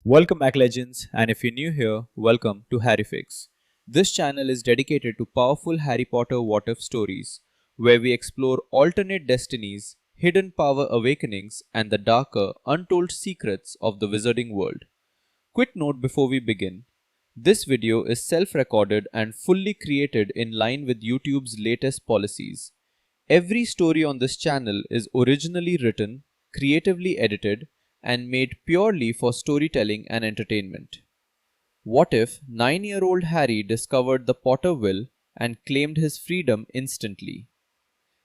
Welcome back, legends, and if you're new here, welcome to Harryfix. This channel is dedicated to powerful Harry Potter what if stories, where we explore alternate destinies, hidden power awakenings, and the darker, untold secrets of the wizarding world. Quick note before we begin: this video is self recorded and fully created in line with YouTube's latest policies. Every story on this channel is originally written, creatively edited, and made purely for storytelling and entertainment. What if 9-year-old Harry discovered the Potter will and claimed his freedom instantly?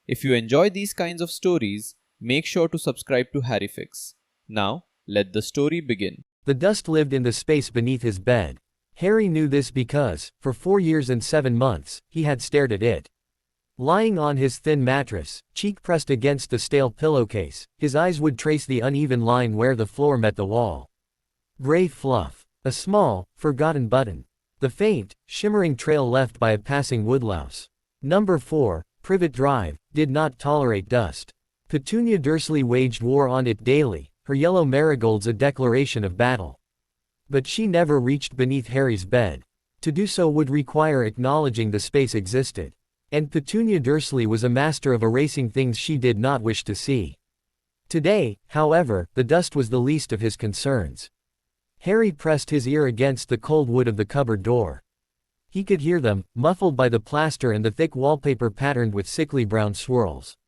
If you enjoy these kinds of stories, make sure to subscribe to Harryfix. Now, let the story begin. The dust lived in the space beneath his bed. Harry knew this because, for 4 years and 7 months, he had stared at it. Lying on his thin mattress, cheek pressed against the stale pillowcase, his eyes would trace the uneven line where the floor met the wall. Gray fluff. A small, forgotten button. The faint, shimmering trail left by a passing woodlouse. Number 4, Privet Drive, did not tolerate dust. Petunia Dursley waged war on it daily, her yellow marigolds a declaration of battle. But she never reached beneath Harry's bed. To do so would require acknowledging the space existed. And Petunia Dursley was a master of erasing things she did not wish to see. Today, however, the dust was the least of his concerns. Harry pressed his ear against the cold wood of the cupboard door. He could hear them, muffled by the plaster and the thick wallpaper patterned with sickly brown swirls.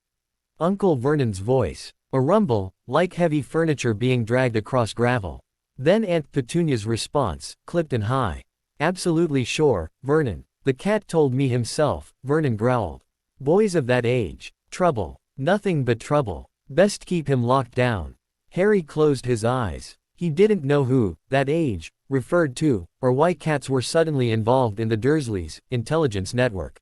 Uncle Vernon's voice. A rumble, like heavy furniture being dragged across gravel. Then Aunt Petunia's response, clipped and high. "Absolutely sure, Vernon. The cat told me himself," Vernon growled. "Boys of that age. Trouble. Nothing but trouble. Best keep him locked down." Harry closed his eyes. He didn't know who, that age, referred to, or why cats were suddenly involved in the Dursleys' intelligence network.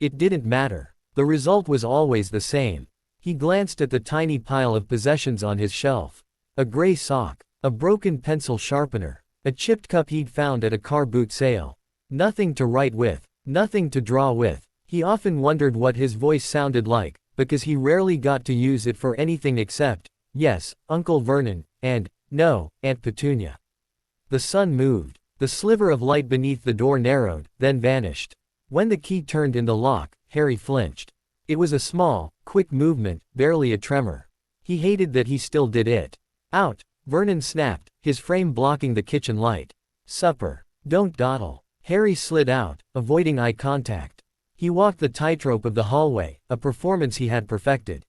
It didn't matter. The result was always the same. He glanced at the tiny pile of possessions on his shelf. A gray sock. A broken pencil sharpener. A chipped cup he'd found at a car boot sale. Nothing to write with. Nothing to draw with. He often wondered what his voice sounded like, because he rarely got to use it for anything except, yes, Uncle Vernon, and, no, Aunt Petunia. The sun moved. The sliver of light beneath the door narrowed, then vanished. When the key turned in the lock, Harry flinched. It was a small, quick movement, barely a tremor. He hated that he still did it. "Out!" Vernon snapped, his frame blocking the kitchen light. "Supper. Don't dawdle." Harry slid out, avoiding eye contact. He walked the tightrope of the hallway, a performance he had perfected.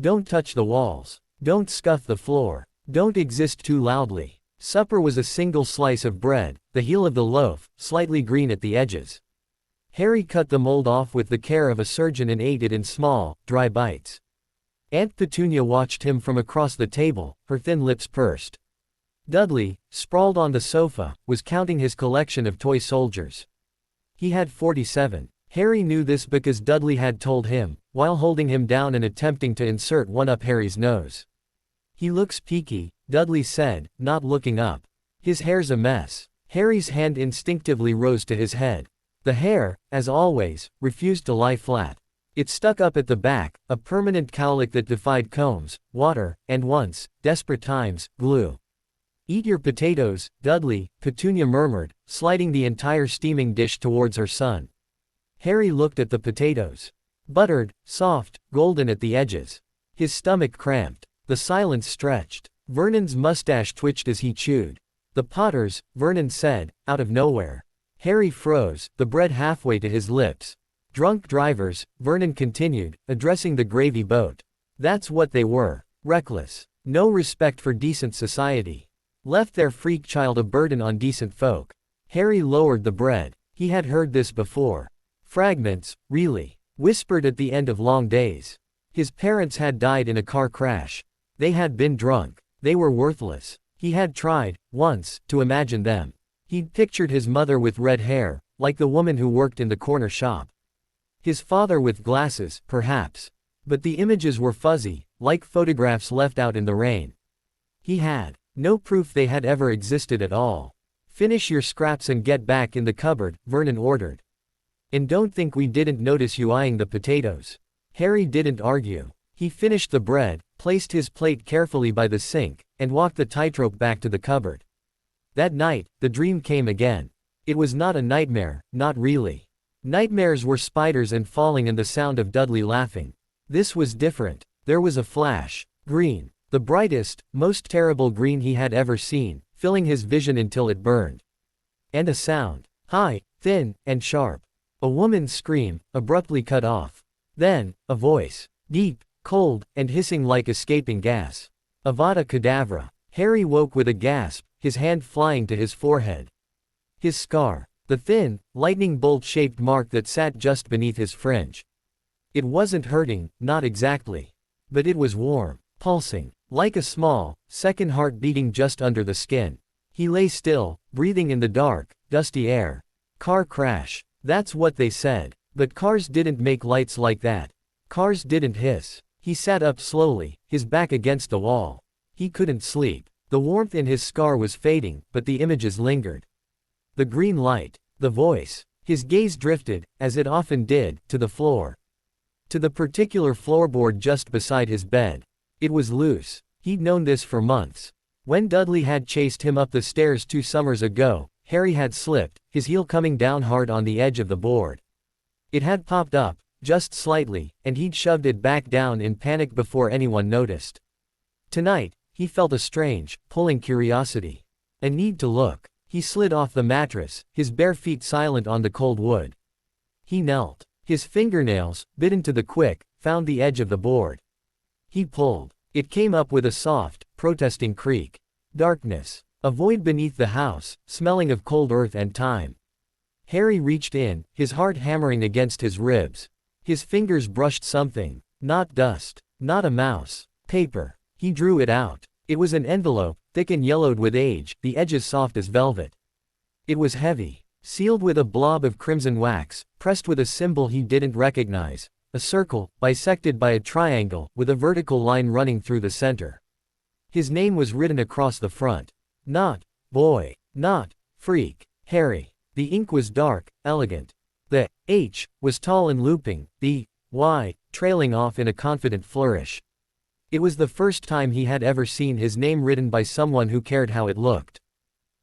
Don't touch the walls. Don't scuff the floor. Don't exist too loudly. Supper was a single slice of bread, the heel of the loaf, slightly green at the edges. Harry cut the mold off with the care of a surgeon and ate it in small, dry bites. Aunt Petunia watched him from across the table, her thin lips pursed. Dudley, sprawled on the sofa, was counting his collection of toy soldiers. He had 47. Harry knew this because Dudley had told him, while holding him down and attempting to insert one up Harry's nose. "He looks peaky," Dudley said, not looking up. "His hair's a mess." Harry's hand instinctively rose to his head. The hair, as always, refused to lie flat. It stuck up at the back, a permanent cowlick that defied combs, water, and once, desperate times, glue. "Eat your potatoes, Dudley," Petunia murmured, sliding the entire steaming dish towards her son. Harry looked at the potatoes. Buttered, soft, golden at the edges. His stomach cramped. The silence stretched. Vernon's mustache twitched as he chewed. "The Potters," Vernon said, out of nowhere. Harry froze, the bread halfway to his lips. "Drunk drivers," Vernon continued, addressing the gravy boat. "That's what they were. Reckless. No respect for decent society. Left their freak child a burden on decent folk." Harry lowered the bread. He had heard this before. Fragments, really. Whispered at the end of long days. His parents had died in a car crash. They had been drunk. They were worthless. He had tried, once, to imagine them. He'd pictured his mother with red hair, like the woman who worked in the corner shop. His father with glasses, perhaps. But the images were fuzzy, like photographs left out in the rain. He had no proof they had ever existed at all. "Finish your scraps and get back in the cupboard," Vernon ordered. "And don't think we didn't notice you eyeing the potatoes." Harry didn't argue. He finished the bread, placed his plate carefully by the sink, and walked the tightrope back to the cupboard. That night, the dream came again. It was not a nightmare, not really. Nightmares were spiders and falling and the sound of Dudley laughing. This was different. There was a flash. Green. The brightest, most terrible green he had ever seen, filling his vision until it burned. And a sound. High, thin, and sharp. A woman's scream, abruptly cut off. Then, a voice. Deep, cold, and hissing like escaping gas. Avada Kedavra. Harry woke with a gasp, his hand flying to his forehead. His scar. The thin, lightning bolt-shaped mark that sat just beneath his fringe. It wasn't hurting, not exactly. But it was warm, pulsing, like a small, second heart beating just under the skin. He lay still, breathing in the dark, dusty air. Car crash. That's what they said. But cars didn't make lights like that. Cars didn't hiss. He sat up slowly, his back against the wall. He couldn't sleep. The warmth in his scar was fading, but the images lingered. The green light. The voice. His gaze drifted, as it often did, to the floor. To the particular floorboard just beside his bed. It was loose. He'd known this for months. When Dudley had chased him up the stairs 2 summers ago, Harry had slipped, his heel coming down hard on the edge of the board. It had popped up, just slightly, and he'd shoved it back down in panic before anyone noticed. Tonight, he felt a strange, pulling curiosity. A need to look. He slid off the mattress, his bare feet silent on the cold wood. He knelt. His fingernails, bitten to the quick, found the edge of the board. He pulled. It came up with a soft, protesting creak. Darkness. A void beneath the house, smelling of cold earth and time. Harry reached in, his heart hammering against his ribs. His fingers brushed something. Not dust. Not a mouse. Paper. He drew it out. It was an envelope, thick and yellowed with age, the edges soft as velvet. It was heavy. Sealed with a blob of crimson wax, pressed with a symbol he didn't recognize. A circle, bisected by a triangle, with a vertical line running through the center. His name was written across the front. Not boy. Not freak. Harry. The ink was dark, elegant. The H was tall and looping, the Y trailing off in a confident flourish. It was the first time he had ever seen his name written by someone who cared how it looked.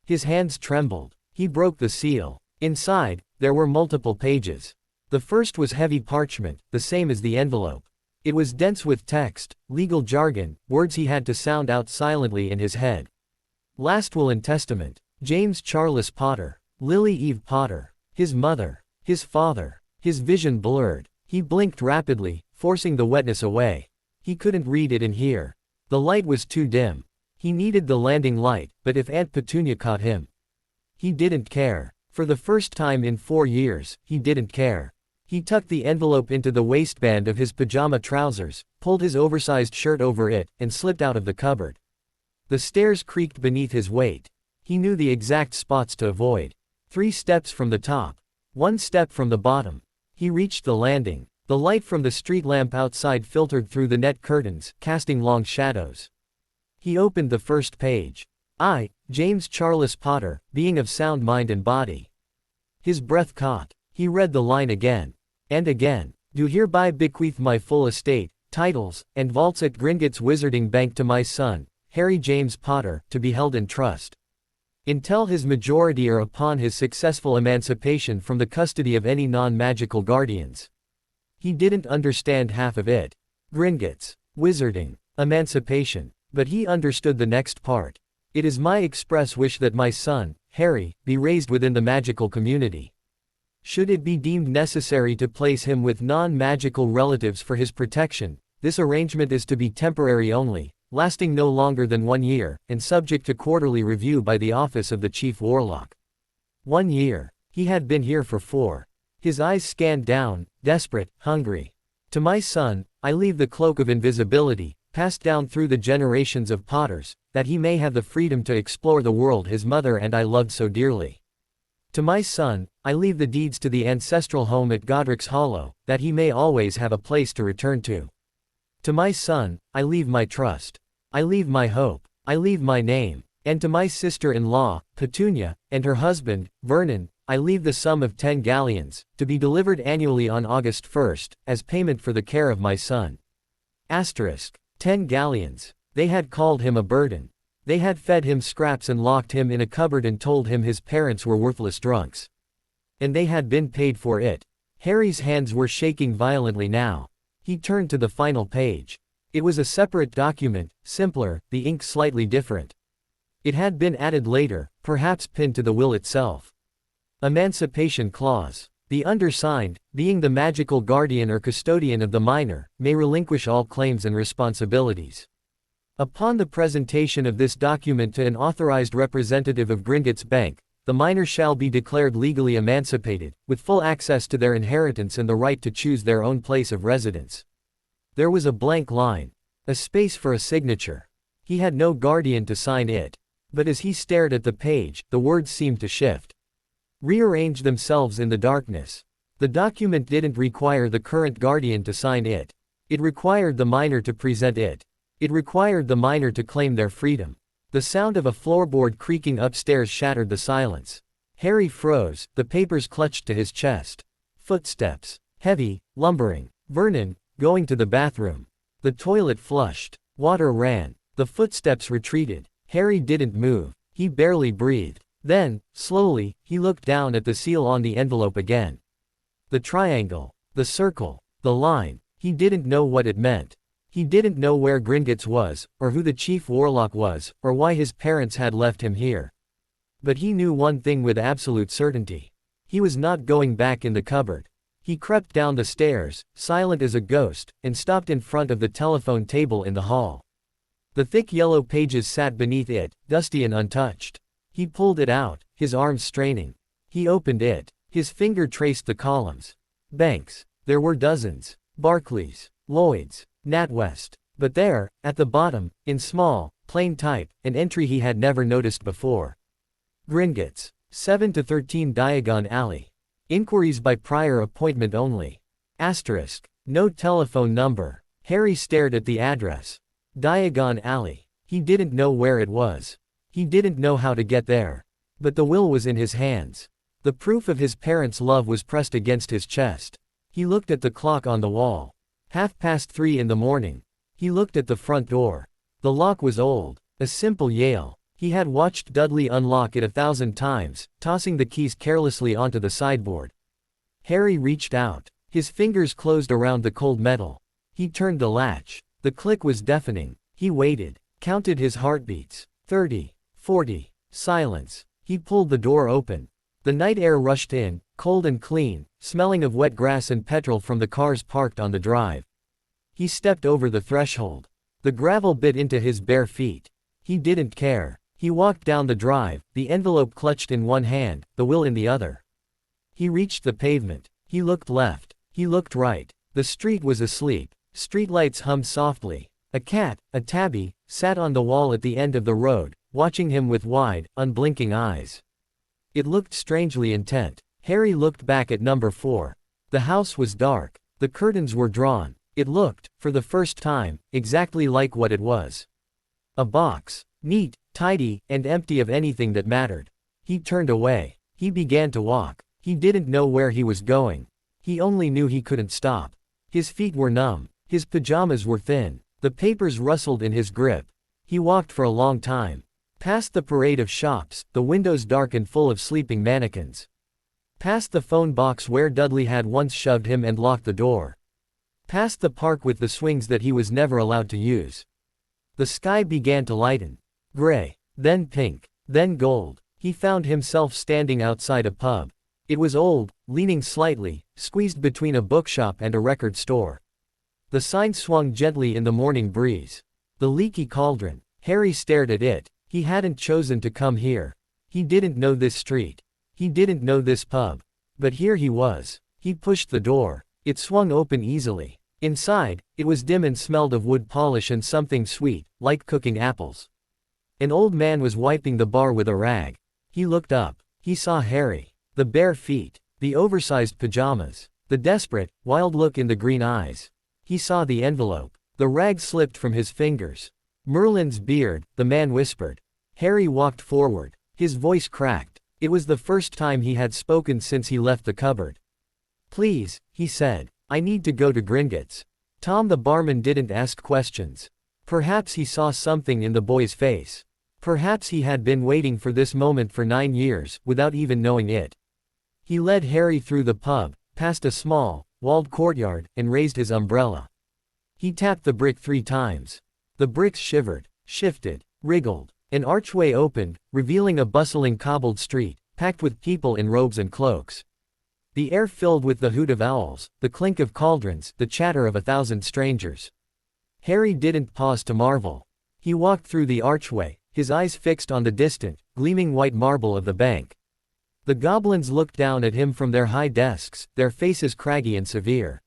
His hands trembled. He broke the seal. Inside, there were multiple pages. The first was heavy parchment, the same as the envelope. It was dense with text, legal jargon, words he had to sound out silently in his head. Last will and testament. James Charles Potter. Lily Eve Potter. His mother. His father. His vision blurred. He blinked rapidly, forcing the wetness away. He couldn't read it in here. The light was too dim. He needed the landing light, but if Aunt Petunia caught him? He didn't care. For the first time in 4 years, he didn't care. He tucked the envelope into the waistband of his pajama trousers, pulled his oversized shirt over it, and slipped out of the cupboard. The stairs creaked beneath his weight. He knew the exact spots to avoid. 3 steps from the top. 1 step from the bottom. He reached the landing. The light from the street lamp outside filtered through the net curtains, casting long shadows. He opened the first page. I, James Charles Potter, being of sound mind and body. His breath caught. He read the line again. And again. Do hereby bequeath my full estate, titles, and vaults at Gringotts Wizarding Bank to my son, Harry James Potter, to be held in trust. Until his majority or upon his successful emancipation from the custody of any non-magical guardians. He didn't understand half of it. Gringotts. Wizarding. Emancipation. But he understood the next part. It is my express wish that my son, Harry, be raised within the magical community. Should it be deemed necessary to place him with non-magical relatives for his protection, this arrangement is to be temporary only, lasting no longer than 1 year, and subject to quarterly review by the office of the Chief Warlock. 1 year. He had been here for 4. His eyes scanned down, desperate, hungry. To my son, I leave the cloak of invisibility, passed down through the generations of Potters, that he may have the freedom to explore the world his mother and I loved so dearly. To my son, I leave the deeds to the ancestral home at Godric's Hollow, that he may always have a place to return to. To my son, I leave my trust. I leave my hope. I leave my name. And to my sister-in-law, Petunia, and her husband, Vernon, I leave the sum of 10 galleons, to be delivered annually on August 1st, as payment for the care of my son. Asterisk. 10 galleons. They had called him a burden. They had fed him scraps and locked him in a cupboard and told him his parents were worthless drunks. And they had been paid for it. Harry's hands were shaking violently now. He turned to the final page. It was a separate document, simpler, the ink slightly different. It had been added later, perhaps pinned to the will itself. Emancipation Clause. The undersigned, being the magical guardian or custodian of the minor, may relinquish all claims and responsibilities. Upon the presentation of this document to an authorized representative of Gringotts Bank, the minor shall be declared legally emancipated, with full access to their inheritance and the right to choose their own place of residence. There was a blank line. A space for a signature. He had no guardian to sign it. But as he stared at the page, the words seemed to shift. Rearrange themselves in the darkness. The document didn't require the current guardian to sign it. It required the minor to present it. It required the minor to claim their freedom. The sound of a floorboard creaking upstairs shattered the silence. Harry froze, the papers clutched to his chest. Footsteps. Heavy, lumbering. Vernon, going to the bathroom. The toilet flushed. Water ran. The footsteps retreated. Harry didn't move. He barely breathed. Then, slowly, he looked down at the seal on the envelope again. The triangle. The circle. The line. He didn't know what it meant. He didn't know where Gringotts was, or who the chief warlock was, or why his parents had left him here. But he knew one thing with absolute certainty. He was not going back in the cupboard. He crept down the stairs, silent as a ghost, and stopped in front of the telephone table in the hall. The thick yellow pages sat beneath it, dusty and untouched. He pulled it out, his arms straining. He opened it. His finger traced the columns. Banks. There were dozens. Barclays. Lloyds. NatWest. But there, at the bottom, in small, plain type, an entry he had never noticed before. Gringotts. 7-13 Diagon Alley. Inquiries by prior appointment only. Asterisk. No telephone number. Harry stared at the address. Diagon Alley. He didn't know where it was. He didn't know how to get there. But the will was in his hands. The proof of his parents' love was pressed against his chest. He looked at the clock on the wall. 3:30 in the morning. He looked at the front door. The lock was old. A simple Yale. He had watched Dudley unlock it 1,000 times, tossing the keys carelessly onto the sideboard. Harry reached out. His fingers closed around the cold metal. He turned the latch. The click was deafening. He waited. Counted his heartbeats. 30. 40. Silence. He pulled the door open. The night air rushed in, cold and clean, smelling of wet grass and petrol from the cars parked on the drive. He stepped over the threshold. The gravel bit into his bare feet. He didn't care. He walked down the drive, the envelope clutched in one hand, the will in the other. He reached the pavement. He looked left. He looked right. The street was asleep. Streetlights hummed softly. A cat, a tabby, sat on the wall at the end of the road, watching him with wide, unblinking eyes. It looked strangely intent. Harry looked back at number 4. The house was dark. The curtains were drawn. It looked, for the first time, exactly like what it was. A box. Neat, tidy, and empty of anything that mattered. He turned away. He began to walk. He didn't know where he was going. He only knew he couldn't stop. His feet were numb. His pajamas were thin. The papers rustled in his grip. He walked for a long time. Past the parade of shops, the windows dark and full of sleeping mannequins. Past the phone box where Dudley had once shoved him and locked the door. Past the park with the swings that he was never allowed to use. The sky began to lighten. Gray. Then pink. Then gold. He found himself standing outside a pub. It was old, leaning slightly, squeezed between a bookshop and a record store. The sign swung gently in the morning breeze. The Leaky Cauldron. Harry stared at it. He hadn't chosen to come here. He didn't know this street. He didn't know this pub. But here he was. He pushed the door. It swung open easily. Inside, it was dim and smelled of wood polish and something sweet, like cooking apples. An old man was wiping the bar with a rag. He looked up. He saw Harry. The bare feet. The oversized pajamas. The desperate, wild look in the green eyes. He saw the envelope. The rag slipped from his fingers. Merlin's beard, the man whispered. Harry walked forward. His voice cracked. It was the first time he had spoken since he left the cupboard. "Please," he said. "I need to go to Gringotts." Tom the barman didn't ask questions. Perhaps he saw something in the boy's face. Perhaps he had been waiting for this moment for 9 years, without even knowing it. He led Harry through the pub, past a small, walled courtyard, and raised his umbrella. He tapped the brick 3 times. The bricks shivered, shifted, wriggled. An archway opened, revealing a bustling cobbled street, packed with people in robes and cloaks. The air filled with the hoot of owls, the clink of cauldrons, the chatter of 1,000 strangers. Harry didn't pause to marvel. He walked through the archway, his eyes fixed on the distant, gleaming white marble of the bank. The goblins looked down at him from their high desks, their faces craggy and severe.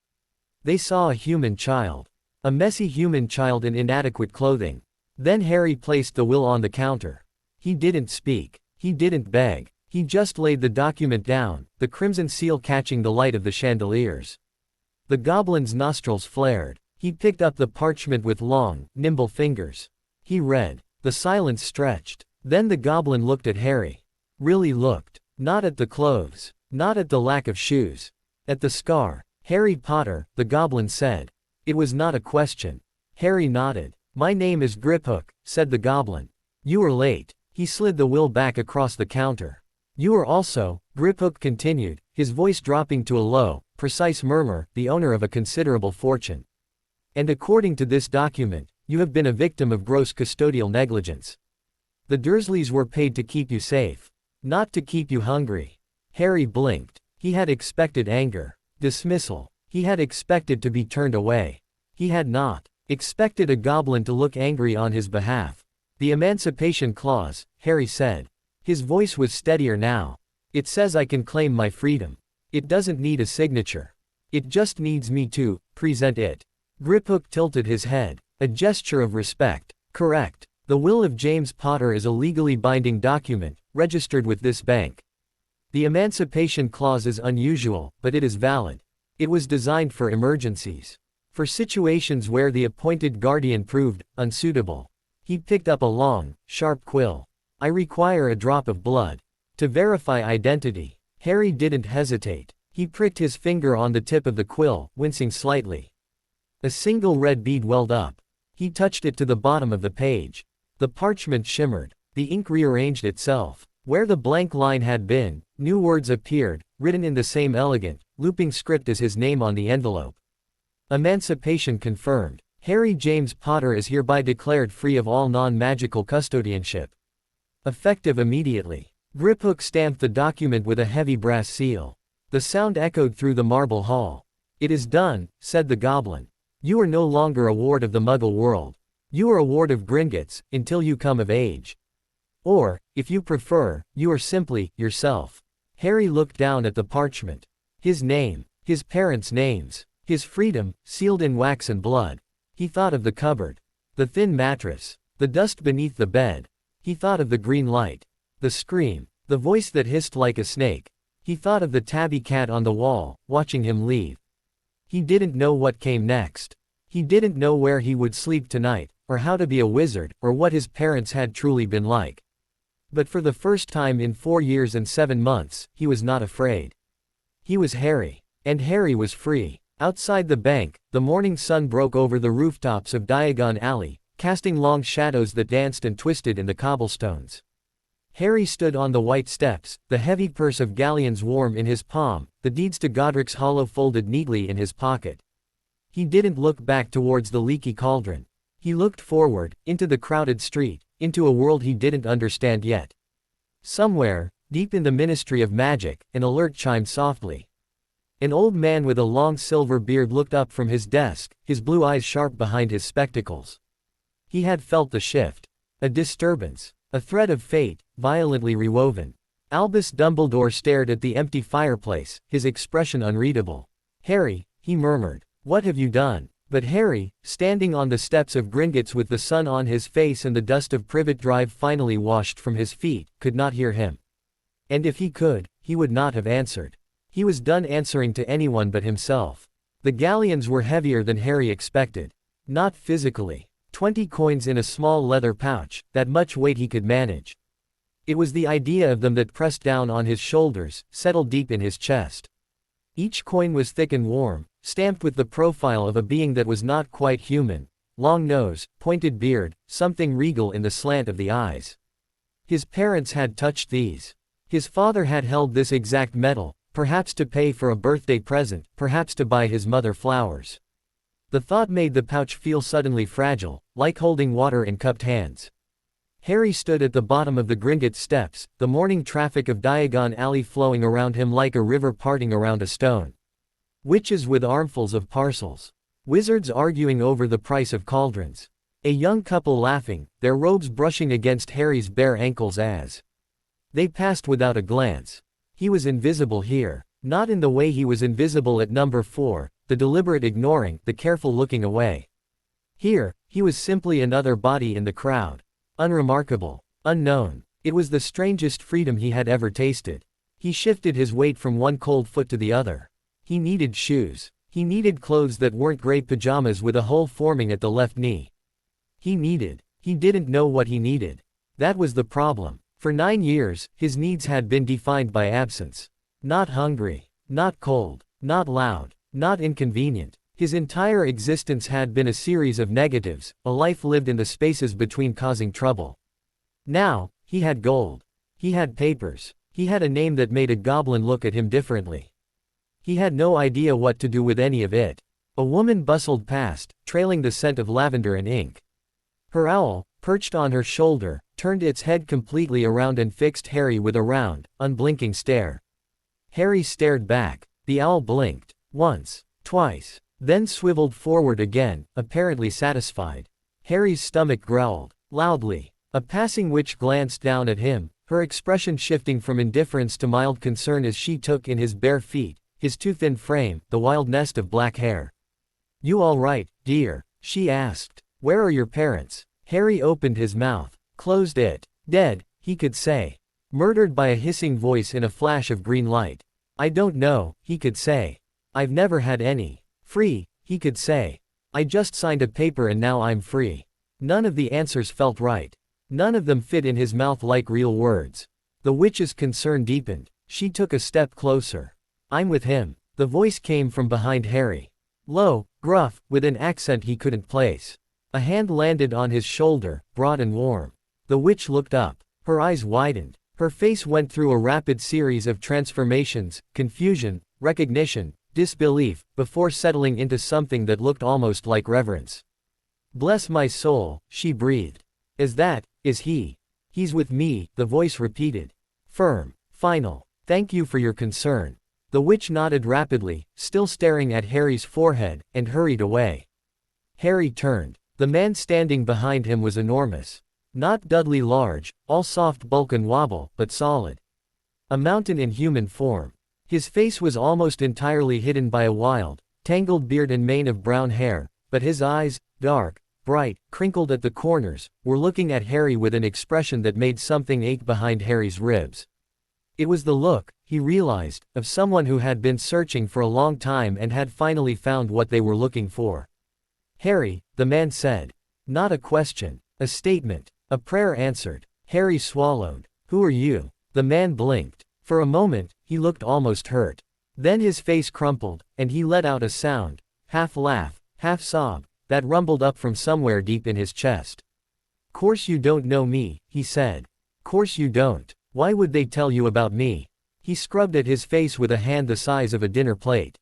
They saw a human child. A messy human child in inadequate clothing. Then Harry placed the will on the counter. He didn't speak. He didn't beg. He just laid the document down, the crimson seal catching the light of the chandeliers. The goblin's nostrils flared. He picked up the parchment with long, nimble fingers. He read. The silence stretched. Then the goblin looked at Harry. Really looked. Not at the clothes. Not at the lack of shoes. At the scar. Harry Potter, the goblin said. It was not a question. Harry nodded. My name is Griphook, said the goblin. You are late. He slid the will back across the counter. You are also, Griphook continued, his voice dropping to a low, precise murmur, the owner of a considerable fortune. And according to this document, you have been a victim of gross custodial negligence. The Dursleys were paid to keep you safe. Not to keep you hungry. Harry blinked. He had expected anger. Dismissal. He had expected to be turned away. He had not expected a goblin to look angry on his behalf. The Emancipation Clause, Harry said. His voice was steadier now. It says I can claim my freedom. It doesn't need a signature. It just needs me to present it. Griphook tilted his head. A gesture of respect. Correct. The will of James Potter is a legally binding document, registered with this bank. The Emancipation Clause is unusual, but it is valid. It was designed for emergencies. For situations where the appointed guardian proved unsuitable. He picked up a long, sharp quill. I require a drop of blood. To verify identity. Harry didn't hesitate. He pricked his finger on the tip of the quill, wincing slightly. A single red bead welled up. He touched it to the bottom of the page. The parchment shimmered. The ink rearranged itself. Where the blank line had been, new words appeared, written in the same elegant, looping script as his name on the envelope. Emancipation confirmed. Harry James Potter is hereby declared free of all non-magical custodianship. Effective immediately. Griphook stamped the document with a heavy brass seal. The sound echoed through the marble hall. It is done, said the goblin. You are no longer a ward of the Muggle world. You are a ward of Gringotts, until you come of age. Or, if you prefer, you are simply yourself. Harry looked down at the parchment. His name, his parents' names, his freedom, sealed in wax and blood. He thought of the cupboard, the thin mattress, the dust beneath the bed. He thought of the green light, the scream, the voice that hissed like a snake. He thought of the tabby cat on the wall, watching him leave. He didn't know what came next. He didn't know where he would sleep tonight, or how to be a wizard, or what his parents had truly been like. But for the first time in 4 years and 7 months, he was not afraid. He was Harry. And Harry was free. Outside the bank, the morning sun broke over the rooftops of Diagon Alley, casting long shadows that danced and twisted in the cobblestones. Harry stood on the white steps, the heavy purse of galleons warm in his palm, the deeds to Godric's hollow folded neatly in his pocket. He didn't look back towards the leaky cauldron. He looked forward, into the crowded street, into a world he didn't understand yet. Somewhere, deep in the Ministry of Magic, an alert chimed softly. An old man with a long silver beard looked up from his desk, his blue eyes sharp behind his spectacles. He had felt the shift. A disturbance. A thread of fate, violently rewoven. Albus Dumbledore stared at the empty fireplace, his expression unreadable. Harry, he murmured. What have you done? But Harry, standing on the steps of Gringotts with the sun on his face and the dust of Privet Drive finally washed from his feet, could not hear him. And if he could, he would not have answered. He was done answering to anyone but himself. The galleons were heavier than Harry expected. Not physically. 20 coins in a small leather pouch, that much weight he could manage. It was the idea of them that pressed down on his shoulders, settled deep in his chest. Each coin was thick and warm, stamped with the profile of a being that was not quite human. Long nose, pointed beard, something regal in the slant of the eyes. His parents had touched these. His father had held this exact medal, perhaps to pay for a birthday present, perhaps to buy his mother flowers. The thought made the pouch feel suddenly fragile, like holding water in cupped hands. Harry stood at the bottom of the Gringotts steps, the morning traffic of Diagon Alley flowing around him like a river parting around a stone. Witches with armfuls of parcels. Wizards arguing over the price of cauldrons. A young couple laughing, their robes brushing against Harry's bare ankles as they passed without a glance. He was invisible here, not in the way he was invisible at number 4, the deliberate ignoring, the careful looking away. Here, he was simply another body in the crowd. Unremarkable. Unknown. It was the strangest freedom he had ever tasted. He shifted his weight from one cold foot to the other. He needed shoes. He needed clothes that weren't gray pajamas with a hole forming at the left knee. He didn't know what he needed. That was the problem. For 9 years, his needs had been defined by absence. Not hungry. Not cold. Not loud. Not inconvenient. His entire existence had been a series of negatives, a life lived in the spaces between causing trouble. Now, he had gold. He had papers. He had a name that made a goblin look at him differently. He had no idea what to do with any of it. A woman bustled past, trailing the scent of lavender and ink. Her owl, perched on her shoulder, turned its head completely around and fixed Harry with a round, unblinking stare. Harry stared back. The owl blinked. Once. Twice. Then swiveled forward again, apparently satisfied. Harry's stomach growled. Loudly. A passing witch glanced down at him, her expression shifting from indifference to mild concern as she took in his bare feet, his too thin frame, the wild nest of black hair. "You all right, dear?" she asked. "Where are your parents?" Harry opened his mouth, closed it. "Dead," he could say. Murdered by a hissing voice in a flash of green light. "I don't know," he could say. "I've never had any." "Free," he could say. "I just signed a paper and now I'm free." None of the answers felt right. None of them fit in his mouth like real words. The witch's concern deepened. She took a step closer. "I'm with him." The voice came from behind Harry. Low, gruff, with an accent he couldn't place. A hand landed on his shoulder, broad and warm. The witch looked up. Her eyes widened. Her face went through a rapid series of transformations, confusion, recognition, disbelief, before settling into something that looked almost like reverence. "Bless my soul," she breathed. Is he? "He's with me," the voice repeated. Firm. Final. "Thank you for your concern." The witch nodded rapidly, still staring at Harry's forehead, and hurried away. Harry turned. The man standing behind him was enormous. Not Dudley large, all soft bulk and wobble, but solid. A mountain in human form. His face was almost entirely hidden by a wild, tangled beard and mane of brown hair, but his eyes, dark, bright, crinkled at the corners, were looking at Harry with an expression that made something ache behind Harry's ribs. It was the look, he realized, of someone who had been searching for a long time and had finally found what they were looking for. "Harry," the man said. Not a question. A statement. A prayer answered. Harry swallowed. "Who are you?" The man blinked. For a moment, he looked almost hurt. Then his face crumpled, and he let out a sound, half laugh, half sob, that rumbled up from somewhere deep in his chest. "Course you don't know me," he said. "Course you don't. Why would they tell you about me?" He scrubbed at his face with a hand the size of a dinner plate.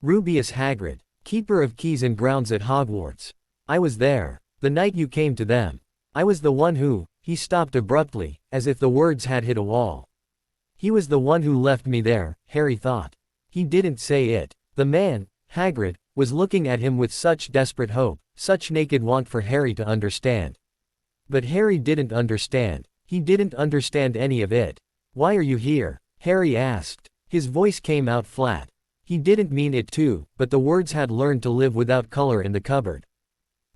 "Rubius Hagrid, keeper of keys and grounds at Hogwarts. I was there. The night you came to them. I was the one who—" He stopped abruptly, as if the words had hit a wall. He was the one who left me there, Harry thought. He didn't say it. The man, Hagrid, was looking at him with such desperate hope, such naked want for Harry to understand. But Harry didn't understand. He didn't understand any of it. "Why are you here?" Harry asked. His voice came out flat. He didn't mean it to, but the words had learned to live without color in the cupboard.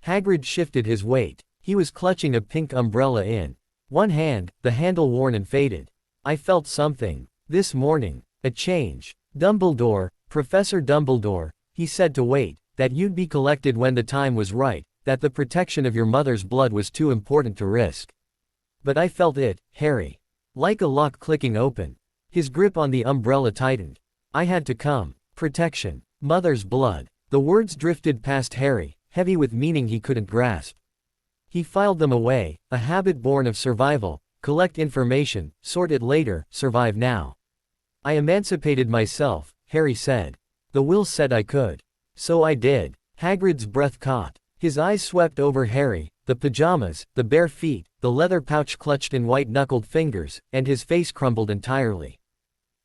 Hagrid shifted his weight. He was clutching a pink umbrella in one hand, the handle worn and faded. "I felt something. This morning. A change. Dumbledore, Professor Dumbledore, he said to wait, that you'd be collected when the time was right, that the protection of your mother's blood was too important to risk. But I felt it, Harry. Like a lock clicking open." His grip on the umbrella tightened. "I had to come. Protection. Mother's blood." The words drifted past Harry, heavy with meaning he couldn't grasp. He filed them away, a habit born of survival, collect information, sort it later, survive now. I emancipated myself, Harry said. The will said I could. So I did. Hagrid's breath caught. His eyes swept over Harry, the pajamas, the bare feet, the leather pouch clutched in white-knuckled fingers, and his face crumbled entirely.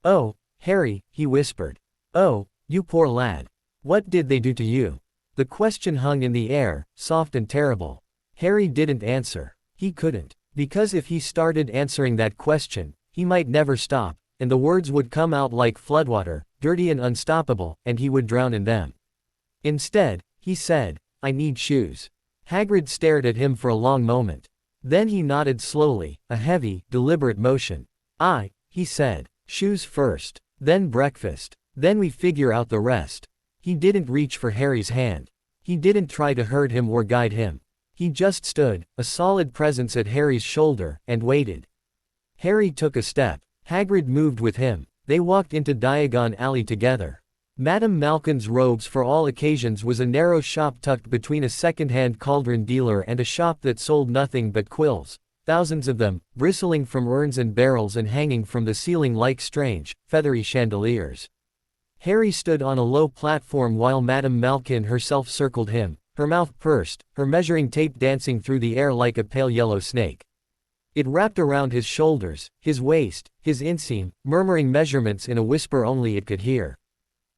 "Oh, Harry," he whispered. "Oh, you poor lad. What did they do to you?" The question hung in the air, soft and terrible. Harry didn't answer. He couldn't. Because if he started answering that question, he might never stop, and the words would come out like floodwater, dirty and unstoppable, and he would drown in them. Instead, he said, "I need shoes." Hagrid stared at him for a long moment. Then he nodded slowly, a heavy, deliberate motion. He said. "Shoes first. Then breakfast. Then we figure out the rest." He didn't reach for Harry's hand. He didn't try to hurt him or guide him. He just stood, a solid presence at Harry's shoulder, and waited. Harry took a step. Hagrid moved with him. They walked into Diagon Alley together. Madame Malkin's Robes for All Occasions was a narrow shop tucked between a second-hand cauldron dealer and a shop that sold nothing but quills, thousands of them, bristling from urns and barrels and hanging from the ceiling like strange, feathery chandeliers. Harry stood on a low platform while Madame Malkin herself circled him, her mouth pursed, her measuring tape dancing through the air like a pale yellow snake. It wrapped around his shoulders, his waist, his inseam, murmuring measurements in a whisper only it could hear.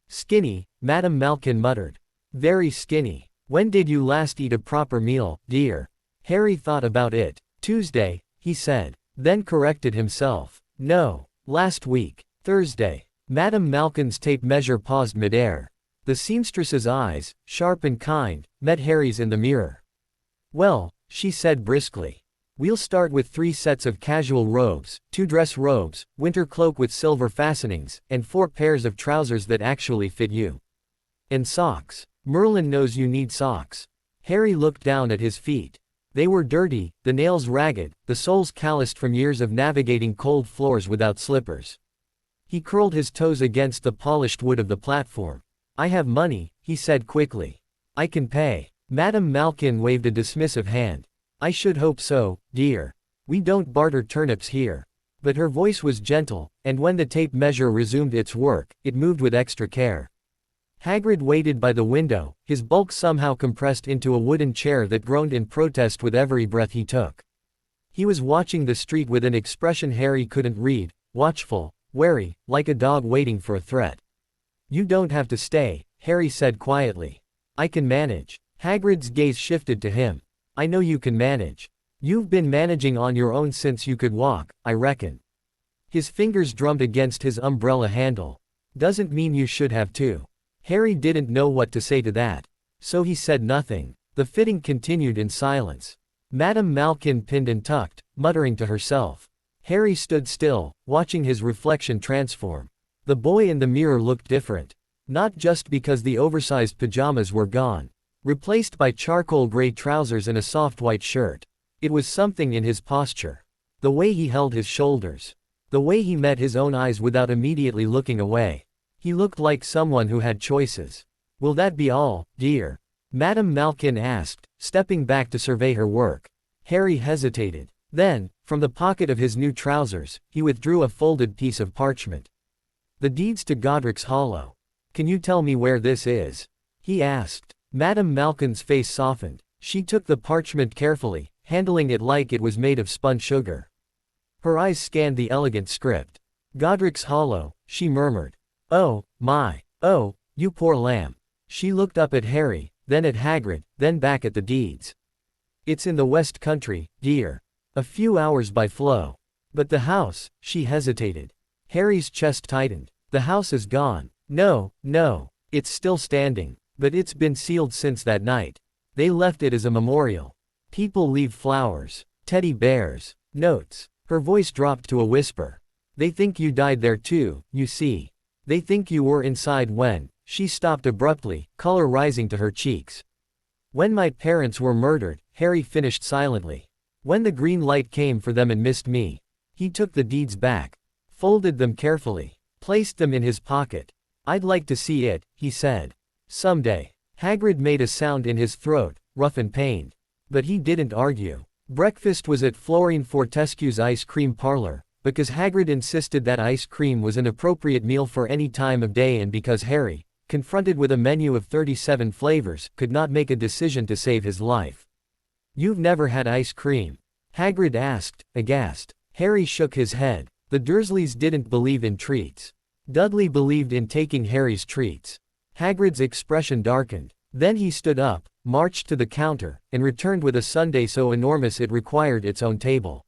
"Skinny," Madame Malkin muttered. "Very skinny. When did you last eat a proper meal, dear?" Harry thought about it. "Tuesday," he said, then corrected himself. "No. Last week. Thursday." Madame Malkin's tape measure paused midair. The seamstress's eyes, sharp and kind, met Harry's in the mirror. "Well," she said briskly. "We'll start with 3 sets of casual robes, 2 dress robes, winter cloak with silver fastenings, and 4 pairs of trousers that actually fit you. And socks. Merlin knows you need socks." Harry looked down at his feet. They were dirty, the nails ragged, the soles calloused from years of navigating cold floors without slippers. He curled his toes against the polished wood of the platform. "I have money," he said quickly. "I can pay." Madame Malkin waved a dismissive hand. "I should hope so, dear. We don't barter turnips here." But her voice was gentle, and when the tape measure resumed its work, it moved with extra care. Hagrid waited by the window, his bulk somehow compressed into a wooden chair that groaned in protest with every breath he took. He was watching the street with an expression Harry couldn't read, watchful, wary, like a dog waiting for a threat. "You don't have to stay," Harry said quietly. "I can manage." Hagrid's gaze shifted to him. "I know you can manage. You've been managing on your own since you could walk, I reckon." His fingers drummed against his umbrella handle. "Doesn't mean you should have too." Harry didn't know what to say to that. So he said nothing. The fitting continued in silence. Madame Malkin pinned and tucked, muttering to herself. Harry stood still, watching his reflection transform. The boy in the mirror looked different. Not just because the oversized pajamas were gone, replaced by charcoal gray trousers and a soft white shirt. It was something in his posture. The way he held his shoulders. The way he met his own eyes without immediately looking away. He looked like someone who had choices. "Will that be all, dear?" Madame Malkin asked, stepping back to survey her work. Harry hesitated. Then, from the pocket of his new trousers, he withdrew a folded piece of parchment. "The deeds to Godric's Hollow. Can you tell me where this is?" he asked. Madame Malkin's face softened. She took the parchment carefully, handling it like it was made of spun sugar. Her eyes scanned the elegant script. "Godric's Hollow," she murmured. "Oh, my. Oh, you poor lamb." She looked up at Harry, then at Hagrid, then back at the deeds. "It's in the West Country, dear. A few hours by flow." "But the house," she hesitated. Harry's chest tightened. "The house is gone." No, it's still standing. But it's been sealed since that night. They left it as a memorial. People leave flowers, teddy bears, notes." Her voice dropped to a whisper. "They think you died there too, you see. They think you were inside when." She stopped abruptly, color rising to her cheeks. "When my parents were murdered," Harry finished silently. "When the green light came for them and missed me." He took the deeds back, folded them carefully, placed them in his pocket. "I'd like to see it," he said. "Someday." Hagrid made a sound in his throat, rough and pained. But he didn't argue. Breakfast was at Florine Fortescue's ice cream parlor, because Hagrid insisted that ice cream was an appropriate meal for any time of day and because Harry, confronted with a menu of 37 flavors, could not make a decision to save his life. "You've never had ice cream?" Hagrid asked, aghast. Harry shook his head. The Dursleys didn't believe in treats. Dudley believed in taking Harry's treats. Hagrid's expression darkened. Then he stood up, marched to the counter, and returned with a sundae so enormous it required its own table.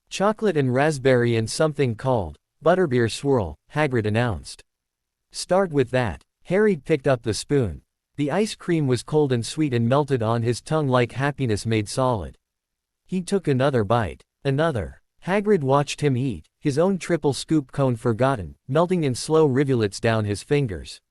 "Chocolate and raspberry and something called butterbeer swirl," Hagrid announced. "Start with that." Harry picked up the spoon. The ice cream was cold and sweet and melted on his tongue like happiness made solid. He took another bite. Another. Hagrid watched him eat, his own triple scoop cone forgotten, melting in slow rivulets down his fingers.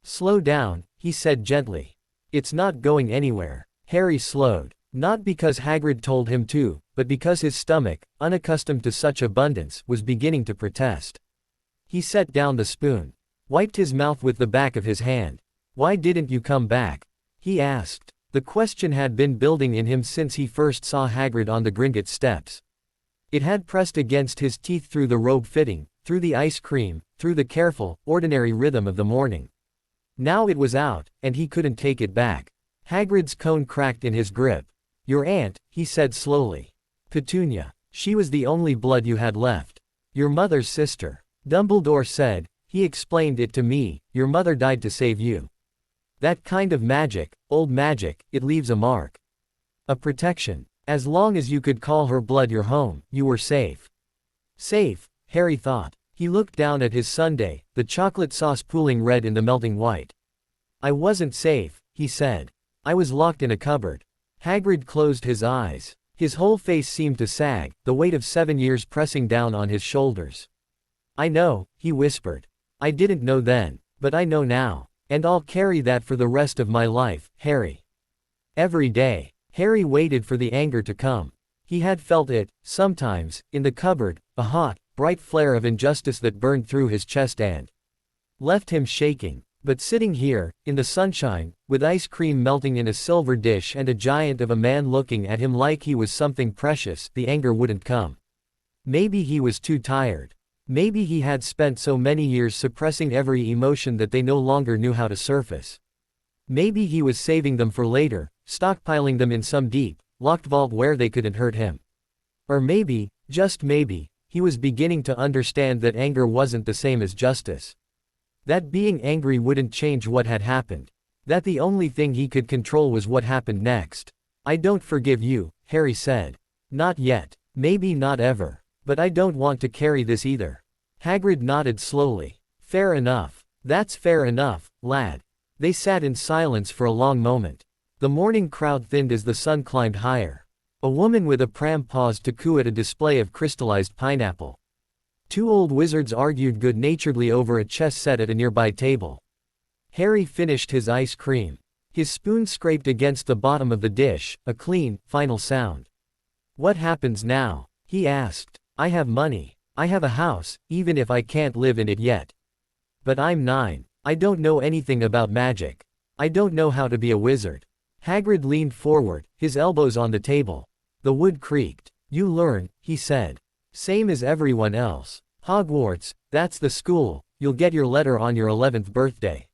"Slow down," he said gently. "It's not going anywhere." Harry slowed. Not because Hagrid told him to, but because his stomach, unaccustomed to such abundance, was beginning to protest. He set down the spoon. Wiped his mouth with the back of his hand. "Why didn't you come back?" he asked. The question had been building in him since he first saw Hagrid on the Gringotts steps. It had pressed against his teeth through the robe fitting, through the ice cream, through the careful, ordinary rhythm of the morning. Now it was out, and he couldn't take it back. Hagrid's cone cracked in his grip. "Your aunt," he said slowly. "Petunia. She was the only blood you had left. Your mother's sister. Dumbledore said, he explained it to me, your mother died to save you. That kind of magic, old magic, it leaves a mark. A protection. As long as you could call her blood your home, you were safe." Safe, Harry thought. He looked down at his sundae, the chocolate sauce pooling red in the melting white. "I wasn't safe," he said. "I was locked in a cupboard." Hagrid closed his eyes. His whole face seemed to sag, the weight of 7 years pressing down on his shoulders. "I know," he whispered. "I didn't know then, but I know now. And I'll carry that for the rest of my life, Harry." Every day, Harry waited for the anger to come. He had felt it, sometimes, in the cupboard, a hot, bright flare of injustice that burned through his chest and left him shaking. But sitting here, in the sunshine, with ice cream melting in a silver dish and a giant of a man looking at him like he was something precious, the anger wouldn't come. Maybe he was too tired. Maybe he had spent so many years suppressing every emotion that they no longer knew how to surface. Maybe he was saving them for later, stockpiling them in some deep, locked vault where they couldn't hurt him. Or maybe, just maybe, he was beginning to understand that anger wasn't the same as justice. That being angry wouldn't change what had happened. That the only thing he could control was what happened next. "I don't forgive you," Harry said. "Not yet. Maybe not ever. But I don't want to carry this either." Hagrid nodded slowly. "Fair enough. That's fair enough, lad." They sat in silence for a long moment. The morning crowd thinned as the sun climbed higher. A woman with a pram paused to coo at a display of crystallized pineapple. 2 old wizards argued good-naturedly over a chess set at a nearby table. Harry finished his ice cream. His spoon scraped against the bottom of the dish, a clean, final sound. "What happens now?" he asked. "I have money. I have a house, even if I can't live in it yet. But I'm 9. I don't know anything about magic. I don't know how to be a wizard." Hagrid leaned forward, his elbows on the table. The wood creaked. "You learn," he said. "Same as everyone else. Hogwarts, that's the school. You'll get your letter on your 11th birthday.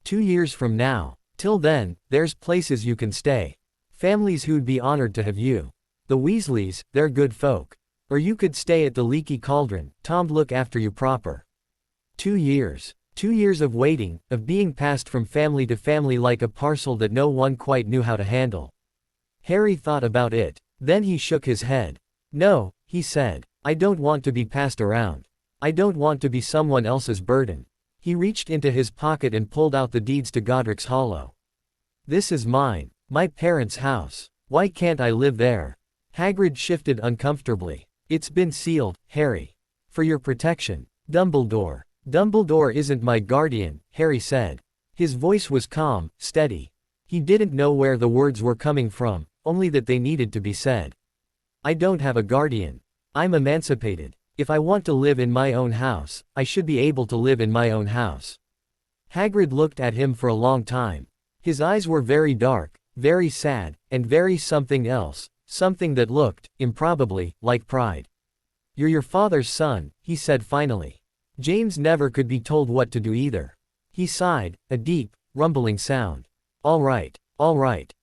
2 years from now. Till then, there's places you can stay. Families who'd be honored to have you. The Weasleys, they're good folk. Or you could stay at the Leaky Cauldron, Tom'd look after you proper. 2 years. 2 years of waiting, of being passed from family to family like a parcel that no one quite knew how to handle." Harry thought about it. Then he shook his head. "No," he said. "I don't want to be passed around. I don't want to be someone else's burden." He reached into his pocket and pulled out the deeds to Godric's Hollow. "This is mine. My parents' house. Why can't I live there?" Hagrid shifted uncomfortably. "It's been sealed, Harry. For your protection. Dumbledore. Dumbledore isn't my guardian," Harry said. His voice was calm, steady. He didn't know where the words were coming from, only that they needed to be said. "I don't have a guardian. I'm emancipated. If I want to live in my own house, I should be able to live in my own house." Hagrid looked at him for a long time. His eyes were very dark, very sad, and very something else, something that looked, improbably, like pride. "You're your father's son," he said finally. James never could be told what to do either. He sighed, a deep, rumbling sound. All right,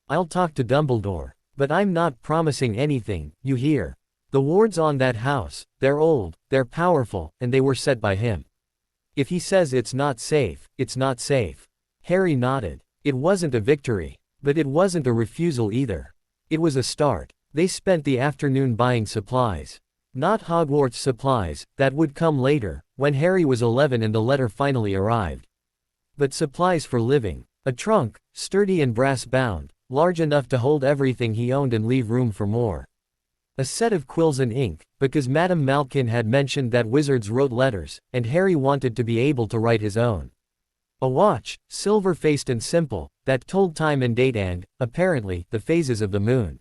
I'll talk to Dumbledore. But I'm not promising anything, you hear? The wards on that house, they're old, they're powerful, and they were set by him. If he says it's not safe, it's not safe." Harry nodded. It wasn't a victory. But it wasn't a refusal either. It was a start. They spent the afternoon buying supplies. Not Hogwarts supplies, that would come later, when Harry was 11 and the letter finally arrived. But supplies for living. A trunk, sturdy and brass-bound, large enough to hold everything he owned and leave room for more. A set of quills and ink, because Madame Malkin had mentioned that wizards wrote letters, and Harry wanted to be able to write his own. A watch, silver-faced and simple, that told time and date and, apparently, the phases of the moon.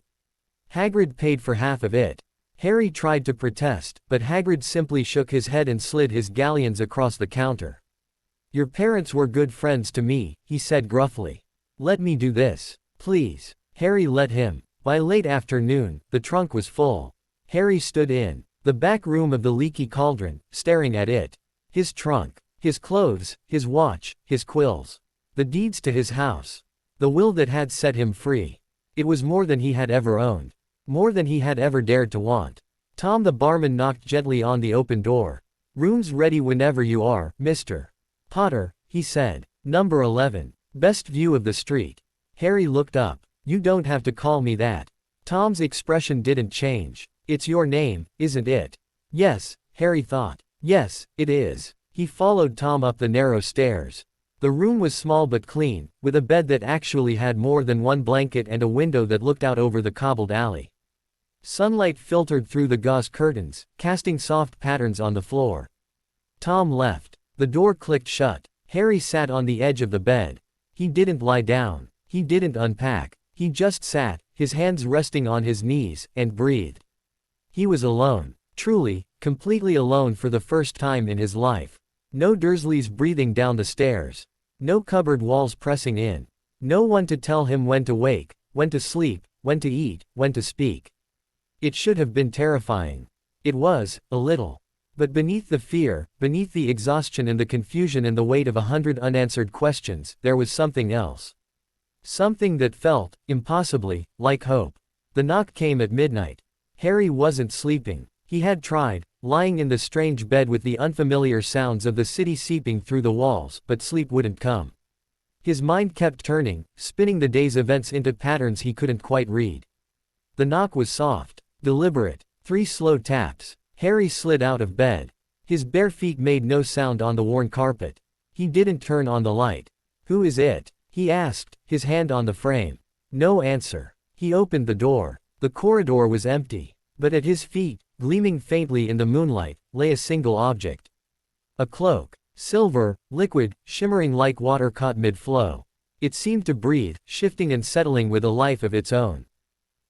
Hagrid paid for half of it. Harry tried to protest, but Hagrid simply shook his head and slid his galleons across the counter. "Your parents were good friends to me," he said gruffly. "Let me do this. Please." Harry let him. By late afternoon, the trunk was full. Harry stood in the back room of the leaky cauldron, staring at it. His trunk. His clothes, his watch, his quills. The deeds to his house. The will that had set him free. It was more than he had ever owned. More than he had ever dared to want. Tom the barman knocked gently on the open door. "Room's ready whenever you are, Mr. Potter," he said. "Number 11. Best view of the street." Harry looked up. "You don't have to call me that." Tom's expression didn't change. "It's your name, isn't it?" "Yes," Harry thought. "Yes, it is." He followed Tom up the narrow stairs. The room was small but clean, with a bed that actually had more than one blanket and a window that looked out over the cobbled alley. Sunlight filtered through the gauze curtains, casting soft patterns on the floor. Tom left. The door clicked shut. Harry sat on the edge of the bed. He didn't lie down. He didn't unpack. He just sat, his hands resting on his knees, and breathed. He was alone. Truly, completely alone for the first time in his life. No Dursleys breathing down the stairs. No cupboard walls pressing in. No one to tell him when to wake, when to sleep, when to eat, when to speak. It should have been terrifying. It was, a little. But beneath the fear, beneath the exhaustion and the confusion and the weight of 100 unanswered questions, there was something else. Something that felt, impossibly, like hope. The knock came at midnight. Harry wasn't sleeping. He had tried, lying in the strange bed with the unfamiliar sounds of the city seeping through the walls, but sleep wouldn't come. His mind kept turning, spinning the day's events into patterns he couldn't quite read. The knock was soft, deliberate. 3 slow taps. Harry slid out of bed. His bare feet made no sound on the worn carpet. He didn't turn on the light. "Who is it?" he asked, his hand on the frame. No answer. He opened the door. The corridor was empty. But at his feet, gleaming faintly in the moonlight, lay a single object. A cloak. Silver, liquid, shimmering like water caught mid-flow. It seemed to breathe, shifting and settling with a life of its own.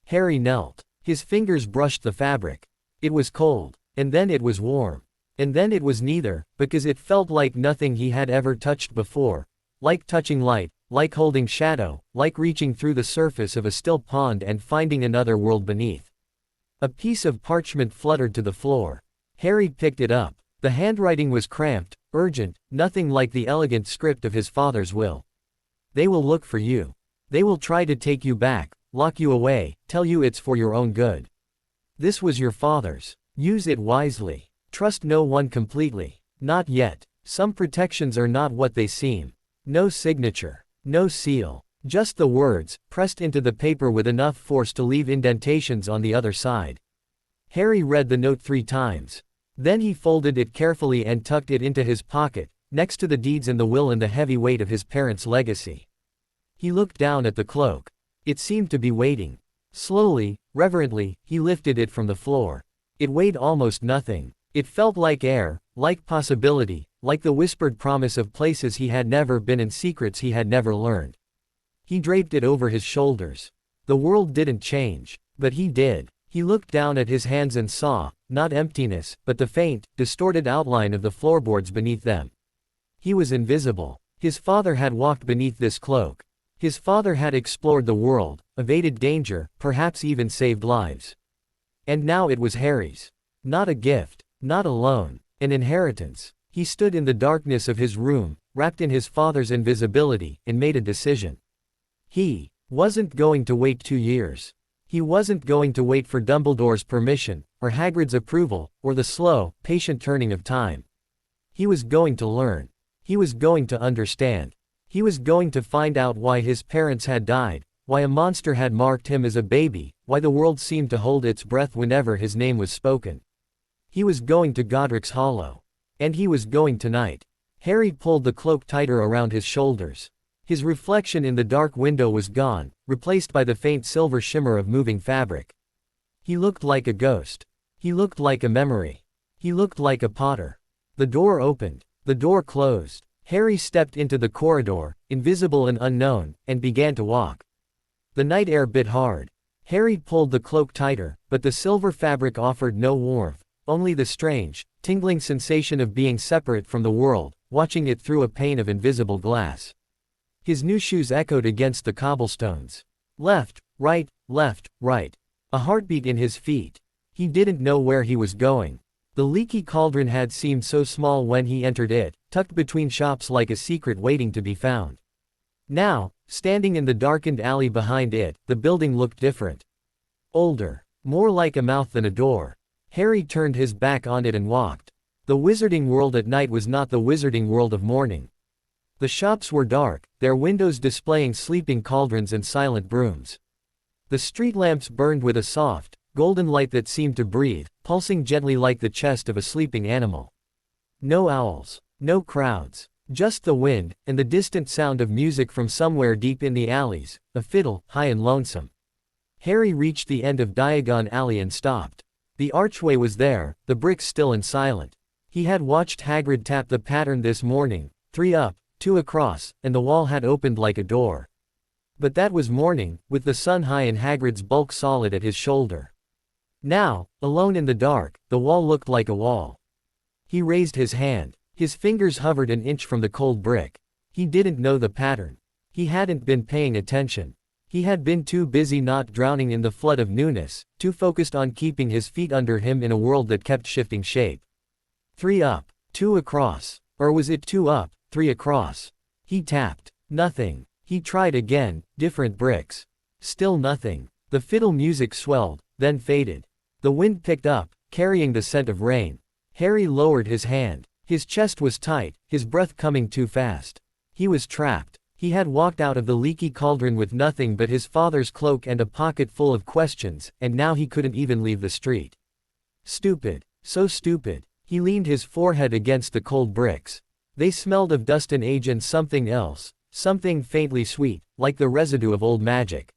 Harry knelt. His fingers brushed the fabric. It was cold. And then it was warm. And then it was neither, because it felt like nothing he had ever touched before. Like touching light, like holding shadow, like reaching through the surface of a still pond and finding another world beneath. A piece of parchment fluttered to the floor. Harry picked it up. The handwriting was cramped, urgent, nothing like the elegant script of his father's will. "They will look for you. They will try to take you back, lock you away, tell you it's for your own good. This was your father's. Use it wisely. Trust no one completely. Not yet. Some protections are not what they seem. No signature. No seal. Just the words, pressed into the paper with enough force to leave indentations on the other side." Harry read the note 3 times. Then he folded it carefully and tucked it into his pocket, next to the deeds and the will and the heavy weight of his parents' legacy. He looked down at the cloak. It seemed to be waiting. Slowly, reverently, he lifted it from the floor. It weighed almost nothing. It felt like air, like possibility, like the whispered promise of places he had never been and secrets he had never learned. He draped it over his shoulders. The world didn't change, but he did. He looked down at his hands and saw, not emptiness, but the faint, distorted outline of the floorboards beneath them. He was invisible. His father had walked beneath this cloak. His father had explored the world, evaded danger, perhaps even saved lives. And now it was Harry's. Not a gift, not a loan, an inheritance. He stood in the darkness of his room, wrapped in his father's invisibility, and made a decision. He wasn't going to wait 2 years. He wasn't going to wait for Dumbledore's permission, or Hagrid's approval, or the slow, patient turning of time. He was going to learn. He was going to understand. He was going to find out why his parents had died, why a monster had marked him as a baby, why the world seemed to hold its breath whenever his name was spoken. He was going to Godric's Hollow. And he was going tonight. Harry pulled the cloak tighter around his shoulders. His reflection in the dark window was gone, replaced by the faint silver shimmer of moving fabric. He looked like a ghost. He looked like a memory. He looked like a Potter. The door opened. The door closed. Harry stepped into the corridor, invisible and unknown, and began to walk. The night air bit hard. Harry pulled the cloak tighter, but the silver fabric offered no warmth, only the strange, tingling sensation of being separate from the world, watching it through a pane of invisible glass. His new shoes echoed against the cobblestones. Left, right, left, right. A heartbeat in his feet. He didn't know where he was going. The leaky cauldron had seemed so small when he entered it, tucked between shops like a secret waiting to be found. Now, standing in the darkened alley behind it, the building looked different. Older. More like a mouth than a door. Harry turned his back on it and walked. The wizarding world at night was not the wizarding world of morning. The shops were dark, their windows displaying sleeping cauldrons and silent brooms. The street lamps burned with a soft, golden light that seemed to breathe, pulsing gently like the chest of a sleeping animal. No owls. No crowds. Just the wind, and the distant sound of music from somewhere deep in the alleys, a fiddle, high and lonesome. Harry reached the end of Diagon Alley and stopped. The archway was there, the bricks still and silent. He had watched Hagrid tap the pattern this morning, 3 up, 2 across, and the wall had opened like a door. But that was morning, with the sun high and Hagrid's bulk solid at his shoulder. Now, alone in the dark, the wall looked like a wall. He raised his hand. His fingers hovered an inch from the cold brick. He didn't know the pattern. He hadn't been paying attention. He had been too busy not drowning in the flood of newness, too focused on keeping his feet under him in a world that kept shifting shape. 3 up, 2 across. Or was it 2 up, 3 across? He tapped. Nothing. He tried again, different bricks. Still nothing. The fiddle music swelled, then faded. The wind picked up, carrying the scent of rain. Harry lowered his hand. His chest was tight, his breath coming too fast. He was trapped. He had walked out of the leaky cauldron with nothing but his father's cloak and a pocket full of questions, and now he couldn't even leave the street. Stupid. So stupid. He leaned his forehead against the cold bricks. They smelled of dust and age and something else, something faintly sweet, like the residue of old magic.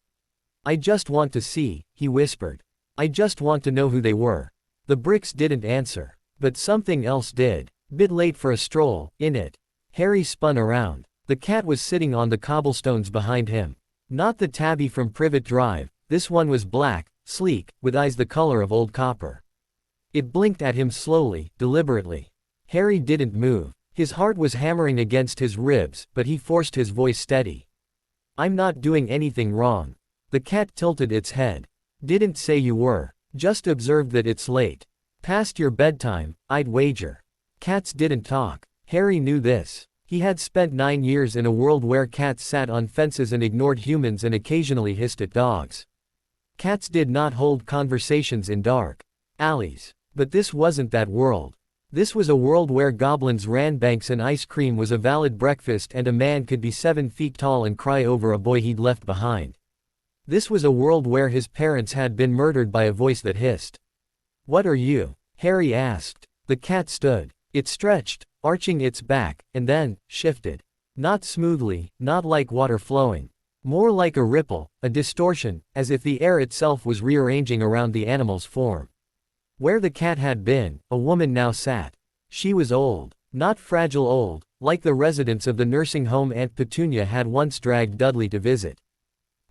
I just want to see, he whispered. I just want to know who they were. The bricks didn't answer. But something else did. Bit late for a stroll, innit? Harry spun around. The cat was sitting on the cobblestones behind him. Not the tabby from Privet Drive, this one was black, sleek, with eyes the color of old copper. It blinked at him slowly, deliberately. Harry didn't move. His heart was hammering against his ribs, but he forced his voice steady. I'm not doing anything wrong. The cat tilted its head. Didn't say you were. Just observed that it's late. Past your bedtime, I'd wager. Cats didn't talk. Harry knew this. He had spent 9 years in a world where cats sat on fences and ignored humans and occasionally hissed at dogs. Cats did not hold conversations in dark alleys. But this wasn't that world. This was a world where goblins ran banks and ice cream was a valid breakfast and a man could be 7 feet tall and cry over a boy he'd left behind. This was a world where his parents had been murdered by a voice that hissed. What are you? Harry asked. The cat stood. It stretched, arching its back, and then, shifted. Not smoothly, not like water flowing. More like a ripple, a distortion, as if the air itself was rearranging around the animal's form. Where the cat had been, a woman now sat. She was old. Not fragile old, like the residents of the nursing home Aunt Petunia had once dragged Dudley to visit.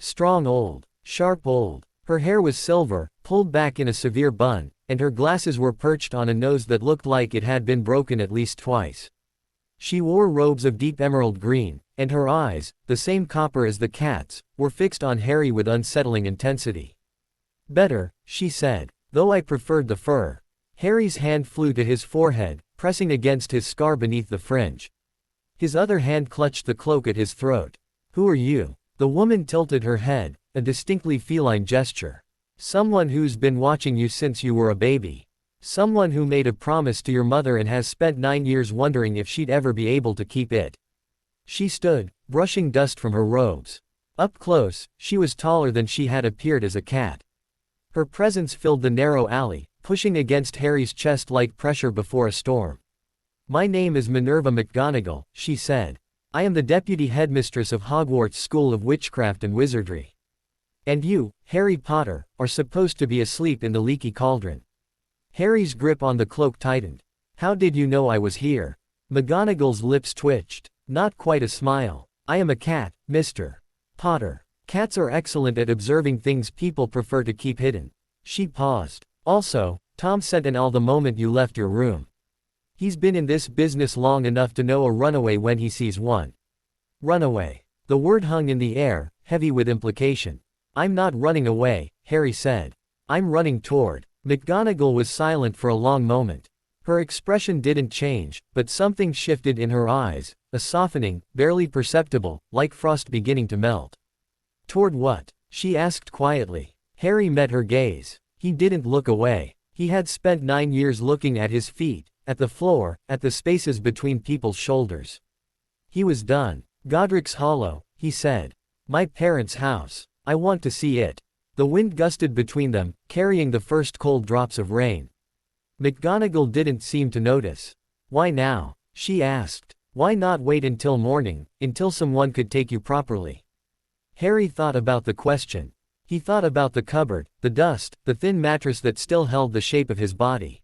Strong old. Sharp old. Her hair was silver, pulled back in a severe bun, and her glasses were perched on a nose that looked like it had been broken at least twice. She wore robes of deep emerald green, and her eyes, the same copper as the cat's, were fixed on Harry with unsettling intensity. "Better," she said, "though I preferred the fur." Harry's hand flew to his forehead, pressing against his scar beneath the fringe. His other hand clutched the cloak at his throat. "Who are you?" The woman tilted her head, a distinctly feline gesture. "Someone who's been watching you since you were a baby. Someone who made a promise to your mother and has spent 9 years wondering if she'd ever be able to keep it." She stood, brushing dust from her robes. Up close, she was taller than she had appeared as a cat. Her presence filled the narrow alley, pushing against Harry's chest like pressure before a storm. "My name is Minerva McGonagall," she said. "I am the deputy headmistress of Hogwarts School of Witchcraft and Wizardry. And you, Harry Potter, are supposed to be asleep in the leaky cauldron." Harry's grip on the cloak tightened. "How did you know I was here?" McGonagall's lips twitched. "Not quite a smile. I am a cat, Mr. Potter. Cats are excellent at observing things people prefer to keep hidden." She paused. "Also, Tom sent an owl the moment you left your room. He's been in this business long enough to know a runaway when he sees one." Runaway. The word hung in the air, heavy with implication. "I'm not running away," Harry said. "I'm running toward." McGonagall was silent for a long moment. Her expression didn't change, but something shifted in her eyes, a softening, barely perceptible, like frost beginning to melt. "Toward what?" she asked quietly. Harry met her gaze. He didn't look away. He had spent 9 years looking at his feet, at the floor, at the spaces between people's shoulders. He was done. "Godric's Hollow," he said. "My parents' house. I want to see it." The wind gusted between them, carrying the first cold drops of rain. McGonagall didn't seem to notice. "Why now?" she asked. "Why not wait until morning, until someone could take you properly?" Harry thought about the question. He thought about the cupboard, the dust, the thin mattress that still held the shape of his body.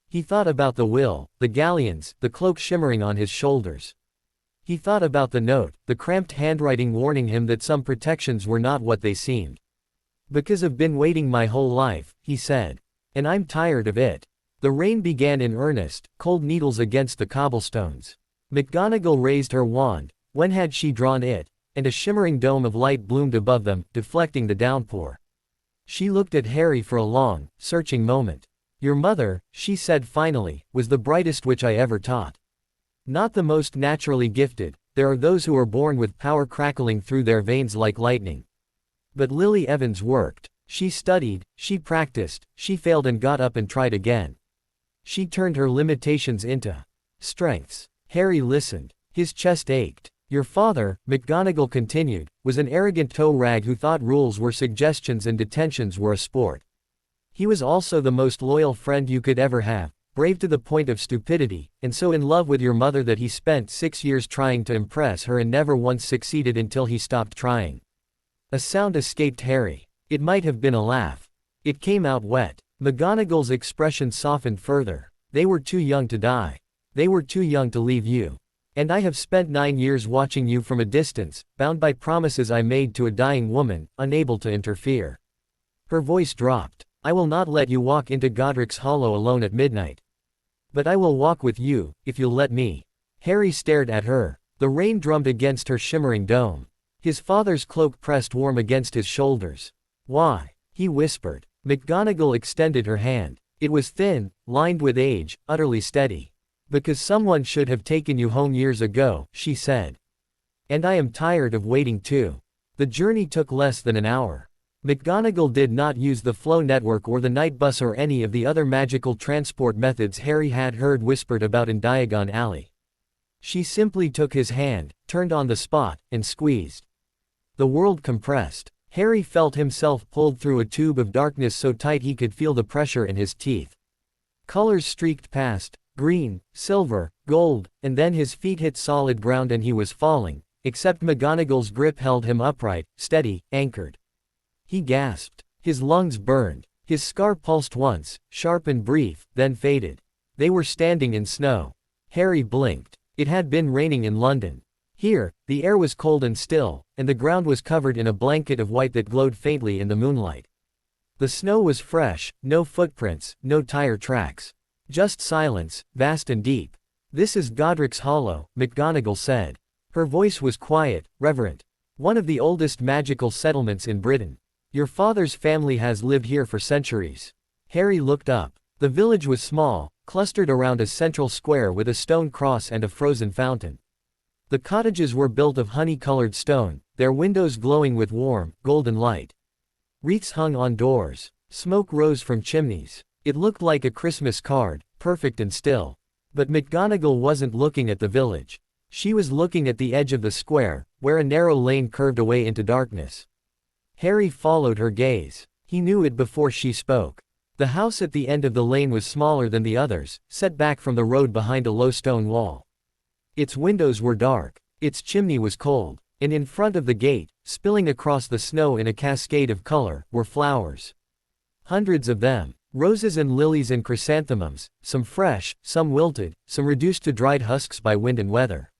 He thought about the will, the galleons, the cloak shimmering on his shoulders. He thought about the note, the cramped handwriting warning him that some protections were not what they seemed. "Because I've been waiting my whole life," he said. "And I'm tired of it." The rain began in earnest, cold needles against the cobblestones. McGonagall raised her wand. When had she drawn it? And a shimmering dome of light bloomed above them, deflecting the downpour. She looked at Harry for a long, searching moment. "Your mother," she said finally, "was the brightest witch I ever taught. Not the most naturally gifted. There are those who are born with power crackling through their veins like lightning. But Lily Evans worked. She studied, she practiced, she failed and got up and tried again. She turned her limitations into strengths." Harry listened. His chest ached. "Your father," McGonagall continued, "was an arrogant toe rag who thought rules were suggestions and detentions were a sport. He was also the most loyal friend you could ever have, brave to the point of stupidity, and so in love with your mother that he spent 6 years trying to impress her and never once succeeded until he stopped trying." A sound escaped Harry. It might have been a laugh. It came out wet. McGonagall's expression softened further. "They were too young to die. They were too young to leave you. And I have spent 9 years watching you from a distance, bound by promises I made to a dying woman, unable to interfere." Her voice dropped. "I will not let you walk into Godric's Hollow alone at midnight. But I will walk with you, if you'll let me." Harry stared at her. The rain drummed against her shimmering dome. His father's cloak pressed warm against his shoulders. "Why?" he whispered. McGonagall extended her hand. It was thin, lined with age, utterly steady. "Because someone should have taken you home years ago," she said. "And I am tired of waiting too." The journey took less than an hour. McGonagall did not use the flow network or the night bus or any of the other magical transport methods Harry had heard whispered about in Diagon Alley. She simply took his hand, turned on the spot, and squeezed. The world compressed. Harry felt himself pulled through a tube of darkness so tight he could feel the pressure in his teeth. Colors streaked past, green, silver, gold, and then his feet hit solid ground and he was falling, except McGonagall's grip held him upright, steady, anchored. He gasped. His lungs burned. His scar pulsed once, sharp and brief, then faded. They were standing in snow. Harry blinked. It had been raining in London. Here, the air was cold and still, and the ground was covered in a blanket of white that glowed faintly in the moonlight. The snow was fresh, no footprints, no tire tracks. Just silence, vast and deep. "This is Godric's Hollow," McGonagall said. Her voice was quiet, reverent. "One of the oldest magical settlements in Britain. Your father's family has lived here for centuries." Harry looked up. The village was small, clustered around a central square with a stone cross and a frozen fountain. The cottages were built of honey-colored stone, their windows glowing with warm, golden light. Wreaths hung on doors. Smoke rose from chimneys. It looked like a Christmas card, perfect and still. But McGonagall wasn't looking at the village. She was looking at the edge of the square, where a narrow lane curved away into darkness. Harry followed her gaze. He knew it before she spoke. The house at the end of the lane was smaller than the others, set back from the road behind a low stone wall. Its windows were dark. Its chimney was cold. And in front of the gate, spilling across the snow in a cascade of color, were flowers. Hundreds of them. Roses and lilies and chrysanthemums, some fresh, some wilted, some reduced to dried husks by wind and weather.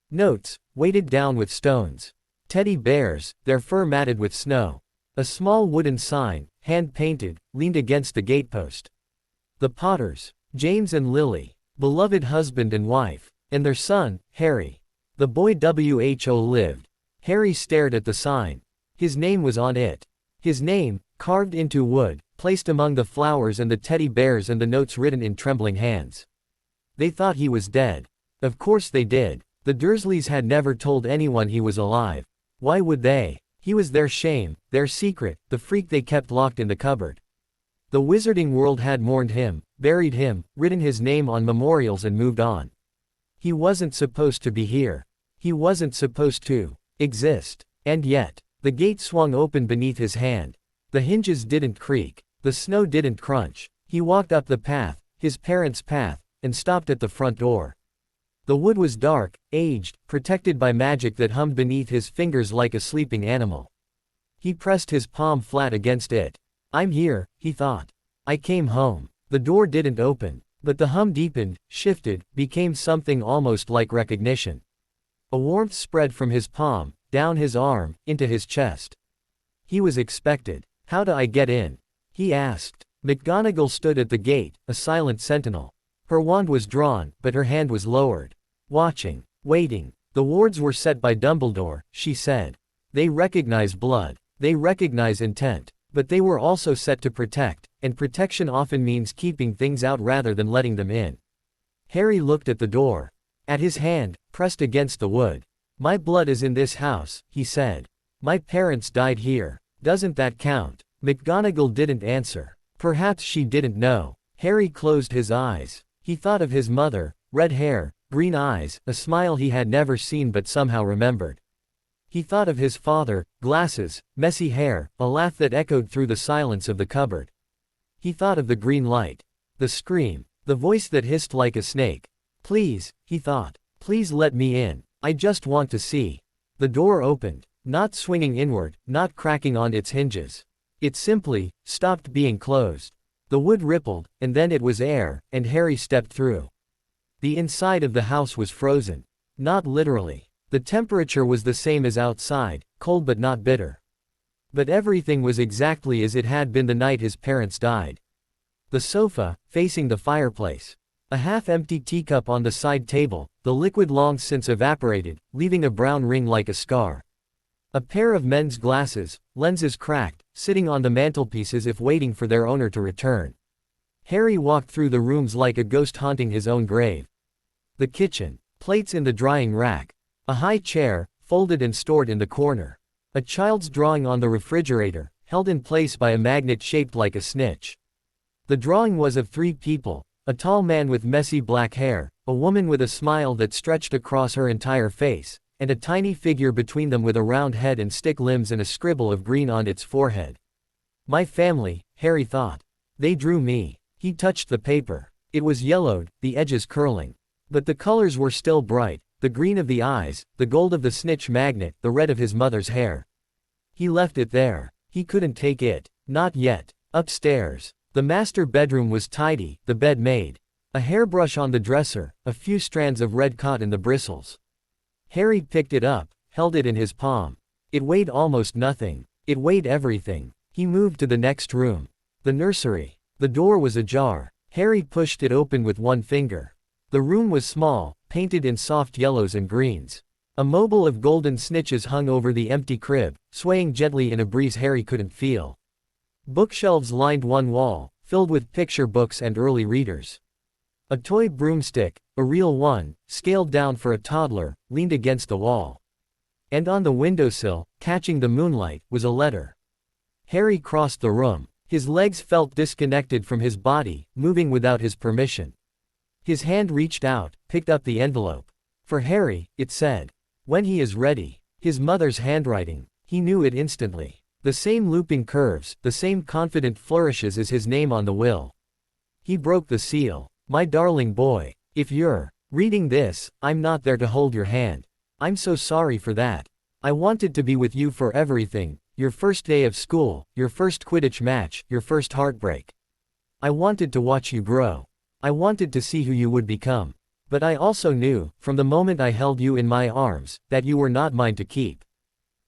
Notes, weighted down with stones. Teddy bears, their fur matted with snow. A small wooden sign, hand-painted, leaned against the gatepost. The Potters, James and Lily, beloved husband and wife, and their son, Harry. The boy Who lived. Harry stared at the sign. His name was on it. His name, carved into wood, placed among the flowers and the teddy bears and the notes written in trembling hands. They thought he was dead. Of course they did. The Dursleys had never told anyone he was alive. Why would they? He was their shame, their secret, the freak they kept locked in the cupboard. The wizarding world had mourned him, buried him, written his name on memorials and moved on. He wasn't supposed to be here. He wasn't supposed to exist. And yet, the gate swung open beneath his hand. The hinges didn't creak. The snow didn't crunch. He walked up the path, his parents' path, and stopped at the front door. The wood was dark, aged, protected by magic that hummed beneath his fingers like a sleeping animal. He pressed his palm flat against it. "I'm here," he thought. "I came home." The door didn't open, but the hum deepened, shifted, became something almost like recognition. A warmth spread from his palm, down his arm, into his chest. He was expected. "How do I get in?" he asked. McGonagall stood at the gate, a silent sentinel. Her wand was drawn, but her hand was lowered. Watching. Waiting. "The wards were set by Dumbledore," she said. "They recognize blood. They recognize intent. But they were also set to protect, and protection often means keeping things out rather than letting them in." Harry looked at the door. At his hand, pressed against the wood. "My blood is in this house," he said. "My parents died here. Doesn't that count?" McGonagall didn't answer. Perhaps she didn't know. Harry closed his eyes. He thought of his mother, red hair, green eyes, a smile he had never seen but somehow remembered. He thought of his father, glasses, messy hair, a laugh that echoed through the silence of the cupboard. He thought of the green light. The scream. The voice that hissed like a snake. "Please," he thought. "Please let me in. I just want to see." The door opened. Not swinging inward, not cracking on its hinges. It simply stopped being closed. The wood rippled, and then it was air, and Harry stepped through. The inside of the house was frozen. Not literally. The temperature was the same as outside, cold but not bitter. But everything was exactly as it had been the night his parents died. The sofa, facing the fireplace. A half-empty teacup on the side table, the liquid long since evaporated, leaving a brown ring like a scar. A pair of men's glasses, lenses cracked, sitting on the mantelpiece as if waiting for their owner to return. Harry walked through the rooms like a ghost haunting his own grave. The kitchen. Plates in the drying rack. A high chair, folded and stored in the corner. A child's drawing on the refrigerator, held in place by a magnet shaped like a snitch. The drawing was of 3 people, a tall man with messy black hair, a woman with a smile that stretched across her entire face, and a tiny figure between them with a round head and stick limbs and a scribble of green on its forehead. "My family," Harry thought. "They drew me." He touched the paper. It was yellowed, the edges curling. But the colors were still bright, the green of the eyes, the gold of the snitch magnet, the red of his mother's hair. He left it there. He couldn't take it. Not yet. Upstairs. The master bedroom was tidy, the bed made. A hairbrush on the dresser, a few strands of red caught in the bristles. Harry picked it up, held it in his palm. It weighed almost nothing. It weighed everything. He moved to the next room. The nursery. The door was ajar. Harry pushed it open with one finger. The room was small, painted in soft yellows and greens. A mobile of golden snitches hung over the empty crib, swaying gently in a breeze Harry couldn't feel. Bookshelves lined one wall, filled with picture books and early readers. A toy broomstick, a real one, scaled down for a toddler, leaned against the wall. And on the windowsill, catching the moonlight, was a letter. Harry crossed the room. His legs felt disconnected from his body, moving without his permission. His hand reached out, picked up the envelope. For Harry, it said, "When he is ready." His mother's handwriting. He knew it instantly. The same looping curves, the same confident flourishes as his name on the will. He broke the seal. "My darling boy, if you're reading this, I'm not there to hold your hand. I'm so sorry for that. I wanted to be with you for everything, your first day of school, your first Quidditch match, your first heartbreak. I wanted to watch you grow. I wanted to see who you would become. But I also knew, from the moment I held you in my arms, that you were not mine to keep.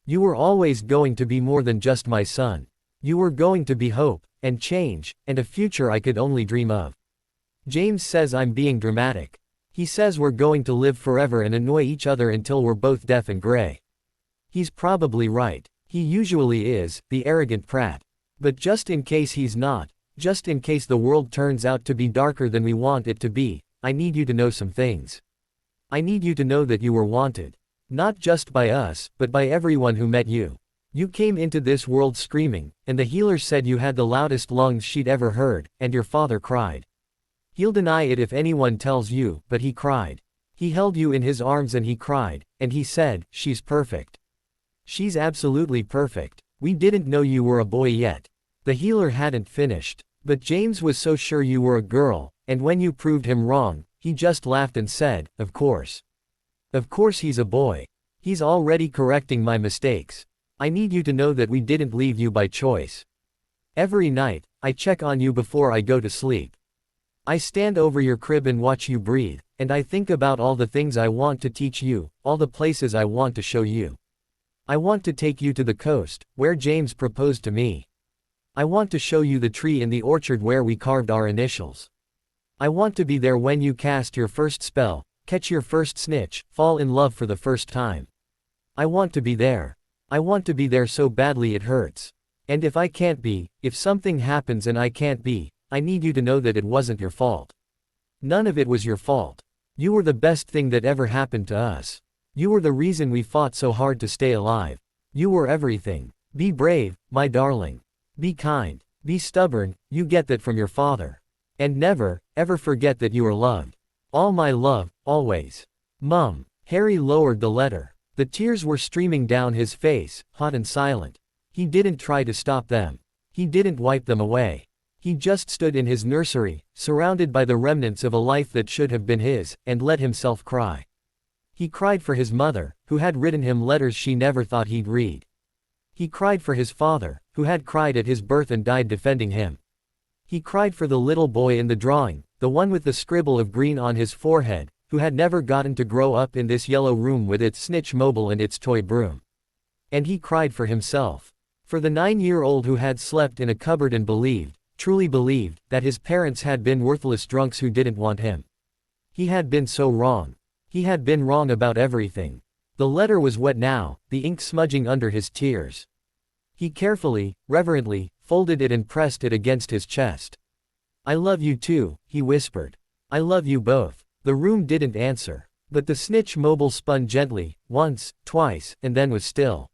You were always going to be more than just my son. You were going to be hope, and change, and a future I could only dream of. James says I'm being dramatic. He says we're going to live forever and annoy each other until we're both deaf and gray. He's probably right. He usually is, the arrogant prat. But just in case he's not, just in case the world turns out to be darker than we want it to be, I need you to know some things. I need you to know that you were wanted. Not just by us, but by everyone who met you. You came into this world screaming, and the healer said you had the loudest lungs she'd ever heard, and your father cried. He'll deny it if anyone tells you, but he cried. He held you in his arms and he cried, and he said, she's perfect. She's absolutely perfect. We didn't know you were a boy yet. The healer hadn't finished. But James was so sure you were a girl, and when you proved him wrong, he just laughed and said, of course. Of course he's a boy. He's already correcting my mistakes. I need you to know that we didn't leave you by choice. Every night, I check on you before I go to sleep. I stand over your crib and watch you breathe, and I think about all the things I want to teach you, all the places I want to show you. I want to take you to the coast, where James proposed to me. I want to show you the tree in the orchard where we carved our initials. I want to be there when you cast your first spell, catch your first snitch, fall in love for the first time. I want to be there. I want to be there so badly it hurts. And if I can't be, if something happens and I can't be, I need you to know that it wasn't your fault. None of it was your fault. You were the best thing that ever happened to us. You were the reason we fought so hard to stay alive. You were everything. Be brave, my darling. Be kind. Be stubborn, you get that from your father. And never, ever forget that you are loved. All my love, always. Mum. Harry lowered the letter. The tears were streaming down his face, hot and silent. He didn't try to stop them. He didn't wipe them away. He just stood in his nursery, surrounded by the remnants of a life that should have been his, and let himself cry. He cried for his mother, who had written him letters she never thought he'd read. He cried for his father, who had cried at his birth and died defending him. He cried for the little boy in the drawing, the one with the scribble of green on his forehead, who had never gotten to grow up in this yellow room with its snitch mobile and its toy broom. And he cried for himself. For the 9-year-old who had slept in a cupboard and believed, truly believed, that his parents had been worthless drunks who didn't want him. He had been so wrong. He had been wrong about everything. The letter was wet now, the ink smudging under his tears. He carefully, reverently, folded it and pressed it against his chest. I love you too, he whispered. I love you both. The room didn't answer. But the snitch mobile spun gently, once, twice, and then was still.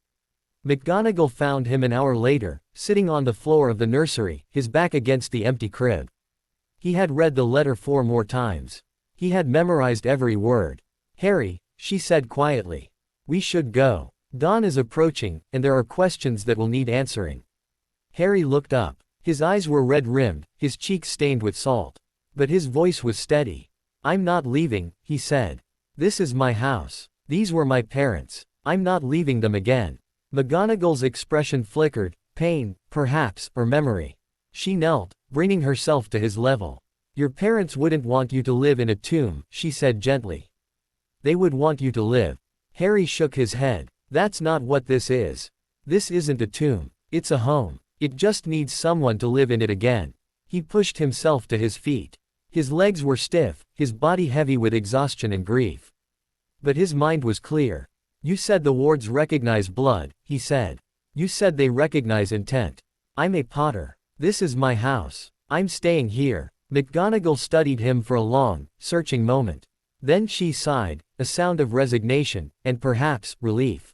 McGonagall found him an hour later, sitting on the floor of the nursery, his back against the empty crib. He had read the letter 4 more times. He had memorized every word. Harry, she said quietly. We should go. Dawn is approaching, and there are questions that will need answering. Harry looked up. His eyes were red-rimmed, his cheeks stained with salt. But his voice was steady. I'm not leaving, he said. This is my house. These were my parents. I'm not leaving them again. McGonagall's expression flickered, pain, perhaps, or memory. She knelt, bringing herself to his level. Your parents wouldn't want you to live in a tomb, she said gently. They would want you to live. Harry shook his head. That's not what this is. This isn't a tomb. It's a home. It just needs someone to live in it again. He pushed himself to his feet. His legs were stiff, his body heavy with exhaustion and grief. But his mind was clear. You said the wards recognize blood, he said. You said they recognize intent. I'm a Potter. This is my house. I'm staying here. McGonagall studied him for a long, searching moment. Then she sighed, a sound of resignation, and perhaps, relief.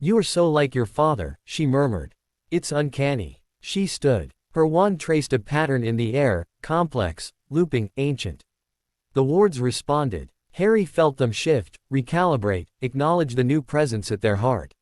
You are so like your father, she murmured. It's uncanny. She stood. Her wand traced a pattern in the air, complex, looping, ancient. The wards responded. Harry felt them shift, recalibrate, acknowledge the new presence at their heart.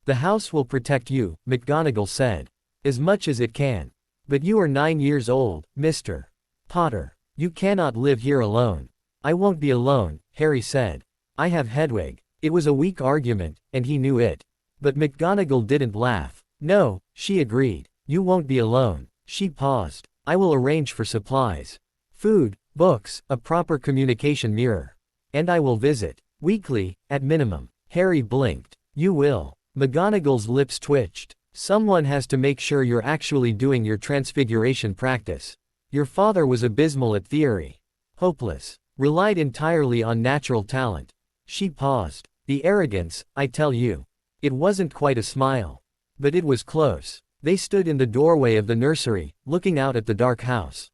The house will protect you, McGonagall said. As much as it can. But you are 9 years old, Mr. Potter. You cannot live here alone. I won't be alone, Harry said. I have Hedwig. It was a weak argument, and he knew it. But McGonagall didn't laugh. No, she agreed. You won't be alone. She paused. I will arrange for supplies. Food, books, a proper communication mirror. And I will visit. Weekly, at minimum. Harry blinked. You will. McGonagall's lips twitched. Someone has to make sure you're actually doing your transfiguration practice. Your father was abysmal at theory. Hopeless. Relied entirely on natural talent. She paused. The arrogance, I tell you. It wasn't quite a smile. But it was close. They stood in the doorway of the nursery, looking out at the dark house.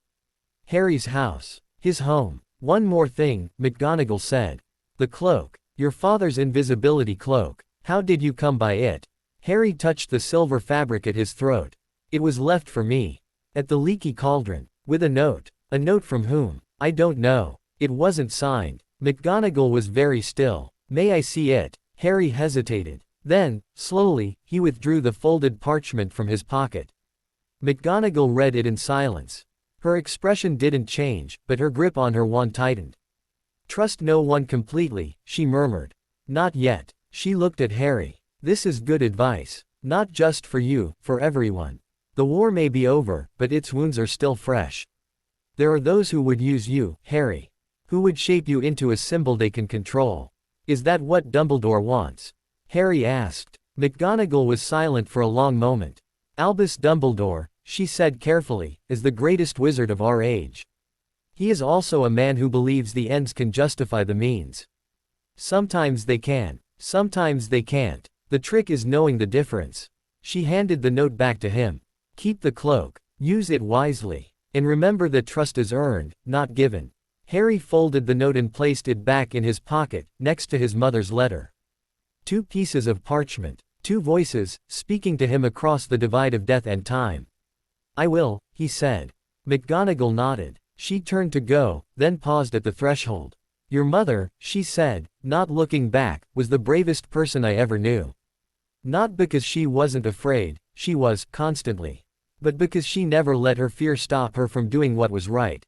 Harry's house. His home. One more thing, McGonagall said. The cloak. Your father's invisibility cloak. How did you come by it? Harry touched the silver fabric at his throat. It was left for me. At the leaky cauldron. With a note. A note from whom? I don't know. It wasn't signed. McGonagall was very still. May I see it? Harry hesitated. Then, slowly, he withdrew the folded parchment from his pocket. McGonagall read it in silence. Her expression didn't change, but her grip on her wand tightened. Trust no one completely, she murmured. Not yet. She looked at Harry. This is good advice. Not just for you, for everyone. The war may be over, but its wounds are still fresh. There are those who would use you, Harry. Who would shape you into a symbol they can control. Is that what Dumbledore wants? Harry asked. McGonagall was silent for a long moment. Albus Dumbledore, she said carefully, is the greatest wizard of our age. He is also a man who believes the ends can justify the means. Sometimes they can. Sometimes they can't. The trick is knowing the difference. She handed the note back to him. Keep the cloak. Use it wisely. And remember that trust is earned, not given. Harry folded the note and placed it back in his pocket, next to his mother's letter. 2 pieces of parchment. 2 voices, speaking to him across the divide of death and time. I will, he said. McGonagall nodded. She turned to go, then paused at the threshold. Your mother, she said, not looking back, was the bravest person I ever knew. Not because she wasn't afraid, she was, constantly. But because she never let her fear stop her from doing what was right.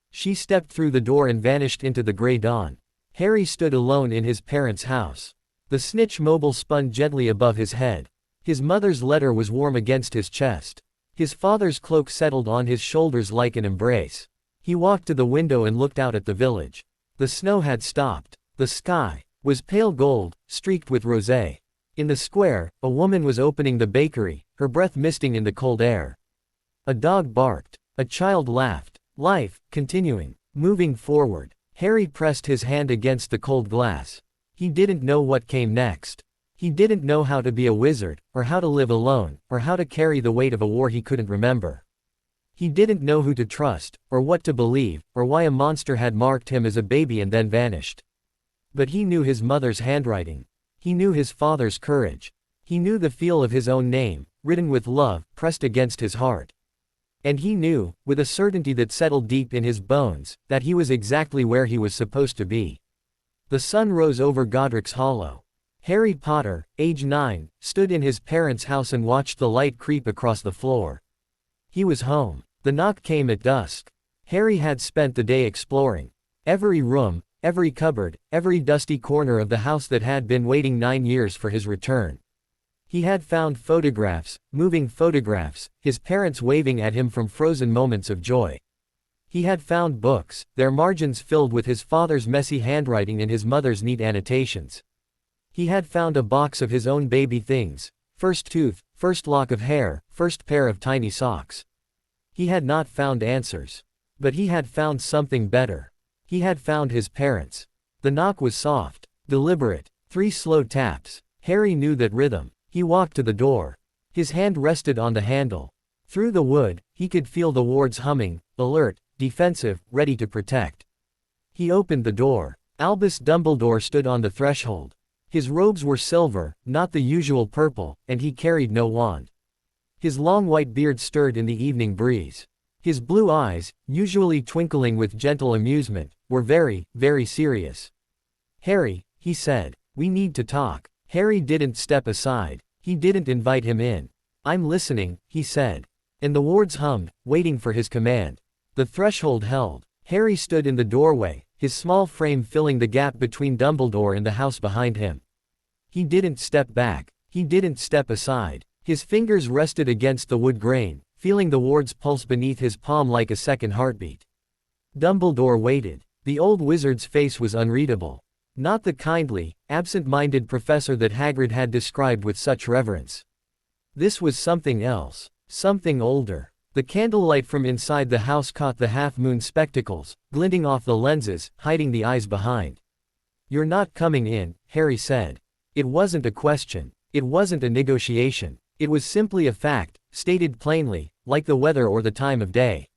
She stepped through the door and vanished into the gray dawn. Harry stood alone in his parents' house. The snitch mobile spun gently above his head. His mother's letter was warm against his chest. His father's cloak settled on his shoulders like an embrace. He walked to the window and looked out at the village. The snow had stopped. The sky was pale gold, streaked with rosé. In the square, a woman was opening the bakery, her breath misting in the cold air. A dog barked. A child laughed. Life, continuing, moving forward. Harry pressed his hand against the cold glass. He didn't know what came next. He didn't know how to be a wizard, or how to live alone, or how to carry the weight of a war he couldn't remember. He didn't know who to trust, or what to believe, or why a monster had marked him as a baby and then vanished. But he knew his mother's handwriting. He knew his father's courage. He knew the feel of his own name, written with love, pressed against his heart. And he knew, with a certainty that settled deep in his bones, that he was exactly where he was supposed to be. The sun rose over Godric's Hollow. Harry Potter, age 9, stood in his parents' house and watched the light creep across the floor. He was home. The knock came at dusk. Harry had spent the day exploring. Every room, every cupboard, every dusty corner of the house that had been waiting 9 years for his return. He had found photographs, moving photographs, his parents waving at him from frozen moments of joy. He had found books, their margins filled with his father's messy handwriting and his mother's neat annotations. He had found a box of his own baby things, first tooth, first lock of hair, first pair of tiny socks. He had not found answers. But he had found something better. He had found his parents. The knock was soft, deliberate, 3 slow taps. Harry knew that rhythm. He walked to the door. His hand rested on the handle. Through the wood, he could feel the wards humming, alert, defensive, ready to protect. He opened the door. Albus Dumbledore stood on the threshold. His robes were silver, not the usual purple, and he carried no wand. His long white beard stirred in the evening breeze. His blue eyes, usually twinkling with gentle amusement, were very, very serious. "Harry," he said, "we need to talk." Harry didn't step aside. He didn't invite him in. "I'm listening," he said. And the wards hummed, waiting for his command. The threshold held. Harry stood in the doorway, his small frame filling the gap between Dumbledore and the house behind him. He didn't step back. He didn't step aside. His fingers rested against the wood grain, feeling the ward's pulse beneath his palm like a second heartbeat. Dumbledore waited. The old wizard's face was unreadable. Not the kindly, absent-minded professor that Hagrid had described with such reverence. This was something else. Something older. The candlelight from inside the house caught the half-moon spectacles, glinting off the lenses, hiding the eyes behind. "You're not coming in," Harry said. It wasn't a question. It wasn't a negotiation. It was simply a fact, stated plainly, like the weather or the time of day.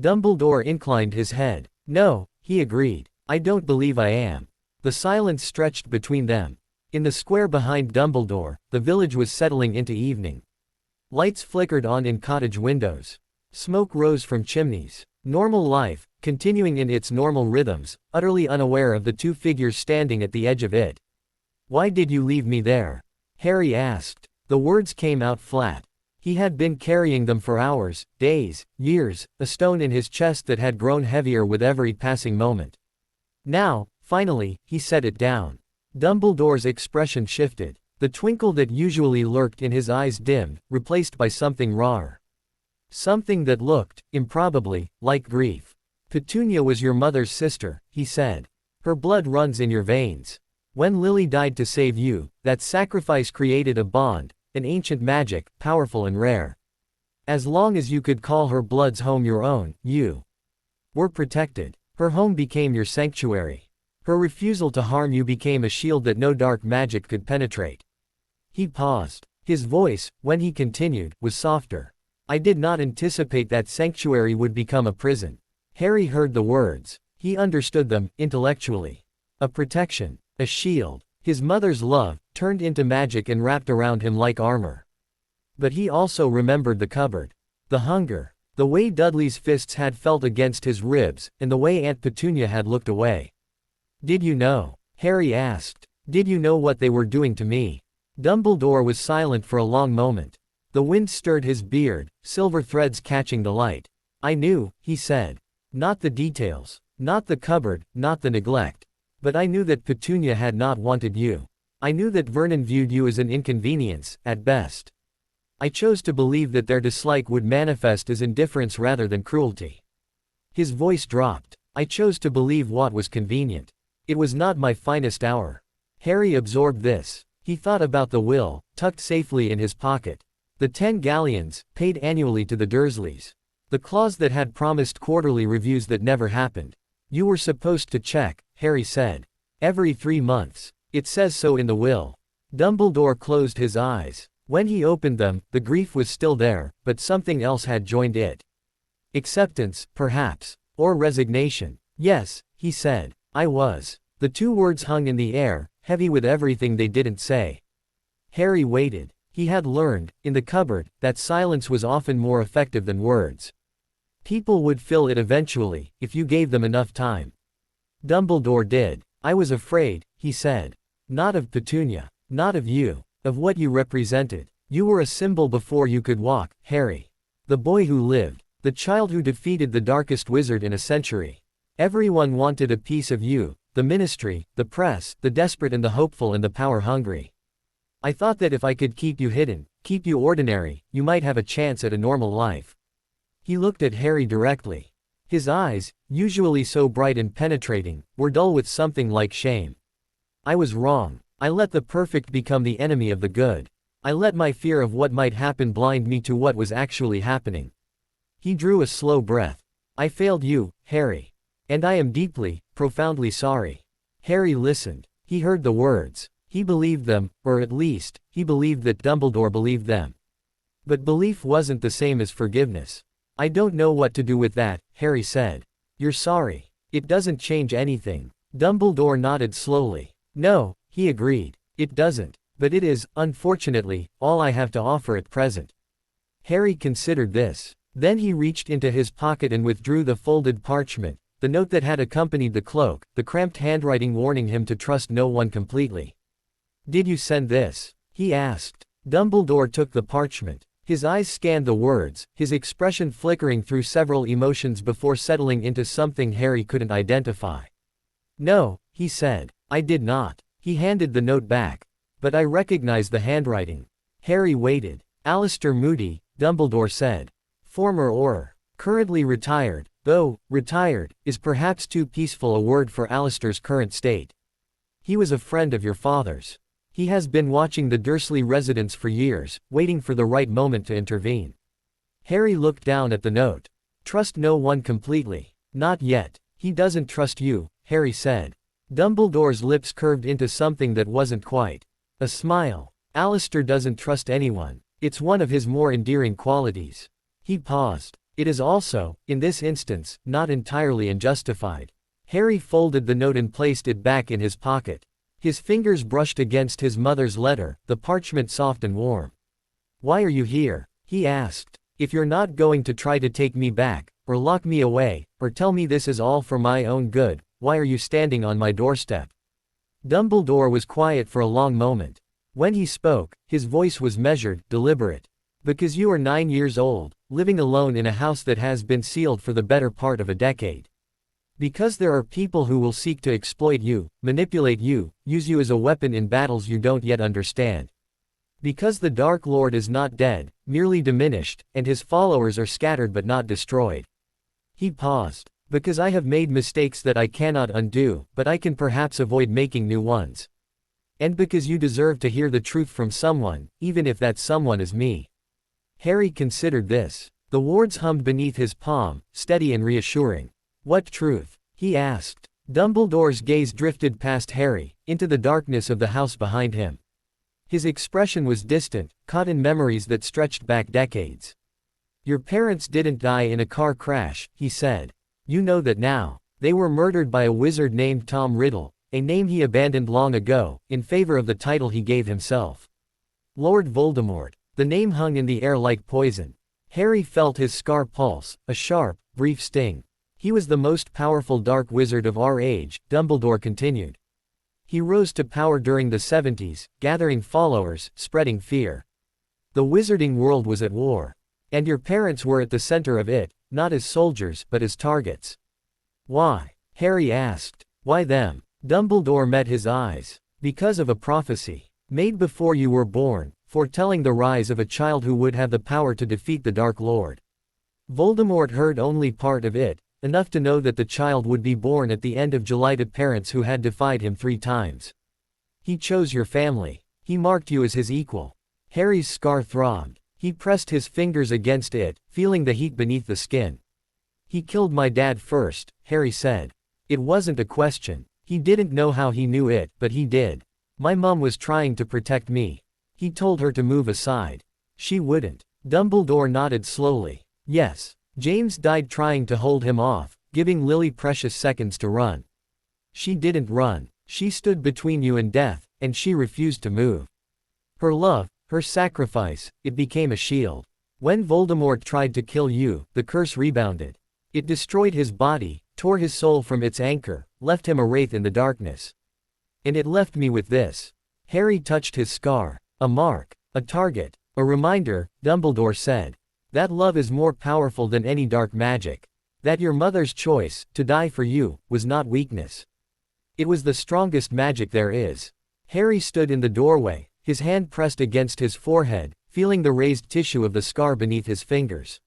Dumbledore inclined his head. "No," he agreed. "I don't believe I am." The silence stretched between them. In the square behind Dumbledore, the village was settling into evening. Lights flickered on in cottage windows. Smoke rose from chimneys. Normal life, continuing in its normal rhythms, utterly unaware of the 2 figures standing at the edge of it. "Why did you leave me there?" Harry asked. The words came out flat. He had been carrying them for hours, days, years, a stone in his chest that had grown heavier with every passing moment. Now, finally, he set it down. Dumbledore's expression shifted. The twinkle that usually lurked in his eyes dimmed, replaced by something rawer. Something that looked, improbably, like grief. "Petunia was your mother's sister," he said. "Her blood runs in your veins. When Lily died to save you, that sacrifice created a bond, an ancient magic, powerful and rare. As long as you could call her blood's home your own, you were protected. Her home became your sanctuary. Her refusal to harm you became a shield that no dark magic could penetrate." He paused. His voice, when he continued, was softer. "I did not anticipate that sanctuary would become a prison." Harry heard the words. He understood them, intellectually. A protection. A shield. His mother's love, turned into magic and wrapped around him like armor. But he also remembered the cupboard. The hunger. The way Dudley's fists had felt against his ribs, and the way Aunt Petunia had looked away. "Did you know?" Harry asked. "Did you know what they were doing to me?" Dumbledore was silent for a long moment. The wind stirred his beard, silver threads catching the light. "I knew," he said. "Not the details. Not the cupboard, not the neglect. But I knew that Petunia had not wanted you. I knew that Vernon viewed you as an inconvenience, at best. I chose to believe that their dislike would manifest as indifference rather than cruelty." His voice dropped. "I chose to believe what was convenient. It was not my finest hour." Harry absorbed this. He thought about the will, tucked safely in his pocket. The 10 galleons, paid annually to the Dursleys. The clause that had promised quarterly reviews that never happened. "You were supposed to check," Harry said. "Every 3 months. It says so in the will." Dumbledore closed his eyes. When he opened them, the grief was still there, but something else had joined it. Acceptance, perhaps. Or resignation. "Yes," he said. "I was." The 2 words hung in the air, heavy with everything they didn't say. Harry waited. He had learned, in the cupboard, that silence was often more effective than words. People would fill it eventually, if you gave them enough time. Dumbledore did. "I was afraid," he said. "Not of Petunia. Not of you. Of what you represented. You were a symbol before you could walk, Harry. The boy who lived. The child who defeated the darkest wizard in a century. Everyone wanted a piece of you. The ministry, the press, the desperate and the hopeful and the power-hungry. I thought that if I could keep you hidden, keep you ordinary, you might have a chance at a normal life." He looked at Harry directly. His eyes, usually so bright and penetrating, were dull with something like shame. "I was wrong. I let the perfect become the enemy of the good. I let my fear of what might happen blind me to what was actually happening." He drew a slow breath. I failed you, Harry. And I am deeply, profoundly sorry. Harry listened. He heard the words. He believed them, or at least, he believed that Dumbledore believed them. But belief wasn't the same as forgiveness. I don't know what to do with that, Harry said. You're sorry. It doesn't change anything. Dumbledore nodded slowly. No, he agreed. It doesn't. But it is, unfortunately, all I have to offer at present. Harry considered this. Then he reached into his pocket and withdrew the folded parchment, the note that had accompanied the cloak, the cramped handwriting warning him to trust no one completely. Did you send this? He asked. Dumbledore took the parchment. His eyes scanned the words, his expression flickering through several emotions before settling into something Harry couldn't identify. No, he said. I did not. He handed the note back. But I recognize the handwriting. Harry waited. Alistair Moody, Dumbledore said. Former or currently retired, though, retired, is perhaps too peaceful a word for Alistair's current state. He was a friend of your father's. He has been watching the Dursley residence for years, waiting for the right moment to intervene. Harry looked down at the note. Trust no one completely. Not yet. He doesn't trust you, Harry said. Dumbledore's lips curved into something that wasn't quite a smile. Alistair doesn't trust anyone. It's one of his more endearing qualities. He paused. It is also, in this instance, not entirely unjustified. Harry folded the note and placed it back in his pocket. His fingers brushed against his mother's letter, the parchment soft and warm. Why are you here? He asked. If you're not going to try to take me back, or lock me away, or tell me this is all for my own good, why are you standing on my doorstep? Dumbledore was quiet for a long moment. When he spoke, his voice was measured, deliberate. Because you are 9 years old, living alone in a house that has been sealed for the better part of a decade. Because there are people who will seek to exploit you, manipulate you, use you as a weapon in battles you don't yet understand. Because the Dark Lord is not dead, merely diminished, and his followers are scattered but not destroyed. He paused. Because I have made mistakes that I cannot undo, but I can perhaps avoid making new ones. And because you deserve to hear the truth from someone, even if that someone is me. Harry considered this. The words hummed beneath his palm, steady and reassuring. What truth? He asked. Dumbledore's gaze drifted past Harry, into the darkness of the house behind him. His expression was distant, caught in memories that stretched back decades. Your parents didn't die in a car crash, he said. You know that now. They were murdered by a wizard named Tom Riddle, a name he abandoned long ago, in favor of the title he gave himself. Lord Voldemort. The name hung in the air like poison. Harry felt his scar pulse, a sharp, brief sting. He was the most powerful dark wizard of our age, Dumbledore continued. He rose to power during the 70s, gathering followers, spreading fear. The wizarding world was at war. And your parents were at the center of it, not as soldiers, but as targets. Why? Harry asked. Why them? Dumbledore met his eyes. Because of a prophecy. Made before you were born, foretelling the rise of a child who would have the power to defeat the Dark Lord. Voldemort heard only part of it, enough to know that the child would be born at the end of July to parents who had defied him 3 times. He chose your family. He marked you as his equal. Harry's scar throbbed. He pressed his fingers against it, feeling the heat beneath the skin. He killed my dad first, Harry said. It wasn't a question. He didn't know how he knew it, but he did. My mom was trying to protect me. He told her to move aside. She wouldn't. Dumbledore nodded slowly. Yes. James died trying to hold him off, giving Lily precious seconds to run. She didn't run. She stood between you and death, and she refused to move. Her love, her sacrifice, it became a shield. When Voldemort tried to kill you, the curse rebounded. It destroyed his body, tore his soul from its anchor, left him a wraith in the darkness. And it left me with this. Harry touched his scar. A mark. A target. A reminder, Dumbledore said. That love is more powerful than any dark magic. That your mother's choice, to die for you, was not weakness. It was the strongest magic there is. Harry stood in the doorway, his hand pressed against his forehead, feeling the raised tissue of the scar beneath his fingers.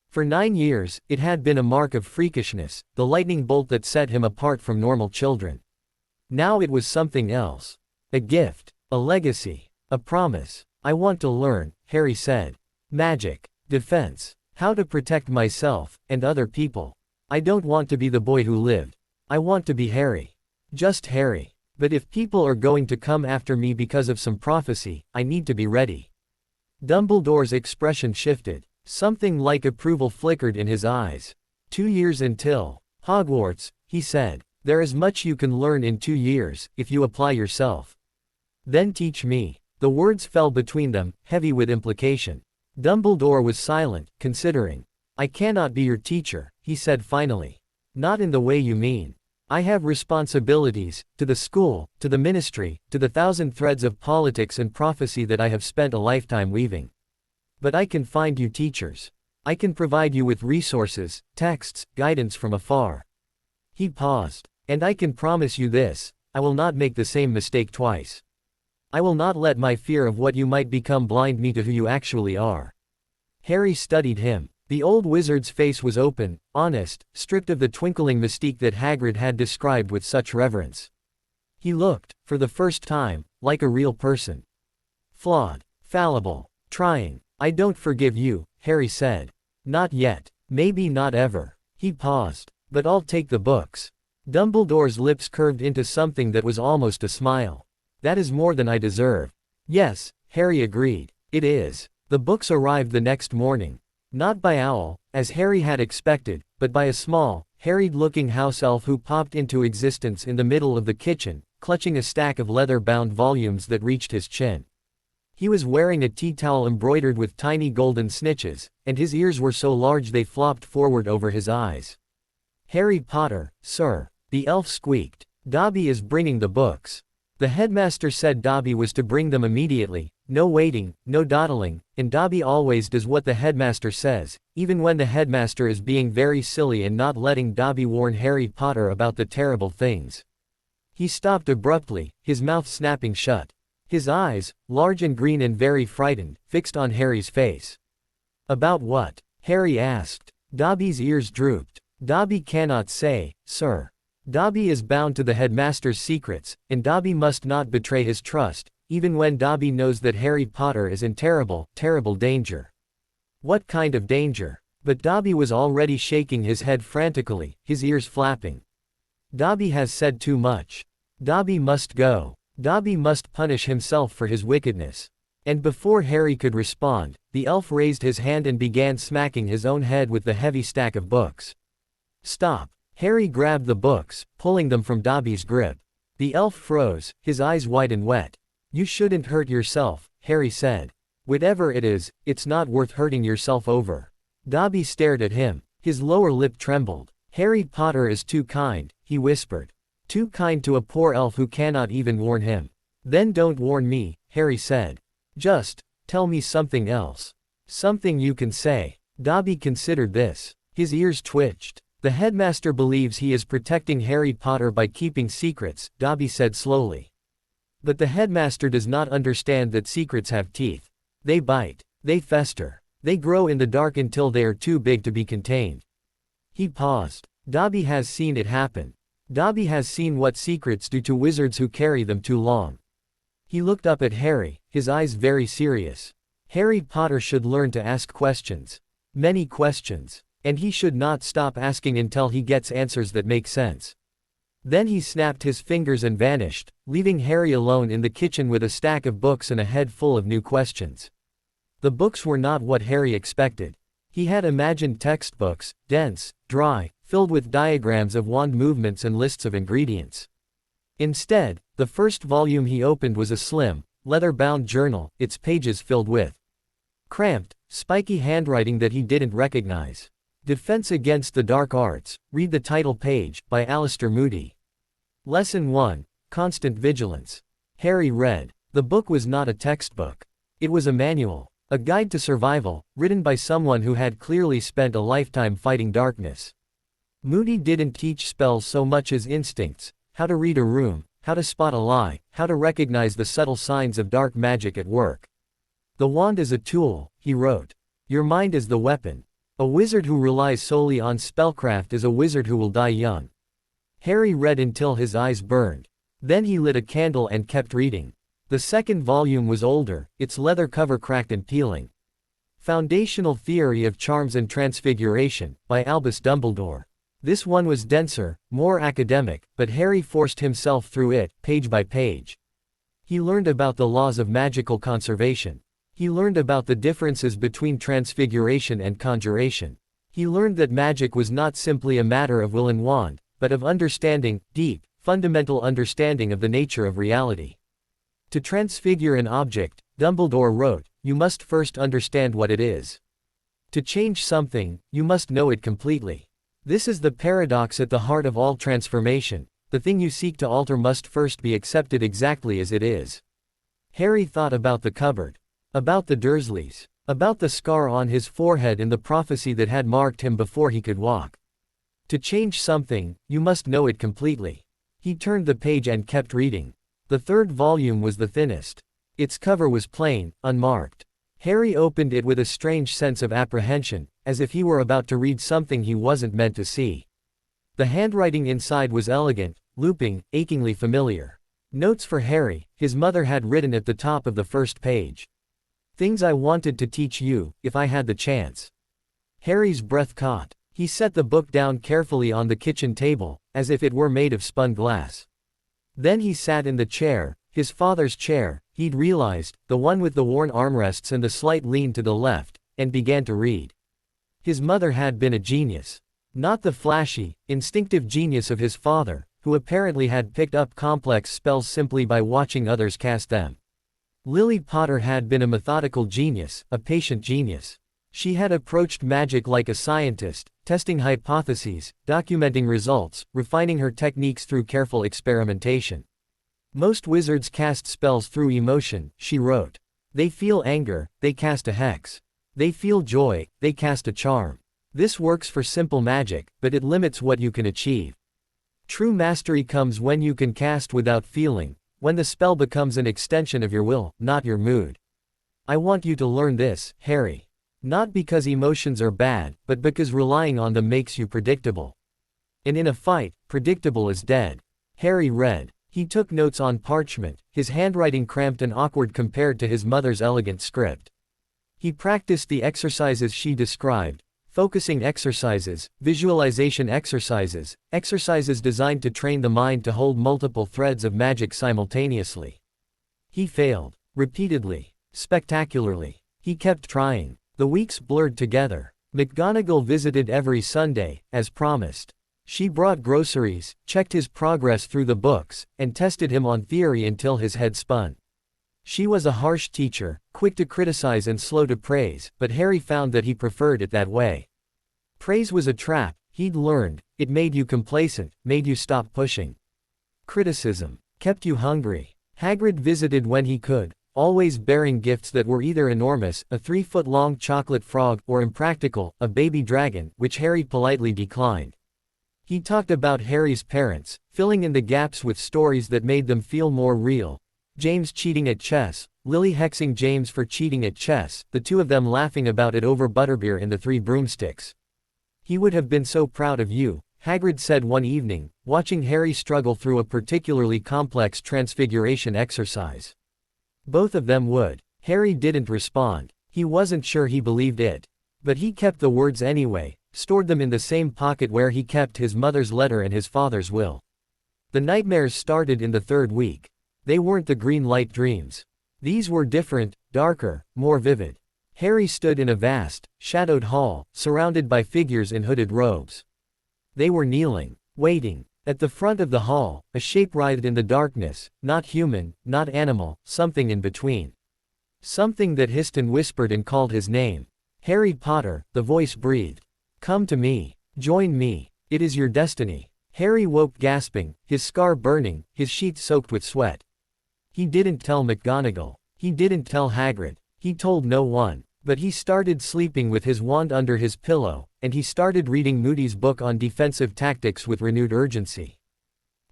For 9 years, it had been a mark of freakishness, the lightning bolt that set him apart from normal children. Now it was something else. A gift. A legacy. A promise. I want to learn, Harry said. Magic. Defense. How to protect myself, and other people. I don't want to be the boy who lived. I want to be Harry. Just Harry. But if people are going to come after me because of some prophecy, I need to be ready. Dumbledore's expression shifted. Something like approval flickered in his eyes. 2 years until Hogwarts, he said. There is much you can learn in 2 years, if you apply yourself. Then teach me. The words fell between them, heavy with implication. Dumbledore was silent, considering. I cannot be your teacher, he said finally. Not in the way you mean. I have responsibilities, to the school, to the ministry, to the thousand threads of politics and prophecy that I have spent a lifetime weaving. But I can find you teachers. I can provide you with resources, texts, guidance from afar. He paused. And I can promise you this, I will not make the same mistake twice. I will not let my fear of what you might become blind me to who you actually are. Harry studied him. The old wizard's face was open, honest, stripped of the twinkling mystique that Hagrid had described with such reverence. He looked, for the first time, like a real person. Flawed, fallible, trying. I don't forgive you, Harry said. Not yet. Maybe not ever. He paused. But I'll take the books. Dumbledore's lips curved into something that was almost a smile. That is more than I deserve. Yes, Harry agreed. It is. The books arrived the next morning. Not by owl, as Harry had expected, but by a small, harried-looking house elf who popped into existence in the middle of the kitchen, clutching a stack of leather-bound volumes that reached his chin. He was wearing a tea towel embroidered with tiny golden snitches, and his ears were so large they flopped forward over his eyes. Harry Potter, sir, the elf squeaked. Dobby is bringing the books. The headmaster said Dobby was to bring them immediately, no waiting, no dawdling, and Dobby always does what the headmaster says, even when the headmaster is being very silly and not letting Dobby warn Harry Potter about the terrible things. He stopped abruptly, his mouth snapping shut. His eyes, large and green and very frightened, fixed on Harry's face. About what? Harry asked. Dobby's ears drooped. Dobby cannot say, sir. Dobby is bound to the headmaster's secrets, and Dobby must not betray his trust, even when Dobby knows that Harry Potter is in terrible, terrible danger. What kind of danger? But Dobby was already shaking his head frantically, his ears flapping. Dobby has said too much. Dobby must go. Dobby must punish himself for his wickedness. And before Harry could respond, the elf raised his hand and began smacking his own head with the heavy stack of books. Stop. Harry grabbed the books, pulling them from Dobby's grip. The elf froze, his eyes wide and wet. You shouldn't hurt yourself, Harry said. Whatever it is, it's not worth hurting yourself over. Dobby stared at him. His lower lip trembled. Harry Potter is too kind, he whispered. Too kind to a poor elf who cannot even warn him. Then don't warn me, Harry said. Just, tell me something else. Something you can say. Dobby considered this. His ears twitched. The headmaster believes he is protecting Harry Potter by keeping secrets, Dobby said slowly. But the headmaster does not understand that secrets have teeth. They bite. They fester. They grow in the dark until they are too big to be contained. He paused. Dobby has seen it happen. Dobby has seen what secrets do to wizards who carry them too long. He looked up at Harry, his eyes very serious. Harry Potter should learn to ask questions. Many questions. And he should not stop asking until he gets answers that make sense. Then he snapped his fingers and vanished, leaving Harry alone in the kitchen with a stack of books and a head full of new questions. The books were not what Harry expected. He had imagined textbooks, dense, dry, filled with diagrams of wand movements and lists of ingredients. Instead, the first volume he opened was a slim, leather-bound journal, its pages filled with cramped, spiky handwriting that he didn't recognize. Defense Against the Dark Arts, read the title page, by Alistair Moody. Lesson 1, Constant Vigilance. Harry read. The book was not a textbook. It was a manual, a guide to survival, written by someone who had clearly spent a lifetime fighting darkness. Moody didn't teach spells so much as instincts, how to read a room, how to spot a lie, how to recognize the subtle signs of dark magic at work. The wand is a tool, he wrote. Your mind is the weapon. A wizard who relies solely on spellcraft is a wizard who will die young. Harry read until his eyes burned. Then he lit a candle and kept reading. The second volume was older, its leather cover cracked and peeling. Foundational Theory of Charms and Transfiguration, by Albus Dumbledore. This one was denser, more academic, but Harry forced himself through it, page by page. He learned about the laws of magical conservation. He learned about the differences between transfiguration and conjuration. He learned that magic was not simply a matter of will and wand, but of understanding, deep, fundamental understanding of the nature of reality. To transfigure an object, Dumbledore wrote, you must first understand what it is. To change something, you must know it completely. This is the paradox at the heart of all transformation. The thing you seek to alter must first be accepted exactly as it is. Harry thought about the cupboard. About the Dursleys. About the scar on his forehead and the prophecy that had marked him before he could walk. To change something, you must know it completely. He turned the page and kept reading. The third volume was the thinnest. Its cover was plain, unmarked. Harry opened it with a strange sense of apprehension, as if he were about to read something he wasn't meant to see. The handwriting inside was elegant, looping, achingly familiar. Notes for Harry, his mother had written at the top of the first page. Things I wanted to teach you, if I had the chance. Harry's breath caught. He set the book down carefully on the kitchen table, as if it were made of spun glass. Then he sat in the chair, his father's chair, he'd realized, the one with the worn armrests and the slight lean to the left, and began to read. His mother had been a genius. Not the flashy, instinctive genius of his father, who apparently had picked up complex spells simply by watching others cast them. Lily Potter had been a methodical genius, a patient genius. She had approached magic like a scientist, testing hypotheses, documenting results, refining her techniques through careful experimentation. Most wizards cast spells through emotion, she wrote. They feel anger, they cast a hex. They feel joy, they cast a charm. This works for simple magic, but it limits what you can achieve. True mastery comes when you can cast without feeling, when the spell becomes an extension of your will, not your mood. I want you to learn this, Harry. Not because emotions are bad, but because relying on them makes you predictable. And in a fight, predictable is dead. Harry read. He took notes on parchment, his handwriting cramped and awkward compared to his mother's elegant script. He practiced the exercises she described, focusing exercises, visualization exercises, exercises designed to train the mind to hold multiple threads of magic simultaneously. He failed. Repeatedly. Spectacularly. He kept trying. The weeks blurred together. McGonagall visited every Sunday, as promised. She brought groceries, checked his progress through the books, and tested him on theory until his head spun. She was a harsh teacher, quick to criticize and slow to praise, but Harry found that he preferred it that way. Praise was a trap, he'd learned. It made you complacent, made you stop pushing. Criticism kept you hungry. Hagrid visited when he could, always bearing gifts that were either enormous, a 3-foot-long chocolate frog, or impractical, a baby dragon, which Harry politely declined. He talked about Harry's parents, filling in the gaps with stories that made them feel more real. James cheating at chess, Lily hexing James for cheating at chess, the two of them laughing about it over butterbeer and the 3 broomsticks. He would have been so proud of you, Hagrid said one evening, watching Harry struggle through a particularly complex transfiguration exercise. Both of them would. Harry didn't respond. He wasn't sure he believed it. But he kept the words anyway, stored them in the same pocket where he kept his mother's letter and his father's will. The nightmares started in the 3rd week. They weren't the green light dreams. These were different, darker, more vivid. Harry stood in a vast, shadowed hall, surrounded by figures in hooded robes. They were kneeling, waiting. At the front of the hall, a shape writhed in the darkness, not human, not animal, something in between. Something that hissed and whispered and called his name. Harry Potter, the voice breathed. Come to me. Join me. It is your destiny. Harry woke gasping, his scar burning, his sheet soaked with sweat. He didn't tell McGonagall. He didn't tell Hagrid. He told no one. But he started sleeping with his wand under his pillow, and he started reading Moody's book on defensive tactics with renewed urgency.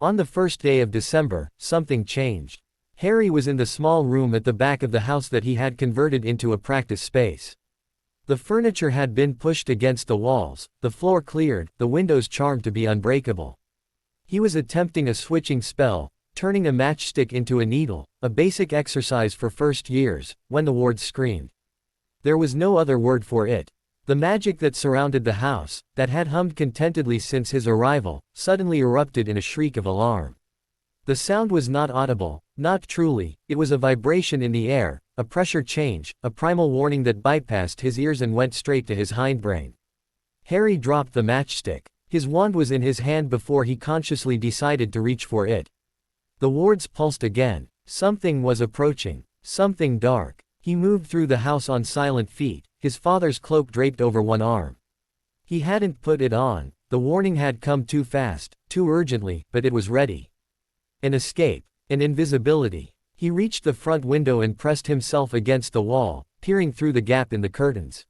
On the first day of December, something changed. Harry was in the small room at the back of the house that he had converted into a practice space. The furniture had been pushed against the walls, the floor cleared, the windows charmed to be unbreakable. He was attempting a switching spell, turning a matchstick into a needle, a basic exercise for first years, when the wards screamed. There was no other word for it. The magic that surrounded the house, that had hummed contentedly since his arrival, suddenly erupted in a shriek of alarm. The sound was not audible, not truly, it was a vibration in the air, a pressure change, a primal warning that bypassed his ears and went straight to his hindbrain. Harry dropped the matchstick. His wand was in his hand before he consciously decided to reach for it. The wards pulsed again. Something was approaching. Something dark. He moved through the house on silent feet, his father's cloak draped over one arm. He hadn't put it on. The warning had come too fast, too urgently, but it was ready. An escape. An invisibility. He reached the front window and pressed himself against the wall, peering through the gap in the curtains.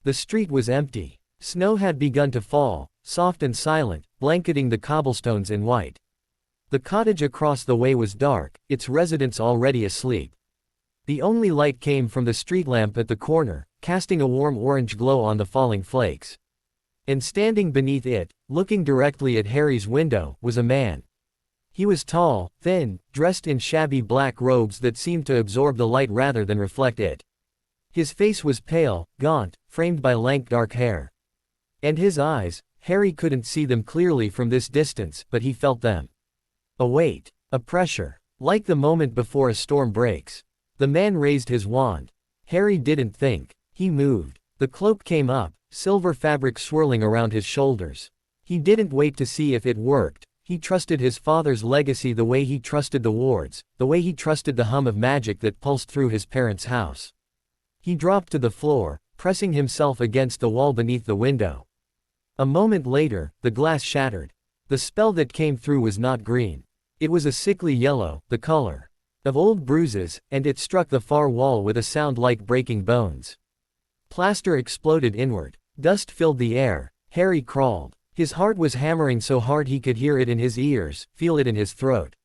The street was empty. Snow had begun to fall, soft and silent, blanketing the cobblestones in white. The cottage across the way was dark, its residents already asleep. The only light came from the street lamp at the corner, casting a warm orange glow on the falling flakes. And standing beneath it, looking directly at Harry's window, was a man. He was tall, thin, dressed in shabby black robes that seemed to absorb the light rather than reflect it. His face was pale, gaunt, framed by lank dark hair. And his eyes, Harry couldn't see them clearly from this distance, but he felt them. A weight, a pressure, like the moment before a storm breaks. The man raised his wand. Harry didn't think. He moved. The cloak came up, silver fabric swirling around his shoulders. He didn't wait to see if it worked. He trusted his father's legacy the way he trusted the wards, the way he trusted the hum of magic that pulsed through his parents' house. He dropped to the floor, pressing himself against the wall beneath the window. A moment later, the glass shattered. The spell that came through was not green. It was a sickly yellow, the color of old bruises, and it struck the far wall with a sound like breaking bones. Plaster exploded inward. Dust filled the air. Harry crawled. His heart was hammering so hard he could hear it in his ears, feel it in his throat.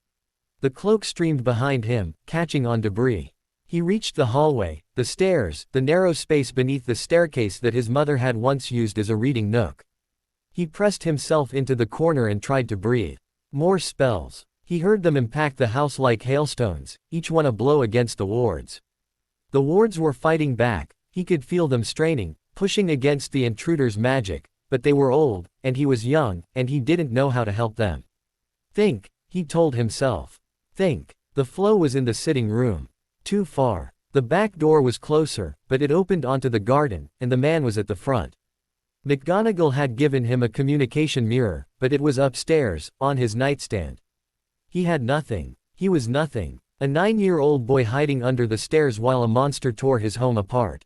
The cloak streamed behind him, catching on debris. He reached the hallway, the stairs, the narrow space beneath the staircase that his mother had once used as a reading nook. He pressed himself into the corner and tried to breathe. More spells. He heard them impact the house like hailstones, each one a blow against the wards. The wards were fighting back. He could feel them straining, pushing against the intruder's magic, but they were old, and he was young, and he didn't know how to help them. Think, he told himself. Think. The flow was in the sitting room. Too far. The back door was closer, but it opened onto the garden, and the man was at the front. McGonagall had given him a communication mirror, but it was upstairs, on his nightstand. He had nothing. He was nothing. A 9-year-old boy hiding under the stairs while a monster tore his home apart.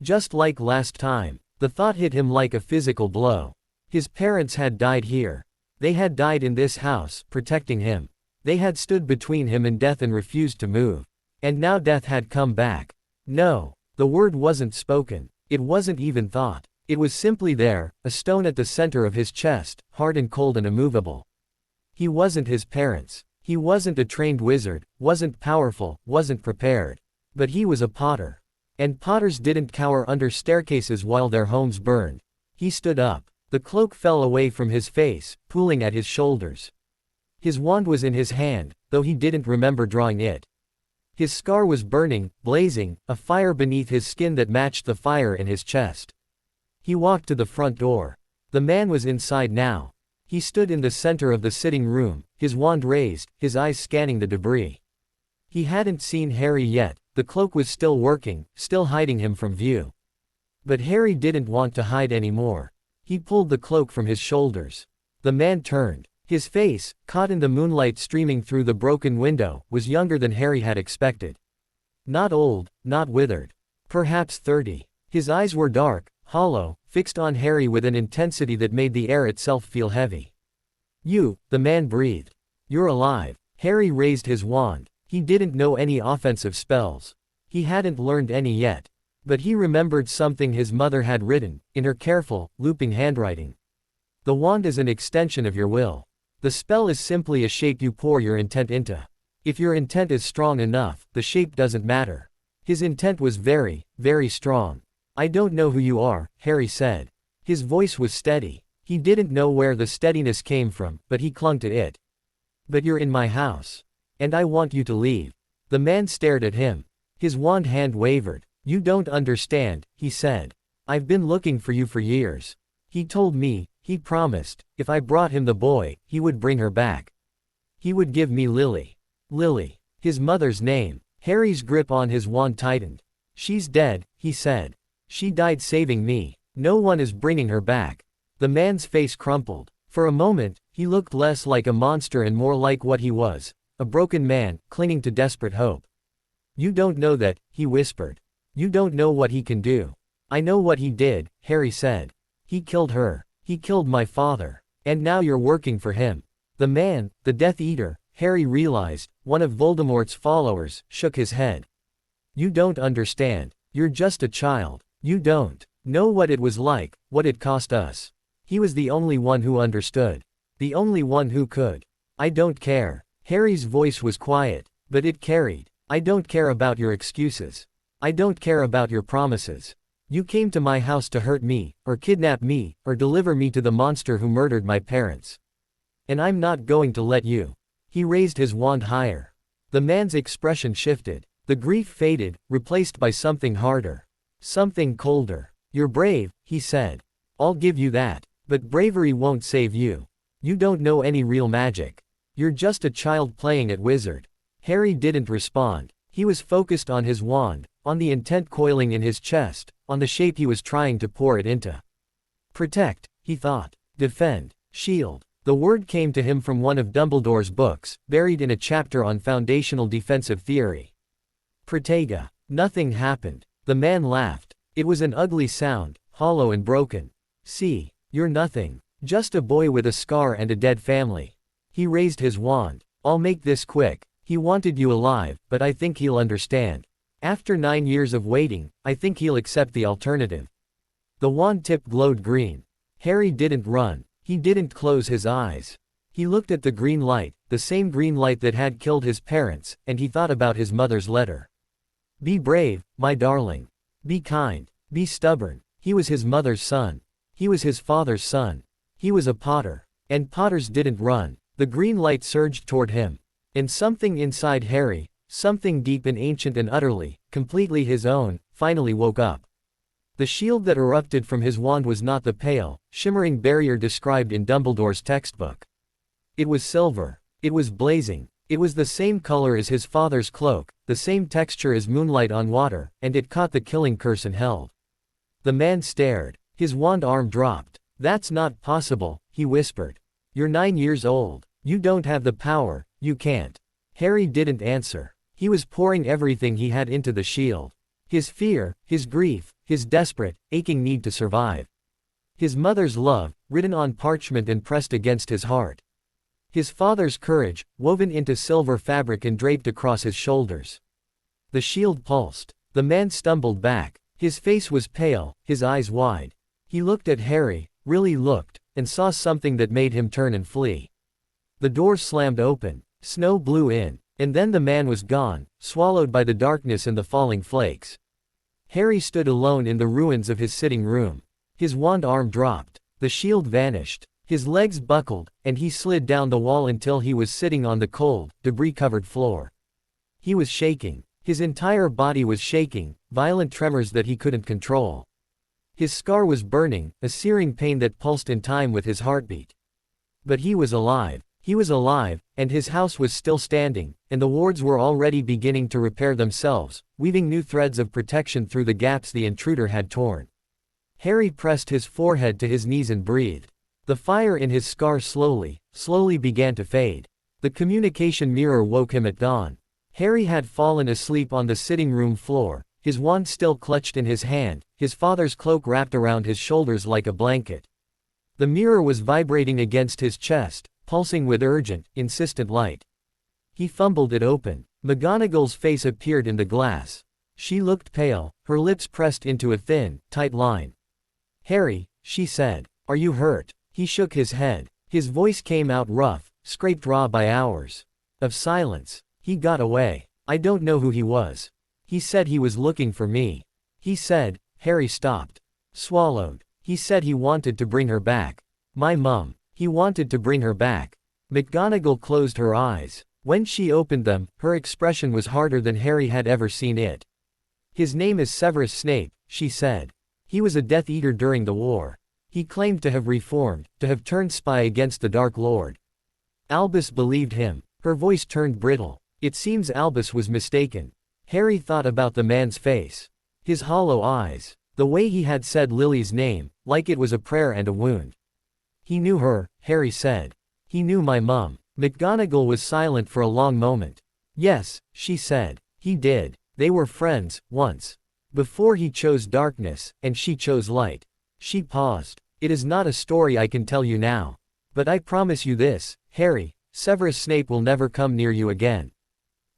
Just like last time, the thought hit him like a physical blow. His parents had died here. They had died in this house, protecting him. They had stood between him and death and refused to move. And now death had come back. No, the word wasn't spoken. It wasn't even thought. It was simply there, a stone at the center of his chest, hard and cold and immovable. He wasn't his parents. He wasn't a trained wizard, wasn't powerful, wasn't prepared. But he was a Potter. And Potters didn't cower under staircases while their homes burned. He stood up. The cloak fell away from his face, pooling at his shoulders. His wand was in his hand, though he didn't remember drawing it. His scar was burning, blazing, a fire beneath his skin that matched the fire in his chest. He walked to the front door. The man was inside now. He stood in the center of the sitting room, his wand raised, his eyes scanning the debris. He hadn't seen Harry yet. The cloak was still working, still hiding him from view. But Harry didn't want to hide anymore. He pulled the cloak from his shoulders. The man turned. His face, caught in the moonlight streaming through the broken window, was younger than Harry had expected. Not old, not withered. Perhaps 30. His eyes were dark, hollow, fixed on Harry with an intensity that made the air itself feel heavy. "You," the man breathed. "You're alive." Harry raised his wand. He didn't know any offensive spells. He hadn't learned any yet. But he remembered something his mother had written, in her careful, looping handwriting. The wand is an extension of your will. The spell is simply a shape you pour your intent into. If your intent is strong enough, the shape doesn't matter. His intent was very, very strong. "I don't know who you are," Harry said. His voice was steady. He didn't know where the steadiness came from, but he clung to it. "But you're in my house. And I want you to leave." The man stared at him. His wand hand wavered. "You don't understand," he said. I've been looking for you for years. He told me, he promised, if I brought him the boy, he would bring her back. He would give me Lily. Lily. His mother's name. Harry's grip on his wand tightened. She's dead, he said. She died saving me. No one is bringing her back. The man's face crumpled. For a moment, he looked less like a monster and more like what he was, a broken man, clinging to desperate hope. You don't know that, he whispered. You don't know what he can do. I know what he did, Harry said. He killed her. He killed my father. And now you're working for him. The man, the Death Eater, Harry realized, one of Voldemort's followers, shook his head. You don't understand. You're just a child. You don't know what it was like, what it cost us. He was the only one who understood. The only one who could. I don't care. Harry's voice was quiet, but it carried. I don't care about your excuses. I don't care about your promises. You came to my house to hurt me, or kidnap me, or deliver me to the monster who murdered my parents. And I'm not going to let you. He raised his wand higher. The man's expression shifted. The grief faded, replaced by something harder. Something colder. You're brave, he said. I'll give you that. But bravery won't save you. You don't know any real magic. You're just a child playing at wizard. Harry didn't respond. He was focused on his wand, on the intent coiling in his chest, on the shape he was trying to pour it into. Protect, he thought. Defend. Shield. The word came to him from one of Dumbledore's books, buried in a chapter on foundational defensive theory. Protega. Nothing happened. The man laughed. It was an ugly sound, hollow and broken. See, you're nothing. Just a boy with a scar and a dead family. He raised his wand. I'll make this quick. He wanted you alive, but I think he'll understand. After 9 years of waiting, I think he'll accept the alternative. The wand tip glowed green. Harry didn't run. He didn't close his eyes. He looked at the green light, the same green light that had killed his parents, and he thought about his mother's letter. Be brave, my darling. Be kind. Be stubborn. He was his mother's son. He was his father's son. He was a Potter. And Potters didn't run. The green light surged toward him. And something inside Harry, something deep and ancient and utterly, completely his own, finally woke up. The shield that erupted from his wand was not the pale, shimmering barrier described in Dumbledore's textbook. It was silver. It was blazing. It was the same color as his father's cloak, the same texture as moonlight on water, and it caught the killing curse and held. The man stared. His wand arm dropped. That's not possible, he whispered. You're 9 years old. You don't have the power, you can't. Harry didn't answer. He was pouring everything he had into the shield. His fear, his grief, his desperate, aching need to survive. His mother's love, written on parchment and pressed against his heart. His father's courage, woven into silver fabric and draped across his shoulders. The shield pulsed. The man stumbled back. His face was pale, his eyes wide. He looked at Harry, really looked, and saw something that made him turn and flee. The door slammed open. Snow blew in, and then the man was gone, swallowed by the darkness and the falling flakes. Harry stood alone in the ruins of his sitting room. His wand arm dropped. The shield vanished. His legs buckled, and he slid down the wall until he was sitting on the cold, debris-covered floor. He was shaking. His entire body was shaking, violent tremors that he couldn't control. His scar was burning, a searing pain that pulsed in time with his heartbeat. But he was alive. He was alive, and his house was still standing, and the wards were already beginning to repair themselves, weaving new threads of protection through the gaps the intruder had torn. Harry pressed his forehead to his knees and breathed. The fire in his scar slowly began to fade. The communication mirror woke him at dawn. Harry had fallen asleep on the sitting room floor, his wand still clutched in his hand, his father's cloak wrapped around his shoulders like a blanket. The mirror was vibrating against his chest, pulsing with urgent, insistent light. He fumbled it open. McGonagall's face appeared in the glass. She looked pale, her lips pressed into a thin, tight line. Harry, she said, are you hurt? He shook his head. His voice came out rough, scraped raw by hours of silence. He got away. I don't know who he was. He said he was looking for me. He said, Harry stopped. Swallowed. He said he wanted to bring her back. My mum. He wanted to bring her back. McGonagall closed her eyes. When she opened them, her expression was harder than Harry had ever seen it. His name is Severus Snape, she said. He was a Death Eater during the war. He claimed to have reformed, to have turned spy against the Dark Lord. Albus believed him. Her voice turned brittle. It seems Albus was mistaken. Harry thought about the man's face. His hollow eyes. The way he had said Lily's name, like it was a prayer and a wound. He knew her, Harry said. He knew my mum. McGonagall was silent for a long moment. Yes, she said. He did. They were friends, once. Before he chose darkness, and she chose light. She paused. It is not a story I can tell you now. But I promise you this, Harry, Severus Snape will never come near you again.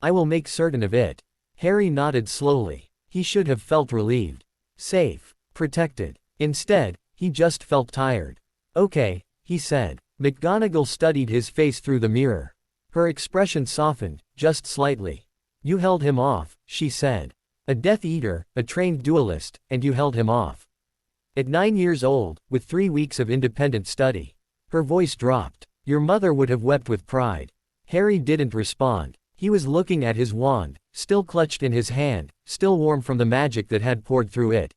I will make certain of it. Harry nodded slowly. He should have felt relieved. Safe. Protected. Instead, he just felt tired. Okay, he said. McGonagall studied his face through the mirror. Her expression softened, just slightly. You held him off, she said. A Death Eater, a trained duelist, and you held him off. At 9 years old, with 3 weeks of independent study. Her voice dropped. Your mother would have wept with pride. Harry didn't respond. He was looking at his wand, still clutched in his hand, still warm from the magic that had poured through it.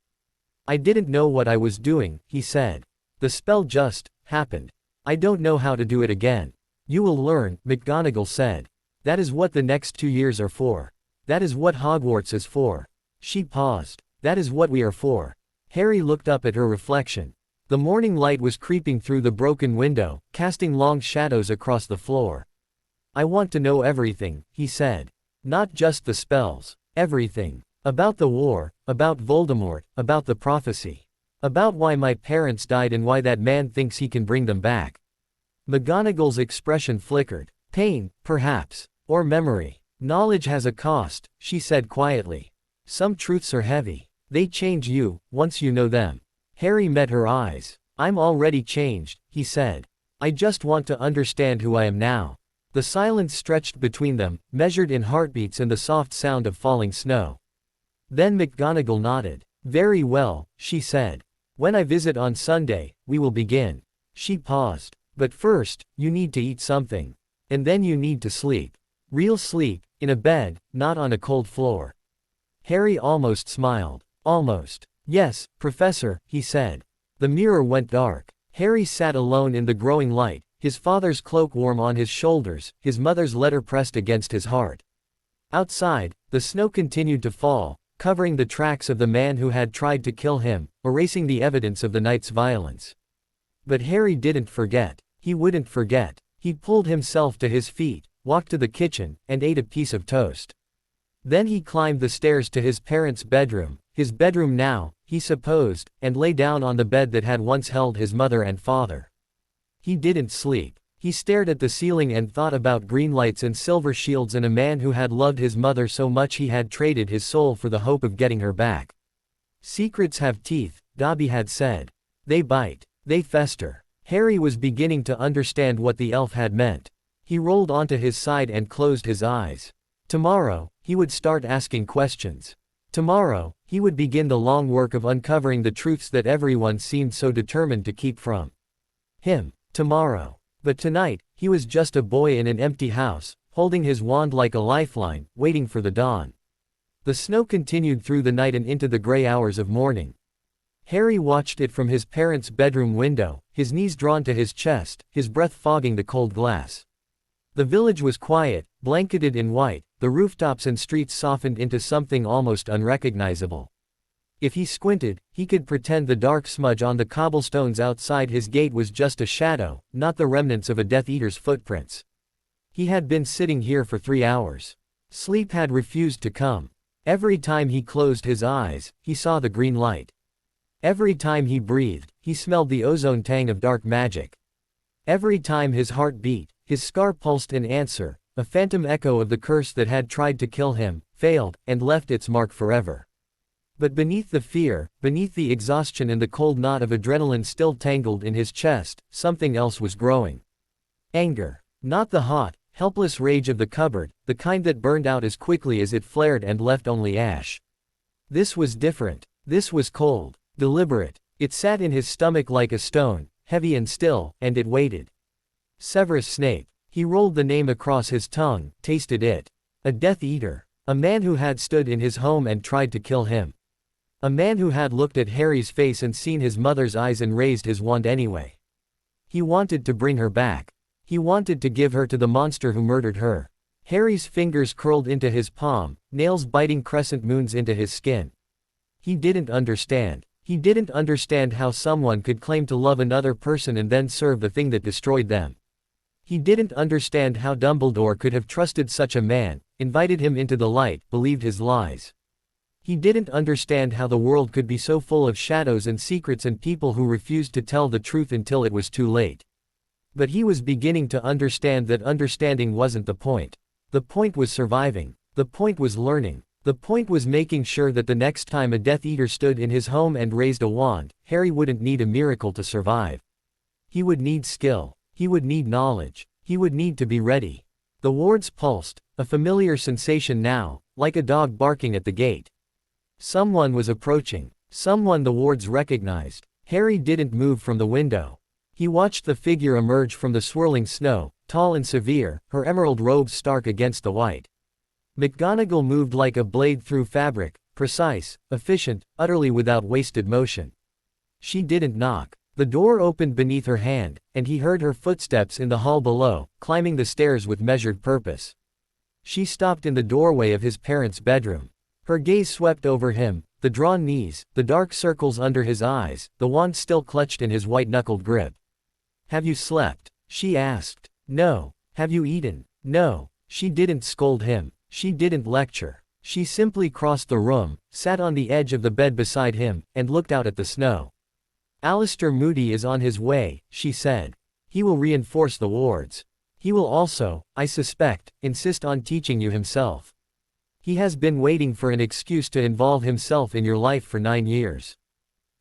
I didn't know what I was doing, he said. The spell just happened. I don't know how to do it again. You will learn, McGonagall said. That is what the next 2 years are for. That is what Hogwarts is for. She paused. That is what we are for. Harry looked up at her reflection. The morning light was creeping through the broken window, casting long shadows across the floor. I want to know everything, he said. Not just the spells. Everything. About the war, about Voldemort, about the prophecy. About why my parents died and why that man thinks he can bring them back. McGonagall's expression flickered. Pain, perhaps. Or memory. Knowledge has a cost, she said quietly. Some truths are heavy. They change you, once you know them. Harry met her eyes. I'm already changed, he said. I just want to understand who I am now. The silence stretched between them, measured in heartbeats and the soft sound of falling snow. Then McGonagall nodded. Very well, she said. When I visit on Sunday, we will begin. She paused. But first, you need to eat something. And then you need to sleep. Real sleep, in a bed, not on a cold floor. Harry almost smiled. Almost. Yes, Professor, he said. The mirror went dark. Harry sat alone in the growing light, his father's cloak warm on his shoulders, his mother's letter pressed against his heart. Outside, the snow continued to fall, covering the tracks of the man who had tried to kill him, erasing the evidence of the night's violence. But Harry didn't forget. He wouldn't forget. He pulled himself to his feet, walked to the kitchen, and ate a piece of toast. Then he climbed the stairs to his parents' bedroom, his bedroom now, he supposed, and lay down on the bed that had once held his mother and father. He didn't sleep. He stared at the ceiling and thought about green lights and silver shields and a man who had loved his mother so much he had traded his soul for the hope of getting her back. Secrets have teeth, Dobby had said. They bite. They fester. Harry was beginning to understand what the elf had meant. He rolled onto his side and closed his eyes. Tomorrow, he would start asking questions. Tomorrow, he would begin the long work of uncovering the truths that everyone seemed so determined to keep from him. Tomorrow. But tonight, he was just a boy in an empty house, holding his wand like a lifeline, waiting for the dawn. The snow continued through the night and into the gray hours of morning. Harry watched it from his parents' bedroom window, his knees drawn to his chest, his breath fogging the cold glass. The village was quiet, blanketed in white, the rooftops and streets softened into something almost unrecognizable. If he squinted, he could pretend the dark smudge on the cobblestones outside his gate was just a shadow, not the remnants of a Death Eater's footprints. He had been sitting here for 3 hours. Sleep had refused to come. Every time he closed his eyes, he saw the green light. Every time he breathed, he smelled the ozone tang of dark magic. Every time his heart beat, his scar pulsed in answer, a phantom echo of the curse that had tried to kill him, failed, and left its mark forever. But beneath the fear, beneath the exhaustion and the cold knot of adrenaline still tangled in his chest, something else was growing. Anger. Not the hot, helpless rage of the cupboard, the kind that burned out as quickly as it flared and left only ash. This was different. This was cold. Deliberate. It sat in his stomach like a stone, heavy and still, and it waited. Severus Snape. He rolled the name across his tongue, tasted it. A Death Eater. A man who had stood in his home and tried to kill him. A man who had looked at Harry's face and seen his mother's eyes and raised his wand anyway. He wanted to bring her back. He wanted to give her to the monster who murdered her. Harry's fingers curled into his palm, nails biting crescent moons into his skin. He didn't understand. He didn't understand how someone could claim to love another person and then serve the thing that destroyed them. He didn't understand how Dumbledore could have trusted such a man, invited him into the light, believed his lies. He didn't understand how the world could be so full of shadows and secrets and people who refused to tell the truth until it was too late. But he was beginning to understand that understanding wasn't the point. The point was surviving. The point was learning. The point was making sure that the next time a Death Eater stood in his home and raised a wand, Harry wouldn't need a miracle to survive. He would need skill. He would need knowledge. He would need to be ready. The wards pulsed, a familiar sensation now, like a dog barking at the gate. Someone was approaching. Someone the wards recognized. Harry didn't move from the window. He watched the figure emerge from the swirling snow, tall and severe, her emerald robes stark against the white. McGonagall moved like a blade through fabric, precise, efficient, utterly without wasted motion. She didn't knock. The door opened beneath her hand, and he heard her footsteps in the hall below, climbing the stairs with measured purpose. She stopped in the doorway of his parents' bedroom. Her gaze swept over him, the drawn knees, the dark circles under his eyes, the wand still clutched in his white-knuckled grip. "Have you slept?" she asked. "No." "Have you eaten?" "No." She didn't scold him. She didn't lecture. She simply crossed the room, sat on the edge of the bed beside him, and looked out at the snow. "Alistair Moody is on his way," she said. "He will reinforce the wards. He will also, I suspect, insist on teaching you himself. He has been waiting for an excuse to involve himself in your life for 9 years.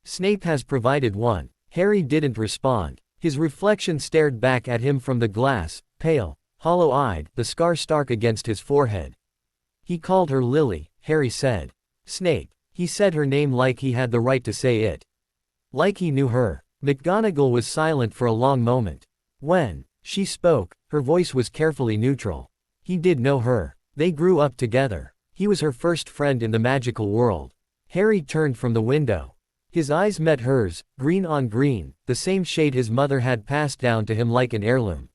Snape has provided one." Harry didn't respond. His reflection stared back at him from the glass, pale, hollow-eyed, the scar stark against his forehead. "He called her Lily," Harry said. "Snape." He said her name like he had the right to say it. Like he knew her. McGonagall was silent for a long moment. When she spoke, her voice was carefully neutral. He did know her. They grew up together. He was her first friend in the magical world. Harry turned from the window. His eyes met hers, green on green, the same shade his mother had passed down to him like an heirloom.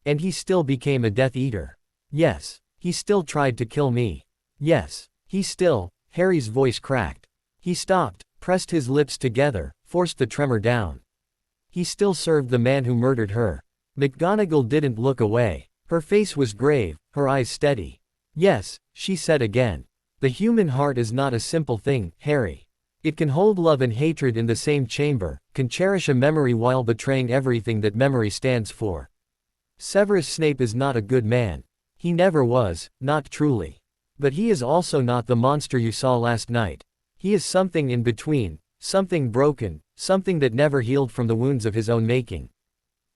"And he still became a Death Eater." "Yes. He still tried to kill me." "Yes. He still—" Harry's voice cracked. He stopped, pressed his lips together, forced the tremor down. "He still served the man who murdered her." McGonagall didn't look away. Her face was grave, her eyes steady. "Yes," she said again. "The human heart is not a simple thing, Harry. It can hold love and hatred in the same chamber, can cherish a memory while betraying everything that memory stands for. Severus Snape is not a good man. He never was, not truly. But he is also not the monster you saw last night. He is something in between, something broken, something that never healed from the wounds of his own making."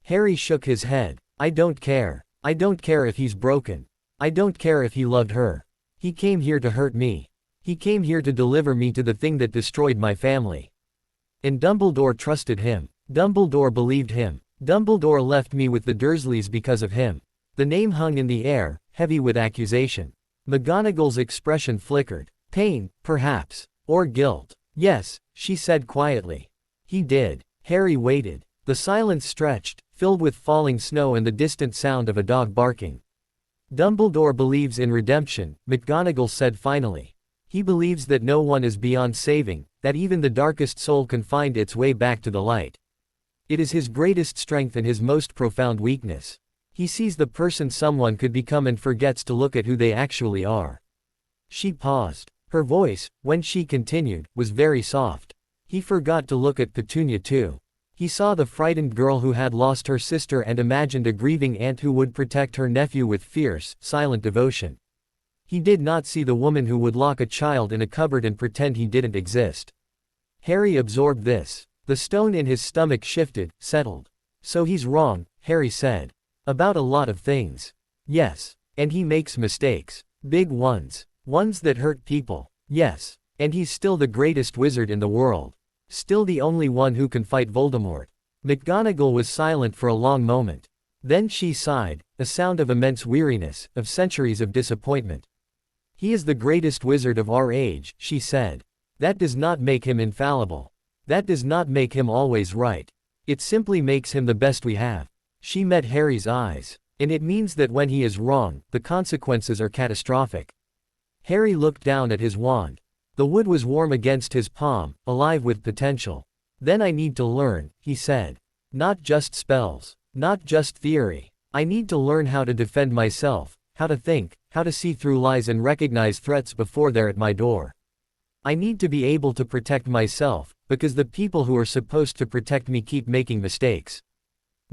Harry shook his head. "I don't care. I don't care if he's broken. I don't care if he loved her. He came here to hurt me. He came here to deliver me to the thing that destroyed my family. And Dumbledore trusted him. Dumbledore believed him. Dumbledore left me with the Dursleys because of him." The name hung in the air, heavy with accusation. McGonagall's expression flickered. "Pain, perhaps. Or guilt." "Yes," she said quietly. "He did." Harry waited. The silence stretched, filled with falling snow and the distant sound of a dog barking. "Dumbledore believes in redemption," McGonagall said finally. "He believes that no one is beyond saving, that even the darkest soul can find its way back to the light. It is his greatest strength and his most profound weakness. He sees the person someone could become and forgets to look at who they actually are." She paused. Her voice, when she continued, was very soft. He forgot to look at Petunia too. He saw the frightened girl who had lost her sister and imagined a grieving aunt who would protect her nephew with fierce, silent devotion. He did not see the woman who would lock a child in a cupboard and pretend he didn't exist. Harry absorbed this. The stone in his stomach shifted, settled. "So he's wrong," Harry said. "About a lot of things." "Yes. And he makes mistakes. Big ones. Ones that hurt people." "Yes. And he's still the greatest wizard in the world. Still the only one who can fight Voldemort." McGonagall was silent for a long moment. Then she sighed, a sound of immense weariness, of centuries of disappointment. "He is the greatest wizard of our age," she said. That does not make him infallible. That does not make him always right. It simply makes him the best we have. She met Harry's eyes. And it means that when he is wrong, the consequences are catastrophic. Harry looked down at his wand. The wood was warm against his palm, alive with potential. Then I need to learn, he said. Not just spells. Not just theory. I need to learn how to defend myself, how to think, how to see through lies and recognize threats before they're at my door. I need to be able to protect myself, because the people who are supposed to protect me keep making mistakes.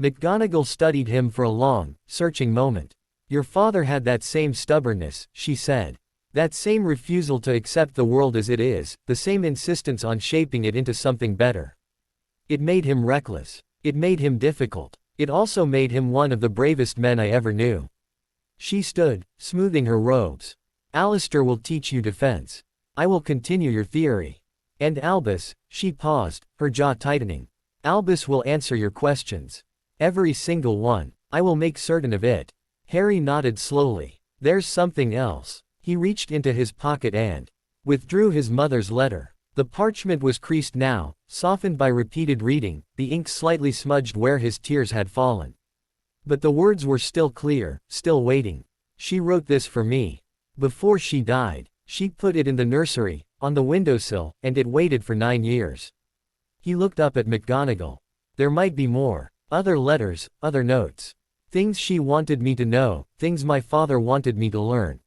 McGonagall studied him for a long, searching moment. Your father had that same stubbornness, she said. That same refusal to accept the world as it is, the same insistence on shaping it into something better. It made him reckless. It made him difficult. It also made him one of the bravest men I ever knew. She stood, smoothing her robes. Alistair will teach you defense. I will continue your theory. And Albus, she paused, her jaw tightening. Albus will answer your questions. Every single one. I will make certain of it. Harry nodded slowly. There's something else. He reached into his pocket and withdrew his mother's letter. The parchment was creased now, softened by repeated reading, the ink slightly smudged where his tears had fallen. But the words were still clear, still waiting. She wrote this for me. Before she died, she put it in the nursery, on the windowsill, and it waited for 9 years. He looked up at McGonagall. There might be more. Other letters, other notes. Things she wanted me to know, things my father wanted me to learn.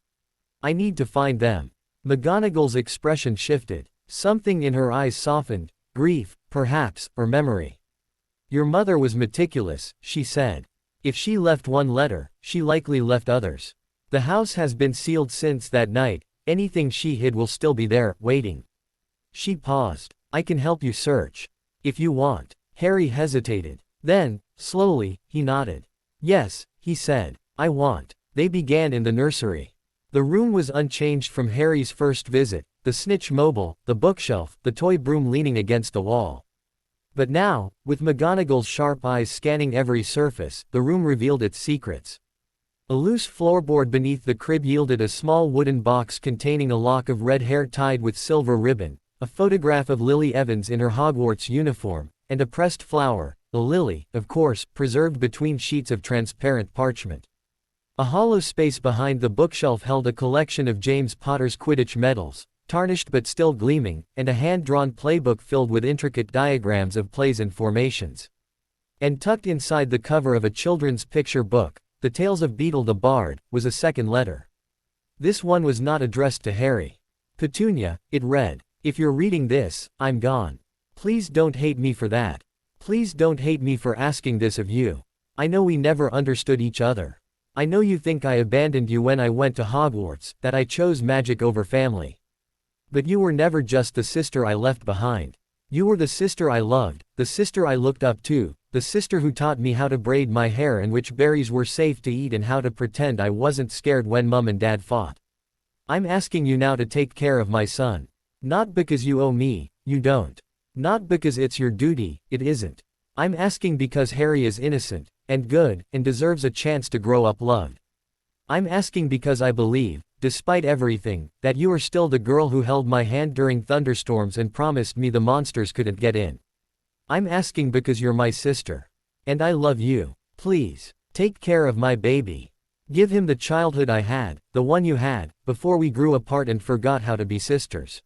I need to find them. McGonagall's expression shifted. Something in her eyes softened. Grief, perhaps, or memory. Your mother was meticulous, she said. If she left one letter, she likely left others. The house has been sealed since that night. Anything she hid will still be there, waiting. She paused. I can help you search. If you want. Harry hesitated. Then, slowly, he nodded. Yes, he said. I want. They began in the nursery. The room was unchanged from Harry's first visit, the Snitch mobile, the bookshelf, the toy broom leaning against the wall. But now, with McGonagall's sharp eyes scanning every surface, the room revealed its secrets. A loose floorboard beneath the crib yielded a small wooden box containing a lock of red hair tied with silver ribbon, a photograph of Lily Evans in her Hogwarts uniform, and a pressed flower, a lily, of course, preserved between sheets of transparent parchment. A hollow space behind the bookshelf held a collection of James Potter's Quidditch medals, tarnished but still gleaming, and a hand-drawn playbook filled with intricate diagrams of plays and formations. And tucked inside the cover of a children's picture book, The Tales of Beetle the Bard, was a second letter. This one was not addressed to Harry. Petunia, it read. If you're reading this, I'm gone. Please don't hate me for that. Please don't hate me for asking this of you. I know we never understood each other. I know you think I abandoned you when I went to Hogwarts, that I chose magic over family. But you were never just the sister I left behind. You were the sister I loved, the sister I looked up to, the sister who taught me how to braid my hair and which berries were safe to eat and how to pretend I wasn't scared when Mum and Dad fought. I'm asking you now to take care of my son. Not because you owe me, you don't. Not because it's your duty, it isn't. I'm asking because Harry is innocent, and good, and deserves a chance to grow up loved. I'm asking because I believe, despite everything, that you are still the girl who held my hand during thunderstorms and promised me the monsters couldn't get in. I'm asking because you're my sister. And I love you. Please, take care of my baby. Give him the childhood I had, the one you had, before we grew apart and forgot how to be sisters.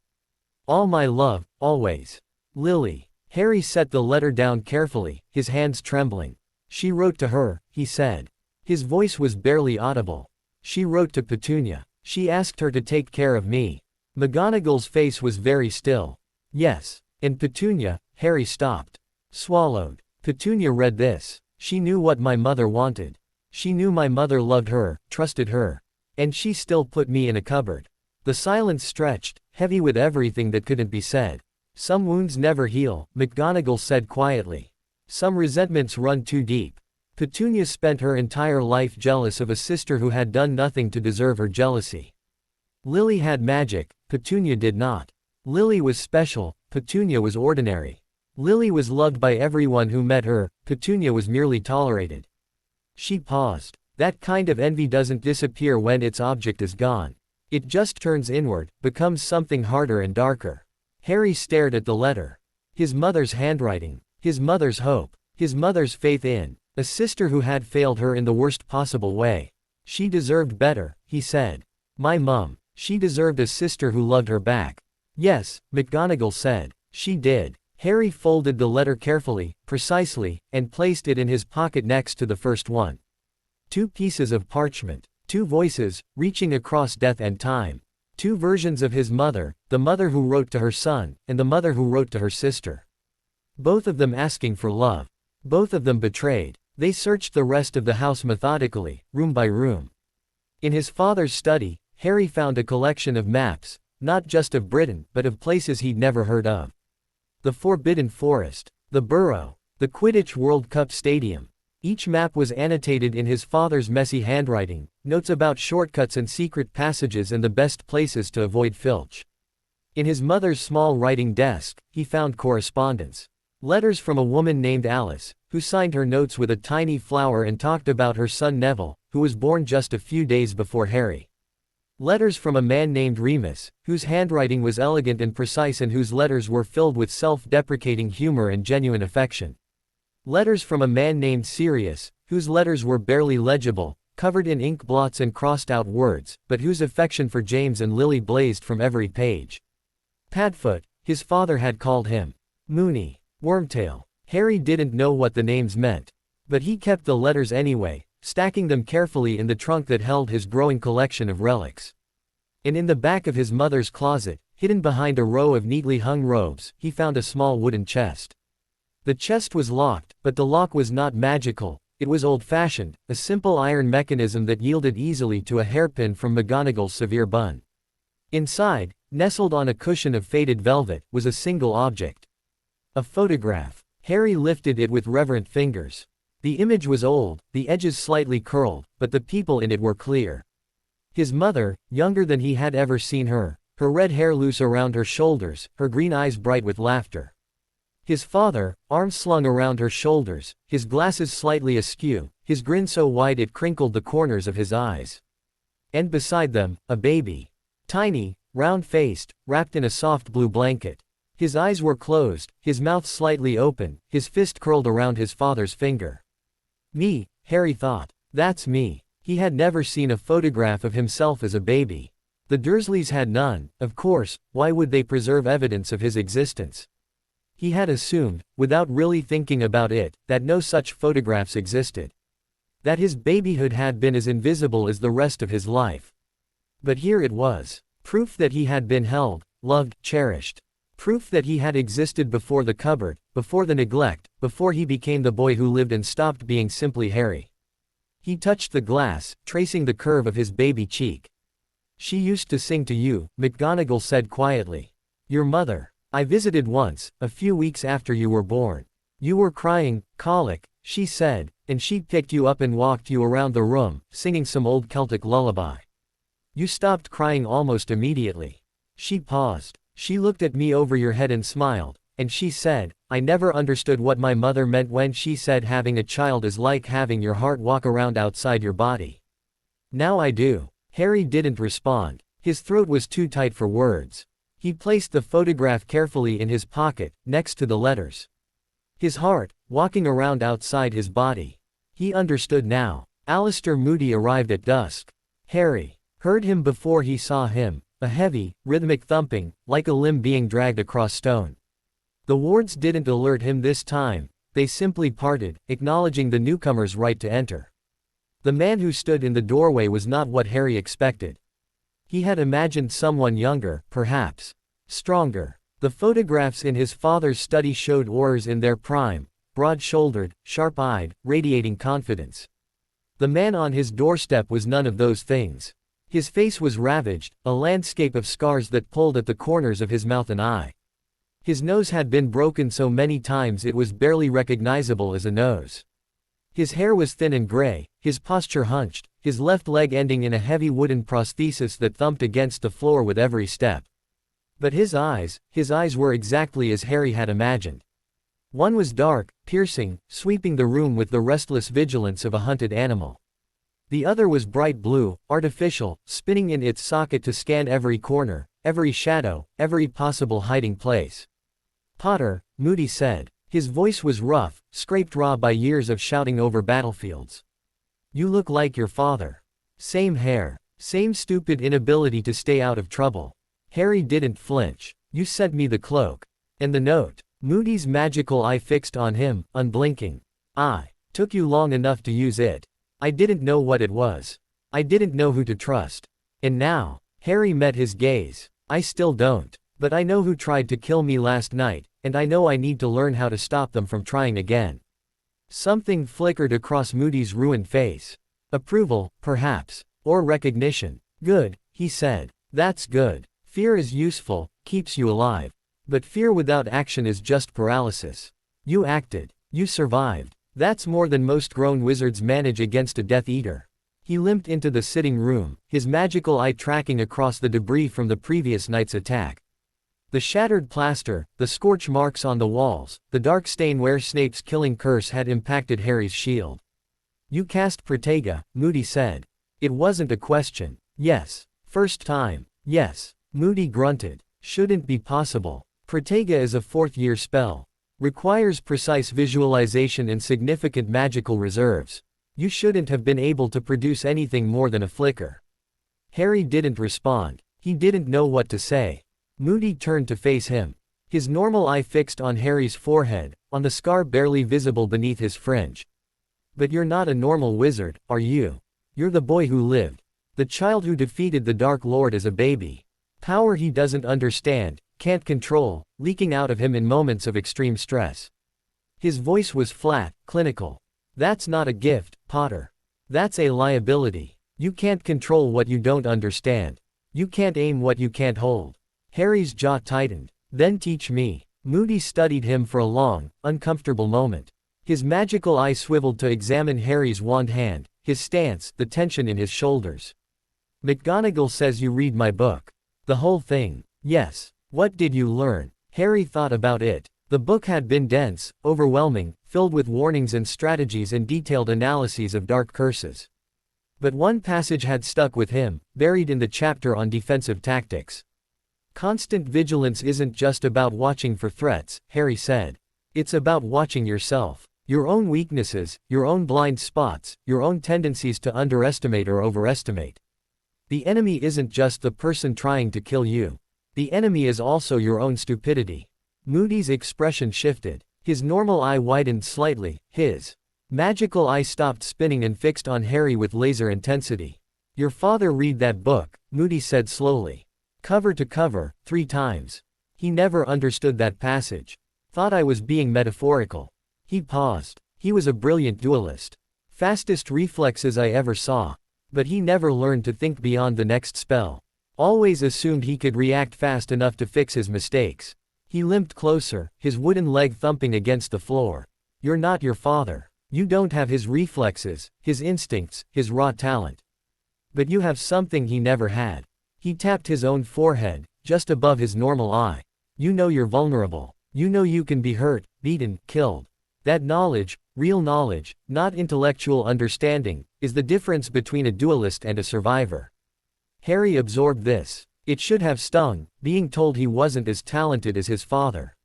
All my love, always. Lily. Harry set the letter down carefully, his hands trembling. She wrote to her, he said. His voice was barely audible. She wrote to Petunia. She asked her to take care of me. McGonagall's face was very still. Yes. And Petunia, Harry stopped. Swallowed. Petunia read this. She knew what my mother wanted. She knew my mother loved her, trusted her. And she still put me in a cupboard. The silence stretched, heavy with everything that couldn't be said. Some wounds never heal, McGonagall said quietly. Some resentments run too deep. Petunia spent her entire life jealous of a sister who had done nothing to deserve her jealousy. Lily had magic, Petunia did not. Lily was special, Petunia was ordinary. Lily was loved by everyone who met her, Petunia was merely tolerated. She paused. That kind of envy doesn't disappear when its object is gone. It just turns inward, becomes something harder and darker. Harry stared at the letter. His mother's handwriting. His mother's hope. His mother's faith in a sister who had failed her in the worst possible way. She deserved better, he said. My mum. She deserved a sister who loved her back. Yes, McGonagall said. She did. Harry folded the letter carefully, precisely, and placed it in his pocket next to the first one. 2 pieces of parchment. 2 voices, reaching across death and time. 2 versions of his mother, the mother who wrote to her son, and the mother who wrote to her sister. Both of them asking for love. Both of them betrayed. They searched the rest of the house methodically, room by room. In his father's study, Harry found a collection of maps, not just of Britain, but of places he'd never heard of. The Forbidden Forest, the Burrow, the Quidditch World Cup Stadium. Each map was annotated in his father's messy handwriting, notes about shortcuts and secret passages and the best places to avoid Filch. In his mother's small writing desk, he found correspondence. Letters from a woman named Alice, who signed her notes with a tiny flower and talked about her son Neville, who was born just a few days before Harry. Letters from a man named Remus, whose handwriting was elegant and precise and whose letters were filled with self-deprecating humor and genuine affection. Letters from a man named Sirius, whose letters were barely legible, covered in ink blots and crossed-out words, but whose affection for James and Lily blazed from every page. Padfoot, his father had called him. Moony. Wormtail. Harry didn't know what the names meant. But he kept the letters anyway, stacking them carefully in the trunk that held his growing collection of relics. And in the back of his mother's closet, hidden behind a row of neatly hung robes, he found a small wooden chest. The chest was locked, but the lock was not magical. It was old-fashioned, a simple iron mechanism that yielded easily to a hairpin from McGonagall's severe bun. Inside, nestled on a cushion of faded velvet, was a single object. A photograph. Harry lifted it with reverent fingers. The image was old, the edges slightly curled, but the people in it were clear. His mother, younger than he had ever seen her, her red hair loose around her shoulders, her green eyes bright with laughter. His father, arms slung around her shoulders, his glasses slightly askew, his grin so wide it crinkled the corners of his eyes. And beside them, a baby. Tiny, round-faced, wrapped in a soft blue blanket. His eyes were closed, his mouth slightly open, his fist curled around his father's finger. Me, Harry thought. That's me. He had never seen a photograph of himself as a baby. The Dursleys had none, of course. Why would they preserve evidence of his existence? He had assumed, without really thinking about it, that no such photographs existed. That his babyhood had been as invisible as the rest of his life. But here it was. Proof that he had been held, loved, cherished. Proof that he had existed before the cupboard, before the neglect, before he became the boy who lived and stopped being simply Harry. He touched the glass, tracing the curve of his baby cheek. She used to sing to you, McGonagall said quietly. Your mother. I visited once, a few weeks after you were born. You were crying, colic, she said, and she picked you up and walked you around the room, singing some old Celtic lullaby. You stopped crying almost immediately. She paused. She looked at me over your head and smiled, and she said, I never understood what my mother meant when she said having a child is like having your heart walk around outside your body. Now I do. Harry didn't respond. His throat was too tight for words. He placed the photograph carefully in his pocket, next to the letters. His heart, walking around outside his body. He understood now. Alistair Moody arrived at dusk. Harry heard him before he saw him. A heavy, rhythmic thumping, like a limb being dragged across stone. The wards didn't alert him this time, they simply parted, acknowledging the newcomer's right to enter. The man who stood in the doorway was not what Harry expected. He had imagined someone younger, perhaps. Stronger. The photographs in his father's study showed Aurors in their prime, broad-shouldered, sharp-eyed, radiating confidence. The man on his doorstep was none of those things. His face was ravaged, a landscape of scars that pulled at the corners of his mouth and eye. His nose had been broken so many times it was barely recognizable as a nose. His hair was thin and gray, his posture hunched, his left leg ending in a heavy wooden prosthesis that thumped against the floor with every step. But his eyes were exactly as Harry had imagined. One was dark, piercing, sweeping the room with the restless vigilance of a hunted animal. The other was bright blue, artificial, spinning in its socket to scan every corner, every shadow, every possible hiding place. Potter, Moody said. His voice was rough, scraped raw by years of shouting over battlefields. You look like your father. Same hair. Same stupid inability to stay out of trouble. Harry didn't flinch. You sent me the cloak. And the note. Moody's magical eye fixed on him, unblinking. Took you long enough to use it. I didn't know what it was. I didn't know who to trust. And now, Harry met his gaze. I still don't. But I know who tried to kill me last night, and I know I need to learn how to stop them from trying again. Something flickered across Moody's ruined face. Approval, perhaps. Or recognition. Good, he said. That's good. Fear is useful, keeps you alive. But fear without action is just paralysis. You acted. You survived. That's more than most grown wizards manage against a Death Eater. He limped into the sitting room, his magical eye tracking across the debris from the previous night's attack. The shattered plaster, the scorch marks on the walls, the dark stain where Snape's killing curse had impacted Harry's shield. You cast Protega, Moody said. It wasn't a question. Yes. First time. Yes. Moody grunted. Shouldn't be possible. Protega is a fourth-year spell. Requires precise visualization and significant magical reserves. You shouldn't have been able to produce anything more than a flicker. Harry didn't respond. He didn't know what to say. Moody turned to face him. His normal eye fixed on Harry's forehead, on the scar barely visible beneath his fringe. But you're not a normal wizard, are you? You're the boy who lived. The child who defeated the Dark Lord as a baby. Power he doesn't understand, can't control, leaking out of him in moments of extreme stress. His voice was flat, clinical. That's not a gift, Potter. That's a liability. You can't control what you don't understand. You can't aim what you can't hold. Harry's jaw tightened. Then teach me. Moody studied him for a long, uncomfortable moment. His magical eye swiveled to examine Harry's wand hand, his stance, the tension in his shoulders. McGonagall says you read my book. The whole thing. Yes. What did you learn? Harry thought about it. The book had been dense, overwhelming, filled with warnings and strategies and detailed analyses of dark curses. But one passage had stuck with him, buried in the chapter on defensive tactics. Constant vigilance isn't just about watching for threats, Harry said. It's about watching yourself. Your own weaknesses, your own blind spots, your own tendencies to underestimate or overestimate. The enemy isn't just the person trying to kill you. The enemy is also your own stupidity. Moody's expression shifted. His normal eye widened slightly, his magical eye stopped spinning and fixed on Harry with laser intensity. Your father read that book, Moody said slowly. Cover to cover, 3 times. He never understood that passage. Thought I was being metaphorical. He paused. He was a brilliant duelist. Fastest reflexes I ever saw. But he never learned to think beyond the next spell. Always assumed he could react fast enough to fix his mistakes. He limped closer, his wooden leg thumping against the floor. You're not your father. You don't have his reflexes, his instincts, his raw talent. But you have something he never had. He tapped his own forehead, just above his normal eye. You know you're vulnerable. You know you can be hurt, beaten, killed. That knowledge, real knowledge, not intellectual understanding, is the difference between a duelist and a survivor. Harry absorbed this. It should have stung, being told he wasn't as talented as his father.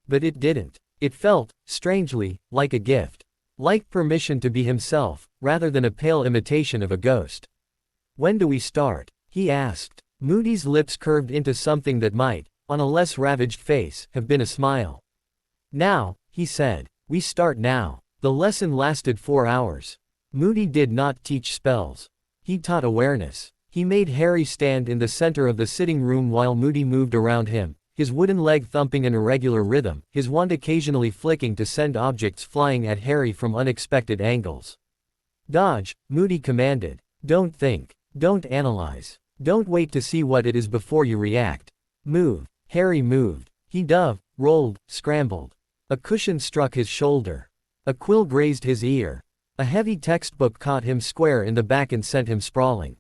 But it didn't. It felt, strangely, like a gift. Like permission to be himself, rather than a pale imitation of a ghost. When do we start? He asked. Moody's lips curved into something that might, on a less ravaged face, have been a smile. Now, he said. We start now. The lesson lasted 4 hours. Moody did not teach spells. He taught awareness. He made Harry stand in the center of the sitting room while Moody moved around him, his wooden leg thumping in irregular rhythm, his wand occasionally flicking to send objects flying at Harry from unexpected angles. Dodge, Moody commanded. Don't think. Don't analyze. Don't wait to see what it is before you react. Move. Harry moved. He dove, rolled, scrambled. A cushion struck his shoulder. A quill grazed his ear. A heavy textbook caught him square in the back and sent him sprawling.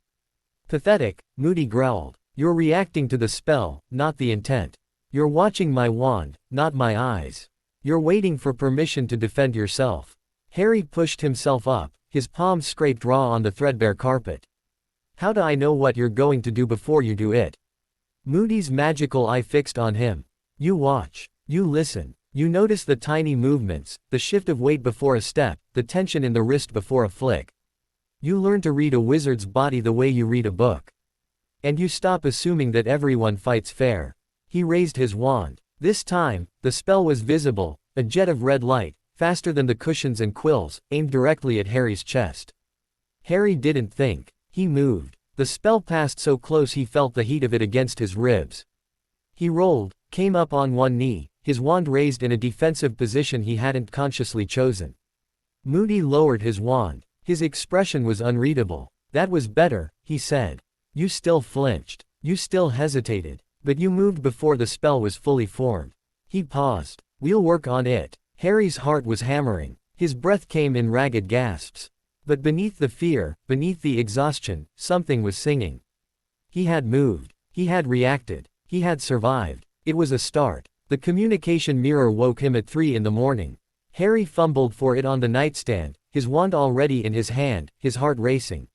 Pathetic, Moody growled. You're reacting to the spell, not the intent. You're watching my wand, not my eyes. You're waiting for permission to defend yourself. Harry pushed himself up, his palms scraped raw on the threadbare carpet. How do I know what you're going to do before you do it? Moody's magical eye fixed on him. You watch. You listen. You notice the tiny movements, the shift of weight before a step, the tension in the wrist before a flick. You learn to read a wizard's body the way you read a book. And you stop assuming that everyone fights fair. He raised his wand. This time, the spell was visible, a jet of red light, faster than the cushions and quills, aimed directly at Harry's chest. Harry didn't think. He moved. The spell passed so close he felt the heat of it against his ribs. He rolled, came up on one knee, his wand raised in a defensive position he hadn't consciously chosen. Moody lowered his wand. His expression was unreadable. That was better, he said. You still flinched. You still hesitated. But you moved before the spell was fully formed. He paused. We'll work on it. Harry's heart was hammering. His breath came in ragged gasps. But beneath the fear, beneath the exhaustion, something was singing. He had moved. He had reacted. He had survived. It was a start. The communication mirror woke him at 3 in the morning. Harry fumbled for it on the nightstand, his wand already in his hand, his heart racing.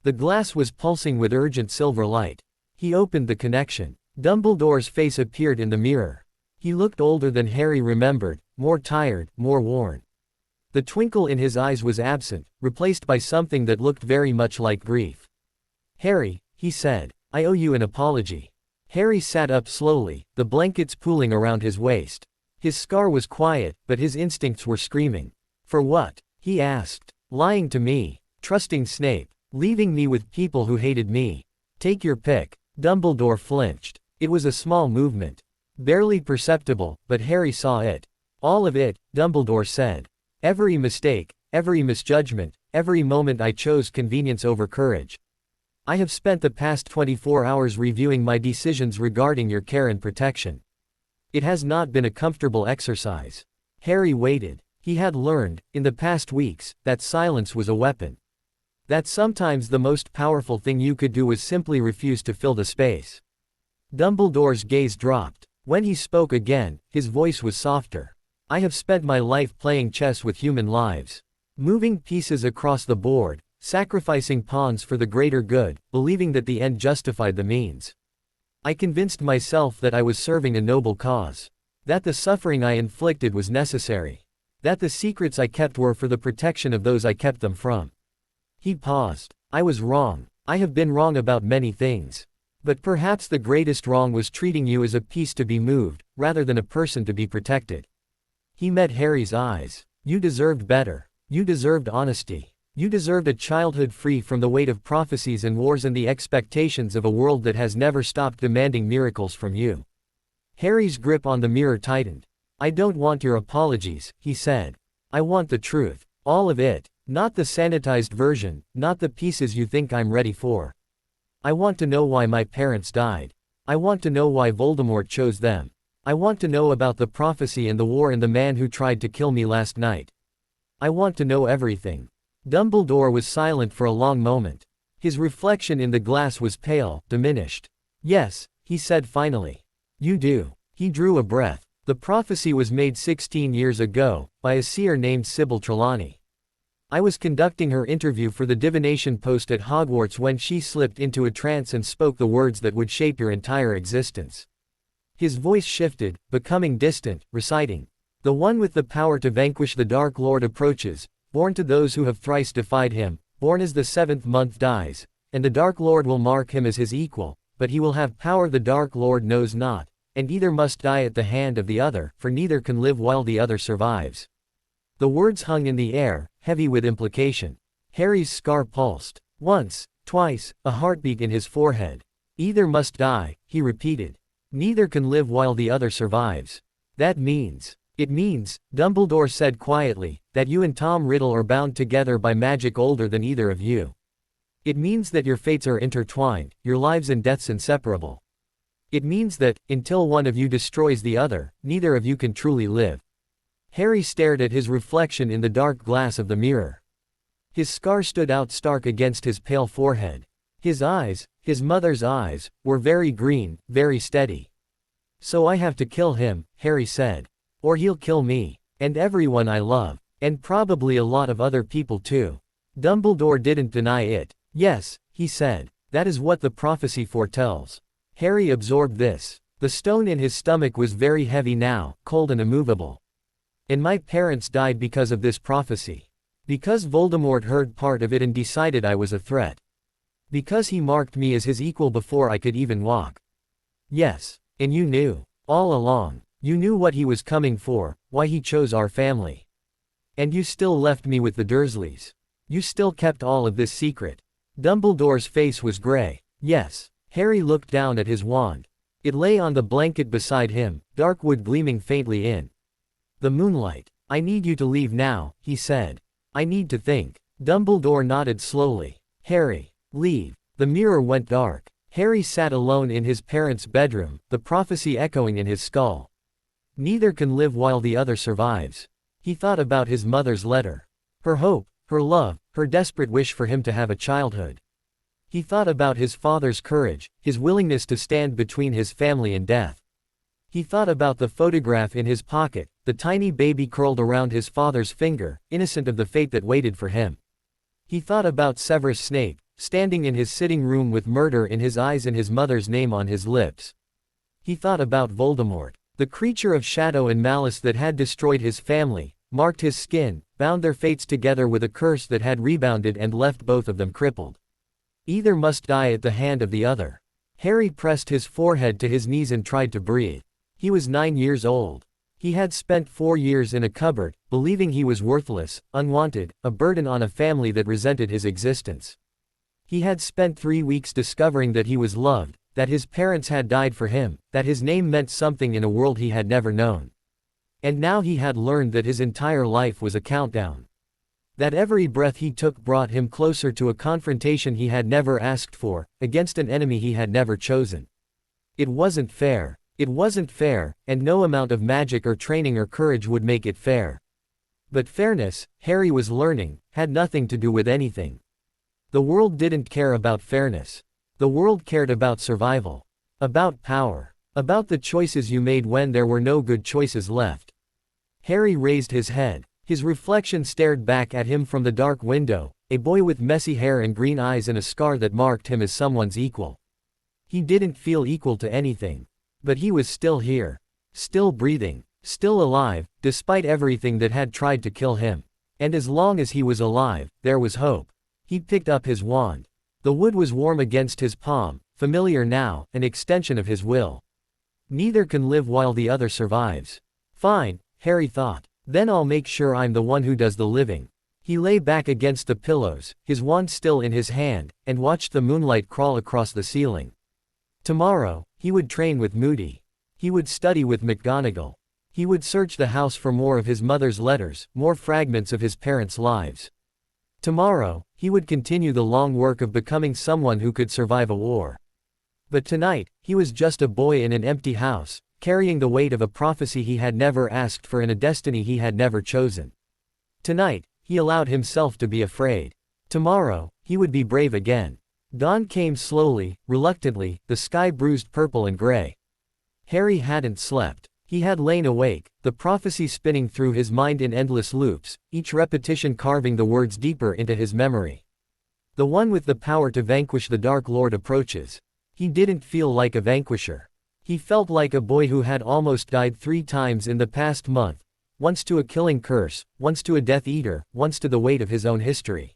The glass was pulsing with urgent silver light. He opened the connection. Dumbledore's face appeared in the mirror. He looked older than Harry remembered, more tired, more worn. The twinkle in his eyes was absent, replaced by something that looked very much like grief. Harry, he said, I owe you an apology. Harry sat up slowly, the blankets pooling around his waist. His scar was quiet, but his instincts were screaming. For what? He asked. Lying to me. Trusting Snape. Leaving me with people who hated me. Take your pick. Dumbledore flinched. It was a small movement. Barely perceptible, but Harry saw it. All of it, Dumbledore said. Every mistake, every misjudgment, every moment I chose convenience over courage. I have spent the past 24 hours reviewing my decisions regarding your care and protection. It has not been a comfortable exercise. Harry waited. He had learned, in the past weeks, that silence was a weapon. That sometimes the most powerful thing you could do was simply refuse to fill the space. Dumbledore's gaze dropped. When he spoke again, his voice was softer. I have spent my life playing chess with human lives. Moving pieces across the board, sacrificing pawns for the greater good, believing that the end justified the means. I convinced myself that I was serving a noble cause. That the suffering I inflicted was necessary. That the secrets I kept were for the protection of those I kept them from. He paused. I was wrong. I have been wrong about many things. But perhaps the greatest wrong was treating you as a piece to be moved, rather than a person to be protected. He met Harry's eyes. You deserved better. You deserved honesty. You deserved a childhood free from the weight of prophecies and wars and the expectations of a world that has never stopped demanding miracles from you. Harry's grip on the mirror tightened. I don't want your apologies, he said. I want the truth. All of it. Not the sanitized version, not the pieces you think I'm ready for. I want to know why my parents died. I want to know why Voldemort chose them. I want to know about the prophecy and the war and the man who tried to kill me last night. I want to know everything. Dumbledore was silent for a long moment. His reflection in the glass was pale, diminished. Yes, he said finally. You do. He drew a breath. The prophecy was made 16 years ago, by a seer named Sybil Trelawney. I was conducting her interview for the divination post at Hogwarts when she slipped into a trance and spoke the words that would shape your entire existence. His voice shifted, becoming distant, reciting. The one with the power to vanquish the Dark Lord approaches, born to those who have thrice defied him, born as the 7th month dies, and the Dark Lord will mark him as his equal, but he will have power the Dark Lord knows not, and either must die at the hand of the other, for neither can live while the other survives. The words hung in the air, heavy with implication. Harry's scar pulsed. Once, twice, a heartbeat in his forehead. Either must die, he repeated. Neither can live while the other survives. That means. It means, Dumbledore said quietly, that you and Tom Riddle are bound together by magic older than either of you. It means that your fates are intertwined, your lives and deaths inseparable. It means that, until one of you destroys the other, neither of you can truly live. Harry stared at his reflection in the dark glass of the mirror. His scar stood out stark against his pale forehead. His eyes, his mother's eyes, were very green, very steady. So I have to kill him, Harry said. Or he'll kill me, and everyone I love, and probably a lot of other people too. Dumbledore didn't deny it. Yes, he said, that is what the prophecy foretells. Harry absorbed this. The stone in his stomach was very heavy now, cold and immovable. And my parents died because of this prophecy. Because Voldemort heard part of it and decided I was a threat. Because he marked me as his equal before I could even walk. Yes, and you knew. All along. You knew what he was coming for, why he chose our family. And you still left me with the Dursleys. You still kept all of this secret. Dumbledore's face was gray. Yes. Harry looked down at his wand. It lay on the blanket beside him, dark wood gleaming faintly in the moonlight. I need you to leave now, he said. I need to think. Dumbledore nodded slowly. Harry, leave. The mirror went dark. Harry sat alone in his parents' bedroom, the prophecy echoing in his skull. Neither can live while the other survives. He thought about his mother's letter. Her hope, her love, her desperate wish for him to have a childhood. He thought about his father's courage, his willingness to stand between his family and death. He thought about the photograph in his pocket, the tiny baby curled around his father's finger, innocent of the fate that waited for him. He thought about Severus Snape, standing in his sitting room with murder in his eyes and his mother's name on his lips. He thought about Voldemort, the creature of shadow and malice that had destroyed his family, marked his skin, bound their fates together with a curse that had rebounded and left both of them crippled. Either must die at the hand of the other. Harry pressed his forehead to his knees and tried to breathe. He was 9 years old. He had spent 4 years in a cupboard, believing he was worthless, unwanted, a burden on a family that resented his existence. He had spent 3 weeks discovering that he was loved, that his parents had died for him, that his name meant something in a world he had never known. And now he had learned that his entire life was a countdown. That every breath he took brought him closer to a confrontation he had never asked for, against an enemy he had never chosen. It wasn't fair. It wasn't fair, and no amount of magic or training or courage would make it fair. But fairness, Harry was learning, had nothing to do with anything. The world didn't care about fairness. The world cared about survival. About power. About the choices you made when there were no good choices left. Harry raised his head. His reflection stared back at him from the dark window, a boy with messy hair and green eyes and a scar that marked him as someone's equal. He didn't feel equal to anything. But he was still here. Still breathing. Still alive, despite everything that had tried to kill him. And as long as he was alive, there was hope. He picked up his wand. The wood was warm against his palm, familiar now, an extension of his will. Neither can live while the other survives. Fine, Harry thought. Then I'll make sure I'm the one who does the living. He lay back against the pillows, his wand still in his hand, and watched the moonlight crawl across the ceiling. Tomorrow, he would train with Moody. He would study with McGonagall. He would search the house for more of his mother's letters, more fragments of his parents' lives. Tomorrow, he would continue the long work of becoming someone who could survive a war. But tonight, he was just a boy in an empty house, carrying the weight of a prophecy he had never asked for and a destiny he had never chosen. Tonight, he allowed himself to be afraid. Tomorrow, he would be brave again. Dawn came slowly, reluctantly, the sky bruised purple and gray. Harry hadn't slept. He had lain awake, the prophecy spinning through his mind in endless loops, each repetition carving the words deeper into his memory. The one with the power to vanquish the Dark Lord approaches. He didn't feel like a vanquisher. He felt like a boy who had almost died 3 times in the past month, once to a killing curse, once to a Death Eater, once to the weight of his own history.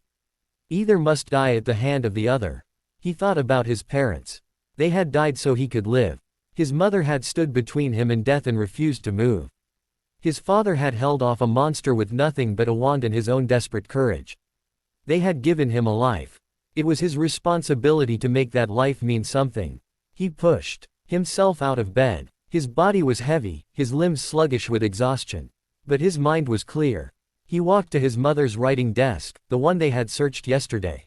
Either must die at the hand of the other. He thought about his parents. They had died so he could live. His mother had stood between him and death and refused to move. His father had held off a monster with nothing but a wand and his own desperate courage. They had given him a life. It was his responsibility to make that life mean something. He pushed himself out of bed. His body was heavy, his limbs sluggish with exhaustion. But his mind was clear. He walked to his mother's writing desk, the one they had searched yesterday.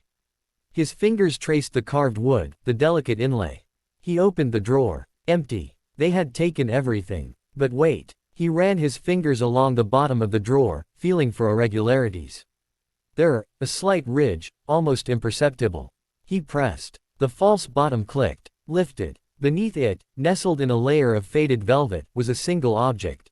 His fingers traced the carved wood, the delicate inlay. He opened the drawer. Empty. They had taken everything. But wait. He ran his fingers along the bottom of the drawer, feeling for irregularities. There, a slight ridge, almost imperceptible. He pressed. The false bottom clicked. Lifted. Beneath it, nestled in a layer of faded velvet, was a single object.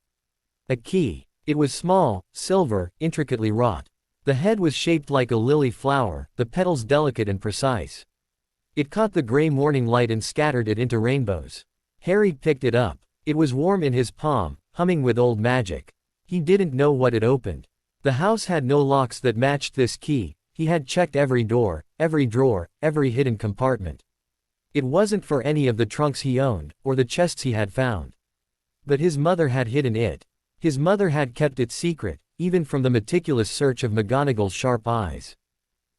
A key. It was small, silver, intricately wrought. The head was shaped like a lily flower, the petals delicate and precise. It caught the gray morning light and scattered it into rainbows. Harry picked it up. It was warm in his palm, humming with old magic. He didn't know what it opened. The house had no locks that matched this key. He had checked every door, every drawer, every hidden compartment. It wasn't for any of the trunks he owned, or the chests he had found. But his mother had hidden it. His mother had kept it secret, even from the meticulous search of McGonagall's sharp eyes.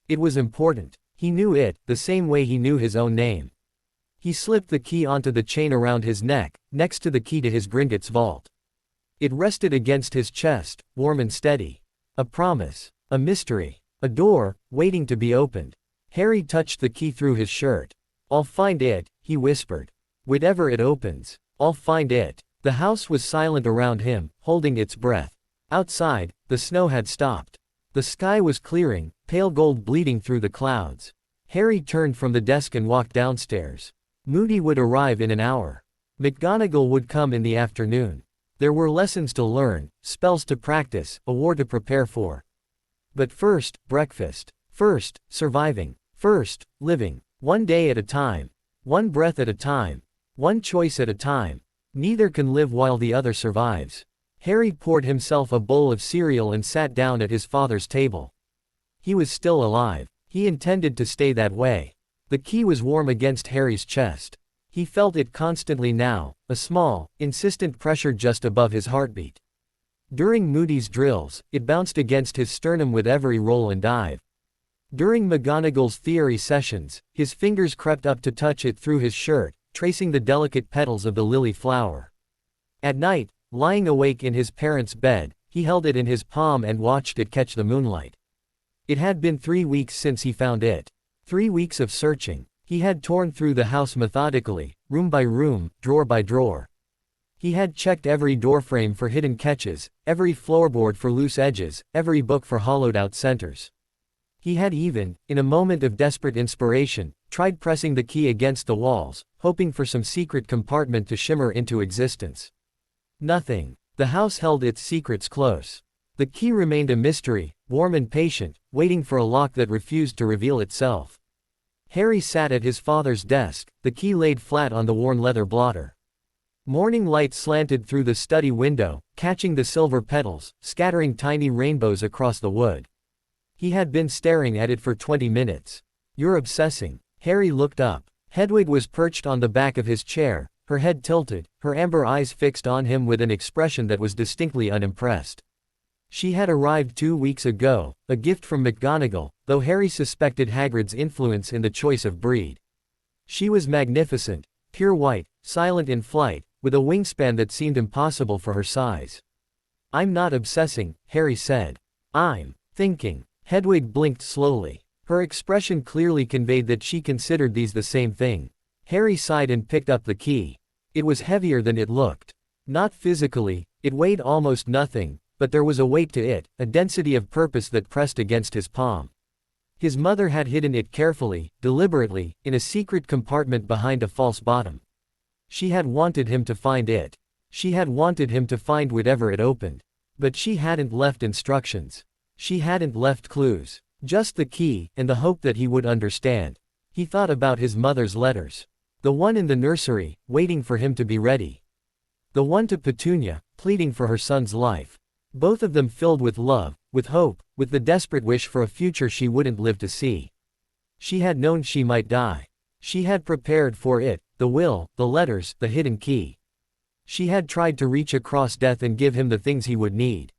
It was important. He knew it, the same way he knew his own name. He slipped the key onto the chain around his neck, next to the key to his Gringotts vault. It rested against his chest, warm and steady. A promise. A mystery. A door, waiting to be opened. Harry touched the key through his shirt. "I'll find it," he whispered. "Whatever it opens, I'll find it." The house was silent around him, holding its breath. Outside, the snow had stopped. The sky was clearing, pale gold bleeding through the clouds. Harry turned from the desk and walked downstairs. Moody would arrive in an hour. McGonagall would come in the afternoon. There were lessons to learn, spells to practice, a war to prepare for. But first, breakfast. First, surviving. First, living. One day at a time. One breath at a time. One choice at a time. Neither can live while the other survives. Harry poured himself a bowl of cereal and sat down at his father's table. He was still alive. He intended to stay that way. The key was warm against Harry's chest. He felt it constantly now, a small, insistent pressure just above his heartbeat. During Moody's drills, it bounced against his sternum with every roll and dive. During McGonagall's theory sessions, his fingers crept up to touch it through his shirt, tracing the delicate petals of the lily flower. At night, lying awake in his parents' bed, he held it in his palm and watched it catch the moonlight. It had been 3 weeks since he found it. 3 weeks of searching. He had torn through the house methodically, room by room, drawer by drawer. He had checked every doorframe for hidden catches, every floorboard for loose edges, every book for hollowed-out centers. He had even, in a moment of desperate inspiration, tried pressing the key against the walls, hoping for some secret compartment to shimmer into existence. Nothing. The house held its secrets close. The key remained a mystery, warm and patient, waiting for a lock that refused to reveal itself. Harry sat at his father's desk, the key laid flat on the worn leather blotter. Morning light slanted through the study window, catching the silver petals, scattering tiny rainbows across the wood. He had been staring at it for 20 minutes. "You're obsessing." Harry looked up. Hedwig was perched on the back of his chair, her head tilted, her amber eyes fixed on him with an expression that was distinctly unimpressed. She had arrived 2 weeks ago, a gift from McGonagall, though Harry suspected Hagrid's influence in the choice of breed. She was magnificent, pure white, silent in flight, with a wingspan that seemed impossible for her size. "I'm not obsessing," Harry said. "I'm thinking." Hedwig blinked slowly. Her expression clearly conveyed that she considered these the same thing. Harry sighed and picked up the key. It was heavier than it looked. Not physically, it weighed almost nothing, but there was a weight to it, a density of purpose that pressed against his palm. His mother had hidden it carefully, deliberately, in a secret compartment behind a false bottom. She had wanted him to find it. She had wanted him to find whatever it opened. But she hadn't left instructions. She hadn't left clues. Just the key, and the hope that he would understand. He thought about his mother's letters. The one in the nursery, waiting for him to be ready. The one to Petunia, pleading for her son's life. Both of them filled with love, with hope, with the desperate wish for a future she wouldn't live to see. She had known she might die. She had prepared for it, the will, the letters, the hidden key. She had tried to reach across death and give him the things he would need.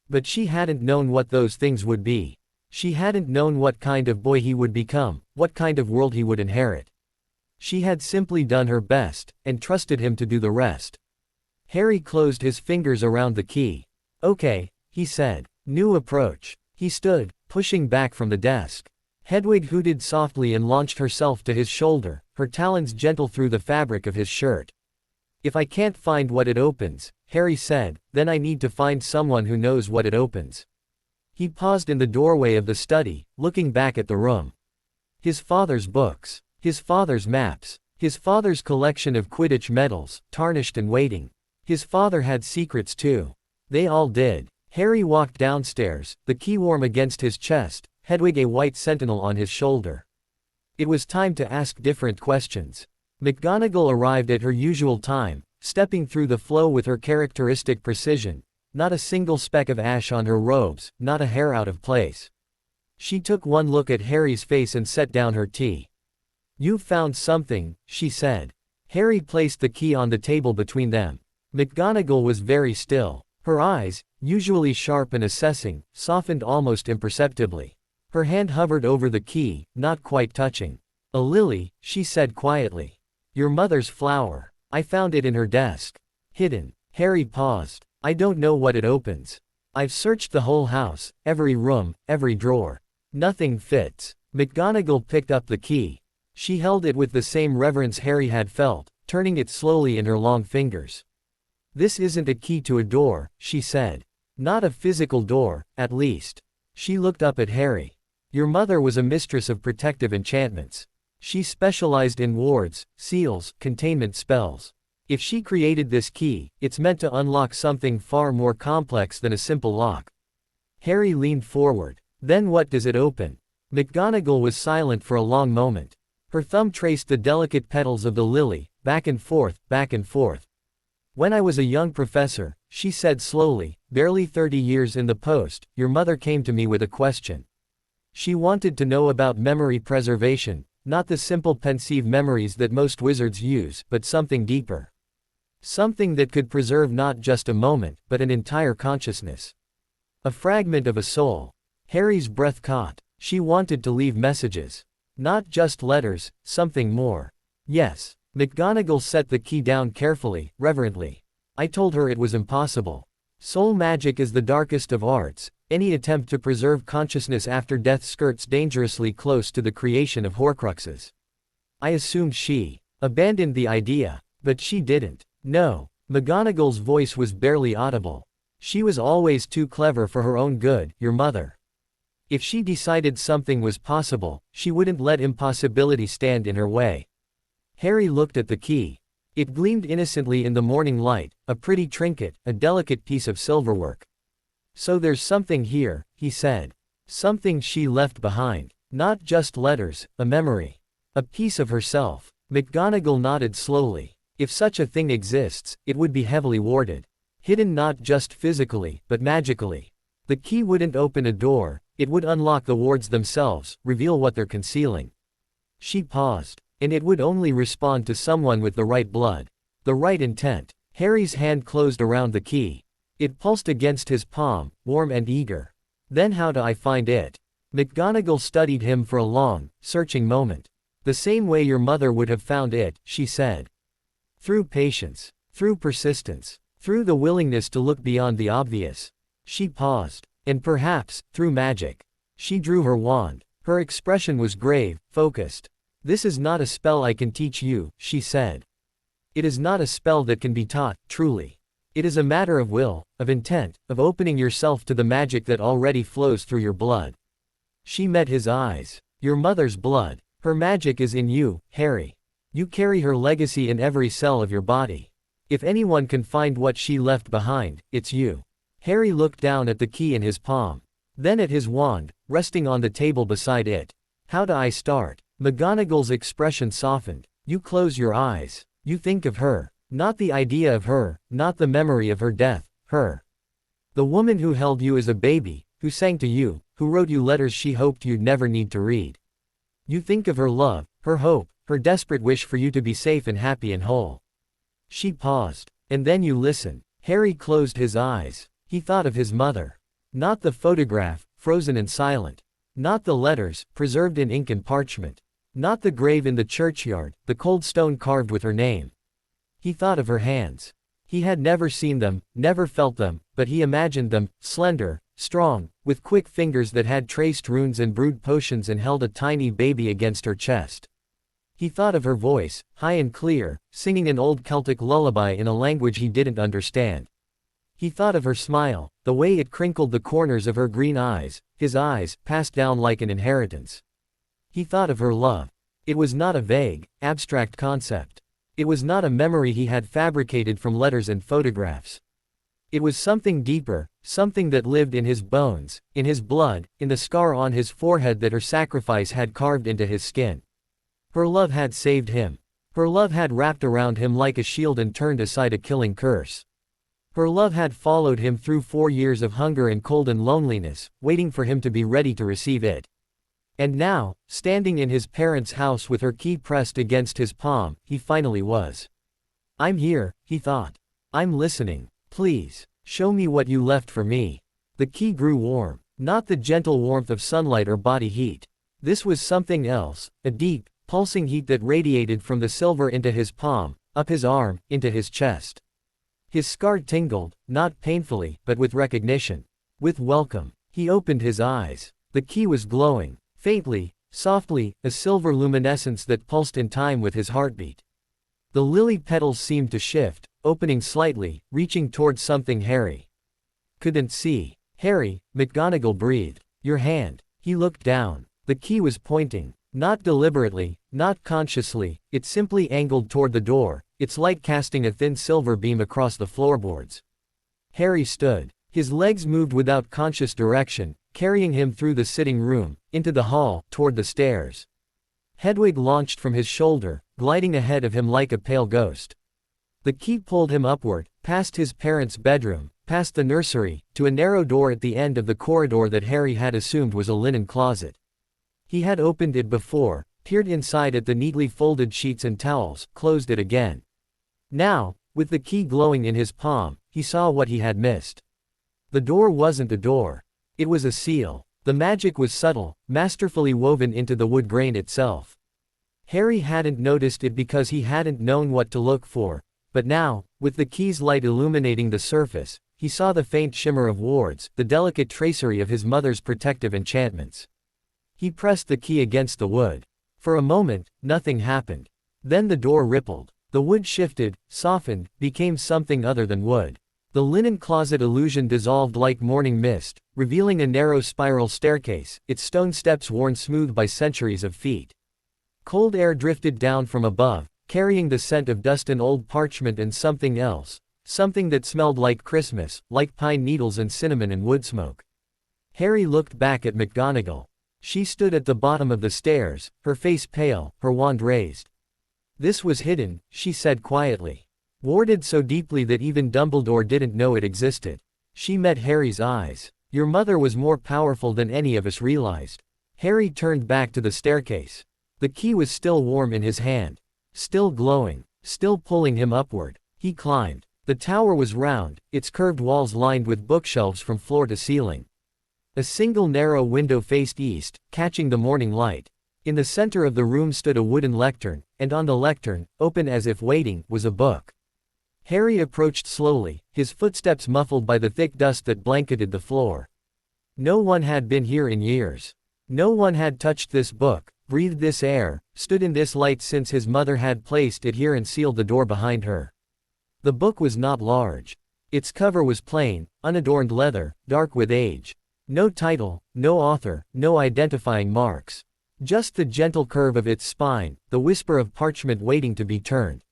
But she hadn't known what those things would be. She hadn't known what kind of boy he would become, what kind of world he would inherit. She had simply done her best, and trusted him to do the rest. Harry closed his fingers around the key. "Okay," he said. "New approach." He stood, pushing back from the desk. Hedwig hooted softly and launched herself to his shoulder, her talons gentle through the fabric of his shirt. "If I can't find what it opens," Harry said, "then I need to find someone who knows what it opens." He paused in the doorway of the study, looking back at the room. His father's books. His father's maps. His father's collection of Quidditch medals, tarnished and waiting. His father had secrets too. They all did. Harry walked downstairs, the key warm against his chest, Hedwig a white sentinel on his shoulder. It was time to ask different questions. McGonagall arrived at her usual time, stepping through the flow with her characteristic precision, not a single speck of ash on her robes, not a hair out of place. She took one look at Harry's face and set down her tea. "You've found something," she said. Harry placed the key on the table between them. McGonagall was very still. Her eyes, usually sharp and assessing, softened almost imperceptibly. Her hand hovered over the key, not quite touching. "A lily," she said quietly. "Your mother's flower. I found it in her desk. Hidden." Harry paused. "I don't know what it opens. I've searched the whole house, every room, every drawer. Nothing fits." McGonagall picked up the key. She held it with the same reverence Harry had felt, turning it slowly in her long fingers. "This isn't a key to a door," she said. "Not a physical door, at least." She looked up at Harry. "Your mother was a mistress of protective enchantments. She specialized in wards, seals, containment spells. If she created this key, it's meant to unlock something far more complex than a simple lock." Harry leaned forward. "Then what does it open?" McGonagall was silent for a long moment. Her thumb traced the delicate petals of the lily, back and forth, back and forth. "When I was a young professor," she said slowly, "barely 30 years in the post, your mother came to me with a question. She wanted to know about memory preservation, not the simple pensive memories that most wizards use, but something deeper. Something that could preserve not just a moment, but an entire consciousness. A fragment of a soul." Harry's breath caught. She wanted to leave messages. Not just letters, something more. "Yes." McGonagall set the key down carefully, reverently. "I told her it was impossible. Soul magic is the darkest of arts. Any attempt to preserve consciousness after death skirts dangerously close to the creation of Horcruxes. I assumed she abandoned the idea, but she didn't." "No." McGonagall's voice was barely audible. "She was always too clever for her own good, your mother. If she decided something was possible, she wouldn't let impossibility stand in her way." Harry looked at the key. It gleamed innocently in the morning light, a pretty trinket, a delicate piece of silverwork. "So there's something here," he said. "Something she left behind. Not just letters, a memory. A piece of herself." McGonagall nodded slowly. "If such a thing exists, it would be heavily warded. Hidden not just physically, but magically. The key wouldn't open a door, it would unlock the wards themselves, reveal what they're concealing." She paused. "And it would only respond to someone with the right blood. The right intent." Harry's hand closed around the key. It pulsed against his palm, warm and eager. "Then how do I find it?" McGonagall studied him for a long, searching moment. "The same way your mother would have found it," she said. "Through patience. Through persistence. Through the willingness to look beyond the obvious." She paused. "And perhaps, through magic." She drew her wand. Her expression was grave, focused. "This is not a spell I can teach you," she said. "It is not a spell that can be taught, truly. It is a matter of will, of intent, of opening yourself to the magic that already flows through your blood." She met his eyes. "Your mother's blood. Her magic is in you, Harry. You carry her legacy in every cell of your body. If anyone can find what she left behind, it's you." Harry looked down at the key in his palm. Then at his wand, resting on the table beside it. "How do I start?" McGonagall's expression softened. "You close your eyes. You think of her. Not the idea of her, not the memory of her death, her. The woman who held you as a baby, who sang to you, who wrote you letters she hoped you'd never need to read. You think of her love, her hope, her desperate wish for you to be safe and happy and whole." She paused. "And then you listen." Harry closed his eyes. He thought of his mother. Not the photograph, frozen and silent. Not the letters, preserved in ink and parchment. Not the grave in the churchyard, the cold stone carved with her name. He thought of her hands. He had never seen them, never felt them, but he imagined them, slender, strong, with quick fingers that had traced runes and brewed potions and held a tiny baby against her chest. He thought of her voice, high and clear, singing an old Celtic lullaby in a language he didn't understand. He thought of her smile, the way it crinkled the corners of her green eyes, his eyes, passed down like an inheritance. He thought of her love. It was not a vague, abstract concept. It was not a memory he had fabricated from letters and photographs. It was something deeper, something that lived in his bones, in his blood, in the scar on his forehead that her sacrifice had carved into his skin. Her love had saved him. Her love had wrapped around him like a shield and turned aside a killing curse. Her love had followed him through 4 years of hunger and cold and loneliness, waiting for him to be ready to receive it. And now, standing in his parents' house with her key pressed against his palm, he finally was. "I'm here," he thought. "I'm listening. Please, show me what you left for me." The key grew warm. Not the gentle warmth of sunlight or body heat. This was something else, a deep, pulsing heat that radiated from the silver into his palm, up his arm, into his chest. His scar tingled, not painfully, but with recognition. With welcome. He opened his eyes. The key was glowing. Faintly, softly, a silver luminescence that pulsed in time with his heartbeat. The lily petals seemed to shift, opening slightly, reaching towards something Harry couldn't see. "Harry," McGonagall breathed. "Your hand." He looked down. The key was pointing. Not deliberately, not consciously, it simply angled toward the door, its light casting a thin silver beam across the floorboards. Harry stood. His legs moved without conscious direction, carrying him through the sitting room, into the hall, toward the stairs. Hedwig launched from his shoulder, gliding ahead of him like a pale ghost. The key pulled him upward, past his parents' bedroom, past the nursery, to a narrow door at the end of the corridor that Harry had assumed was a linen closet. He had opened it before, peered inside at the neatly folded sheets and towels, closed it again. Now, with the key glowing in his palm, he saw what he had missed. The door wasn't a door. It was a seal. The magic was subtle, masterfully woven into the wood grain itself. Harry hadn't noticed it because he hadn't known what to look for, but now, with the key's light illuminating the surface, he saw the faint shimmer of wards, the delicate tracery of his mother's protective enchantments. He pressed the key against the wood. For a moment, nothing happened. Then the door rippled. The wood shifted, softened, became something other than wood. The linen closet illusion dissolved like morning mist, revealing a narrow spiral staircase, its stone steps worn smooth by centuries of feet. Cold air drifted down from above, carrying the scent of dust and old parchment and something else, something that smelled like Christmas, like pine needles and cinnamon and wood smoke. Harry looked back at McGonagall. She stood at the bottom of the stairs, her face pale, her wand raised. "This was hidden," she said quietly. "Warded so deeply that even Dumbledore didn't know it existed." She met Harry's eyes. "Your mother was more powerful than any of us realized." Harry turned back to the staircase. The key was still warm in his hand. Still glowing. Still pulling him upward. He climbed. The tower was round, its curved walls lined with bookshelves from floor to ceiling. A single narrow window faced east, catching the morning light. In the center of the room stood a wooden lectern, and on the lectern, open as if waiting, was a book. Harry approached slowly, his footsteps muffled by the thick dust that blanketed the floor. No one had been here in years. No one had touched this book, breathed this air, stood in this light since his mother had placed it here and sealed the door behind her. The book was not large. Its cover was plain, unadorned leather, dark with age. No title, no author, no identifying marks. Just the gentle curve of its spine, the whisper of parchment waiting to be turned.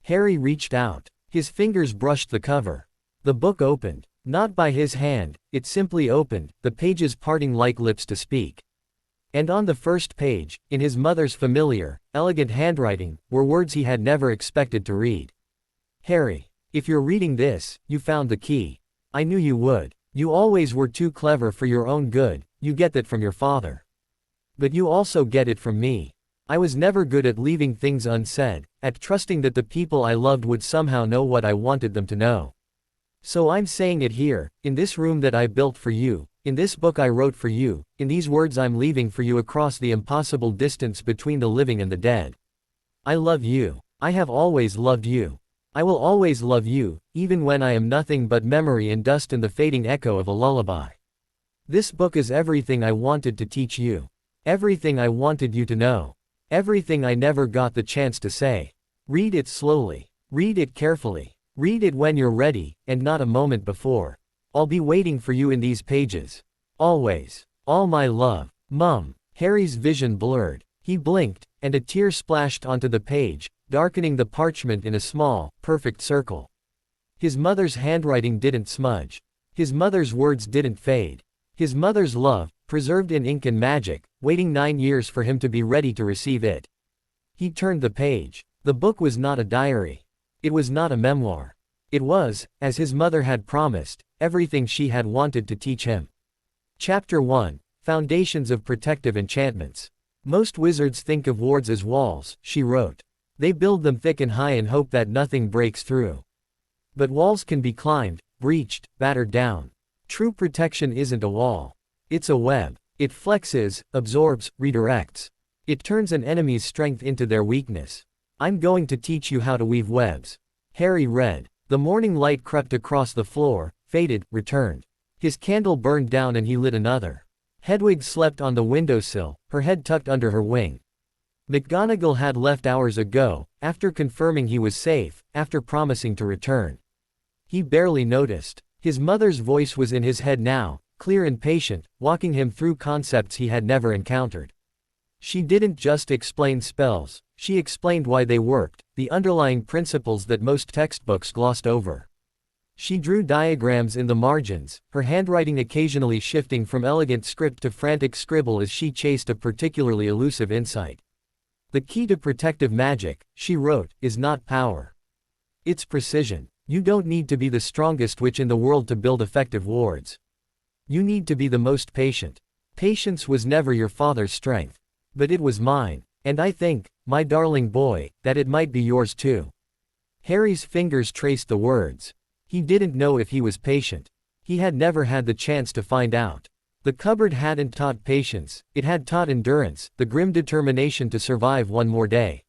Harry reached out. His fingers brushed the cover. The book opened. Not by his hand, it simply opened, the pages parting like lips to speak. And on the first page, in his mother's familiar, elegant handwriting, were words he had never expected to read. "Harry, if you're reading this, you found the key. I knew you would. You always were too clever for your own good, you get that from your father. But you also get it from me. I was never good at leaving things unsaid, at trusting that the people I loved would somehow know what I wanted them to know. So I'm saying it here, in this room that I built for you, in this book I wrote for you, in these words I'm leaving for you across the impossible distance between the living and the dead. I love you. I have always loved you. I will always love you, even when I am nothing but memory and dust and the fading echo of a lullaby. This book is everything I wanted to teach you. Everything I wanted you to know. Everything I never got the chance to say. Read it slowly. Read it carefully. Read it when you're ready, and not a moment before. I'll be waiting for you in these pages. Always. All my love. Mum." Harry's vision blurred. He blinked, and a tear splashed onto the page, darkening the parchment in a small, perfect circle. His mother's handwriting didn't smudge. His mother's words didn't fade. His mother's love, preserved in ink and magic, waiting 9 years for him to be ready to receive it. He turned the page. The book was not a diary. It was not a memoir. It was, as his mother had promised, everything she had wanted to teach him. Chapter 1. Foundations of Protective Enchantments. Most wizards think of wards as walls, she wrote. They build them thick and high and hope that nothing breaks through. But walls can be climbed, breached, battered down. True protection isn't a wall. It's a web. It flexes, absorbs, redirects. It turns an enemy's strength into their weakness. I'm going to teach you how to weave webs. Harry read. The morning light crept across the floor, faded, returned. His candle burned down and he lit another. Hedwig slept on the windowsill, her head tucked under her wing. McGonagall had left hours ago, after confirming he was safe, after promising to return. He barely noticed. His mother's voice was in his head now, clear and patient, walking him through concepts he had never encountered. She didn't just explain spells, she explained why they worked, the underlying principles that most textbooks glossed over. She drew diagrams in the margins, her handwriting occasionally shifting from elegant script to frantic scribble as she chased a particularly elusive insight. The key to protective magic, she wrote, is not power. It's precision. You don't need to be the strongest witch in the world to build effective wards. You need to be the most patient. Patience was never your father's strength. But it was mine, and I think, my darling boy, that it might be yours too. Harry's fingers traced the words. He didn't know if he was patient. He had never had the chance to find out. The cupboard hadn't taught patience, it had taught endurance, the grim determination to survive one more day.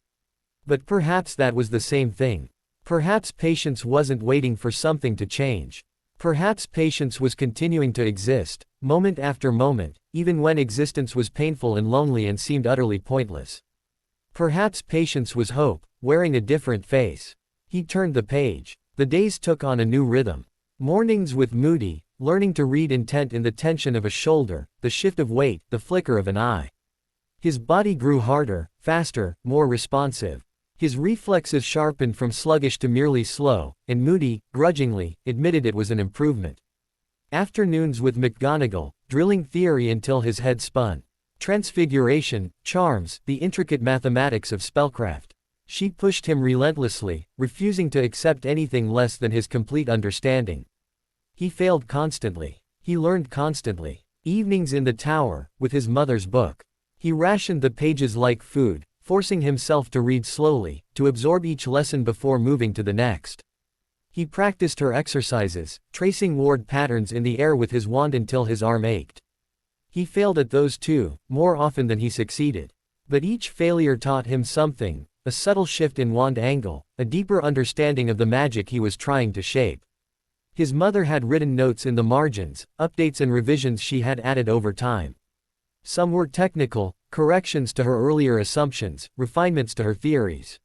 But perhaps that was the same thing. Perhaps patience wasn't waiting for something to change. Perhaps patience was continuing to exist, moment after moment, even when existence was painful and lonely and seemed utterly pointless. Perhaps patience was hope, wearing a different face. He turned the page. The days took on a new rhythm. Mornings with Moody, learning to read intent in the tension of a shoulder, the shift of weight, the flicker of an eye. His body grew harder, faster, more responsive. His reflexes sharpened from sluggish to merely slow, and Moody, grudgingly, admitted it was an improvement. Afternoons with McGonagall, drilling theory until his head spun. Transfiguration, charms, the intricate mathematics of spellcraft. She pushed him relentlessly, refusing to accept anything less than his complete understanding. He failed constantly. He learned constantly. Evenings in the tower, with his mother's book. He rationed the pages like food, forcing himself to read slowly, to absorb each lesson before moving to the next. He practiced her exercises, tracing ward patterns in the air with his wand until his arm ached. He failed at those too, more often than he succeeded. But each failure taught him something, a subtle shift in wand angle, a deeper understanding of the magic he was trying to shape. His mother had written notes in the margins, updates and revisions she had added over time. Some were technical, corrections to her earlier assumptions, refinements to her theories.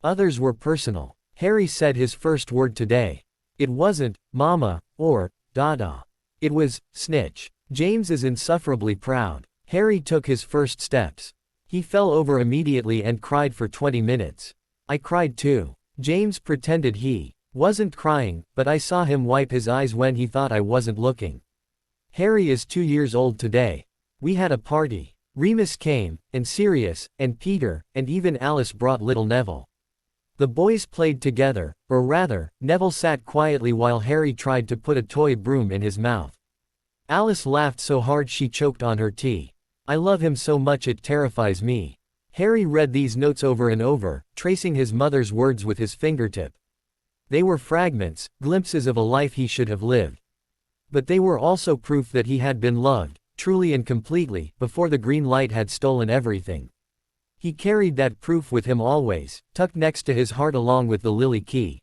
Others were personal. Harry said his first word today. It wasn't, Mama, or, Dada. It was, Snitch. James is insufferably proud. Harry took his first steps. He fell over immediately and cried for 20 minutes. I cried too. James pretended he wasn't crying, but I saw him wipe his eyes when he thought I wasn't looking. Harry is 2 years old today. We had a party. Remus came, and Sirius, and Peter, and even Alice brought little Neville. The boys played together, or rather, Neville sat quietly while Harry tried to put a toy broom in his mouth. Alice laughed so hard she choked on her tea. I love him so much it terrifies me. Harry read these notes over and over, tracing his mother's words with his fingertip. They were fragments, glimpses of a life he should have lived. But they were also proof that he had been loved, truly and completely, before the green light had stolen everything. He carried that proof with him always, tucked next to his heart along with the lily key.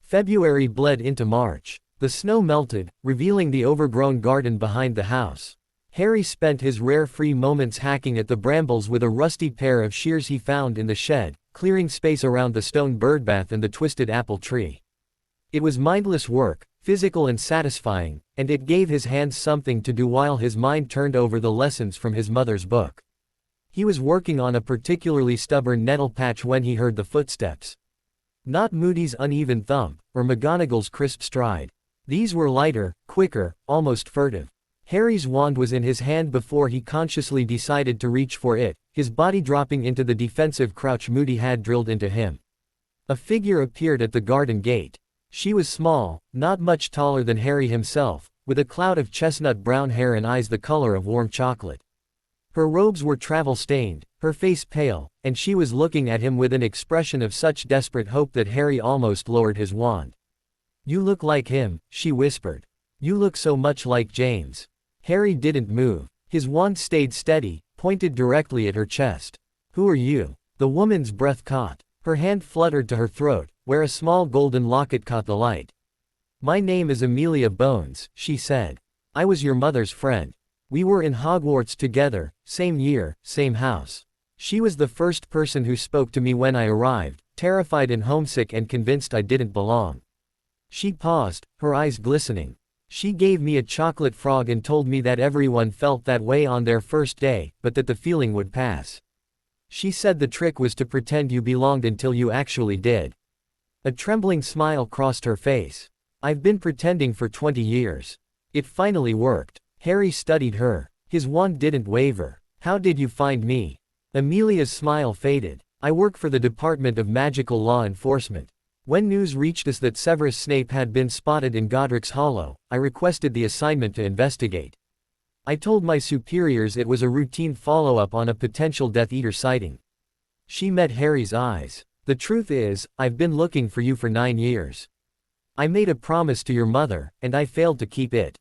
February bled into March. The snow melted, revealing the overgrown garden behind the house. Harry spent his rare free moments hacking at the brambles with a rusty pair of shears he found in the shed, clearing space around the stone birdbath and the twisted apple tree. It was mindless work, physical and satisfying, and it gave his hands something to do while his mind turned over the lessons from his mother's book. He was working on a particularly stubborn nettle patch when he heard the footsteps. Not Moody's uneven thump, or McGonagall's crisp stride. These were lighter, quicker, almost furtive. Harry's wand was in his hand before he consciously decided to reach for it, his body dropping into the defensive crouch Moody had drilled into him. A figure appeared at the garden gate. She was small, not much taller than Harry himself, with a cloud of chestnut brown hair and eyes the color of warm chocolate. Her robes were travel-stained, her face pale, and she was looking at him with an expression of such desperate hope that Harry almost lowered his wand. "You look like him," she whispered. "You look so much like James." Harry didn't move. His wand stayed steady, pointed directly at her chest. "Who are you?" The woman's breath caught. Her hand fluttered to her throat, where a small golden locket caught the light. "My name is Amelia Bones," she said. "I was your mother's friend. We were in Hogwarts together, same year, same house. She was the first person who spoke to me when I arrived, terrified and homesick and convinced I didn't belong." She paused, her eyes glistening. "She gave me a chocolate frog and told me that everyone felt that way on their first day, but that the feeling would pass. She said the trick was to pretend you belonged until you actually did." A trembling smile crossed her face. "I've been pretending for 20 years. It finally worked." Harry studied her. His wand didn't waver. "How did you find me?" Amelia's smile faded. "I work for the Department of Magical Law Enforcement. When news reached us that Severus Snape had been spotted in Godric's Hollow, I requested the assignment to investigate. I told my superiors it was a routine follow-up on a potential Death Eater sighting." She met Harry's eyes. "The truth is, I've been looking for you for 9 years. I made a promise to your mother, and I failed to keep it.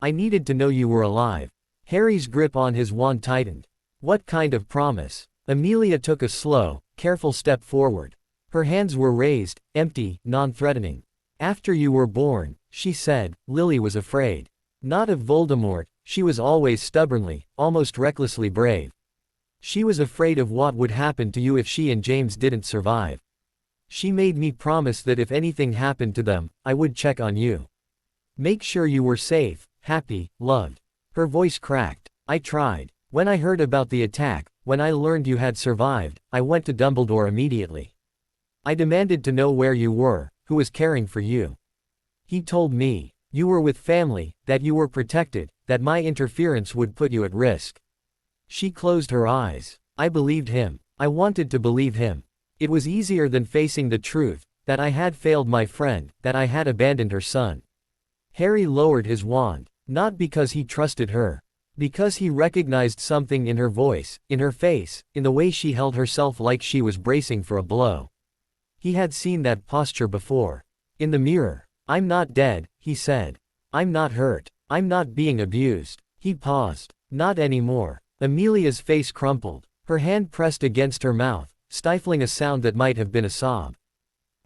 I needed to know you were alive." Harry's grip on his wand tightened. "What kind of promise?" Amelia took a slow, careful step forward. Her hands were raised, empty, non-threatening. "After you were born," she said, "Lily was afraid. Not of Voldemort, she was always stubbornly, almost recklessly brave. She was afraid of what would happen to you if she and James didn't survive. She made me promise that if anything happened to them, I would check on you. Make sure you were safe, happy, loved." Her voice cracked. "I tried. When I heard about the attack, when I learned you had survived, I went to Dumbledore immediately. I demanded to know where you were, who was caring for you. He told me, you were with family, that you were protected, that my interference would put you at risk." She closed her eyes. I believed him. I wanted to believe him. It was easier than facing the truth, that I had failed my friend, that I had abandoned her son. Harry lowered his wand, not because he trusted her. Because he recognized something in her voice, in her face, in the way she held herself like she was bracing for a blow. He had seen that posture before. In the mirror. "I'm not dead," he said. "I'm not hurt. I'm not being abused." He paused. "Not anymore." Amelia's face crumpled. Her hand pressed against her mouth, stifling a sound that might have been a sob.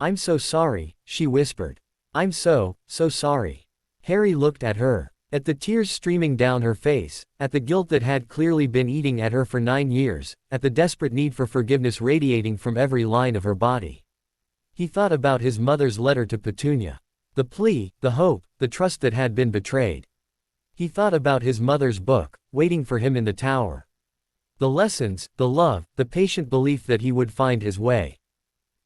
"I'm so sorry," she whispered. "I'm so sorry." Harry looked at her. At the tears streaming down her face, at the guilt that had clearly been eating at her for 9 years, at the desperate need for forgiveness radiating from every line of her body. He thought about his mother's letter to Petunia. The plea, the hope, the trust that had been betrayed. He thought about his mother's book, waiting for him in the tower. The lessons, the love, the patient belief that he would find his way.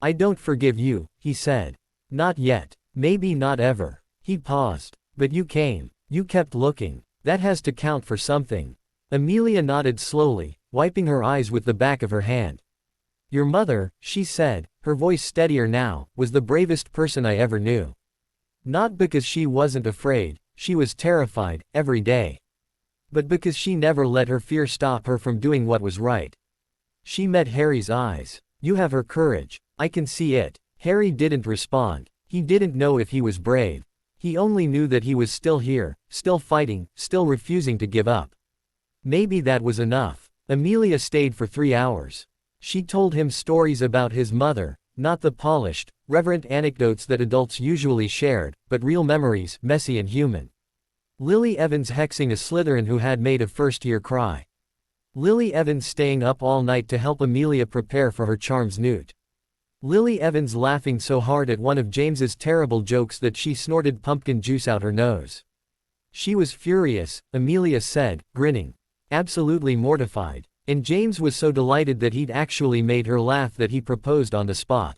"I don't forgive you," he said. "Not yet. Maybe not ever." He paused. "But you came. You kept looking. That has to count for something." Amelia nodded slowly, wiping her eyes with the back of her hand. "Your mother," she said, her voice steadier now, "was the bravest person I ever knew. Not because she wasn't afraid, she was terrified, every day. But because she never let her fear stop her from doing what was right." She met Harry's eyes. "You have her courage. I can see it." Harry didn't respond. He didn't know if he was brave. He only knew that he was still here, still fighting, still refusing to give up. Maybe that was enough. Amelia stayed for 3 hours. She told him stories about his mother, not the polished, reverent anecdotes that adults usually shared, but real memories, messy and human. Lily Evans hexing a Slytherin who had made a first-year cry. Lily Evans staying up all night to help Amelia prepare for her charms newt. Lily Evans laughing so hard at one of James's terrible jokes that she snorted pumpkin juice out her nose. She was furious, Amelia said, grinning. Absolutely mortified. And James was so delighted that he'd actually made her laugh that he proposed on the spot.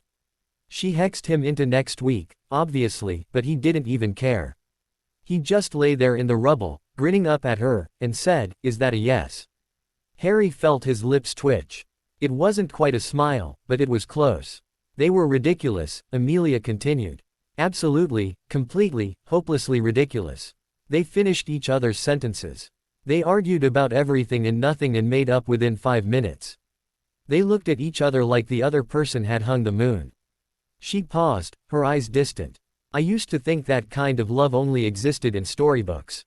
She hexed him into next week, obviously, but he didn't even care. He just lay there in the rubble, grinning up at her, and said, "Is that a yes?" Harry felt his lips twitch. It wasn't quite a smile, but it was close. They were ridiculous, Amelia continued. Absolutely, completely, hopelessly ridiculous. They finished each other's sentences. They argued about everything and nothing and made up within 5 minutes. They looked at each other like the other person had hung the moon. She paused, her eyes distant. I used to think that kind of love only existed in storybooks.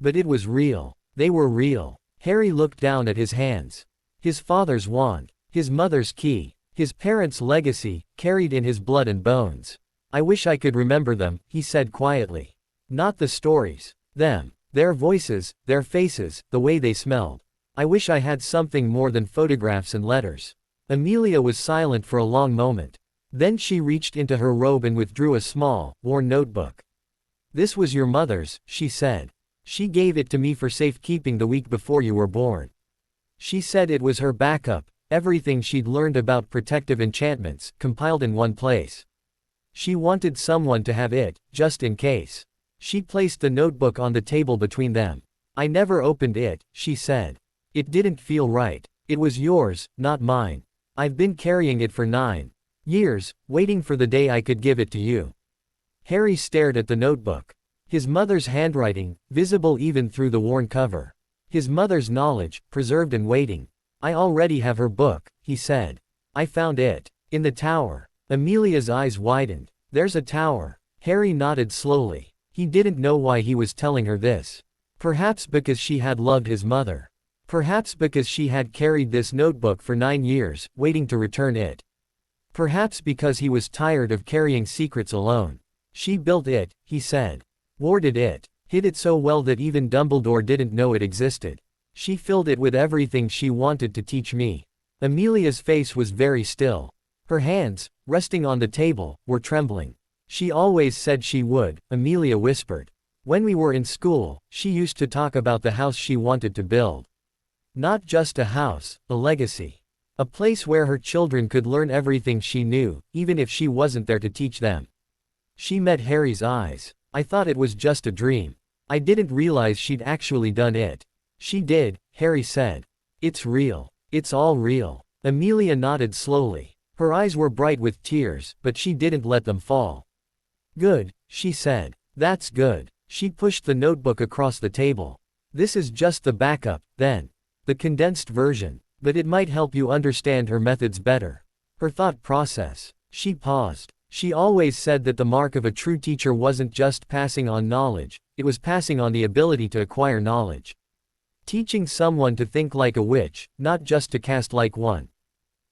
But it was real. They were real. Harry looked down at his hands. His father's wand, his mother's key, his parents' legacy, carried in his blood and bones. I wish I could remember them, he said quietly. Not the stories. Them. Their voices, their faces, the way they smelled. I wish I had something more than photographs and letters. Amelia was silent for a long moment. Then she reached into her robe and withdrew a small, worn notebook. This was your mother's, she said. She gave it to me for safekeeping the week before you were born. She said it was her backup, everything she'd learned about protective enchantments, compiled in one place. She wanted someone to have it, just in case. She placed the notebook on the table between them. I never opened it, she said. It didn't feel right. It was yours, not mine. I've been carrying it for 9 years, waiting for the day I could give it to you. Harry stared at the notebook. His mother's handwriting, visible even through the worn cover. His mother's knowledge, preserved and waiting. I already have her book, he said. I found it. In the tower. Amelia's eyes widened. There's a tower. Harry nodded slowly. He didn't know why he was telling her this. Perhaps because she had loved his mother. Perhaps because she had carried this notebook for 9 years, waiting to return it. Perhaps because he was tired of carrying secrets alone. She built it, he said. Warded it. Hid it so well that even Dumbledore didn't know it existed. She filled it with everything she wanted to teach me. Amelia's face was very still. Her hands, resting on the table, were trembling. She always said she would, Amelia whispered. When we were in school, she used to talk about the house she wanted to build. Not just a house, a legacy. A place where her children could learn everything she knew, even if she wasn't there to teach them. She met Harry's eyes. I thought it was just a dream. I didn't realize she'd actually done it. She did, Harry said. It's real. It's all real. Amelia nodded slowly. Her eyes were bright with tears, but she didn't let them fall. Good, she said. That's good. She pushed the notebook across the table. This is just the backup, then. The condensed version. But it might help you understand her methods better. Her thought process. She paused. She always said that the mark of a true teacher wasn't just passing on knowledge, it was passing on the ability to acquire knowledge. Teaching someone to think like a witch, not just to cast like one.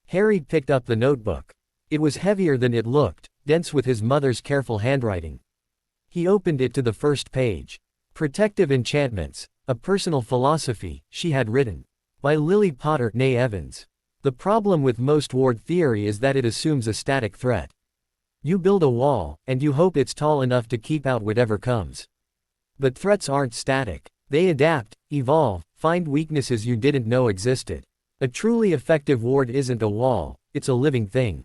Harry picked up the notebook. It was heavier than it looked, dense with his mother's careful handwriting. He opened it to the first page. Protective Enchantments, a Personal Philosophy, she had written. By Lily Potter née Evans. The problem with most ward theory is that it assumes a static threat. You build a wall, and you hope it's tall enough to keep out whatever comes. But threats aren't static. They adapt, evolve, find weaknesses you didn't know existed. A truly effective ward isn't a wall, it's a living thing.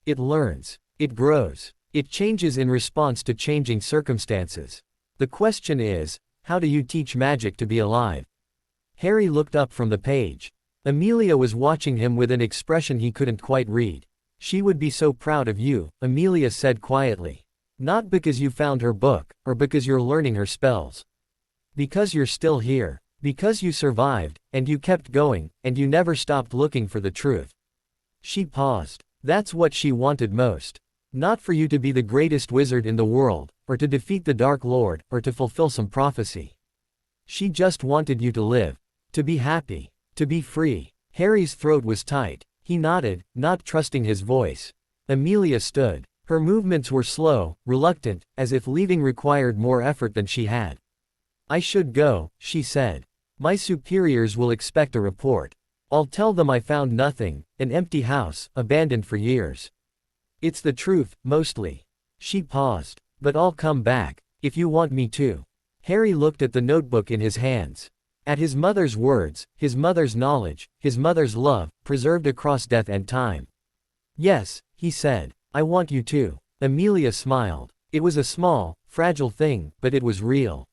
It learns. It grows. It changes in response to changing circumstances. The question is, how do you teach magic to be alive? Harry looked up from the page. Amelia was watching him with an expression he couldn't quite read. She would be so proud of you, Amelia said quietly. Not because you found her book, or because you're learning her spells. Because you're still here. Because you survived, and you kept going, and you never stopped looking for the truth. She paused. That's what she wanted most. Not for you to be the greatest wizard in the world, or to defeat the Dark Lord, or to fulfill some prophecy. She just wanted you to live. To be happy. To be free. Harry's throat was tight. He nodded, not trusting his voice. Amelia stood. Her movements were slow, reluctant, as if leaving required more effort than she had. I should go, she said. My superiors will expect a report. I'll tell them I found nothing, an empty house, abandoned for years. It's the truth, mostly. She paused. But I'll come back, if you want me to. Harry looked at the notebook in his hands. At his mother's words, his mother's knowledge, his mother's love, preserved across death and time. Yes, he said. I want you to. Amelia smiled. It was a small, fragile thing, but it was real.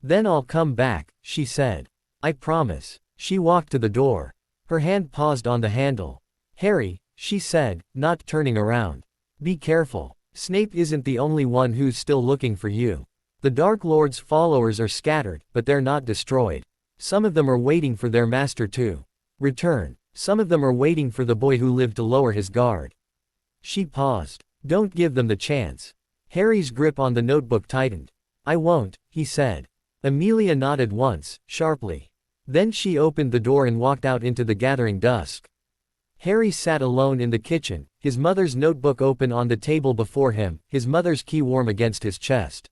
Then I'll come back, she said. I promise. She walked to the door. Her hand paused on the handle. "Harry," she said, not turning around. "Be careful. Snape isn't the only one who's still looking for you. The Dark Lord's followers are scattered, but they're not destroyed. Some of them are waiting for their master to return. Some of them are waiting for the boy who lived to lower his guard." She paused. "Don't give them the chance." Harry's grip on the notebook tightened. "I won't," he said. Amelia nodded once, sharply. Then she opened the door and walked out into the gathering dusk. Harry sat alone in the kitchen, his mother's notebook open on the table before him, his mother's key warm against his chest.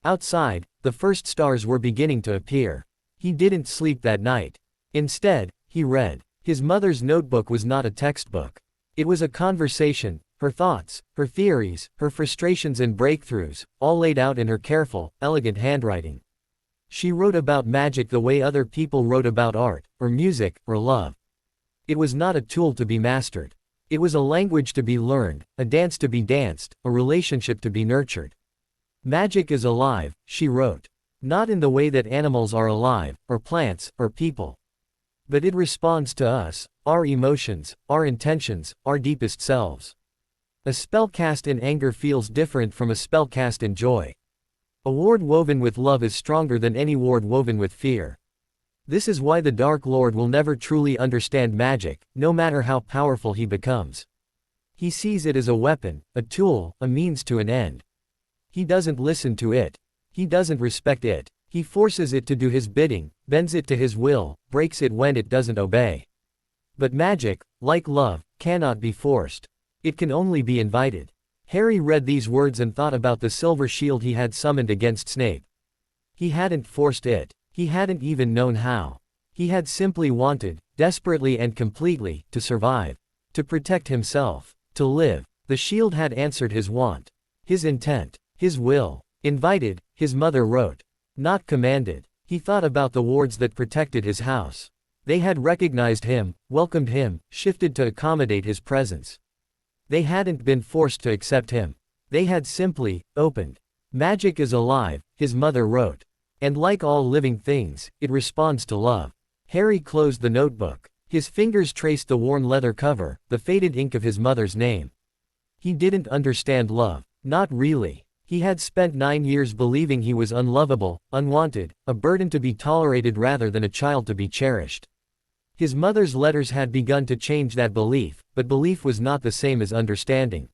Outside, the first stars were beginning to appear. He didn't sleep that night. Instead, he read. His mother's notebook was not a textbook. It was a conversation, her thoughts, her theories, her frustrations and breakthroughs, all laid out in her careful, elegant handwriting. She wrote about magic the way other people wrote about art, or music, or love. It was not a tool to be mastered. It was a language to be learned, a dance to be danced, a relationship to be nurtured. "Magic is alive," she wrote. "Not in the way that animals are alive, or plants, or people. But it responds to us, our emotions, our intentions, our deepest selves. A spell cast in anger feels different from a spell cast in joy. A ward woven with love is stronger than any ward woven with fear. This is why the Dark Lord will never truly understand magic, no matter how powerful he becomes. He sees it as a weapon, a tool, a means to an end. He doesn't listen to it. He doesn't respect it. He forces it to do his bidding, bends it to his will, breaks it when it doesn't obey. But magic, like love, cannot be forced. It can only be invited." Harry read these words and thought about the silver shield he had summoned against Snape. He hadn't forced it. He hadn't even known how. He had simply wanted, desperately and completely, to survive. To protect himself. To live. The shield had answered his want. His intent. His will. Invited, his mother wrote. Not commanded. He thought about the wards that protected his house. They had recognized him, welcomed him, shifted to accommodate his presence. They hadn't been forced to accept him. They had simply opened. "Magic is alive," his mother wrote. "And like all living things, it responds to love." Harry closed the notebook. His fingers traced the worn leather cover, the faded ink of his mother's name. He didn't understand love. Not really. He had spent 9 years believing he was unlovable, unwanted, a burden to be tolerated rather than a child to be cherished. His mother's letters had begun to change that belief, but belief was not the same as understanding.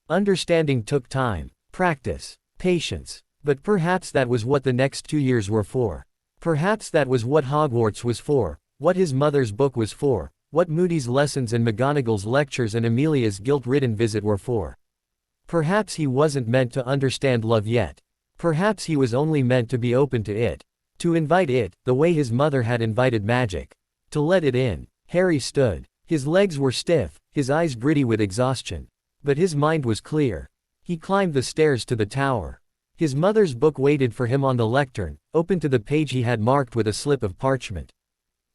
Understanding took time, practice, patience. But perhaps that was what the next 2 years were for. Perhaps that was what Hogwarts was for, what his mother's book was for, what Moody's lessons and McGonagall's lectures and Amelia's guilt-ridden visit were for. Perhaps he wasn't meant to understand love yet. Perhaps he was only meant to be open to it. To invite it, the way his mother had invited magic. To let it in. Harry stood. His legs were stiff, his eyes gritty with exhaustion. But his mind was clear. He climbed the stairs to the tower. His mother's book waited for him on the lectern, open to the page he had marked with a slip of parchment.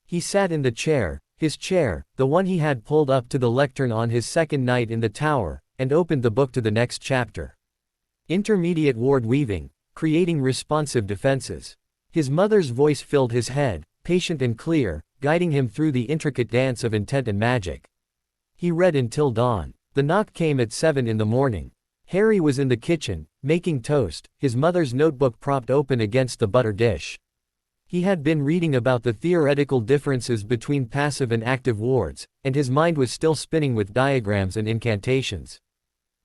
He sat in the chair, his chair, the one he had pulled up to the lectern on his second night in the tower, and opened the book to the next chapter. Intermediate ward weaving, creating responsive defenses. His mother's voice filled his head, patient and clear, guiding him through the intricate dance of intent and magic. He read until dawn. The knock came at 7 in the morning. Harry was in the kitchen, making toast, his mother's notebook propped open against the butter dish. He had been reading about the theoretical differences between passive and active wards, and his mind was still spinning with diagrams and incantations.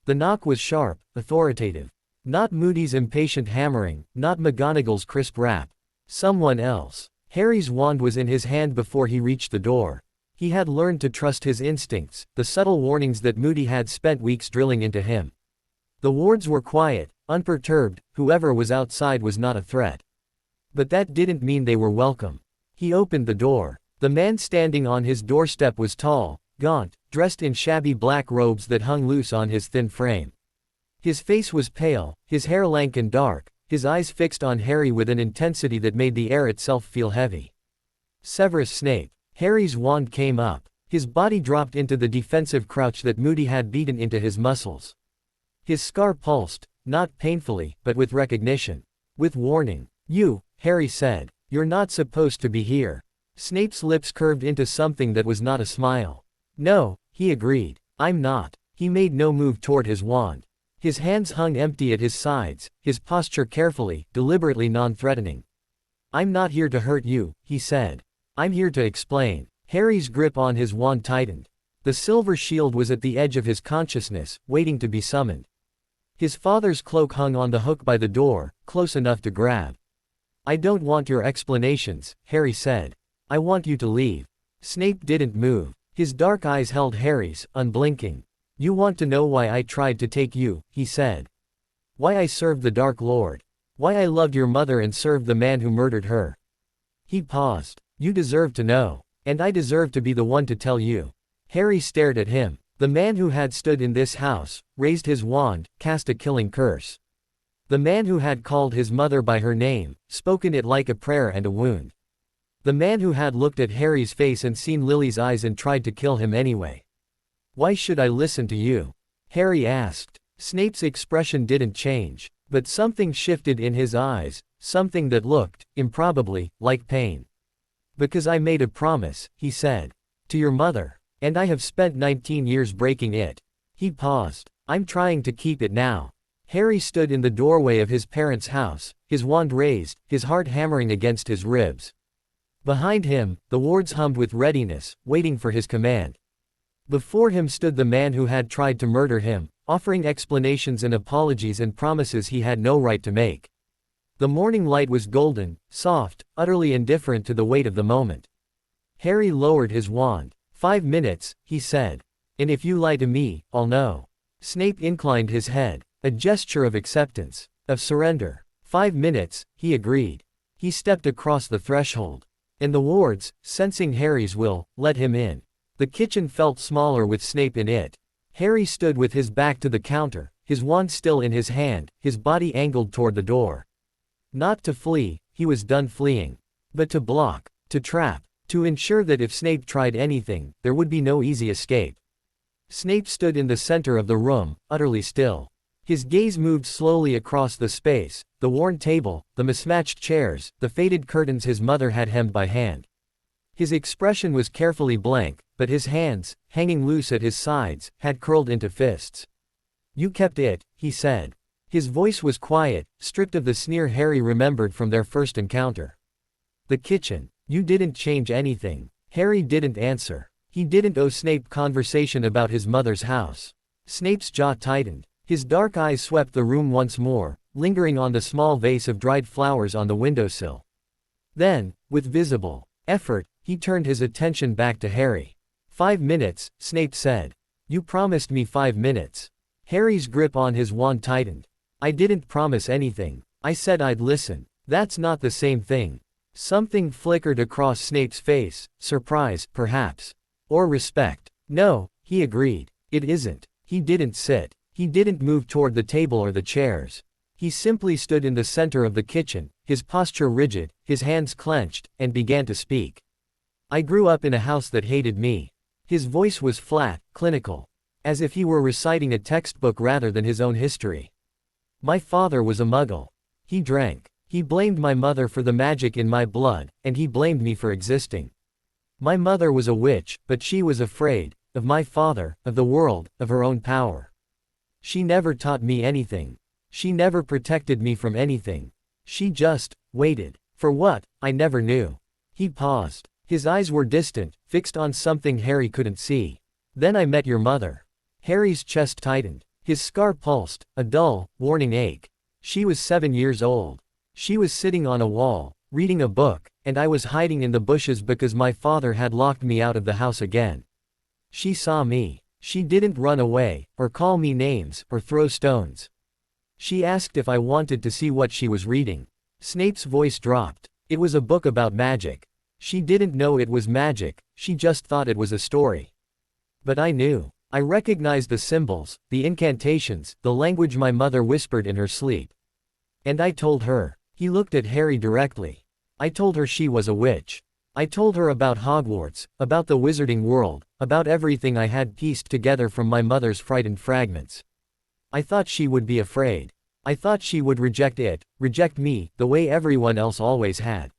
The knock was sharp, authoritative. Not Moody's impatient hammering, not McGonagall's crisp rap. Someone else. Harry's wand was in his hand before he reached the door. He had learned to trust his instincts, the subtle warnings that Moody had spent weeks drilling into him. The wards were quiet, unperturbed, whoever was outside was not a threat. But that didn't mean they were welcome. He opened the door. The man standing on his doorstep was tall, gaunt, dressed in shabby black robes that hung loose on his thin frame. His face was pale, his hair lank and dark, his eyes fixed on Harry with an intensity that made the air itself feel heavy. Severus Snape. Harry's wand came up. His body dropped into the defensive crouch that Moody had beaten into his muscles. His scar pulsed, not painfully, but with recognition. With warning. "You," Harry said. "You're not supposed to be here." Snape's lips curved into something that was not a smile. No, he agreed. I'm not. He made no move toward his wand. His hands hung empty at his sides, his posture carefully, deliberately non-threatening. I'm not here to hurt you, he said. I'm here to explain. Harry's grip on his wand tightened. The silver shield was at the edge of his consciousness, waiting to be summoned. His father's cloak hung on the hook by the door, close enough to grab. I don't want your explanations, Harry said. I want you to leave. Snape didn't move. His dark eyes held Harry's, unblinking. You want to know why I tried to take you, he said. Why I served the Dark Lord. Why I loved your mother and served the man who murdered her. He paused. You deserve to know. And I deserve to be the one to tell you. Harry stared at him. The man who had stood in this house, raised his wand, cast a killing curse. The man who had called his mother by her name, spoken it like a prayer and a wound. The man who had looked at Harry's face and seen Lily's eyes and tried to kill him anyway. Why should I listen to you? Harry asked. Snape's expression didn't change, but something shifted in his eyes, something that looked, improbably, like pain. Because I made a promise, he said. To your mother. And I have spent 19 years breaking it. He paused. I'm trying to keep it now. Harry stood in the doorway of his parents' house, his wand raised, his heart hammering against his ribs. Behind him, the wards hummed with readiness, waiting for his command. Before him stood the man who had tried to murder him, offering explanations and apologies and promises he had no right to make. The morning light was golden, soft, utterly indifferent to the weight of the moment. Harry lowered his wand. 5 minutes, he said. And if you lie to me, I'll know. Snape inclined his head, a gesture of acceptance, of surrender. 5 minutes, he agreed. He stepped across the threshold. And the wards, sensing Harry's will, let him in. The kitchen felt smaller with Snape in it. Harry stood with his back to the counter, his wand still in his hand, his body angled toward the door. Not to flee, he was done fleeing. But to block, to trap, to ensure that if Snape tried anything, there would be no easy escape. Snape stood in the center of the room, utterly still. His gaze moved slowly across the space, the worn table, the mismatched chairs, the faded curtains his mother had hemmed by hand. His expression was carefully blank, but his hands, hanging loose at his sides, had curled into fists. You kept it, he said. His voice was quiet, stripped of the sneer Harry remembered from their first encounter. The kitchen. You didn't change anything. Harry didn't answer. He didn't owe Snape conversation about his mother's house. Snape's jaw tightened. His dark eyes swept the room once more, lingering on the small vase of dried flowers on the windowsill. Then, with visible effort, he turned his attention back to Harry. 5 minutes, Snape said. You promised me 5 minutes. Harry's grip on his wand tightened. I didn't promise anything. I said I'd listen. That's not the same thing. Something flickered across Snape's face, surprise, perhaps. Or respect. No, he agreed. It isn't. He didn't sit. He didn't move toward the table or the chairs. He simply stood in the center of the kitchen, his posture rigid, his hands clenched, and began to speak. I grew up in a house that hated me. His voice was flat, clinical. As if he were reciting a textbook rather than his own history. My father was a muggle. He drank. He blamed my mother for the magic in my blood, and he blamed me for existing. My mother was a witch, but she was afraid, of my father, of the world, of her own power. She never taught me anything. She never protected me from anything. She just waited. For what, I never knew. He paused. His eyes were distant, fixed on something Harry couldn't see. Then I met your mother. Harry's chest tightened. His scar pulsed, a dull, warning ache. She was 7 years old. She was sitting on a wall, reading a book, and I was hiding in the bushes because my father had locked me out of the house again. She saw me. She didn't run away, or call me names, or throw stones. She asked if I wanted to see what she was reading. Snape's voice dropped. It was a book about magic. She didn't know it was magic, she just thought it was a story. But I knew. I recognized the symbols, the incantations, the language my mother whispered in her sleep. And I told her. He looked at Harry directly. I told her she was a witch. I told her about Hogwarts, about the wizarding world, about everything I had pieced together from my mother's frightened fragments. I thought she would be afraid. I thought she would reject it, reject me, the way everyone else always had.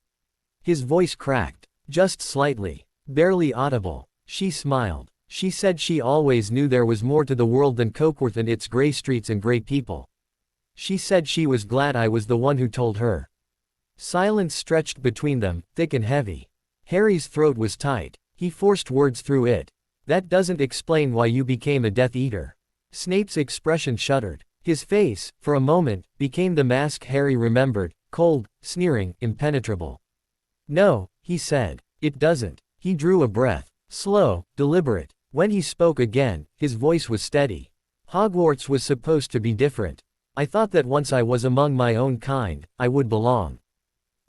His voice cracked. Just slightly. Barely audible. She smiled. She said she always knew there was more to the world than Cokeworth and its grey streets and grey people. She said she was glad I was the one who told her. Silence stretched between them, thick and heavy. Harry's throat was tight. He forced words through it. That doesn't explain why you became a Death Eater. Snape's expression shuddered. His face, for a moment, became the mask Harry remembered, cold, sneering, impenetrable. No, he said. It doesn't. He drew a breath. Slow, deliberate. When he spoke again, his voice was steady. Hogwarts was supposed to be different. I thought that once I was among my own kind, I would belong.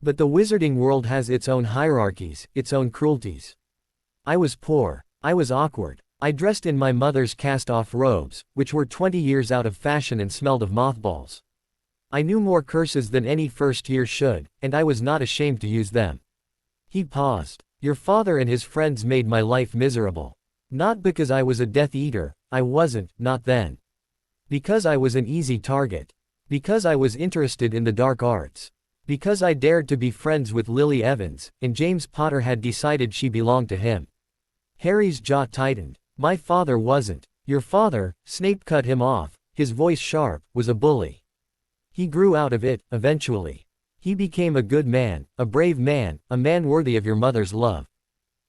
But the wizarding world has its own hierarchies, its own cruelties. I was poor. I was awkward. I dressed in my mother's cast-off robes, which were 20 years out of fashion and smelled of mothballs. I knew more curses than any first year should, and I was not ashamed to use them. He paused. Your father and his friends made my life miserable. Not because I was a Death Eater, I wasn't, not then. Because I was an easy target. Because I was interested in the dark arts. Because I dared to be friends with Lily Evans, and James Potter had decided she belonged to him. Harry's jaw tightened. My father wasn't. Your father, Snape cut him off, his voice sharp, was a bully. He grew out of it, eventually. He became a good man, a brave man, a man worthy of your mother's love.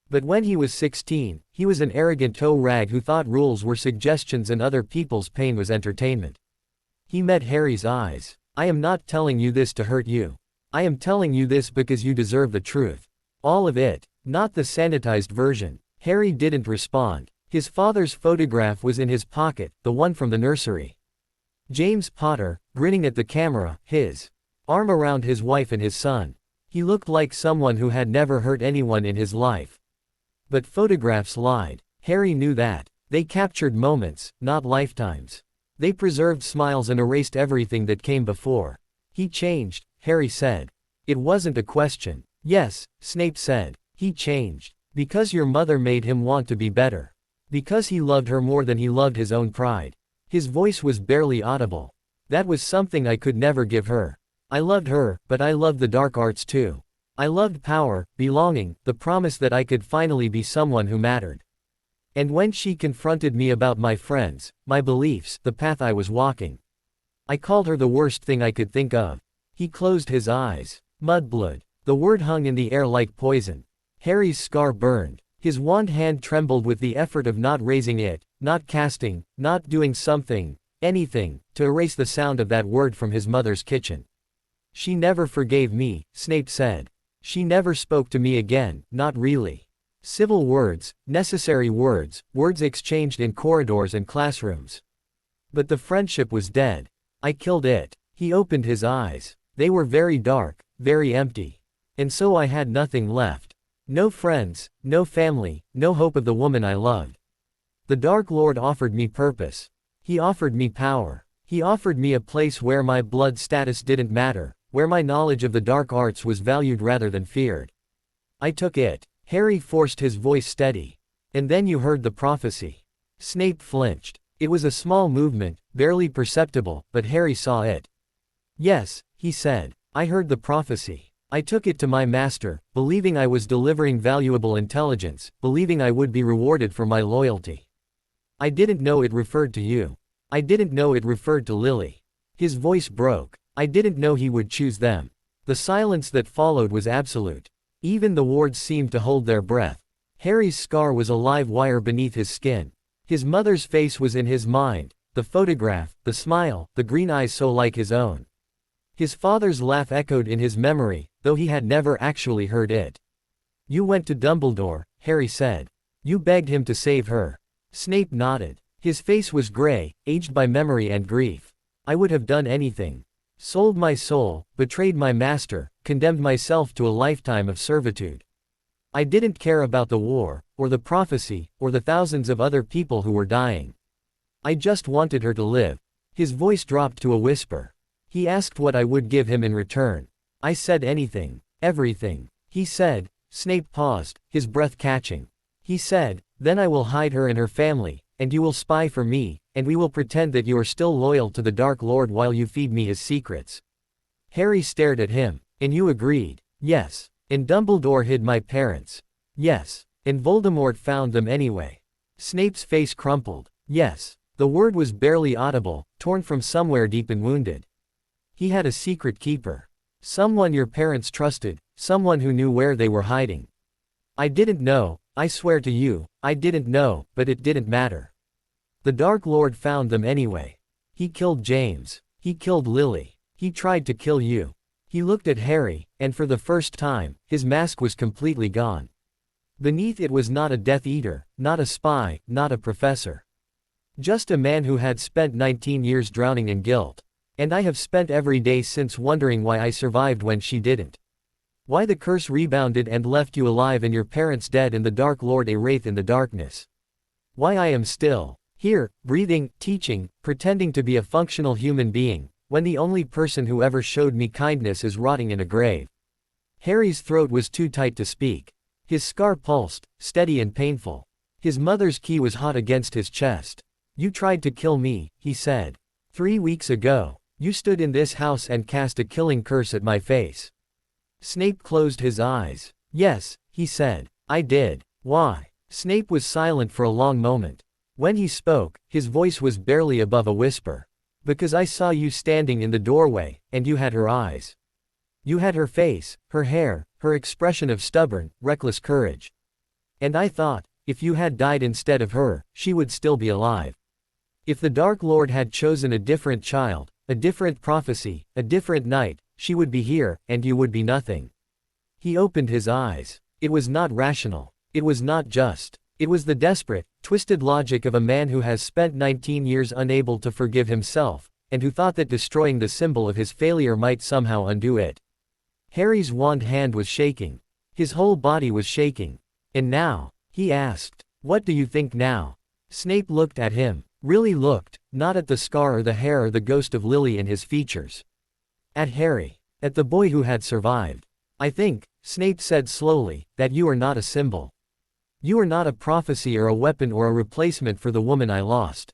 But when he was 16, he was an arrogant toe rag who thought rules were suggestions and other people's pain was entertainment. He met Harry's eyes. I am not telling you this to hurt you. I am telling you this because you deserve the truth. All of it, not the sanitized version. Harry didn't respond. His father's photograph was in his pocket, the one from the nursery. James Potter, grinning at the camera, his arm around his wife and his son. He looked like someone who had never hurt anyone in his life. But photographs lied. Harry knew that. They captured moments, not lifetimes. They preserved smiles and erased everything that came before. He changed, Harry said. It wasn't a question. Yes, Snape said. He changed. Because your mother made him want to be better. Because he loved her more than he loved his own pride. His voice was barely audible. That was something I could never give her. I loved her, but I loved the dark arts too. I loved power, belonging, the promise that I could finally be someone who mattered. And when she confronted me about my friends, my beliefs, the path I was walking, I called her the worst thing I could think of. He closed his eyes. Mudblood. The word hung in the air like poison. Harry's scar burned. His wand hand trembled with the effort of not raising it, not casting, not doing something, anything, to erase the sound of that word from his mother's kitchen. She never forgave me, Snape said. She never spoke to me again, not really. Civil words, necessary words, words exchanged in corridors and classrooms. But the friendship was dead. I killed it. He opened his eyes. They were very dark, very empty. And so I had nothing left. No friends, no family, no hope of the woman I loved. The Dark Lord offered me purpose. He offered me power. He offered me a place where my blood status didn't matter, where my knowledge of the dark arts was valued rather than feared. I took it. Harry forced his voice steady. And then you heard the prophecy. Snape flinched. It was a small movement, barely perceptible, but Harry saw it. Yes, he said. I heard the prophecy. I took it to my master, believing I was delivering valuable intelligence, believing I would be rewarded for my loyalty. I didn't know it referred to you. I didn't know it referred to Lily. His voice broke. I didn't know he would choose them. The silence that followed was absolute. Even the wards seemed to hold their breath. Harry's scar was a live wire beneath his skin. His mother's face was in his mind, the photograph, the smile, the green eyes so like his own. His father's laugh echoed in his memory, though he had never actually heard it. You went to Dumbledore, Harry said. You begged him to save her. Snape nodded. His face was gray, aged by memory and grief. I would have done anything. Sold my soul, betrayed my master, condemned myself to a lifetime of servitude. I didn't care about the war, or the prophecy, or the thousands of other people who were dying. I just wanted her to live. His voice dropped to a whisper. He asked what I would give him in return. I said anything. Everything. He said. Snape paused, his breath catching. He said, then I will hide her and her family, and you will spy for me, and we will pretend that you are still loyal to the Dark Lord while you feed me his secrets. Harry stared at him. And you agreed. Yes. And Dumbledore hid my parents. Yes. And Voldemort found them anyway. Snape's face crumpled. Yes. The word was barely audible, torn from somewhere deep and wounded. He had a secret keeper. Someone your parents trusted, someone who knew where they were hiding. I didn't know, I swear to you, I didn't know, but it didn't matter. The Dark Lord found them anyway. He killed James. He killed Lily. He tried to kill you. He looked at Harry, and for the first time, his mask was completely gone. Beneath it was not a Death Eater, not a spy, not a professor. Just a man who had spent 19 years drowning in guilt. And I have spent every day since wondering why I survived when she didn't. Why the curse rebounded and left you alive and your parents dead and the Dark Lord a wraith in the darkness. Why I am still here, breathing, teaching, pretending to be a functional human being, when the only person who ever showed me kindness is rotting in a grave. Harry's throat was too tight to speak. His scar pulsed, steady and painful. His mother's key was hot against his chest. You tried to kill me, he said. 3 weeks ago. You stood in this house and cast a killing curse at my face. Snape closed his eyes. Yes, he said. I did. Why? Snape was silent for a long moment. When he spoke, his voice was barely above a whisper. Because I saw you standing in the doorway, and you had her eyes. You had her face, her hair, her expression of stubborn, reckless courage. And I thought, if you had died instead of her, she would still be alive. If the Dark Lord had chosen a different child, a different prophecy, a different night, she would be here, and you would be nothing. He opened his eyes. It was not rational. It was not just. It was the desperate, twisted logic of a man who has spent 19 years unable to forgive himself, and who thought that destroying the symbol of his failure might somehow undo it. Harry's wand hand was shaking. His whole body was shaking. And now? He asked. What do you think now? Snape looked at him. Really looked, not at the scar or the hair or the ghost of Lily in his features. At Harry. At the boy who had survived. I think, Snape said slowly, that you are not a symbol. You are not a prophecy or a weapon or a replacement for the woman I lost.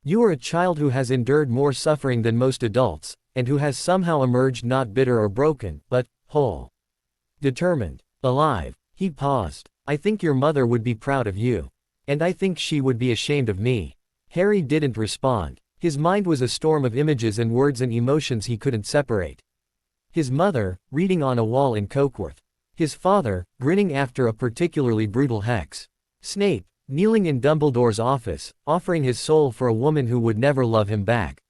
You are a child who has endured more suffering than most adults, and who has somehow emerged not bitter or broken, but whole. Determined. Alive. He paused. I think your mother would be proud of you. And I think she would be ashamed of me. Harry didn't respond. His mind was a storm of images and words and emotions he couldn't separate. His mother, reading on a wall in Cokeworth. His father, grinning after a particularly brutal hex. Snape, kneeling in Dumbledore's office, offering his soul for a woman who would never love him back.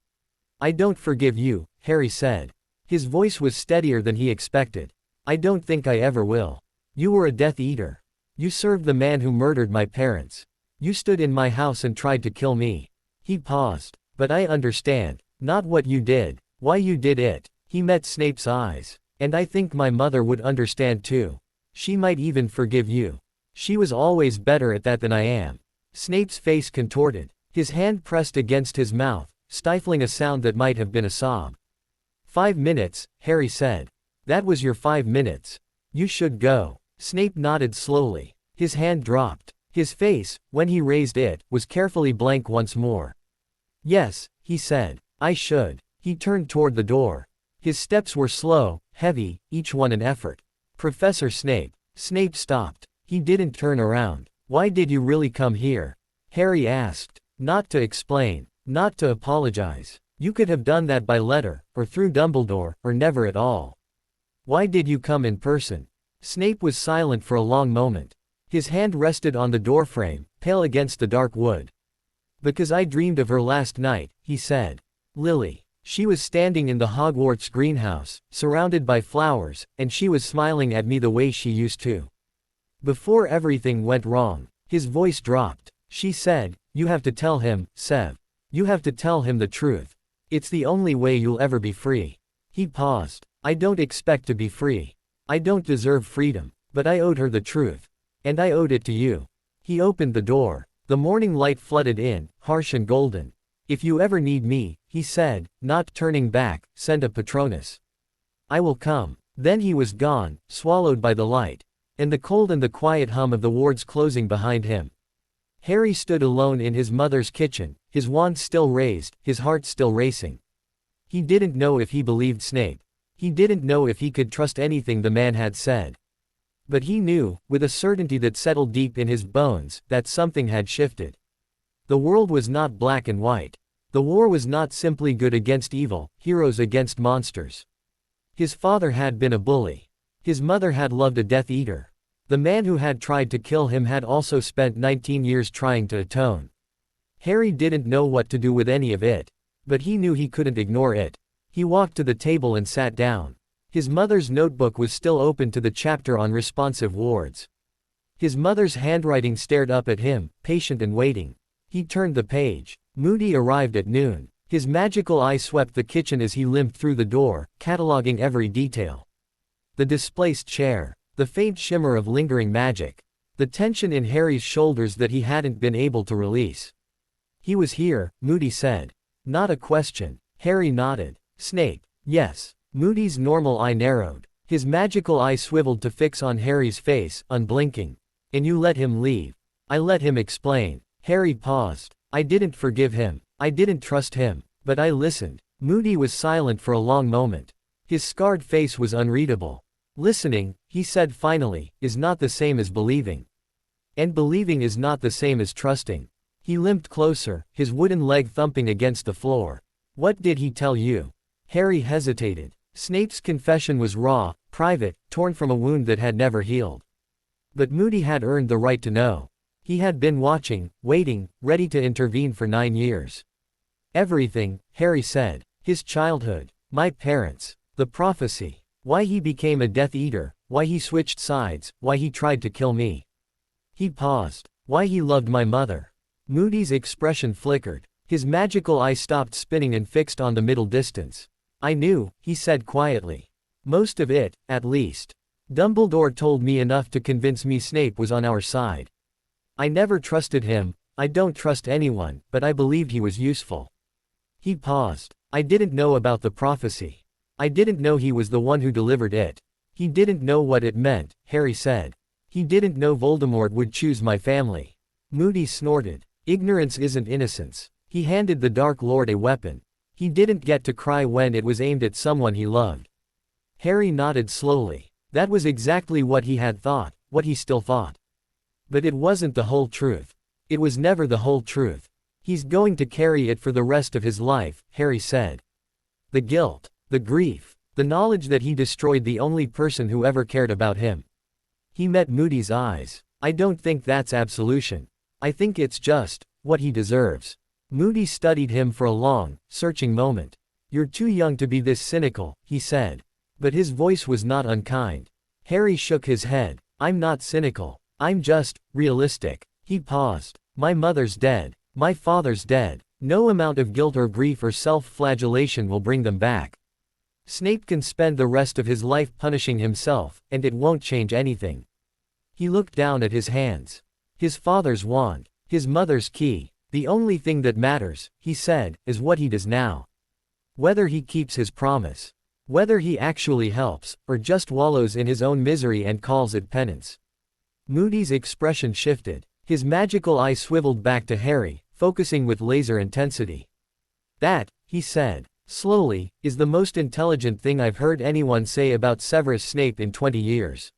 I don't forgive you, Harry said. His voice was steadier than he expected. I don't think I ever will. You were a Death Eater. You served the man who murdered my parents. You stood in my house and tried to kill me. He paused. But I understand. Not what you did. Why you did it. He met Snape's eyes. And I think my mother would understand too. She might even forgive you. She was always better at that than I am. Snape's face contorted. His hand pressed against his mouth, stifling a sound that might have been a sob. 5 minutes, Harry said. That was your 5 minutes. You should go. Snape nodded slowly. His hand dropped. His face, when he raised it, was carefully blank once more. Yes, he said. I should. He turned toward the door. His steps were slow, heavy, each one an effort. Professor Snape. Snape stopped. He didn't turn around. Why did you really come here? Harry asked. Not to explain. Not to apologize. You could have done that by letter, or through Dumbledore, or never at all. Why did you come in person? Snape was silent for a long moment. His hand rested on the doorframe, pale against the dark wood. Because I dreamed of her last night, he said. Lily. She was standing in the Hogwarts greenhouse, surrounded by flowers, and she was smiling at me the way she used to. Before everything went wrong, his voice dropped. She said, you have to tell him, Sev. You have to tell him the truth. It's the only way you'll ever be free. He paused. I don't expect to be free. I don't deserve freedom, but I owed her the truth. And I owed it to you. He opened the door. The morning light flooded in, harsh and golden. If you ever need me, he said, not turning back, send a Patronus. I will come. Then he was gone, swallowed by the light. And the cold and the quiet hum of the wards closing behind him. Harry stood alone in his mother's kitchen, his wand still raised, his heart still racing. He didn't know if he believed Snape. He didn't know if he could trust anything the man had said. But he knew, with a certainty that settled deep in his bones, that something had shifted. The world was not black and white. The war was not simply good against evil, heroes against monsters. His father had been a bully. His mother had loved a Death Eater. The man who had tried to kill him had also spent 19 years trying to atone. Harry didn't know what to do with any of it. But he knew he couldn't ignore it. He walked to the table and sat down. His mother's notebook was still open to the chapter on responsive wards. His mother's handwriting stared up at him, patient and waiting. He turned the page. Moody arrived at noon. His magical eye swept the kitchen as he limped through the door, cataloging every detail. The displaced chair. The faint shimmer of lingering magic. The tension in Harry's shoulders that he hadn't been able to release. He was here, Moody said. Not a question. Harry nodded. Snape. Yes. Moody's normal eye narrowed. His magical eye swiveled to fix on Harry's face, unblinking. And you let him leave. I let him explain. Harry paused. I didn't forgive him. I didn't trust him. But I listened. Moody was silent for a long moment. His scarred face was unreadable. Listening, he said finally, is not the same as believing. And believing is not the same as trusting. He limped closer, his wooden leg thumping against the floor. What did he tell you? Harry hesitated. Snape's confession was raw, private, torn from a wound that had never healed. But Moody had earned the right to know. He had been watching, waiting, ready to intervene for 9 years. Everything, Harry said. His childhood. My parents. The prophecy. Why he became a Death Eater. Why he switched sides. Why he tried to kill me. He paused. Why he loved my mother. Moody's expression flickered. His magical eye stopped spinning and fixed on the middle distance. I knew, he said quietly. Most of it, at least. Dumbledore told me enough to convince me Snape was on our side. I never trusted him, I don't trust anyone, but I believed he was useful. He paused. I didn't know about the prophecy. I didn't know he was the one who delivered it. He didn't know what it meant, Harry said. He didn't know Voldemort would choose my family. Moody snorted. Ignorance isn't innocence. He handed the Dark Lord a weapon. He didn't get to cry when it was aimed at someone he loved. Harry nodded slowly. That was exactly what he had thought, what he still thought. But it wasn't the whole truth. It was never the whole truth. He's going to carry it for the rest of his life, Harry said. The guilt, the grief, the knowledge that he destroyed the only person who ever cared about him. He met Moody's eyes. I don't think that's absolution. I think it's just what he deserves. Moody studied him for a long, searching moment. You're too young to be this cynical, he said. But his voice was not unkind. Harry shook his head. I'm not cynical. I'm just realistic. He paused. My mother's dead. My father's dead. No amount of guilt or grief or self-flagellation will bring them back. Snape can spend the rest of his life punishing himself, and it won't change anything. He looked down at his hands. His father's wand. His mother's key. The only thing that matters, he said, is what he does now. Whether he keeps his promise. Whether he actually helps, or just wallows in his own misery and calls it penance. Moody's expression shifted. His magical eye swiveled back to Harry, focusing with laser intensity. That, he said, slowly, is the most intelligent thing I've heard anyone say about Severus Snape in 20 years.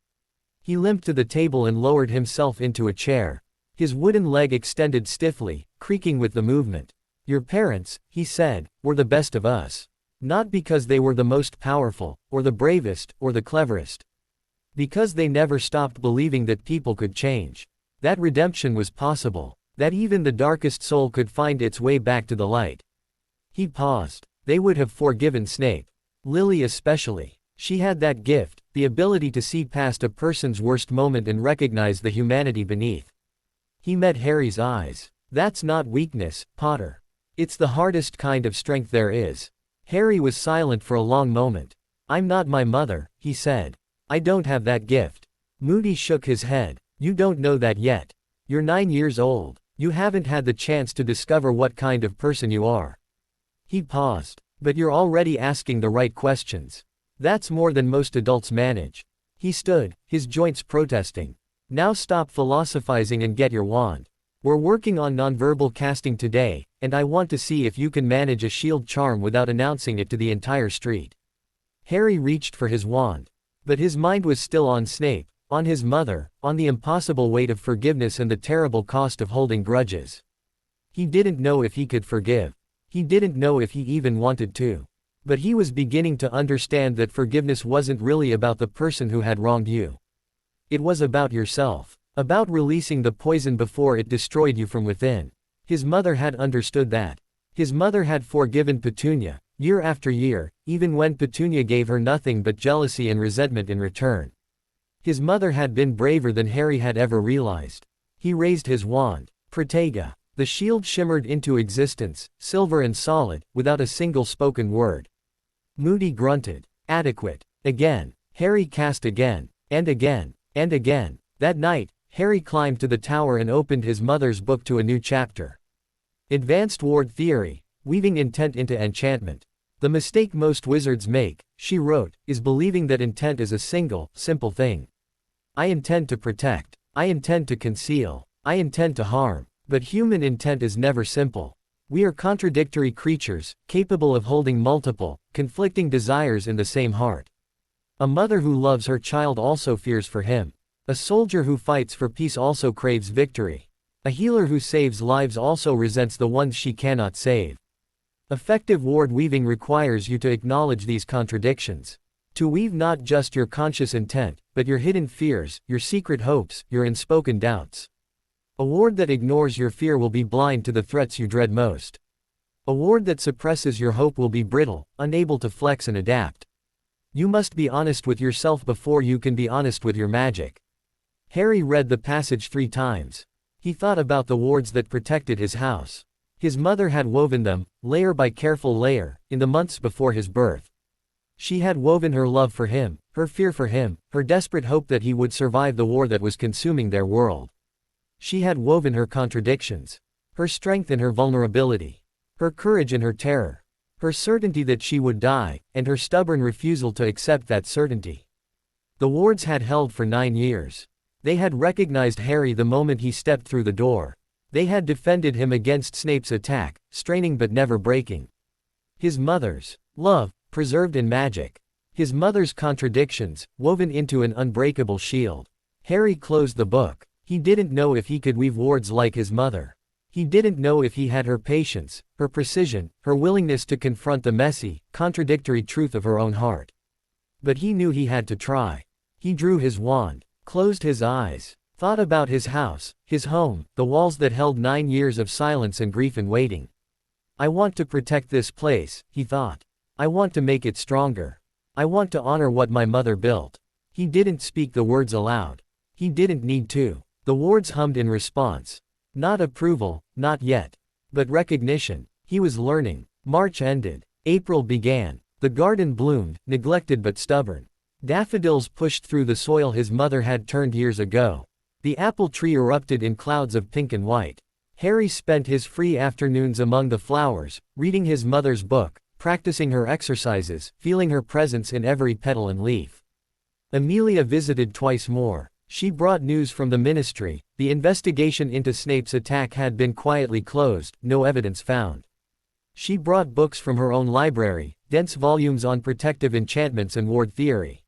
He limped to the table and lowered himself into a chair. His wooden leg extended stiffly, creaking with the movement. Your parents, he said, were the best of us. Not because they were the most powerful, or the bravest, or the cleverest. Because they never stopped believing that people could change. That redemption was possible. That even the darkest soul could find its way back to the light. He paused. They would have forgiven Snape. Lily especially. She had that gift, the ability to see past a person's worst moment and recognize the humanity beneath. He met Harry's eyes. That's not weakness, Potter. It's the hardest kind of strength there is. Harry was silent for a long moment. I'm not my mother, he said. I don't have that gift. Moody shook his head. You don't know that yet. You're 9 years old. You haven't had the chance to discover what kind of person you are. He paused. But you're already asking the right questions. That's more than most adults manage. He stood, his joints protesting. Now stop philosophizing and get your wand. We're working on nonverbal casting today, and I want to see if you can manage a shield charm without announcing it to the entire street. Harry reached for his wand. But his mind was still on Snape, on his mother, on the impossible weight of forgiveness and the terrible cost of holding grudges. He didn't know if he could forgive. He didn't know if he even wanted to. But he was beginning to understand that forgiveness wasn't really about the person who had wronged you. It was about yourself. About releasing the poison before it destroyed you from within. His mother had understood that. His mother had forgiven Petunia, year after year, even when Petunia gave her nothing but jealousy and resentment in return. His mother had been braver than Harry had ever realized. He raised his wand. Protega. The shield shimmered into existence, silver and solid, without a single spoken word. Moody grunted. Adequate. Again. Harry cast again. And again. And again. That night, Harry climbed to the tower and opened his mother's book to a new chapter. Advanced Ward Theory. Weaving intent into enchantment. The mistake most wizards make, she wrote, is believing that intent is a single, simple thing. I intend to protect. I intend to conceal. I intend to harm. But human intent is never simple. We are contradictory creatures, capable of holding multiple, conflicting desires in the same heart. A mother who loves her child also fears for him. A soldier who fights for peace also craves victory. A healer who saves lives also resents the ones she cannot save. Effective ward weaving requires you to acknowledge these contradictions. To weave not just your conscious intent, but your hidden fears, your secret hopes, your unspoken doubts. A ward that ignores your fear will be blind to the threats you dread most. A ward that suppresses your hope will be brittle, unable to flex and adapt. You must be honest with yourself before you can be honest with your magic. Harry read the passage 3 times. He thought about the wards that protected his house. His mother had woven them, layer by careful layer, in the months before his birth. She had woven her love for him, her fear for him, her desperate hope that he would survive the war that was consuming their world. She had woven her contradictions, her strength in her vulnerability, her courage in her terror, her certainty that she would die, and her stubborn refusal to accept that certainty. The wards had held for 9 years. They had recognized Harry the moment he stepped through the door. They had defended him against Snape's attack, straining but never breaking. His mother's love, preserved in magic. His mother's contradictions, woven into an unbreakable shield. Harry closed the book. He didn't know if he could weave wards like his mother. He didn't know if he had her patience, her precision, her willingness to confront the messy, contradictory truth of her own heart. But he knew he had to try. He drew his wand, closed his eyes, thought about his house, his home, the walls that held 9 years of silence and grief and waiting. I want to protect this place, he thought. I want to make it stronger. I want to honor what my mother built. He didn't speak the words aloud. He didn't need to. The wards hummed in response. Not approval, not yet. But recognition. He was learning. March ended. April began. The garden bloomed, neglected but stubborn. Daffodils pushed through the soil his mother had turned years ago. The apple tree erupted in clouds of pink and white. Harry spent his free afternoons among the flowers, reading his mother's book, practicing her exercises, feeling her presence in every petal and leaf. Amelia visited twice more. She brought news from the ministry. The investigation into Snape's attack had been quietly closed, no evidence found. She brought books from her own library, dense volumes on protective enchantments and ward theory.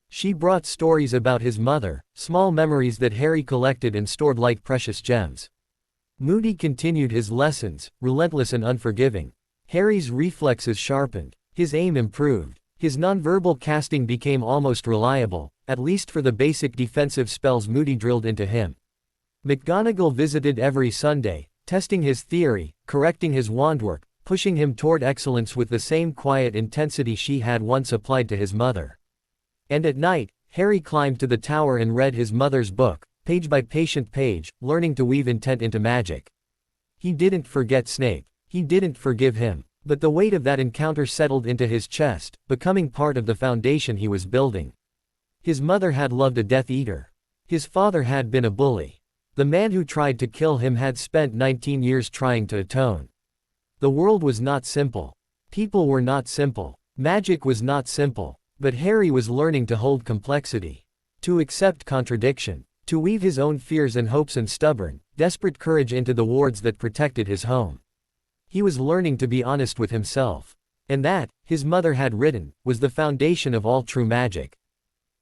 She brought stories about his mother, small memories that Harry collected and stored like precious gems. Moody continued his lessons, relentless and unforgiving. Harry's reflexes sharpened. His aim improved. His nonverbal casting became almost reliable, at least for the basic defensive spells Moody drilled into him. McGonagall visited every Sunday, testing his theory, correcting his wandwork, pushing him toward excellence with the same quiet intensity she had once applied to his mother. And at night, Harry climbed to the tower and read his mother's book, page by patient page, learning to weave intent into magic. He didn't forget Snape. He didn't forgive him. But the weight of that encounter settled into his chest, becoming part of the foundation he was building. His mother had loved a Death Eater. His father had been a bully. The man who tried to kill him had spent 19 years trying to atone. The world was not simple. People were not simple. Magic was not simple. But Harry was learning to hold complexity. To accept contradiction. To weave his own fears and hopes and stubborn, desperate courage into the wards that protected his home. He was learning to be honest with himself. And that, his mother had written, was the foundation of all true magic.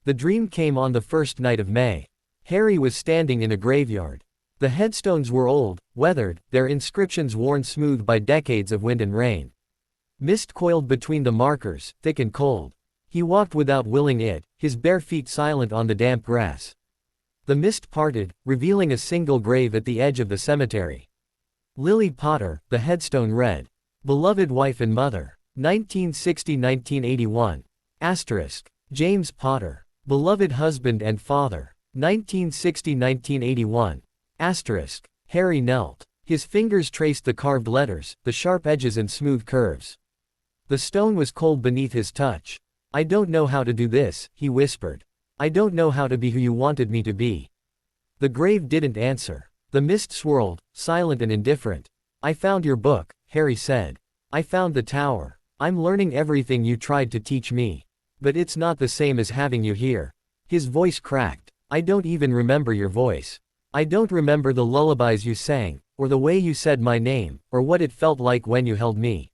The dream came on the first night of May. Harry was standing in a graveyard. The headstones were old, weathered, their inscriptions worn smooth by decades of wind and rain. Mist coiled between the markers, thick and cold. He walked without willing it, his bare feet silent on the damp grass. The mist parted, revealing a single grave at the edge of the cemetery. Lily Potter, the headstone read. Beloved wife and mother. 1960–1981. Asterisk. James Potter. Beloved husband and father. 1960–1981. Asterisk. Harry knelt. His fingers traced the carved letters, the sharp edges and smooth curves. The stone was cold beneath his touch. I don't know how to do this, he whispered. I don't know how to be who you wanted me to be. The grave didn't answer. The mist swirled, silent and indifferent. I found your book, Harry said. I found the tower. I'm learning everything you tried to teach me. But it's not the same as having you here. His voice cracked. I don't even remember your voice. I don't remember the lullabies you sang, or the way you said my name, or what it felt like when you held me.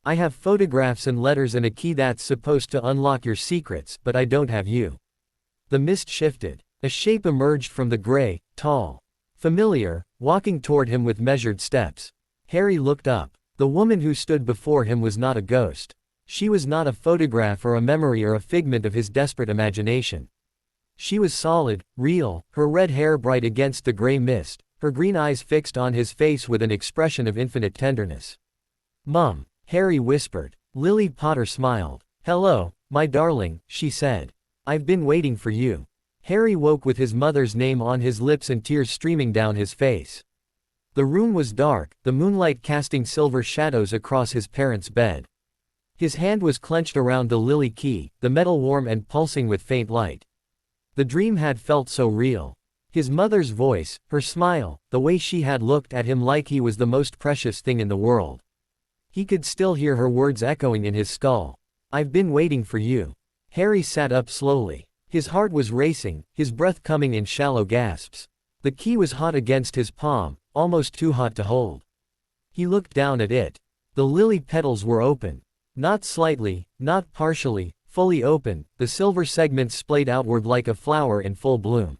I have photographs and letters and a key that's supposed to unlock your secrets, but I don't have you. The mist shifted. A shape emerged from the gray, tall, familiar, walking toward him with measured steps. Harry looked up. The woman who stood before him was not a ghost. She was not a photograph or a memory or a figment of his desperate imagination. She was solid, real, her red hair bright against the gray mist, her green eyes fixed on his face with an expression of infinite tenderness. Mum, Harry whispered. Lily Potter smiled. Hello, my darling, she said. I've been waiting for you. Harry woke with his mother's name on his lips and tears streaming down his face. The room was dark, the moonlight casting silver shadows across his parents' bed. His hand was clenched around the lily key, the metal warm and pulsing with faint light. The dream had felt so real. His mother's voice, her smile, the way she had looked at him like he was the most precious thing in the world. He could still hear her words echoing in his skull. I've been waiting for you. Harry sat up slowly. His heart was racing, his breath coming in shallow gasps. The key was hot against his palm, almost too hot to hold. He looked down at it. The lily petals were open. Not slightly, not partially, fully open, the silver segments splayed outward like a flower in full bloom.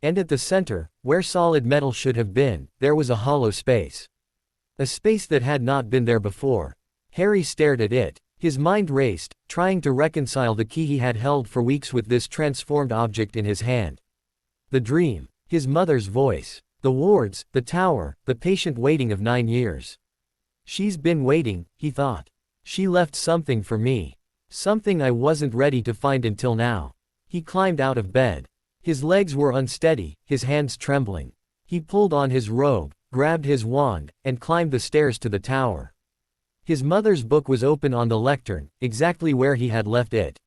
And at the center, where solid metal should have been, there was a hollow space. A space that had not been there before. Harry stared at it. His mind raced, trying to reconcile the key he had held for weeks with this transformed object in his hand. The dream. His mother's voice. The wards, the tower, the patient waiting of 9 years. She's been waiting, he thought. She left something for me. Something I wasn't ready to find until now. He climbed out of bed. His legs were unsteady, his hands trembling. He pulled on his robe, grabbed his wand, and climbed the stairs to the tower. His mother's book was open on the lectern, exactly where he had left it.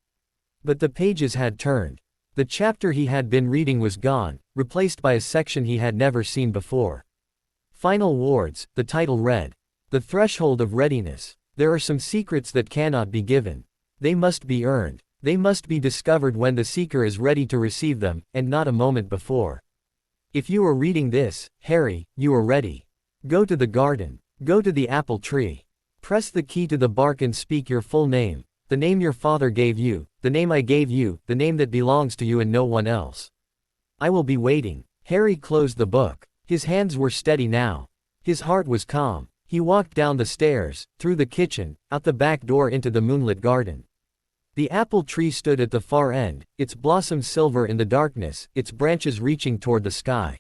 But the pages had turned. The chapter he had been reading was gone, replaced by a section he had never seen before. Final Wards, the title read. The Threshold of Readiness. There are some secrets that cannot be given. They must be earned. They must be discovered when the seeker is ready to receive them, and not a moment before. If you are reading this, Harry, you are ready. Go to the garden. Go to the apple tree. Press the key to the bark and speak your full name, the name your father gave you, the name I gave you, the name that belongs to you and no one else. I will be waiting. Harry closed the book. His hands were steady now. His heart was calm. He walked down the stairs, through the kitchen, out the back door into the moonlit garden. The apple tree stood at the far end, its blossoms silver in the darkness, its branches reaching toward the sky.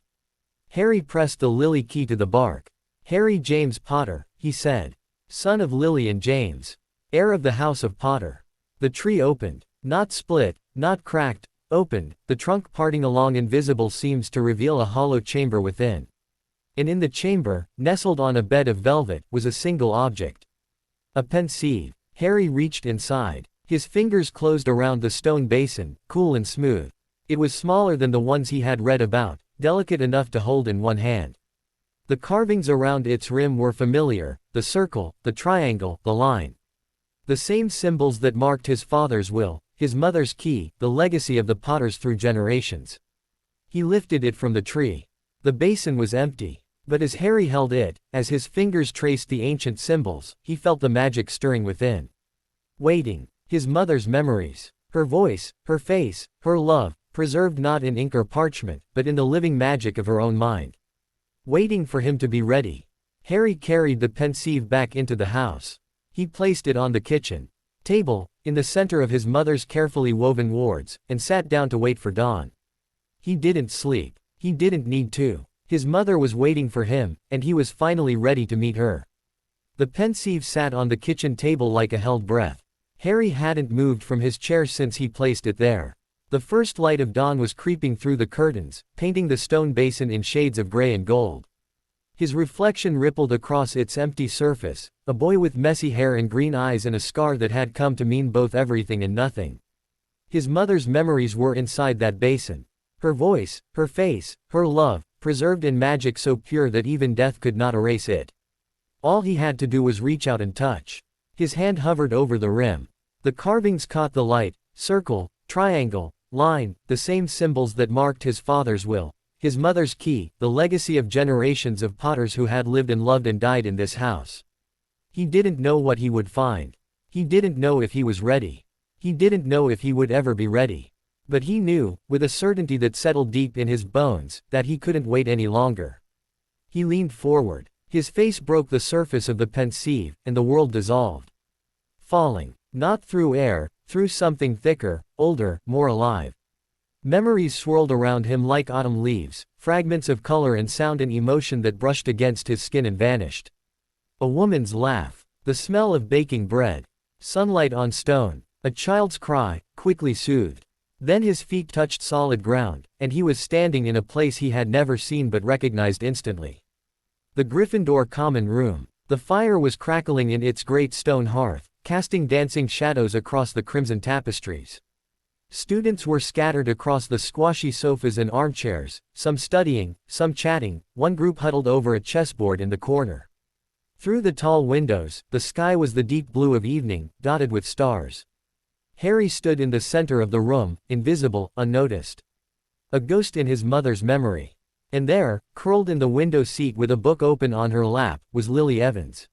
Harry pressed the lily key to the bark. Harry James Potter, he said. Son of Lily and James. Heir of the House of Potter. The tree opened. Not split, not cracked, opened, the trunk parting along invisible seams to reveal a hollow chamber within. And in the chamber, nestled on a bed of velvet, was a single object. A pensieve. Harry reached inside. His fingers closed around the stone basin, cool and smooth. It was smaller than the ones he had read about, delicate enough to hold in one hand. The carvings around its rim were familiar, the circle, the triangle, the line. The same symbols that marked his father's will, his mother's key, the legacy of the Potters through generations. He lifted it from the tree. The basin was empty. But as Harry held it, as his fingers traced the ancient symbols, he felt the magic stirring within. Waiting. His mother's memories. Her voice, her face, her love, preserved not in ink or parchment, but in the living magic of her own mind. Waiting for him to be ready. Harry carried the pensieve back into the house. He placed it on the kitchen table, in the center of his mother's carefully woven wards, and sat down to wait for dawn. He didn't sleep. He didn't need to. His mother was waiting for him, and he was finally ready to meet her. The pensieve sat on the kitchen table like a held breath. Harry hadn't moved from his chair since he placed it there. The first light of dawn was creeping through the curtains, painting the stone basin in shades of gray and gold. His reflection rippled across its empty surface, a boy with messy hair and green eyes and a scar that had come to mean both everything and nothing. His mother's memories were inside that basin. Her voice, her face, her love, preserved in magic so pure that even death could not erase it. All he had to do was reach out and touch. His hand hovered over the rim. The carvings caught the light: circle, triangle, line, the same symbols that marked his father's will, his mother's key, the legacy of generations of Potters who had lived and loved and died in this house. He didn't know what he would find. He didn't know if he was ready. He didn't know if he would ever be ready. But he knew, with a certainty that settled deep in his bones, that he couldn't wait any longer. He leaned forward. His face broke the surface of the pensieve, and the world dissolved. Falling. Not through air, through something thicker, older, more alive. Memories swirled around him like autumn leaves, fragments of color and sound and emotion that brushed against his skin and vanished. A woman's laugh. The smell of baking bread. Sunlight on stone. A child's cry, quickly soothed. Then his feet touched solid ground, and he was standing in a place he had never seen but recognized instantly. The Gryffindor common room. The fire was crackling in its great stone hearth, casting dancing shadows across the crimson tapestries. Students were scattered across the squashy sofas and armchairs, some studying, some chatting, one group huddled over a chessboard in the corner. Through the tall windows, the sky was the deep blue of evening, dotted with stars. Harry stood in the center of the room, invisible, unnoticed. A ghost in his mother's memory. And there, curled in the window seat with a book open on her lap, was Lily Evans.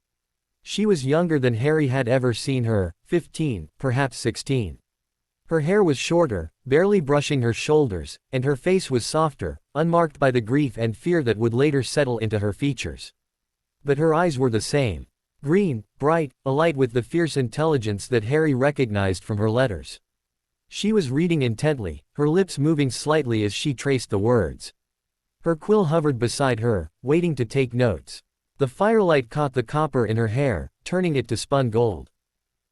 She was younger than Harry had ever seen her, 15, perhaps 16. Her hair was shorter, barely brushing her shoulders, and her face was softer, unmarked by the grief and fear that would later settle into her features. But her eyes were the same. Green, bright, alight with the fierce intelligence that Harry recognized from her letters. She was reading intently, her lips moving slightly as she traced the words. Her quill hovered beside her, waiting to take notes. The firelight caught the copper in her hair, turning it to spun gold.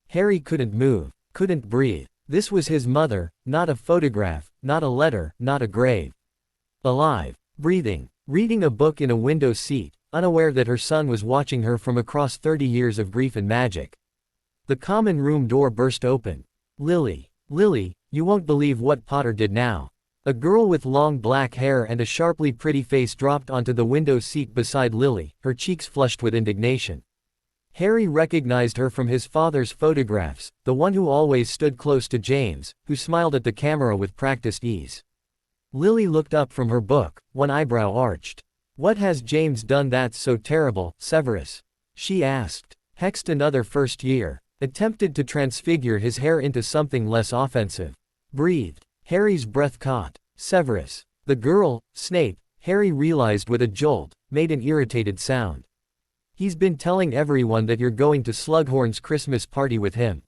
Harry couldn't move, couldn't breathe. This was his mother, not a photograph, not a letter, not a grave. Alive, breathing, reading a book in a window seat, unaware that her son was watching her from across 30 years of grief and magic. The common room door burst open. Lily, Lily, you won't believe what Potter did now. A girl with long black hair and a sharply pretty face dropped onto the window seat beside Lily, her cheeks flushed with indignation. Harry recognized her from his father's photographs, the one who always stood close to James, who smiled at the camera with practiced ease. Lily looked up from her book, one eyebrow arched. "What has James done that's so terrible, Severus?" she asked. "Hexed another first year. Attempted to transfigure his hair into something less offensive. Breathed." Harry's breath caught. Severus. The girl, Snape, Harry realized with a jolt, made an irritated sound. "He's been telling everyone that you're going to Slughorn's Christmas party with him.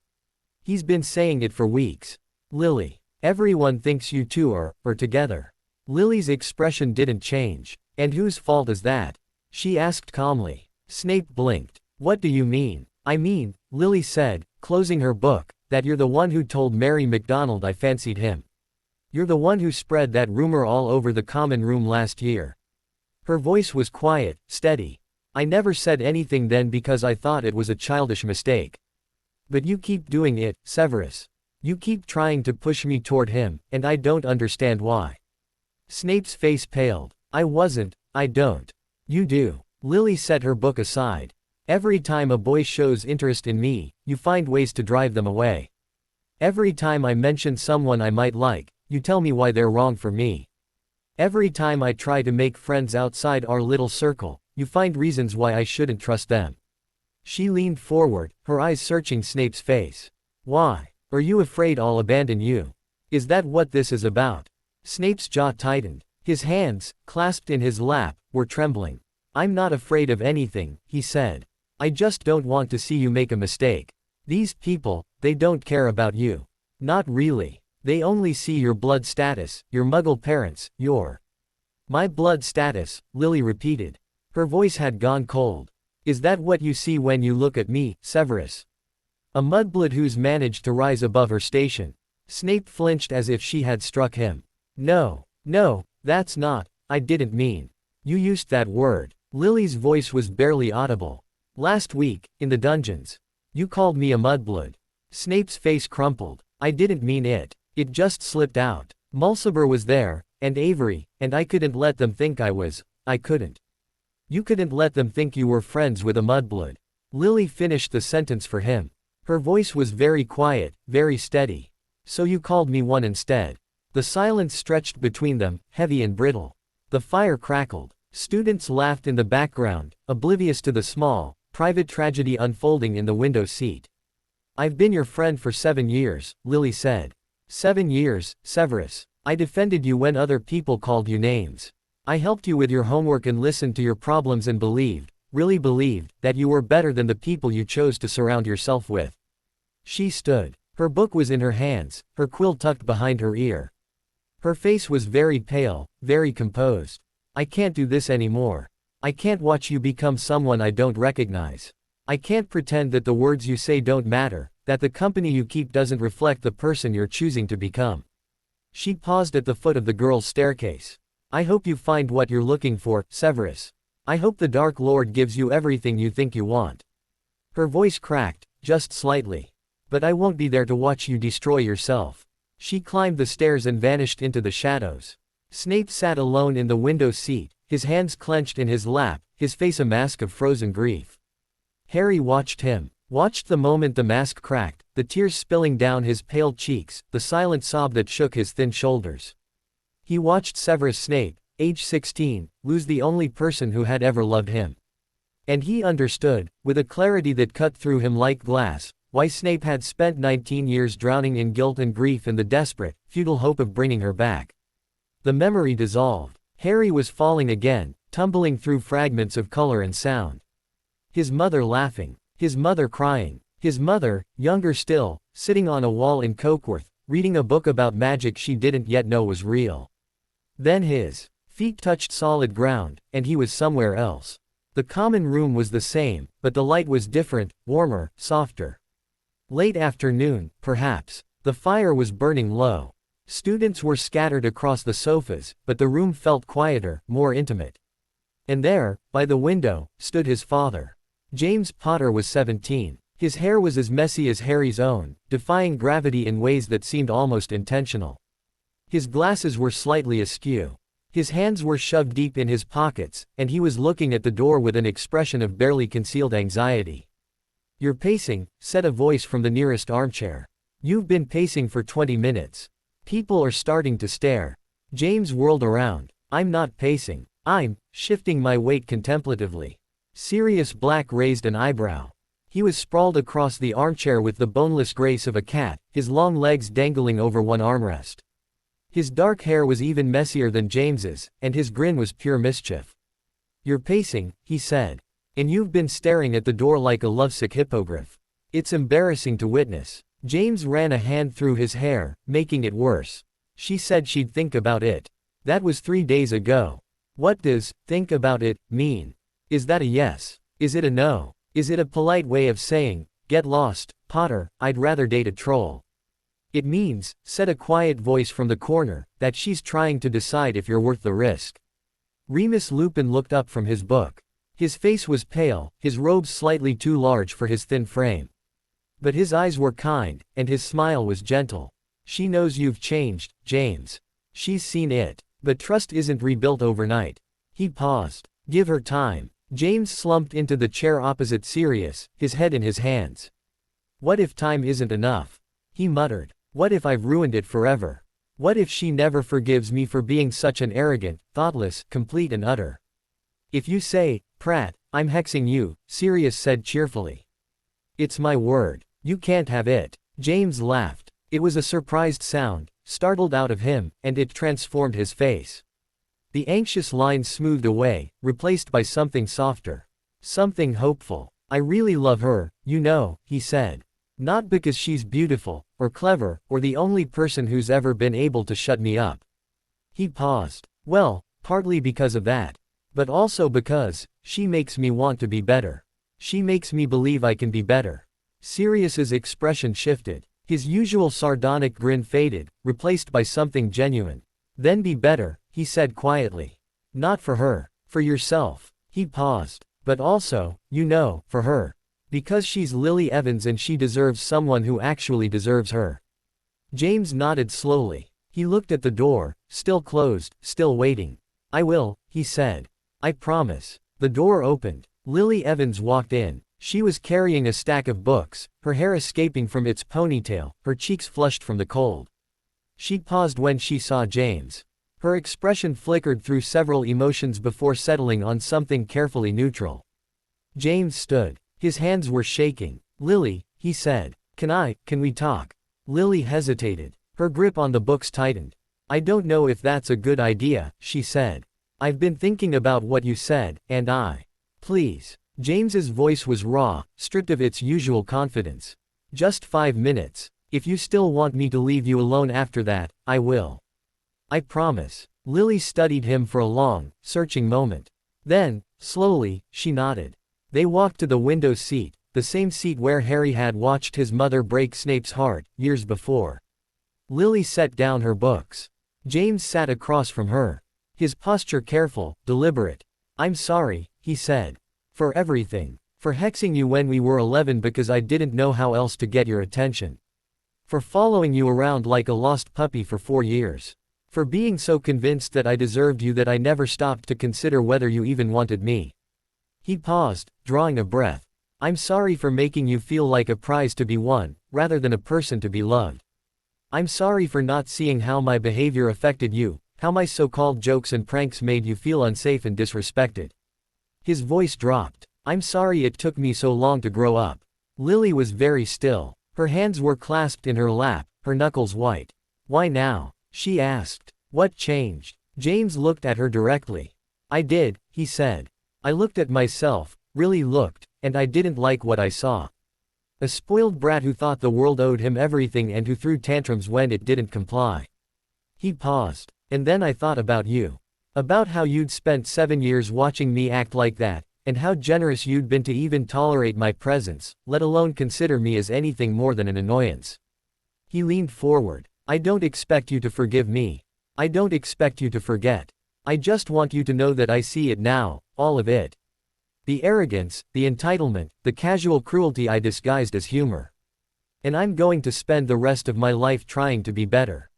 He's been saying it for weeks. Lily. Everyone thinks you two are together." Lily's expression didn't change. "And whose fault is that?" she asked calmly. Snape blinked. "What do you mean?" "I mean," Lily said, closing her book, "that you're the one who told Mary McDonald I fancied him. You're the one who spread that rumor all over the common room last year." Her voice was quiet, steady. "I never said anything then because I thought it was a childish mistake. But you keep doing it, Severus. You keep trying to push me toward him, and I don't understand why." Snape's face paled. I don't. You do." Lily set her book aside. "Every time a boy shows interest in me, you find ways to drive them away. Every time I mention someone I might like, you tell me why they're wrong for me. Every time I try to make friends outside our little circle, you find reasons why I shouldn't trust them." She leaned forward, her eyes searching Snape's face. "Why? Are you afraid I'll abandon you? Is that what this is about? Snape's jaw tightened. His hands, clasped in his lap, were trembling. I'm not afraid of anything, he said. I just don't want to see you make a mistake. These people, they don't care about you. Not really. They only see your blood status, your muggle parents, your... My blood status, Lily repeated. Her voice had gone cold. Is that what you see when you look at me, Severus? A mudblood who's managed to rise above her station. Snape flinched as if she had struck him. No, that's not, I didn't mean. You used that word. Lily's voice was barely audible. Last week, in the dungeons. You called me a mudblood. Snape's face crumpled. I didn't mean it. It just slipped out. Mulciber was there, and Avery, and I couldn't let them think I couldn't. You couldn't let them think you were friends with a mudblood. Lily finished the sentence for him. Her voice was very quiet, very steady. So you called me one instead. The silence stretched between them, heavy and brittle. The fire crackled. Students laughed in the background, oblivious to the small, private tragedy unfolding in the window seat. I've been your friend for 7 years, Lily said. 7 years, Severus. I defended you when other people called you names. I helped you with your homework and listened to your problems and believed, really believed, that you were better than the people you chose to surround yourself with. She stood. Her book was in her hands, her quill tucked behind her ear. Her face was very pale, very composed. I can't do this anymore. I can't watch you become someone I don't recognize. I can't pretend that the words you say don't matter, that the company you keep doesn't reflect the person you're choosing to become. She paused at the foot of the girl's staircase. I hope you find what you're looking for, Severus. I hope the Dark Lord gives you everything you think you want. Her voice cracked, just slightly. But I won't be there to watch you destroy yourself. She climbed the stairs and vanished into the shadows. Snape sat alone in the window seat, his hands clenched in his lap, his face a mask of frozen grief. Harry watched him, watched the moment the mask cracked, the tears spilling down his pale cheeks, the silent sob that shook his thin shoulders. He watched Severus Snape, age 16, lose the only person who had ever loved him. And he understood, with a clarity that cut through him like glass, why Snape had spent 19 years drowning in guilt and grief and the desperate, futile hope of bringing her back. The memory dissolved. Harry was falling again, tumbling through fragments of color and sound. His mother laughing. His mother crying. His mother, younger still, sitting on a wall in Cokeworth, reading a book about magic she didn't yet know was real. Then his feet touched solid ground, and he was somewhere else. The common room was the same, but the light was different, warmer, softer. Late afternoon, perhaps. The fire was burning low. Students were scattered across the sofas, but the room felt quieter, more intimate. And there, by the window, stood his father. James Potter was 17. His hair was as messy as Harry's own, defying gravity in ways that seemed almost intentional. His glasses were slightly askew. His hands were shoved deep in his pockets, and he was looking at the door with an expression of barely concealed anxiety. "You're pacing," said a voice from the nearest armchair. "You've been pacing for 20 minutes. People are starting to stare." James whirled around. "I'm not pacing. I'm shifting my weight contemplatively." Sirius Black raised an eyebrow. He was sprawled across the armchair with the boneless grace of a cat, his long legs dangling over one armrest. His dark hair was even messier than James's, and his grin was pure mischief. "You're pacing," he said. "And you've been staring at the door like a lovesick hippogriff. It's embarrassing to witness." James ran a hand through his hair, making it worse. "She said she'd think about it. That was 3 days ago. What does think about it mean? Is that a yes? Is it a no? Is it a polite way of saying, get lost, Potter, I'd rather date a troll?" "It means," said a quiet voice from the corner, "that she's trying to decide if you're worth the risk." Remus Lupin looked up from his book. His face was pale, his robes slightly too large for his thin frame. But his eyes were kind, and his smile was gentle. "She knows you've changed, James. She's seen it. But trust isn't rebuilt overnight." He paused. "Give her time." James slumped into the chair opposite Sirius, his head in his hands. "What if time isn't enough?" he muttered. "What if I've ruined it forever? What if she never forgives me for being such an arrogant, thoughtless, complete and utter?" "If you say, Pratt, I'm hexing you," Sirius said cheerfully. "It's my word. You can't have it." James laughed. It was a surprised sound, startled out of him, and it transformed his face. The anxious lines smoothed away, replaced by something softer. Something hopeful. I really love her, you know, he said. Not because she's beautiful, or clever, or the only person who's ever been able to shut me up. He paused. Well, partly because of that. But also because, she makes me want to be better. She makes me believe I can be better. Sirius's expression shifted. His usual sardonic grin faded, replaced by something genuine. Then be better, he said quietly. Not for her. For yourself. He paused. But also, you know, for her. Because she's Lily Evans and she deserves someone who actually deserves her. James nodded slowly. He looked at the door, still closed, still waiting. I will, he said. I promise. The door opened. Lily Evans walked in. She was carrying a stack of books, her hair escaping from its ponytail, her cheeks flushed from the cold. She paused when she saw James. Her expression flickered through several emotions before settling on something carefully neutral. James stood. His hands were shaking. Lily, he said. Can we talk? Lily hesitated. Her grip on the books tightened. I don't know if that's a good idea, she said. I've been thinking about what you said, and Please. James's voice was raw, stripped of its usual confidence. Just 5 minutes. If you still want me to leave you alone after that, I will. I promise. Lily studied him for a long, searching moment. Then, slowly, she nodded. They walked to the window seat, the same seat where Harry had watched his mother break Snape's heart, years before. Lily set down her books. James sat across from her. His posture careful, deliberate. I'm sorry, he said. For everything. For hexing you when we were 11 because I didn't know how else to get your attention. For following you around like a lost puppy for 4 years. For being so convinced that I deserved you that I never stopped to consider whether you even wanted me. He paused, drawing a breath. I'm sorry for making you feel like a prize to be won, rather than a person to be loved. I'm sorry for not seeing how my behavior affected you, how my so-called jokes and pranks made you feel unsafe and disrespected. His voice dropped. I'm sorry it took me so long to grow up. Lily was very still. Her hands were clasped in her lap, her knuckles white. Why now? She asked. What changed? James looked at her directly. I did, he said. I looked at myself, really looked, and I didn't like what I saw. A spoiled brat who thought the world owed him everything and who threw tantrums when it didn't comply. He paused. And then I thought about you. About how you'd spent 7 years watching me act like that, and how generous you'd been to even tolerate my presence, let alone consider me as anything more than an annoyance. He leaned forward. I don't expect you to forgive me. I don't expect you to forget. I just want you to know that I see it now, all of it. The arrogance, the entitlement, the casual cruelty I disguised as humor. And I'm going to spend the rest of my life trying to be better.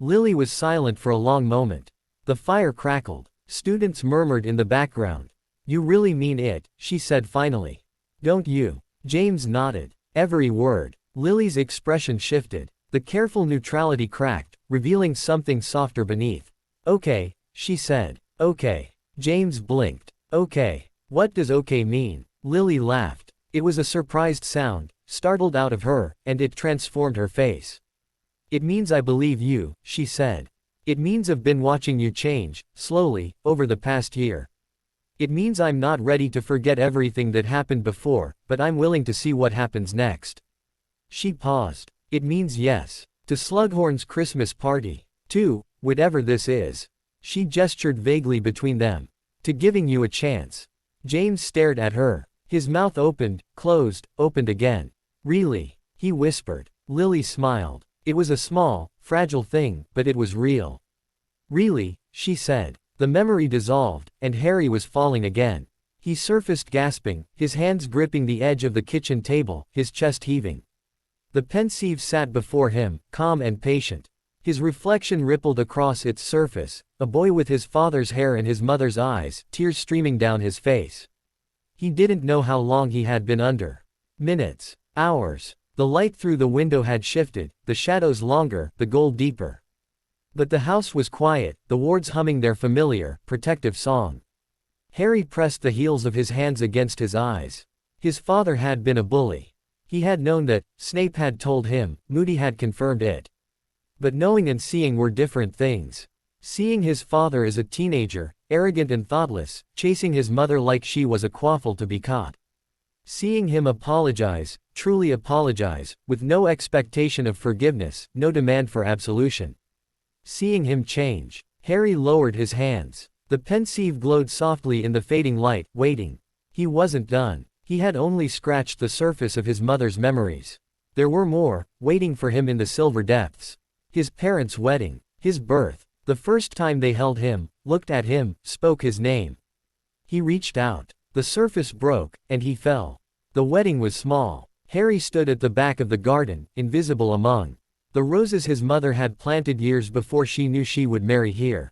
Lily was silent for a long moment. The fire crackled. Students murmured in the background. You really mean it, she said finally. Don't you? James nodded. Every word. Lily's expression shifted. The careful neutrality cracked, revealing something softer beneath. Okay, she said. Okay. James blinked. Okay. What does okay mean? Lily laughed. It was a surprised sound, startled out of her, and it transformed her face. It means I believe you, she said. It means I've been watching you change, slowly, over the past year. It means I'm not ready to forget everything that happened before, but I'm willing to see what happens next. She paused. It means yes. To Slughorn's Christmas party. To, whatever this is. She gestured vaguely between them. To giving you a chance. James stared at her. His mouth opened, closed, opened again. Really? He whispered. Lily smiled. It was a small, fragile thing, but it was real. Really, she said. The memory dissolved, and Harry was falling again. He surfaced gasping, his hands gripping the edge of the kitchen table, his chest heaving. The pensieve sat before him, calm and patient. His reflection rippled across its surface, a boy with his father's hair and his mother's eyes, tears streaming down his face. He didn't know how long he had been under. Minutes. Hours. The light through the window had shifted, the shadows longer, the gold deeper. But the house was quiet, the wards humming their familiar, protective song. Harry pressed the heels of his hands against his eyes. His father had been a bully. He had known that, Snape had told him, Moody had confirmed it. But knowing and seeing were different things. Seeing his father as a teenager, arrogant and thoughtless, chasing his mother like she was a quaffle to be caught. Seeing him apologize, truly apologize, with no expectation of forgiveness, no demand for absolution. Seeing him change. Harry lowered his hands. The pensieve glowed softly in the fading light, waiting. He wasn't done. He had only scratched the surface of his mother's memories. There were more, waiting for him in the silver depths. His parents' wedding. His birth. The first time they held him, looked at him, spoke his name. He reached out. The surface broke, and he fell. The wedding was small. Harry stood at the back of the garden, invisible among the roses his mother had planted years before she knew she would marry here.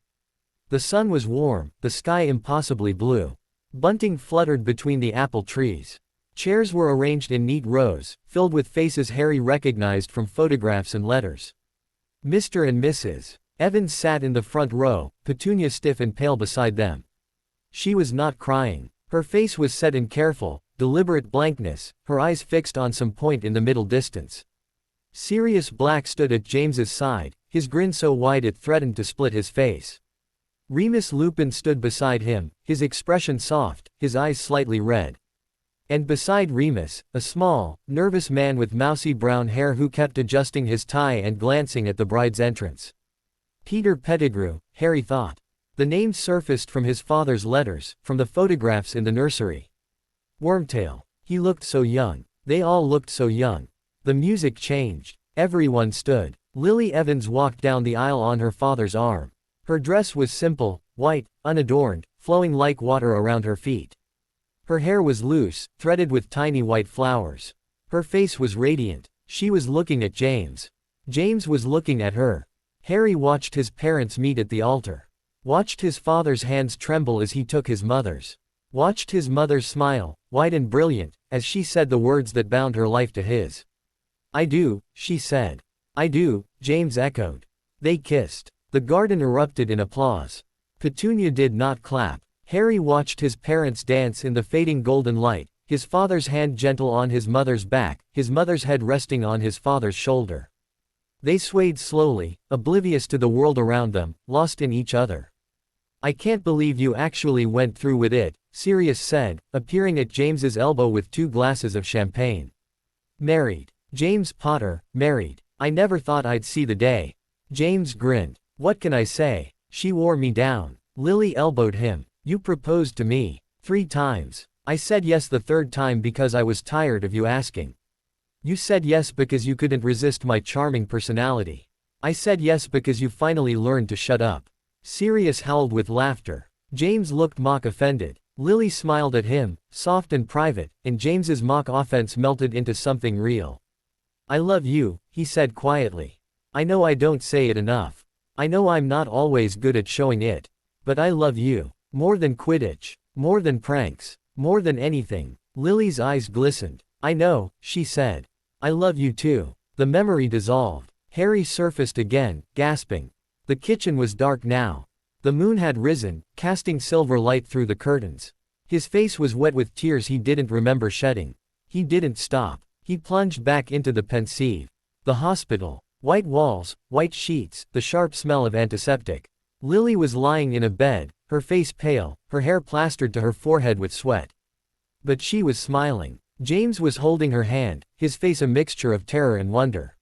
The sun was warm, the sky impossibly blue. Bunting fluttered between the apple trees. Chairs were arranged in neat rows, filled with faces Harry recognized from photographs and letters. Mr. and Mrs. Evans sat in the front row, Petunia stiff and pale beside them. She was not crying. Her face was set in careful, deliberate blankness, her eyes fixed on some point in the middle distance. Sirius Black stood at James's side, his grin so wide it threatened to split his face. Remus Lupin stood beside him, his expression soft, his eyes slightly red. And beside Remus, a small, nervous man with mousy brown hair who kept adjusting his tie and glancing at the bride's entrance. Peter Pettigrew, Harry thought. The name surfaced from his father's letters, from the photographs in the nursery. Wormtail. He looked so young. They all looked so young. The music changed. Everyone stood. Lily Evans walked down the aisle on her father's arm. Her dress was simple, white, unadorned, flowing like water around her feet. Her hair was loose, threaded with tiny white flowers. Her face was radiant. She was looking at James. James was looking at her. Harry watched his parents meet at the altar. Watched his father's hands tremble as he took his mother's. Watched his mother smile, white and brilliant, as she said the words that bound her life to his. "I do," she said. "I do," James echoed. They kissed. The garden erupted in applause. Petunia did not clap. Harry watched his parents dance in the fading golden light, his father's hand gentle on his mother's back, his mother's head resting on his father's shoulder. They swayed slowly, oblivious to the world around them, lost in each other. "I can't believe you actually went through with it," Sirius said, appearing at James's elbow with 2 glasses of champagne. "Married. James Potter, married. I never thought I'd see the day." James grinned. "What can I say? She wore me down." Lily elbowed him. "You proposed to me 3 times. I said yes the 3rd time because I was tired of you asking. You said yes because you couldn't resist my charming personality. I said yes because you finally learned to shut up." Sirius howled with laughter. James looked mock offended. Lily smiled at him, soft and private, and James's mock offense melted into something real. "I love you," he said quietly. "I know I don't say it enough. I know I'm not always good at showing it. But I love you. More than Quidditch. More than pranks. More than anything." Lily's eyes glistened. "I know," she said. "I love you too." The memory dissolved. Harry surfaced again, gasping. The kitchen was dark now. The moon had risen, casting silver light through the curtains. His face was wet with tears he didn't remember shedding. He didn't stop. He plunged back into the pensieve. The hospital. White walls, white sheets, the sharp smell of antiseptic. Lily was lying in a bed, her face pale, her hair plastered to her forehead with sweat. But she was smiling. James was holding her hand, his face a mixture of terror and wonder.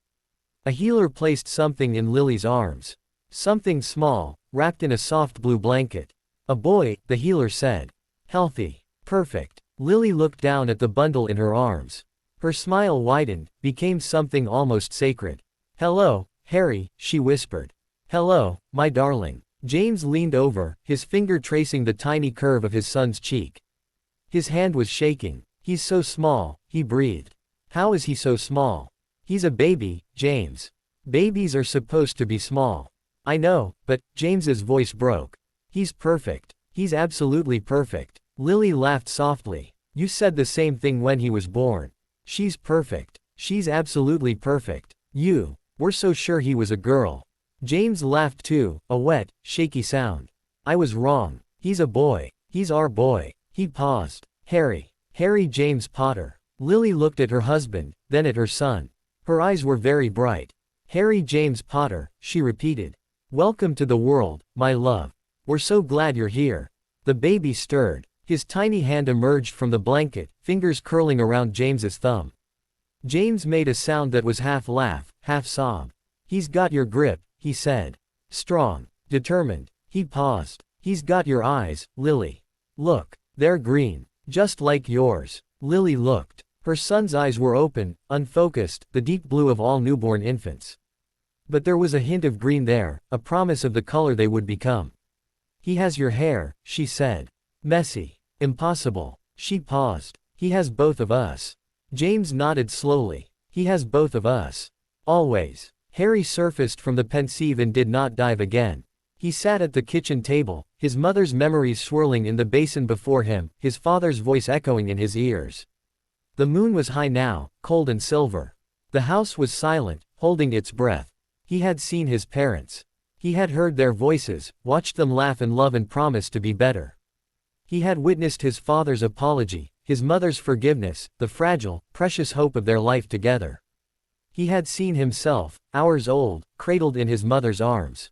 A healer placed something in Lily's arms. Something small, wrapped in a soft blue blanket. "A boy," the healer said. "Healthy. Perfect." Lily looked down at the bundle in her arms. Her smile widened, became something almost sacred. "Hello, Harry," she whispered. "Hello, my darling." James leaned over, his finger tracing the tiny curve of his son's cheek. His hand was shaking. "He's so small," he breathed. "How is he so small?" "He's a baby, James. Babies are supposed to be small." "I know, but," James's voice broke. "He's perfect. He's absolutely perfect." Lily laughed softly. "You said the same thing when he was born. She's perfect. She's absolutely perfect. We're so sure he was a girl." James laughed too, a wet, shaky sound. "I was wrong. He's a boy. He's our boy." He paused. Harry James Potter." Lily looked at her husband, then at her son. Her eyes were very bright. "Harry James Potter," she repeated. "Welcome to the world, my love. We're so glad you're here." The baby stirred. His tiny hand emerged from the blanket, fingers curling around James's thumb. James made a sound that was half laugh, half sob. "He's got your grip," he said. "Strong. Determined." He paused. "He's got your eyes, Lily. Look, they're green. Just like yours." Lily looked. Her son's eyes were open, unfocused, the deep blue of all newborn infants. But there was a hint of green there, a promise of the color they would become. "He has your hair," she said. "Messy. Impossible." She paused. "He has both of us." James nodded slowly. "He has both of us. Always." Harry surfaced from the pensieve and did not dive again. He sat at the kitchen table, his mother's memories swirling in the basin before him, his father's voice echoing in his ears. The moon was high now, cold and silver. The house was silent, holding its breath. He had seen his parents. He had heard their voices, watched them laugh and love and promise to be better. He had witnessed his father's apology, his mother's forgiveness, the fragile, precious hope of their life together. He had seen himself, hours old, cradled in his mother's arms.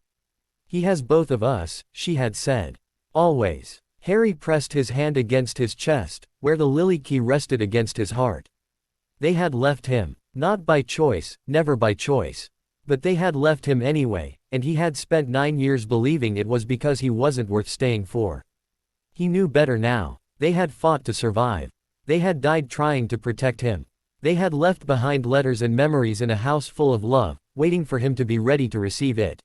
"He has both of us," she had said. "Always." Harry pressed his hand against his chest, where the lily key rested against his heart. They had left him. Not by choice, never by choice. But they had left him anyway, and he had spent 9 years believing it was because he wasn't worth staying for. He knew better now. They had fought to survive. They had died trying to protect him. They had left behind letters and memories in a house full of love, waiting for him to be ready to receive it.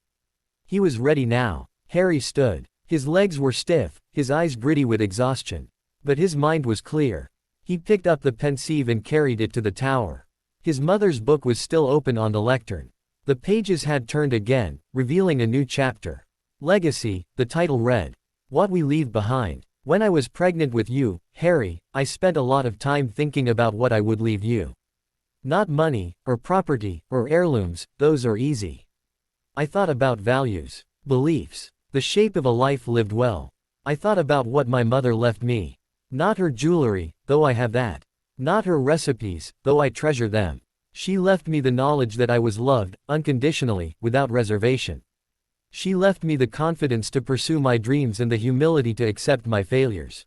He was ready now. Harry stood. His legs were stiff, his eyes gritty with exhaustion. But his mind was clear. He picked up the pensieve and carried it to the tower. His mother's book was still open on the lectern. The pages had turned again, revealing a new chapter. Legacy, the title read. What we leave behind. When I was pregnant with you, Harry, I spent a lot of time thinking about what I would leave you. Not money, or property, or heirlooms, those are easy. I thought about values, beliefs, the shape of a life lived well. I thought about what my mother left me. Not her jewelry, though I have that. Not her recipes, though I treasure them. She left me the knowledge that I was loved, unconditionally, without reservation. She left me the confidence to pursue my dreams and the humility to accept my failures.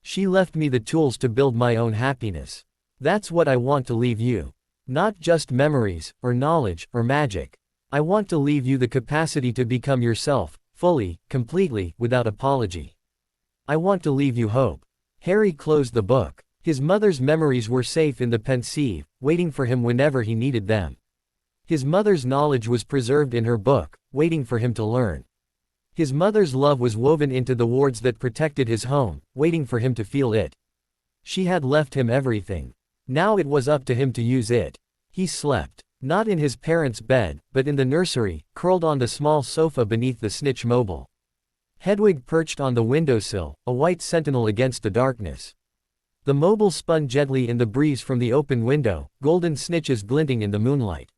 She left me the tools to build my own happiness. That's what I want to leave you. Not just memories, or knowledge, or magic. I want to leave you the capacity to become yourself, fully, completely, without apology. I want to leave you hope. Harry closed the book. His mother's memories were safe in the pensieve, waiting for him whenever he needed them. His mother's knowledge was preserved in her book, waiting for him to learn. His mother's love was woven into the wards that protected his home, waiting for him to feel it. She had left him everything. Now it was up to him to use it. He slept. Not in his parents' bed, but in the nursery, curled on the small sofa beneath the Snitch mobile. Hedwig perched on the windowsill, a white sentinel against the darkness. The mobile spun gently in the breeze from the open window, golden snitches glinting in the moonlight.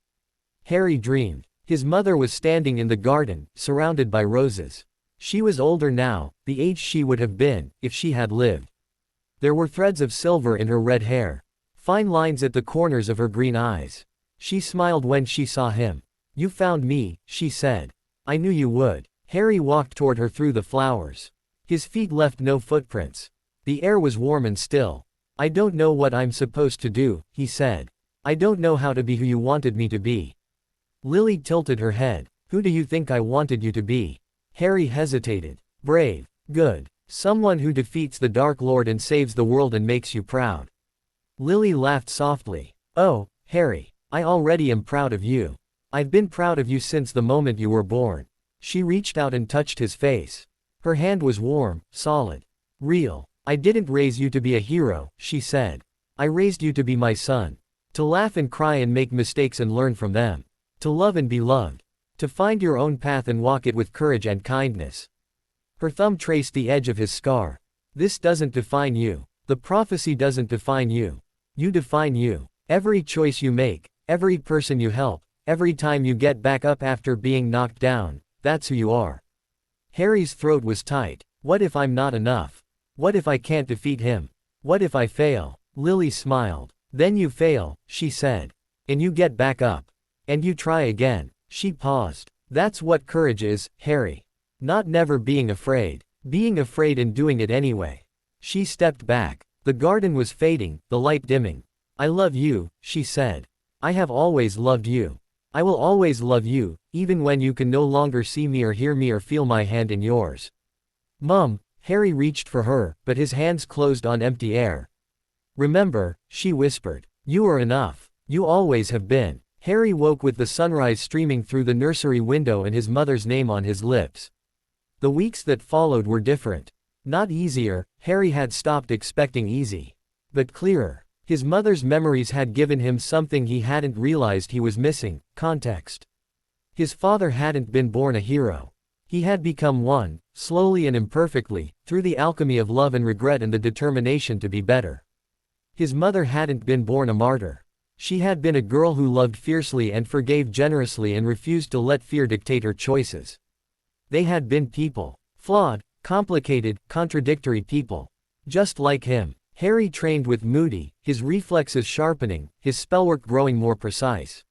Harry dreamed. His mother was standing in the garden, surrounded by roses. She was older now, the age she would have been, if she had lived. There were threads of silver in her red hair. Fine lines at the corners of her green eyes. She smiled when she saw him. "You found me," she said. "I knew you would." Harry walked toward her through the flowers. His feet left no footprints. The air was warm and still. "I don't know what I'm supposed to do," he said. "I don't know how to be who you wanted me to be." Lily tilted her head. "Who do you think I wanted you to be?" Harry hesitated. "Brave. Good. Someone who defeats the Dark Lord and saves the world and makes you proud." Lily laughed softly. "Oh, Harry. I already am proud of you. I've been proud of you since the moment you were born." She reached out and touched his face. Her hand was warm, solid, real. "I didn't raise you to be a hero," she said. "I raised you to be my son. To laugh and cry and make mistakes and learn from them. To love and be loved. To find your own path and walk it with courage and kindness." Her thumb traced the edge of his scar. "This doesn't define you. The prophecy doesn't define you. You define you. Every choice you make, every person you help, every time you get back up after being knocked down, that's who you are." Harry's throat was tight. "What if I'm not enough? What if I can't defeat him? What if I fail?" Lily smiled. Then you fail, she said. And you get back up. And you try again. She paused. That's what courage is, Harry. Not never being afraid. Being afraid and doing it anyway. She stepped back. The garden was fading, the light dimming. I love you, she said. I have always loved you. I will always love you, even when you can no longer see me or hear me or feel my hand in yours. Mum, Harry reached for her, but his hands closed on empty air. Remember, she whispered. You are enough. You always have been. Harry woke with the sunrise streaming through the nursery window and his mother's name on his lips. The weeks that followed were different. Not easier, Harry had stopped expecting easy. But clearer. His mother's memories had given him something he hadn't realized he was missing: context. His father hadn't been born a hero. He had become one, slowly and imperfectly, through the alchemy of love and regret and the determination to be better. His mother hadn't been born a martyr. She had been a girl who loved fiercely and forgave generously and refused to let fear dictate her choices. They had been people. Flawed, complicated, contradictory people. Just like him. Harry trained with Moody, his reflexes sharpening, his spellwork growing more precise.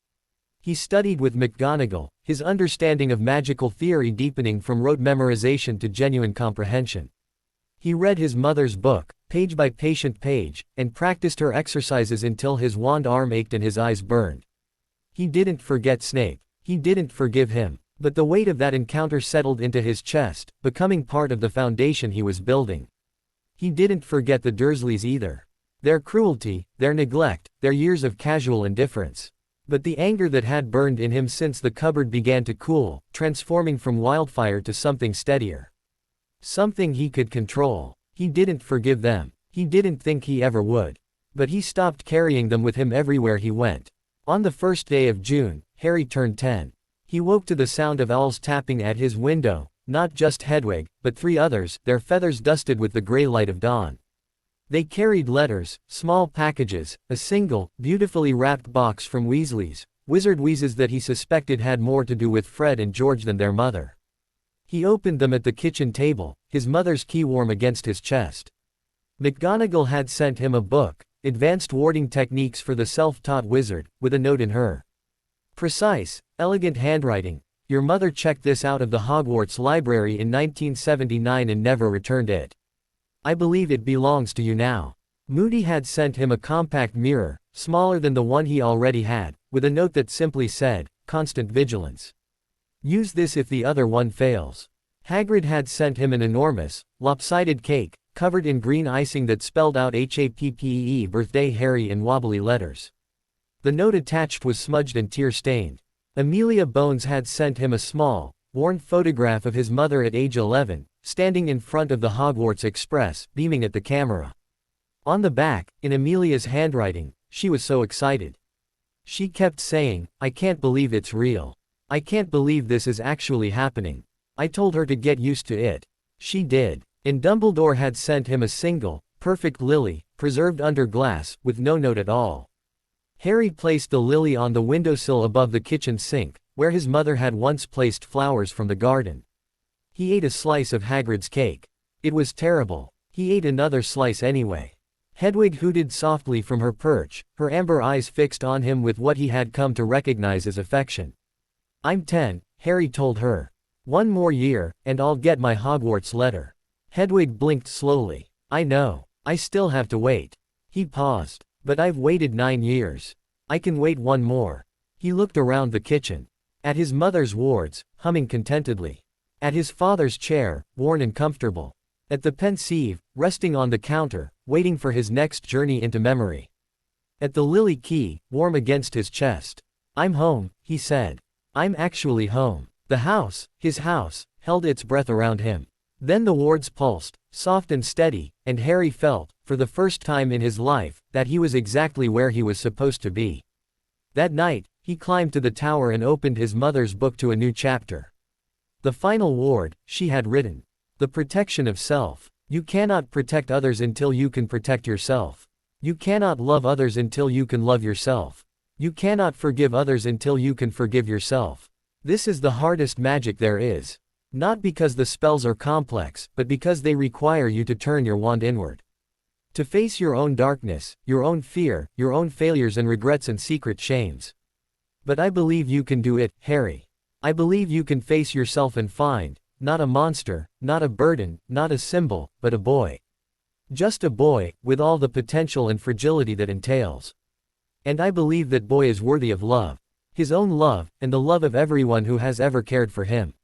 He studied with McGonagall, his understanding of magical theory deepening from rote memorization to genuine comprehension. He read his mother's book, page by patient page, and practiced her exercises until his wand arm ached and his eyes burned. He didn't forget Snape. He didn't forgive him. But the weight of that encounter settled into his chest, becoming part of the foundation he was building. He didn't forget the Dursleys either. Their cruelty, their neglect, their years of casual indifference. But the anger that had burned in him since the cupboard began to cool, transforming from wildfire to something steadier. Something he could control. He didn't forgive them. He didn't think he ever would. But he stopped carrying them with him everywhere he went. On the first day of June, Harry turned 10. He woke to the sound of owls tapping at his window, not just Hedwig, but 3 others, their feathers dusted with the gray light of dawn. They carried letters, small packages, a single, beautifully wrapped box from Weasley's, wizard wheezes that he suspected had more to do with Fred and George than their mother. He opened them at the kitchen table, his mother's key warm against his chest. McGonagall had sent him a book, Advanced Warding Techniques for the Self-Taught Wizard, with a note in her precise, elegant handwriting. Your mother checked this out of the Hogwarts library in 1979 and never returned it. I believe it belongs to you now. Moody had sent him a compact mirror, smaller than the one he already had, with a note that simply said, constant vigilance. Use this if the other one fails. Hagrid had sent him an enormous, lopsided cake, covered in green icing that spelled out HAPPEE birthday Harry in wobbly letters. The note attached was smudged and tear-stained. Amelia Bones had sent him a small, worn photograph of his mother at age 11, standing in front of the Hogwarts Express, beaming at the camera. On the back, in Amelia's handwriting, she was so excited. She kept saying, I can't believe it's real. I can't believe this is actually happening. I told her to get used to it. She did. And Dumbledore had sent him a single, perfect lily, preserved under glass, with no note at all. Harry placed the lily on the windowsill above the kitchen sink, where his mother had once placed flowers from the garden. He ate a slice of Hagrid's cake. It was terrible. He ate another slice anyway. Hedwig hooted softly from her perch, her amber eyes fixed on him with what he had come to recognize as affection. I'm 10, Harry told her. 1 more year, and I'll get my Hogwarts letter. Hedwig blinked slowly. I know. I still have to wait. He paused. But I've waited 9 years. I can wait 1 more. He looked around the kitchen. At his mother's wards, humming contentedly. At his father's chair, worn and comfortable. At the pensieve, resting on the counter, waiting for his next journey into memory. At the lily key, warm against his chest. I'm home, he said. I'm actually home. The house, his house, held its breath around him. Then the wards pulsed, soft and steady, and Harry felt, for the first time in his life, that he was exactly where he was supposed to be. That night, he climbed to the tower and opened his mother's book to a new chapter. The final ward, she had written. The protection of self. You cannot protect others until you can protect yourself. You cannot love others until you can love yourself. You cannot forgive others until you can forgive yourself. This is the hardest magic there is. Not because the spells are complex, but because they require you to turn your wand inward. To face your own darkness, your own fear, your own failures and regrets and secret shames. But I believe you can do it, Harry. I believe you can face yourself and find, not a monster, not a burden, not a symbol, but a boy. Just a boy, with all the potential and fragility that entails. And I believe that boy is worthy of love. His own love, and the love of everyone who has ever cared for him.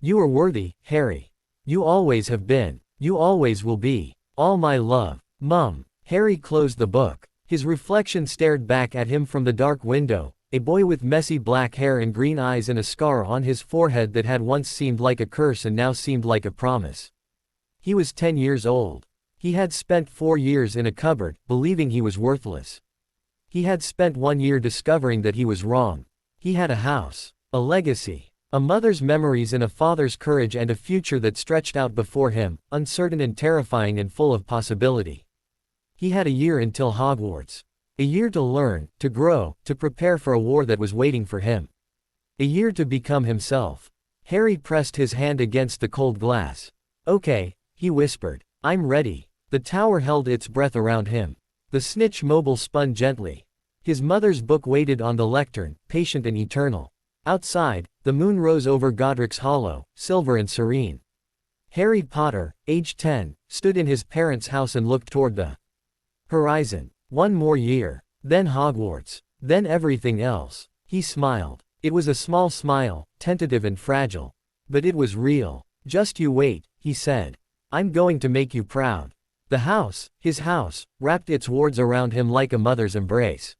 You are worthy, Harry. You always have been. You always will be. All my love. Mum. Harry closed the book. His reflection stared back at him from the dark window, a boy with messy black hair and green eyes and a scar on his forehead that had once seemed like a curse and now seemed like a promise. He was 10 years old. He had spent 4 years in a cupboard, believing he was worthless. He had spent 1 year discovering that he was wrong. He had a house, a legacy, a mother's memories and a father's courage and a future that stretched out before him, uncertain and terrifying and full of possibility. He had a year until Hogwarts. A year to learn, to grow, to prepare for a war that was waiting for him. A year to become himself. Harry pressed his hand against the cold glass. Okay, he whispered. I'm ready. The tower held its breath around him. The snitch mobile spun gently. His mother's book waited on the lectern, patient and eternal. Outside, the moon rose over Godric's Hollow, silver and serene. Harry Potter, age 10, stood in his parents' house and looked toward the horizon. 1 more year. Then Hogwarts. Then everything else. He smiled. It was a small smile, tentative and fragile. But it was real. Just you wait, he said. I'm going to make you proud. The house, his house, wrapped its wards around him like a mother's embrace.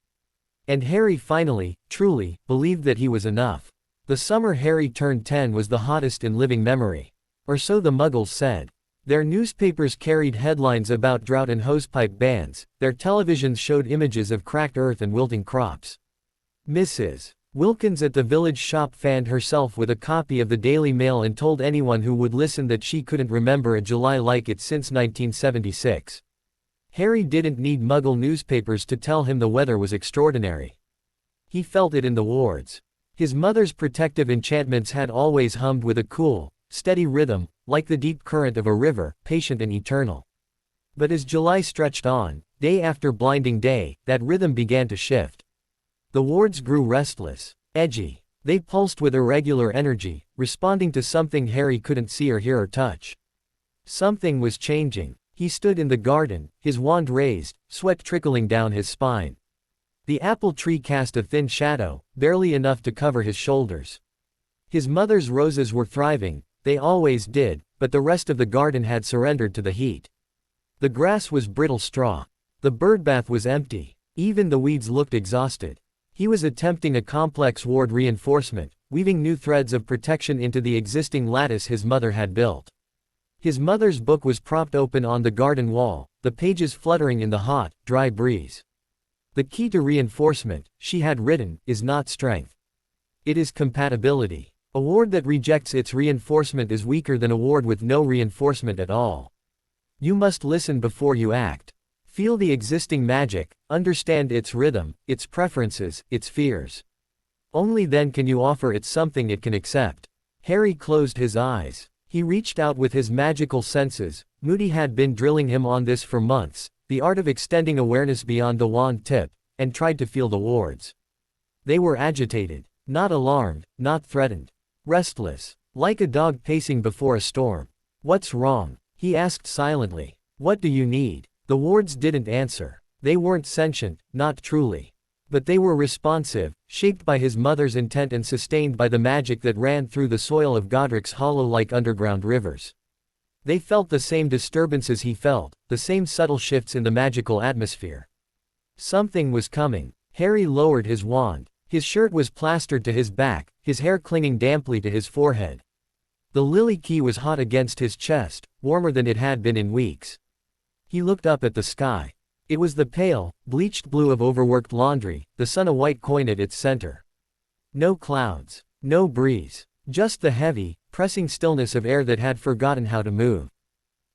And Harry finally, truly, believed that he was enough. The summer Harry turned 10 was the hottest in living memory. Or so the Muggles said. Their newspapers carried headlines about drought and hosepipe bans, their televisions showed images of cracked earth and wilting crops. Mrs. Wilkins at the village shop fanned herself with a copy of the Daily Mail and told anyone who would listen that she couldn't remember a July like it since 1976. Harry didn't need Muggle newspapers to tell him the weather was extraordinary. He felt it in the wards. His mother's protective enchantments had always hummed with a cool, steady rhythm, like the deep current of a river, patient and eternal. But as July stretched on, day after blinding day, that rhythm began to shift. The wards grew restless, edgy. They pulsed with irregular energy, responding to something Harry couldn't see or hear or touch. Something was changing. He stood in the garden, his wand raised, sweat trickling down his spine. The apple tree cast a thin shadow, barely enough to cover his shoulders. His mother's roses were thriving, they always did, but the rest of the garden had surrendered to the heat. The grass was brittle straw. The birdbath was empty. Even the weeds looked exhausted. He was attempting a complex ward reinforcement, weaving new threads of protection into the existing lattice his mother had built. His mother's book was propped open on the garden wall, the pages fluttering in the hot, dry breeze. The key to reinforcement, she had written, is not strength. It is compatibility. A ward that rejects its reinforcement is weaker than a ward with no reinforcement at all. You must listen before you act. Feel the existing magic, understand its rhythm, its preferences, its fears. Only then can you offer it something it can accept. Harry closed his eyes. He reached out with his magical senses. Moody had been drilling him on this for months, the art of extending awareness beyond the wand tip, and tried to feel the wards. They were agitated, not alarmed, not threatened. Restless, like a dog pacing before a storm. What's wrong? He asked silently. What do you need? The wards didn't answer. They weren't sentient, not truly. But they were responsive, shaped by his mother's intent and sustained by the magic that ran through the soil of Godric's Hollow like underground rivers. They felt the same disturbances he felt, the same subtle shifts in the magical atmosphere. Something was coming. Harry lowered his wand. His shirt was plastered to his back, his hair clinging damply to his forehead. The lily key was hot against his chest, warmer than it had been in weeks. He looked up at the sky. It was the pale, bleached blue of overworked laundry, the sun a white coin at its center. No clouds, no breeze, just the heavy, pressing stillness of air that had forgotten how to move.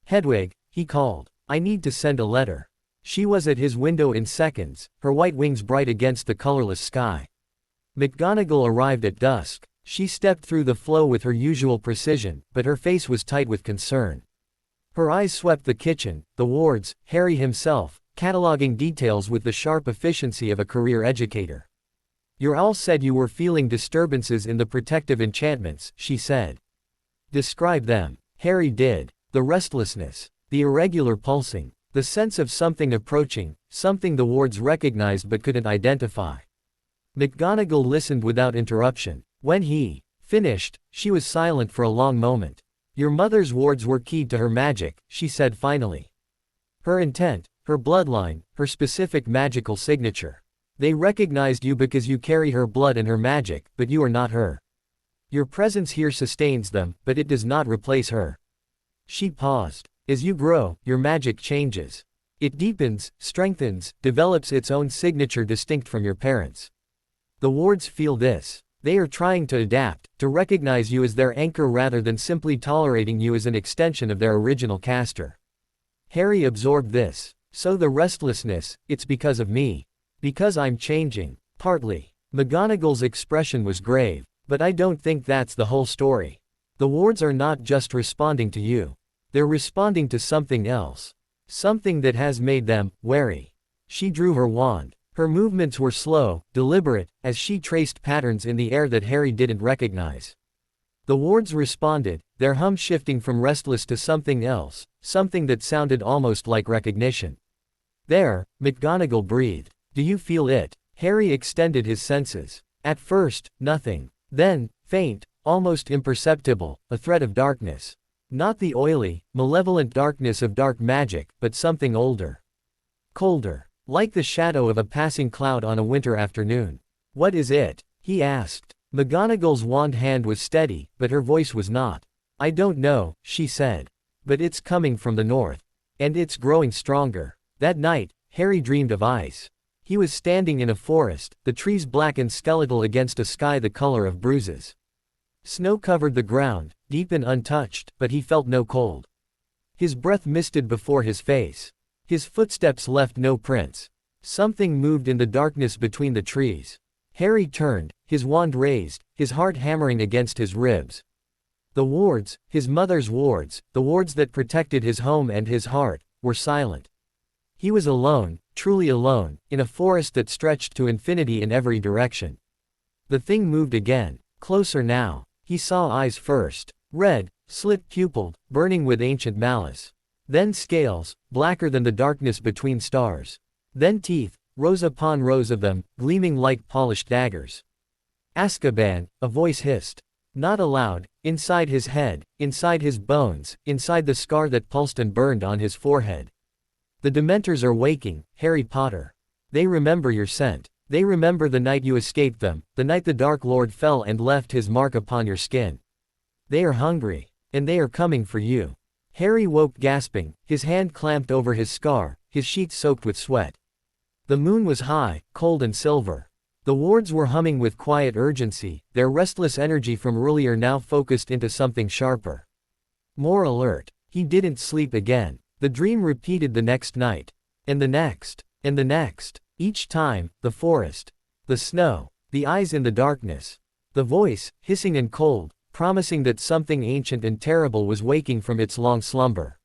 Hedwig, he called. I need to send a letter. She was at his window in seconds, her white wings bright against the colorless sky. McGonagall arrived at dusk. She stepped through the flow with her usual precision, but her face was tight with concern. Her eyes swept the kitchen, the wards, Harry himself, cataloging details with the sharp efficiency of a career educator. Your owl said you were feeling disturbances in the protective enchantments, she said. Describe them. Harry did. The restlessness, the irregular pulsing, the sense of something approaching, something the wards recognized but couldn't identify. McGonagall listened without interruption. When he finished, she was silent for a long moment. Your mother's wards were keyed to her magic, she said finally. Her intent, her bloodline, her specific magical signature. They recognized you because you carry her blood and her magic, but you are not her. Your presence here sustains them, but it does not replace her. She paused. As you grow, your magic changes. It deepens, strengthens, develops its own signature distinct from your parents'. The wards feel this. They are trying to adapt, to recognize you as their anchor rather than simply tolerating you as an extension of their original caster. Harry absorbed this. So the restlessness, it's because of me. Because I'm changing. Partly. McGonagall's expression was grave. But I don't think that's the whole story. The wards are not just responding to you. They're responding to something else. Something that has made them wary. She drew her wand. Her movements were slow, deliberate, as she traced patterns in the air that Harry didn't recognize. The wards responded, their hum shifting from restless to something else, something that sounded almost like recognition. There, McGonagall breathed. Do you feel it? Harry extended his senses. At first, nothing. Then, faint, almost imperceptible, a thread of darkness. Not the oily, malevolent darkness of dark magic, but something older. Colder. Like the shadow of a passing cloud on a winter afternoon. What is it? He asked. McGonagall's wand hand was steady, but her voice was not. I don't know, she said. But it's coming from the north. And it's growing stronger. That night, Harry dreamed of ice. He was standing in a forest, the trees black and skeletal against a sky the color of bruises. Snow covered the ground, deep and untouched, but he felt no cold. His breath misted before his face. His footsteps left no prints. Something moved in the darkness between the trees. Harry turned, his wand raised, his heart hammering against his ribs. The wards, his mother's wards, the wards that protected his home and his heart, were silent. He was alone, truly alone, in a forest that stretched to infinity in every direction. The thing moved again, closer now. He saw eyes first, red, slit-pupiled, burning with ancient malice. Then scales, blacker than the darkness between stars. Then teeth, rows upon rows of them, gleaming like polished daggers. Azkaban, a voice hissed. Not aloud, inside his head, inside his bones, inside the scar that pulsed and burned on his forehead. The Dementors are waking, Harry Potter. They remember your scent. They remember the night you escaped them, the night the Dark Lord fell and left his mark upon your skin. They are hungry. And they are coming for you. Harry woke gasping, his hand clamped over his scar, his sheets soaked with sweat. The moon was high, cold and silver. The wards were humming with quiet urgency, their restless energy from earlier now focused into something sharper. More alert. He didn't sleep again. The dream repeated the next night. And the next. And the next. Each time, the forest. The snow. The eyes in the darkness. The voice, hissing and cold, promising that something ancient and terrible was waking from its long slumber.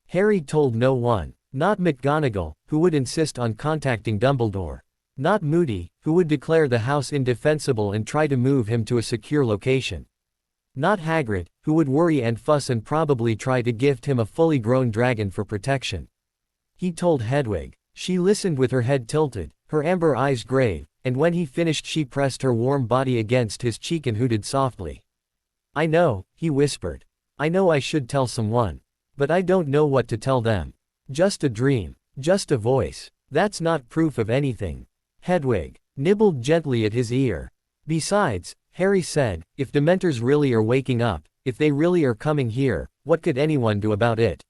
Harry told no one. Not McGonagall, who would insist on contacting Dumbledore. Not Moody, who would declare the house indefensible and try to move him to a secure location. Not Hagrid, who would worry and fuss and probably try to gift him a fully grown dragon for protection. He told Hedwig. She listened with her head tilted, her amber eyes grave, and when he finished she pressed her warm body against his cheek and hooted softly. I know, he whispered. I know I should tell someone. But I don't know what to tell them. Just a dream. Just a voice. That's not proof of anything. Hedwig nibbled gently at his ear. Besides, Harry said, if Dementors really are waking up, if they really are coming here, what could anyone do about it?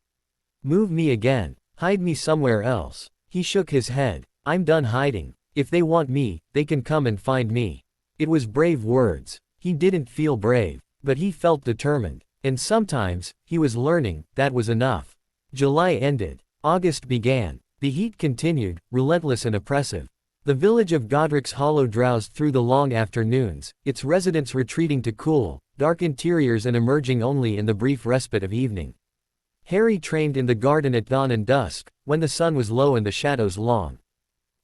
Move me again. Hide me somewhere else. He shook his head. I'm done hiding. If they want me, they can come and find me. It was brave words. He didn't feel brave, but he felt determined. And sometimes, he was learning, that was enough. July ended. August began. The heat continued, relentless and oppressive. The village of Godric's Hollow drowsed through the long afternoons, its residents retreating to cool, dark interiors and emerging only in the brief respite of evening. Harry trained in the garden at dawn and dusk, when the sun was low and the shadows long.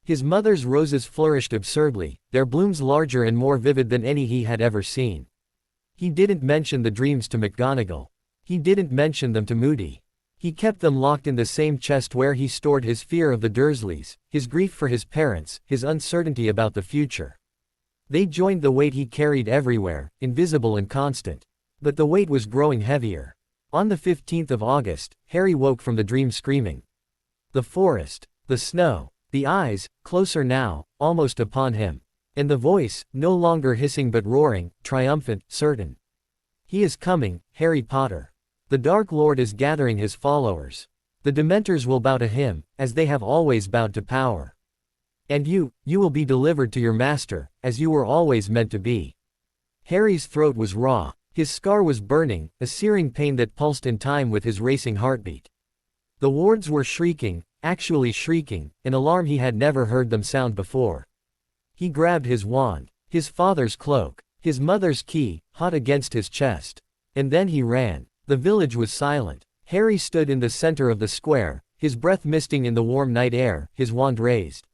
His mother's roses flourished absurdly, their blooms larger and more vivid than any he had ever seen. He didn't mention the dreams to McGonagall. He didn't mention them to Moody. He kept them locked in the same chest where he stored his fear of the Dursleys, his grief for his parents, his uncertainty about the future. They joined the weight he carried everywhere, invisible and constant. But the weight was growing heavier. On the 15th of August, Harry woke from the dream screaming. The forest, the snow, the eyes, closer now, almost upon him. And the voice, no longer hissing but roaring, triumphant, certain. He is coming, Harry Potter. The Dark Lord is gathering his followers. The Dementors will bow to him, as they have always bowed to power. And you will be delivered to your master, as you were always meant to be. Harry's throat was raw. His scar was burning, a searing pain that pulsed in time with his racing heartbeat. The wards were shrieking, actually shrieking, an alarm he had never heard them sound before. He grabbed his wand, his father's cloak, his mother's key, hot against his chest. And then he ran. The village was silent. Harry stood in the center of the square, his breath misting in the warm night air, his wand raised.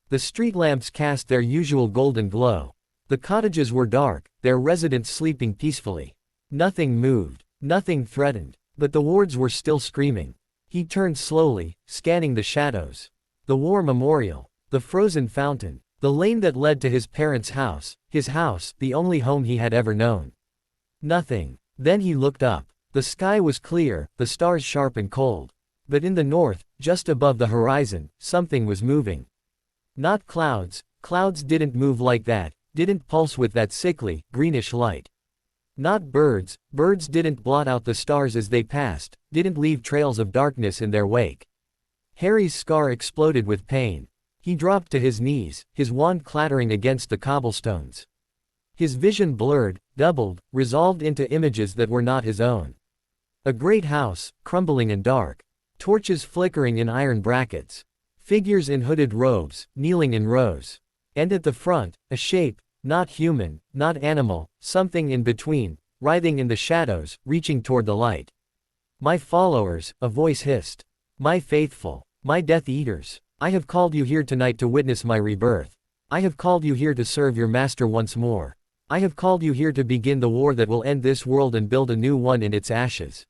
The street lamps cast their usual golden glow. The cottages were dark, their residents sleeping peacefully. Nothing moved, nothing threatened, but the wards were still screaming. He turned slowly, scanning the shadows. The war memorial, the frozen fountain, the lane that led to his parents' house, the only home he had ever known. Nothing. Then he looked up. The sky was clear, the stars sharp and cold. But in the north, just above the horizon, something was moving. Not clouds. Clouds didn't move like that, didn't pulse with that sickly, greenish light. Not birds. Birds didn't blot out the stars as they passed, didn't leave trails of darkness in their wake. Harry's scar exploded with pain. He dropped to his knees, his wand clattering against the cobblestones. His vision blurred, doubled, resolved into images that were not his own. A great house, crumbling and dark. Torches flickering in iron brackets. Figures in hooded robes, kneeling in rows. And at the front, a shape, not human, not animal, something in between, writhing in the shadows, reaching toward the light. My followers, a voice hissed. My faithful, my Death Eaters, I have called you here tonight to witness my rebirth. I have called you here to serve your master once more. I have called you here to begin the war that will end this world and build a new one in its ashes.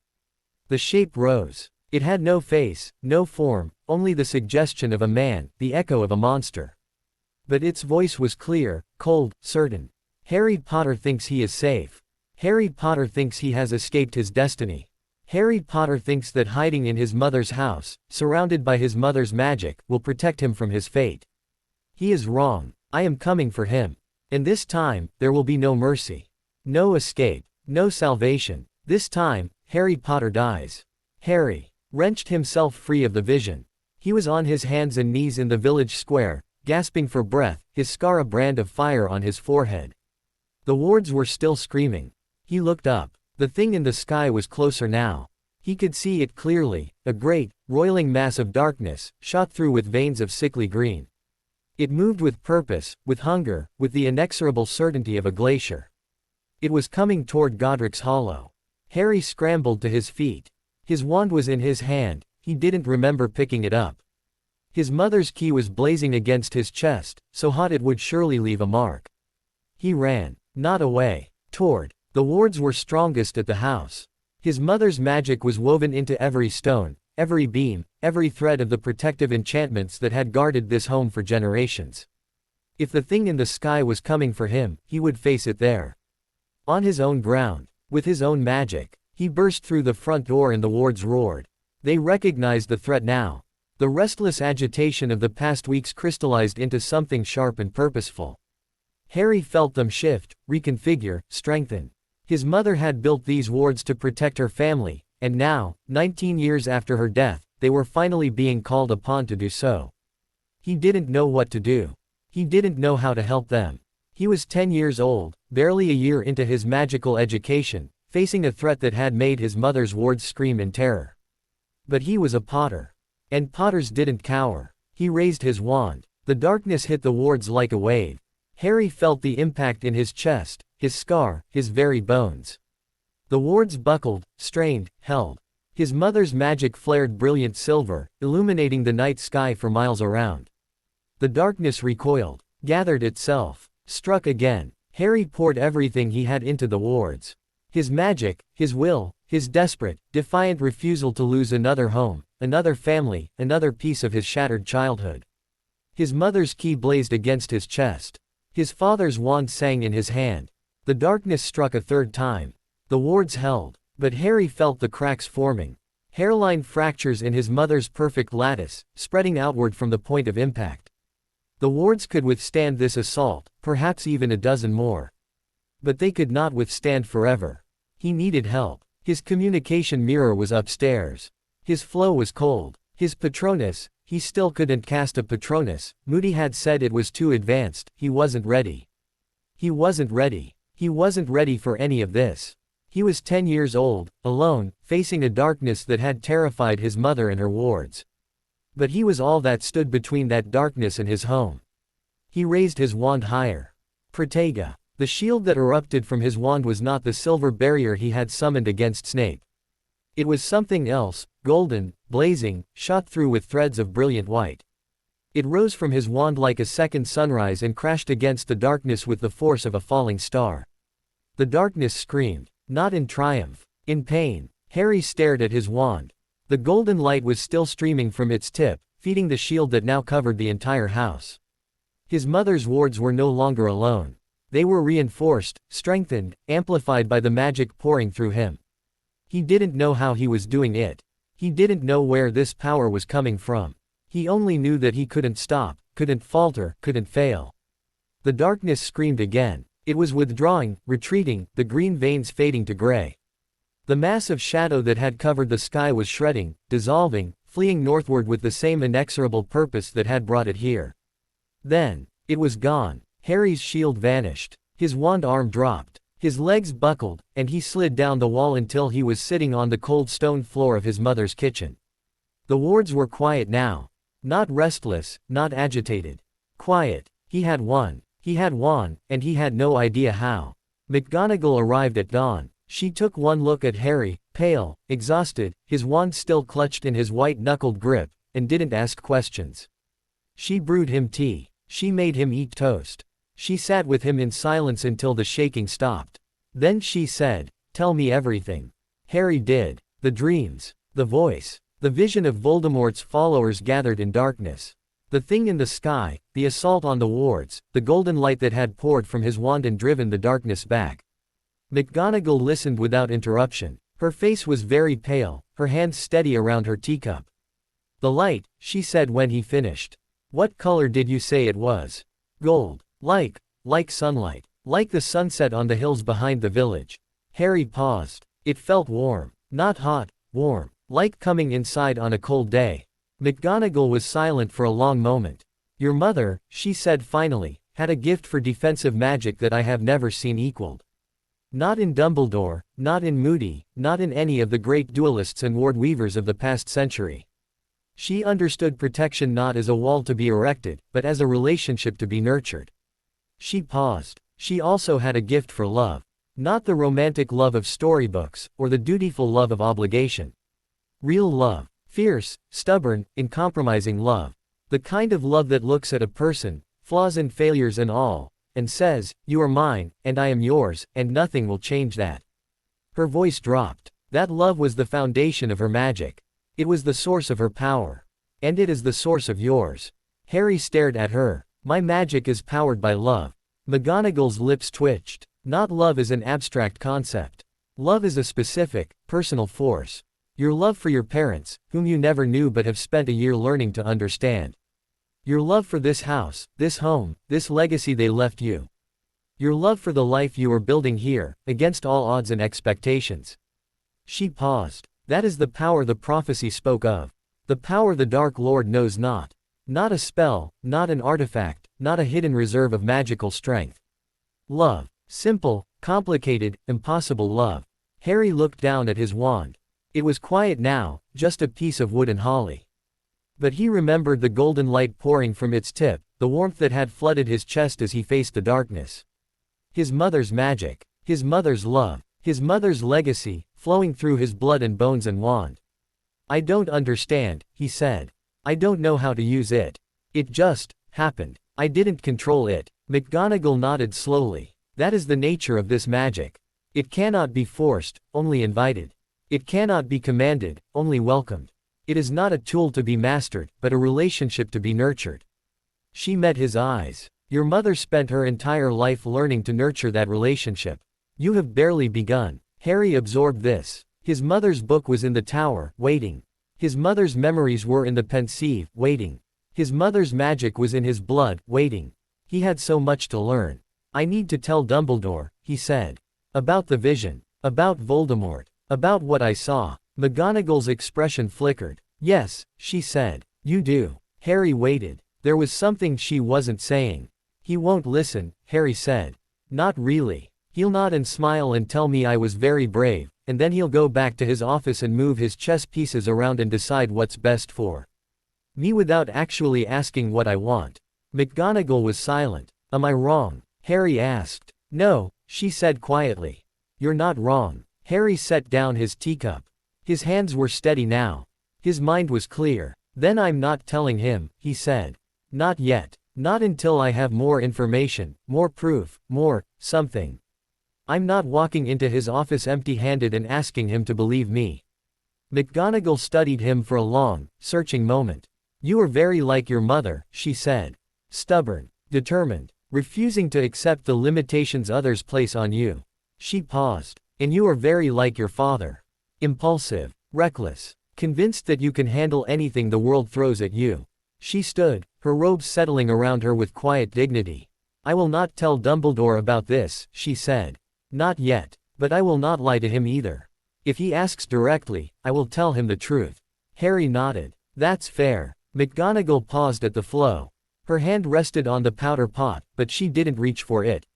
The shape rose. It had no face, no form, only the suggestion of a man, the echo of a monster. But its voice was clear, cold, certain. Harry Potter thinks he is safe. Harry Potter thinks he has escaped his destiny. Harry Potter thinks that hiding in his mother's house, surrounded by his mother's magic, will protect him from his fate. He is wrong. I am coming for him. And this time, there will be no mercy. No escape. No salvation. This time, Harry Potter dies. Harry wrenched himself free of the vision. He was on his hands and knees in the village square, gasping for breath, his scar a brand of fire on his forehead. The wards were still screaming. He looked up. The thing in the sky was closer now. He could see it clearly, a great, roiling mass of darkness, shot through with veins of sickly green. It moved with purpose, with hunger, with the inexorable certainty of a glacier. It was coming toward Godric's hollow. Harry scrambled to his feet. His wand was in his hand, he didn't remember picking it up. His mother's key was blazing against his chest, so hot it would surely leave a mark. He ran, not away, toward. The wards were strongest at the house. His mother's magic was woven into every stone, every beam, every thread of the protective enchantments that had guarded this home for generations. If the thing in the sky was coming for him, he would face it there. On his own ground, with his own magic. He burst through the front door and the wards roared. They recognized the threat now. The restless agitation of the past weeks crystallized into something sharp and purposeful. Harry felt them shift, reconfigure, strengthen. His mother had built these wards to protect her family, and now, 19 years after her death, they were finally being called upon to do so. He didn't know what to do. He didn't know how to help them. He was 10 years old, barely a year into his magical education, facing a threat that had made his mother's wards scream in terror. But he was a Potter. And Potters didn't cower. He raised his wand. The darkness hit the wards like a wave. Harry felt the impact in his chest, his scar, his very bones. The wards buckled, strained, held. His mother's magic flared brilliant silver, illuminating the night sky for miles around. The darkness recoiled, gathered itself, struck again. Harry poured everything he had into the wards. His magic, his will, his desperate, defiant refusal to lose another home, another family, another piece of his shattered childhood. His mother's key blazed against his chest. His father's wand sang in his hand. The darkness struck a third time. The wards held, but Harry felt the cracks forming. Hairline fractures in his mother's perfect lattice, spreading outward from the point of impact. The wards could withstand this assault, perhaps even a dozen more. But they could not withstand forever. He needed help. His communication mirror was upstairs. His flow was cold. His Patronus, he still couldn't cast a Patronus. Moody had said it was too advanced. He wasn't ready. He wasn't ready. He wasn't ready for any of this. He was 10 years old, alone, facing a darkness that had terrified his mother and her wards. But he was all that stood between that darkness and his home. He raised his wand higher. Protega. The shield that erupted from his wand was not the silver barrier he had summoned against Snape. It was something else, golden, blazing, shot through with threads of brilliant white. It rose from his wand like a second sunrise and crashed against the darkness with the force of a falling star. The darkness screamed, not in triumph, in pain. Harry stared at his wand. The golden light was still streaming from its tip, feeding the shield that now covered the entire house. His mother's wards were no longer alone. They were reinforced, strengthened, amplified by the magic pouring through him. He didn't know how he was doing it. He didn't know where this power was coming from. He only knew that he couldn't stop, couldn't falter, couldn't fail. The darkness screamed again. It was withdrawing, retreating, the green veins fading to gray. The mass of shadow that had covered the sky was shredding, dissolving, fleeing northward with the same inexorable purpose that had brought it here. Then, it was gone. Harry's shield vanished. His wand arm dropped. His legs buckled, and he slid down the wall until he was sitting on the cold stone floor of his mother's kitchen. The wards were quiet now. Not restless, not agitated. Quiet. He had won. He had won, and he had no idea how. McGonagall arrived at dawn. She took one look at Harry, pale, exhausted, his wand still clutched in his white-knuckled grip, and didn't ask questions. She brewed him tea. She made him eat toast. She sat with him in silence until the shaking stopped. Then she said, "Tell me everything." Harry did. The dreams. The voice. The vision of Voldemort's followers gathered in darkness. The thing in the sky, the assault on the wards, the golden light that had poured from his wand and driven the darkness back. McGonagall listened without interruption. Her face was very pale, her hands steady around her teacup. "The light," she said when he finished. "What color did you say it was?" "Gold. Like sunlight. Like the sunset on the hills behind the village." Harry paused. It felt warm. Not hot, warm. Like coming inside on a cold day. McGonagall was silent for a long moment. "Your mother," she said finally, "had a gift for defensive magic that I have never seen equaled. Not in Dumbledore, not in Moody, not in any of the great duelists and ward weavers of the past century. She understood protection not as a wall to be erected, but as a relationship to be nurtured." She paused. She also had a gift for love. Not the romantic love of storybooks, or the dutiful love of obligation. Real love. Fierce, stubborn, uncompromising love. The kind of love that looks at a person, flaws and failures and all, and says, "You are mine, and I am yours, and nothing will change that." Her voice dropped. That love was the foundation of her magic. It was the source of her power. And it is the source of yours. Harry stared at her. "My magic is powered by love." McGonagall's lips twitched. Not love is an abstract concept. Love is a specific, personal force. Your love for your parents, whom you never knew but have spent a year learning to understand. Your love for this house, this home, this legacy they left you. Your love for the life you are building here, against all odds and expectations. She paused. That is the power the prophecy spoke of. The power the Dark Lord knows not. Not a spell, not an artifact, not a hidden reserve of magical strength. Love. Simple, complicated, impossible love. Harry looked down at his wand. It was quiet now, just a piece of wood and holly. But he remembered the golden light pouring from its tip, the warmth that had flooded his chest as he faced the darkness. His mother's magic. His mother's love. His mother's legacy, flowing through his blood and bones and wand. I don't understand, he said. I don't know how to use it. It just happened. I didn't control it. McGonagall nodded slowly. That is the nature of this magic. It cannot be forced, only invited. It cannot be commanded, only welcomed. It is not a tool to be mastered, but a relationship to be nurtured. She met his eyes. Your mother spent her entire life learning to nurture that relationship. You have barely begun. Harry absorbed this. His mother's book was in the tower, waiting. His mother's memories were in the pensieve, waiting. His mother's magic was in his blood, waiting. He had so much to learn. I need to tell Dumbledore, he said. About the vision. About Voldemort. About what I saw. McGonagall's expression flickered. Yes, she said. You do. Harry waited. There was something she wasn't saying. He won't listen, Harry said. Not really. He'll nod and smile and tell me I was very brave, and then he'll go back to his office and move his chess pieces around and decide what's best for me without actually asking what I want. McGonagall was silent. Am I wrong? Harry asked. No, she said quietly. You're not wrong. Harry set down his teacup. His hands were steady now. His mind was clear. Then I'm not telling him, he said. Not yet. Not until I have more information, more proof, more something. I'm not walking into his office empty-handed and asking him to believe me. McGonagall studied him for a long, searching moment. You are very like your mother, she said. Stubborn, determined, refusing to accept the limitations others place on you. She paused. And you are very like your father. Impulsive, reckless, convinced that you can handle anything the world throws at you. She stood, her robes settling around her with quiet dignity. I will not tell Dumbledore about this, she said. Not yet, but I will not lie to him either. If he asks directly, I will tell him the truth. Harry nodded. That's fair. McGonagall paused at the flow. Her hand rested on the powder pot, but she didn't reach for it.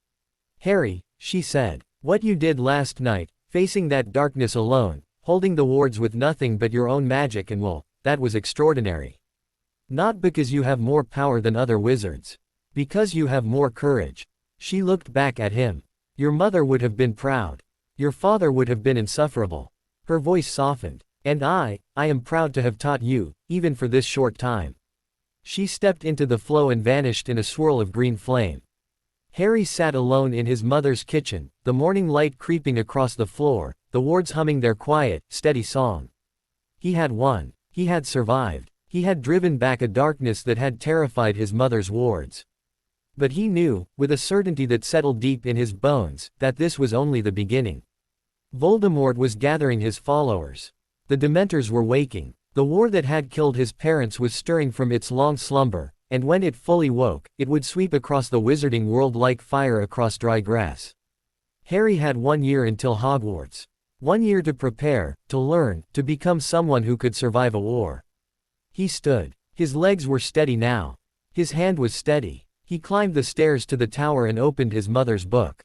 Harry, she said, what you did last night, facing that darkness alone, holding the wards with nothing but your own magic and will, that was extraordinary. Not because you have more power than other wizards. Because you have more courage. She looked back at him. Your mother would have been proud. Your father would have been insufferable. Her voice softened. And I am proud to have taught you, even for this short time. She stepped into the flow and vanished in a swirl of green flame. Harry sat alone in his mother's kitchen, the morning light creeping across the floor, the wards humming their quiet, steady song. He had won. He had survived. He had driven back a darkness that had terrified his mother's wards. But he knew, with a certainty that settled deep in his bones, that this was only the beginning. Voldemort was gathering his followers. The Dementors were waking. The war that had killed his parents was stirring from its long slumber, and when it fully woke, it would sweep across the wizarding world like fire across dry grass. Harry had 1 year until Hogwarts. 1 year to prepare, to learn, to become someone who could survive a war. He stood. His legs were steady now. His hand was steady. He climbed the stairs to the tower and opened his mother's book.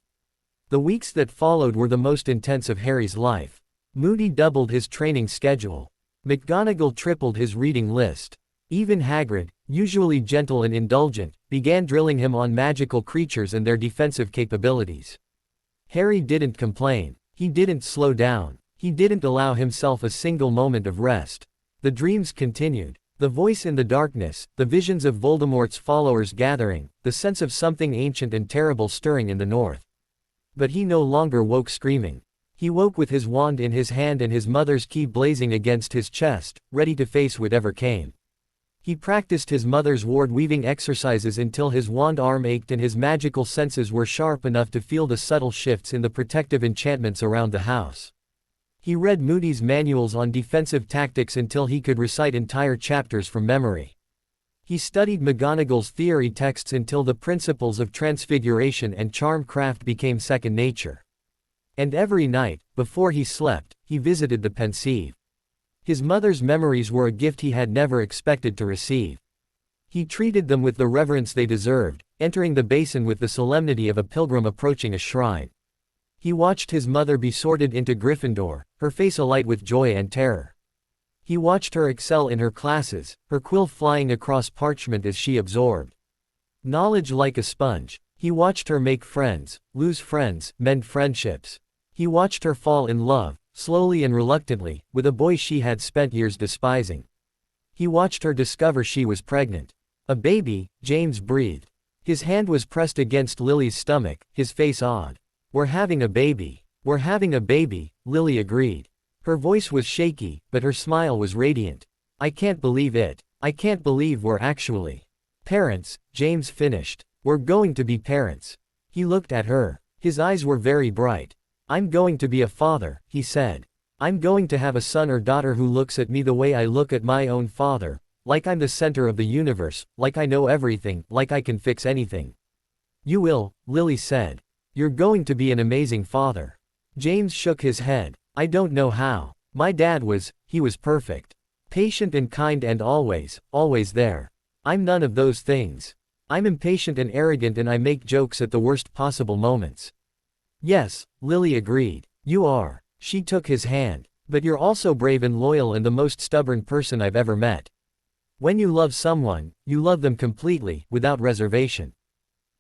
The weeks that followed were the most intense of Harry's life. Moody doubled his training schedule. McGonagall tripled his reading list. Even Hagrid, usually gentle and indulgent, began drilling him on magical creatures and their defensive capabilities. Harry didn't complain. He didn't slow down. He didn't allow himself a single moment of rest. The dreams continued. The voice in the darkness, the visions of Voldemort's followers gathering, the sense of something ancient and terrible stirring in the north. But he no longer woke screaming. He woke with his wand in his hand and his mother's key blazing against his chest, ready to face whatever came. He practiced his mother's ward-weaving exercises until his wand arm ached and his magical senses were sharp enough to feel the subtle shifts in the protective enchantments around the house. He read Moody's manuals on defensive tactics until he could recite entire chapters from memory. He studied McGonagall's theory texts until the principles of transfiguration and charmcraft became second nature. And every night, before he slept, he visited the pensieve. His mother's memories were a gift he had never expected to receive. He treated them with the reverence they deserved, entering the basin with the solemnity of a pilgrim approaching a shrine. He watched his mother be sorted into Gryffindor, her face alight with joy and terror. He watched her excel in her classes, her quill flying across parchment as she absorbed knowledge like a sponge. He watched her make friends, lose friends, mend friendships. He watched her fall in love, slowly and reluctantly, with a boy she had spent years despising. He watched her discover she was pregnant. A baby, James breathed. His hand was pressed against Lily's stomach, his face awed. "We're having a baby. We're having a baby," Lily agreed. Her voice was shaky, but her smile was radiant. "I can't believe it. I can't believe we're actually parents," James finished. "We're going to be parents." He looked at her. His eyes were very bright. "I'm going to be a father," he said. "I'm going to have a son or daughter who looks at me the way I look at my own father, like I'm the center of the universe, like I know everything, like I can fix anything." "You will," Lily said. "You're going to be an amazing father." James shook his head. "I don't know how. My dad he was perfect. Patient and kind and always there. I'm none of those things. I'm impatient and arrogant and I make jokes at the worst possible moments." "Yes," Lily agreed. "You are." She took his hand. "But you're also brave and loyal and the most stubborn person I've ever met. When you love someone, you love them completely, without reservation.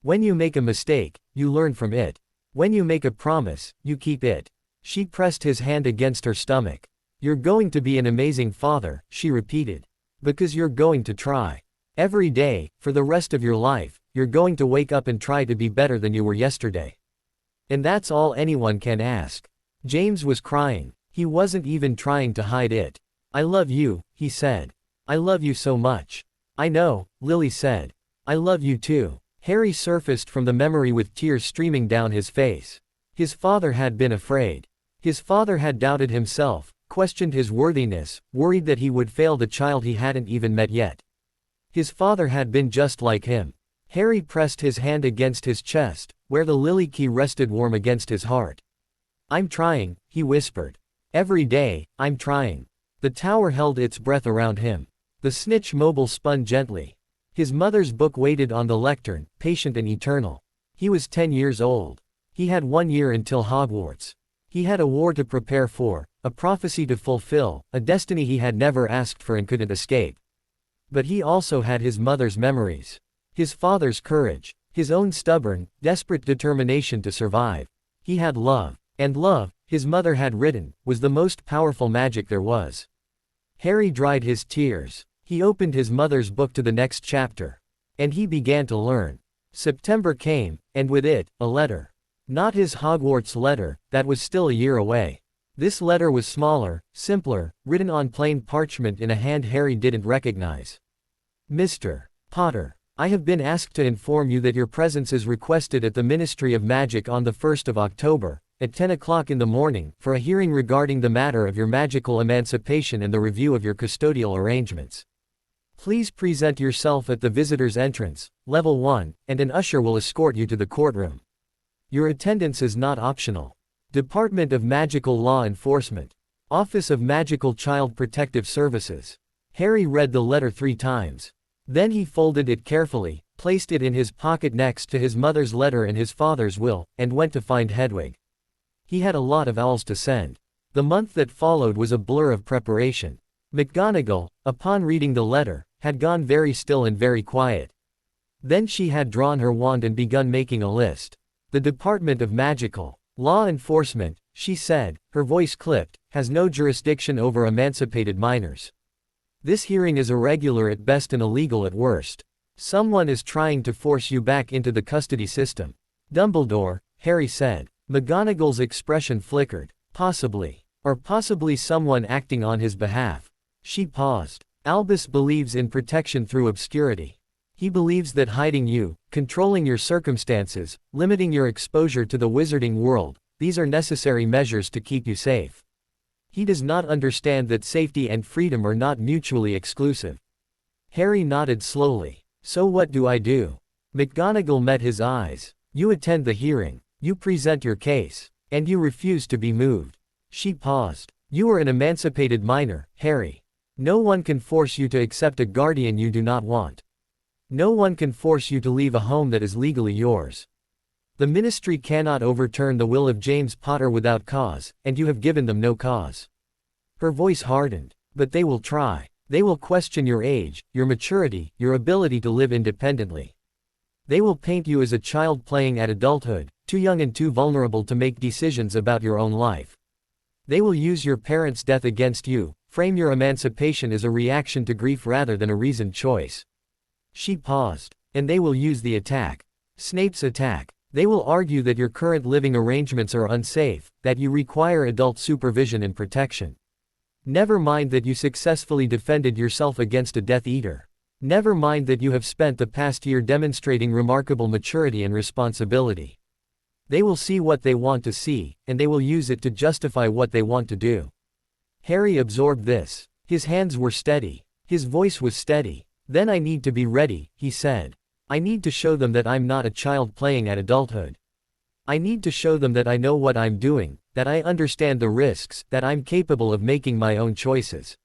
When you make a mistake, you learn from it. When you make a promise, you keep it." She pressed his hand against her stomach. "You're going to be an amazing father," she repeated. "Because you're going to try. Every day, for the rest of your life, you're going to wake up and try to be better than you were yesterday. And that's all anyone can ask." James was crying. He wasn't even trying to hide it. "I love you," he said. "I love you so much." "I know," Lily said. "I love you too." Harry surfaced from the memory with tears streaming down his face. His father had been afraid. His father had doubted himself, questioned his worthiness, worried that he would fail the child he hadn't even met yet. His father had been just like him. Harry pressed his hand against his chest, where the lily key rested warm against his heart. "I'm trying," he whispered. "Every day, I'm trying." The tower held its breath around him. The snitch mobile spun gently. His mother's book waited on the lectern, patient and eternal. He was 10 years old. He had 1 year until Hogwarts. He had a war to prepare for, a prophecy to fulfill, a destiny he had never asked for and couldn't escape. But he also had his mother's memories. His father's courage. His own stubborn, desperate determination to survive. He had love. And love, his mother had written, was the most powerful magic there was. Harry dried his tears. He opened his mother's book to the next chapter. And he began to learn. September came, and with it, a letter. Not his Hogwarts letter, that was still a year away. This letter was smaller, simpler, written on plain parchment in a hand Harry didn't recognize. "Mr. Potter, I have been asked to inform you that your presence is requested at the Ministry of Magic on the 1st of October, at 10 o'clock in the morning, for a hearing regarding the matter of your magical emancipation and the review of your custodial arrangements. Please present yourself at the visitor's entrance, level 1, and an usher will escort you to the courtroom. Your attendance is not optional. Department of Magical Law Enforcement. Office of Magical Child Protective Services." Harry read the letter 3 times. Then he folded it carefully, placed it in his pocket next to his mother's letter and his father's will, and went to find Hedwig. He had a lot of owls to send. The month that followed was a blur of preparation. McGonagall, upon reading the letter, had gone very still and very quiet. Then she had drawn her wand and begun making a list. "The Department of Magical Law Enforcement," she said, her voice clipped, "has no jurisdiction over emancipated minors. This hearing is irregular at best and illegal at worst. Someone is trying to force you back into the custody system." "Dumbledore," Harry said. McGonagall's expression flickered. "Possibly. Or possibly someone acting on his behalf." She paused. "Albus believes in protection through obscurity. He believes that hiding you, controlling your circumstances, limiting your exposure to the wizarding world, these are necessary measures to keep you safe. He does not understand that safety and freedom are not mutually exclusive." Harry nodded slowly. "So what do I do?" McGonagall met his eyes. "You attend the hearing. You present your case. And you refuse to be moved." She paused. "You are an emancipated minor, Harry. No one can force you to accept a guardian you do not want. No one can force you to leave a home that is legally yours. The ministry cannot overturn the will of James Potter without cause, and you have given them no cause." Her voice hardened. "But they will try. They will question your age, your maturity, your ability to live independently. They will paint you as a child playing at adulthood, too young and too vulnerable to make decisions about your own life. They will use your parents' death against you, frame your emancipation as a reaction to grief rather than a reasoned choice. She paused. And they will use the attack. Snape's attack. They will argue that your current living arrangements are unsafe, that you require adult supervision and protection. Never mind that you successfully defended yourself against a Death Eater. Never mind that you have spent the past year demonstrating remarkable maturity and responsibility. They will see what they want to see, and they will use it to justify what they want to do. Harry absorbed this. His hands were steady. His voice was steady. Then I need to be ready, he said. I need to show them that I'm not a child playing at adulthood. I need to show them that I know what I'm doing, that I understand the risks, that I'm capable of making my own choices.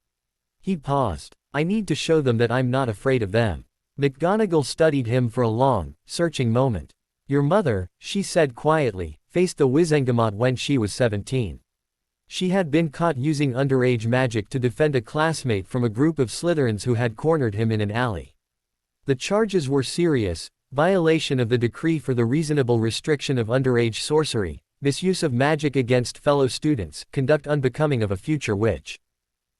He paused. I need to show them that I'm not afraid of them. McGonagall studied him for a long, searching moment. Your mother, she said quietly, faced the Wizengamot when she was 17. She had been caught using underage magic to defend a classmate from a group of Slytherins who had cornered him in an alley. The charges were serious: violation of the decree for the reasonable restriction of underage sorcery, misuse of magic against fellow students, conduct unbecoming of a future witch.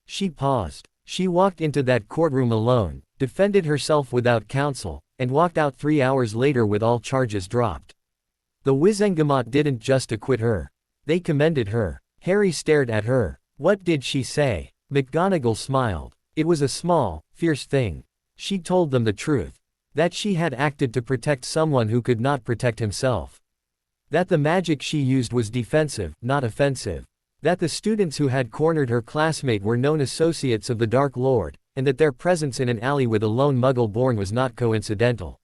She paused. She walked into that courtroom alone, defended herself without counsel, and walked out 3 hours later with all charges dropped. The Wizengamot didn't just acquit her. They commended her. Harry stared at her. What did she say? McGonagall smiled. It was a small, fierce thing. She told them the truth. That she had acted to protect someone who could not protect himself. That the magic she used was defensive, not offensive. That the students who had cornered her classmate were known associates of the Dark Lord, and that their presence in an alley with a lone Muggle-born was not coincidental.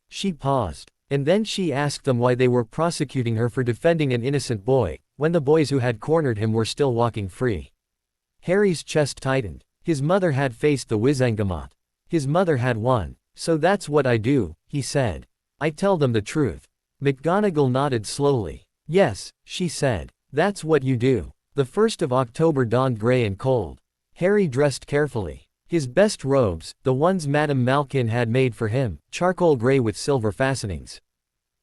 She paused. And then she asked them why they were prosecuting her for defending an innocent boy, when the boys who had cornered him were still walking free. Harry's chest tightened. His mother had faced the Wizengamot. His mother had won. So that's what I do, he said. I tell them the truth. McGonagall nodded slowly. Yes, she said. That's what you do. The 1st of October dawned grey and cold. Harry dressed carefully. His best robes, the ones Madame Malkin had made for him, charcoal grey with silver fastenings.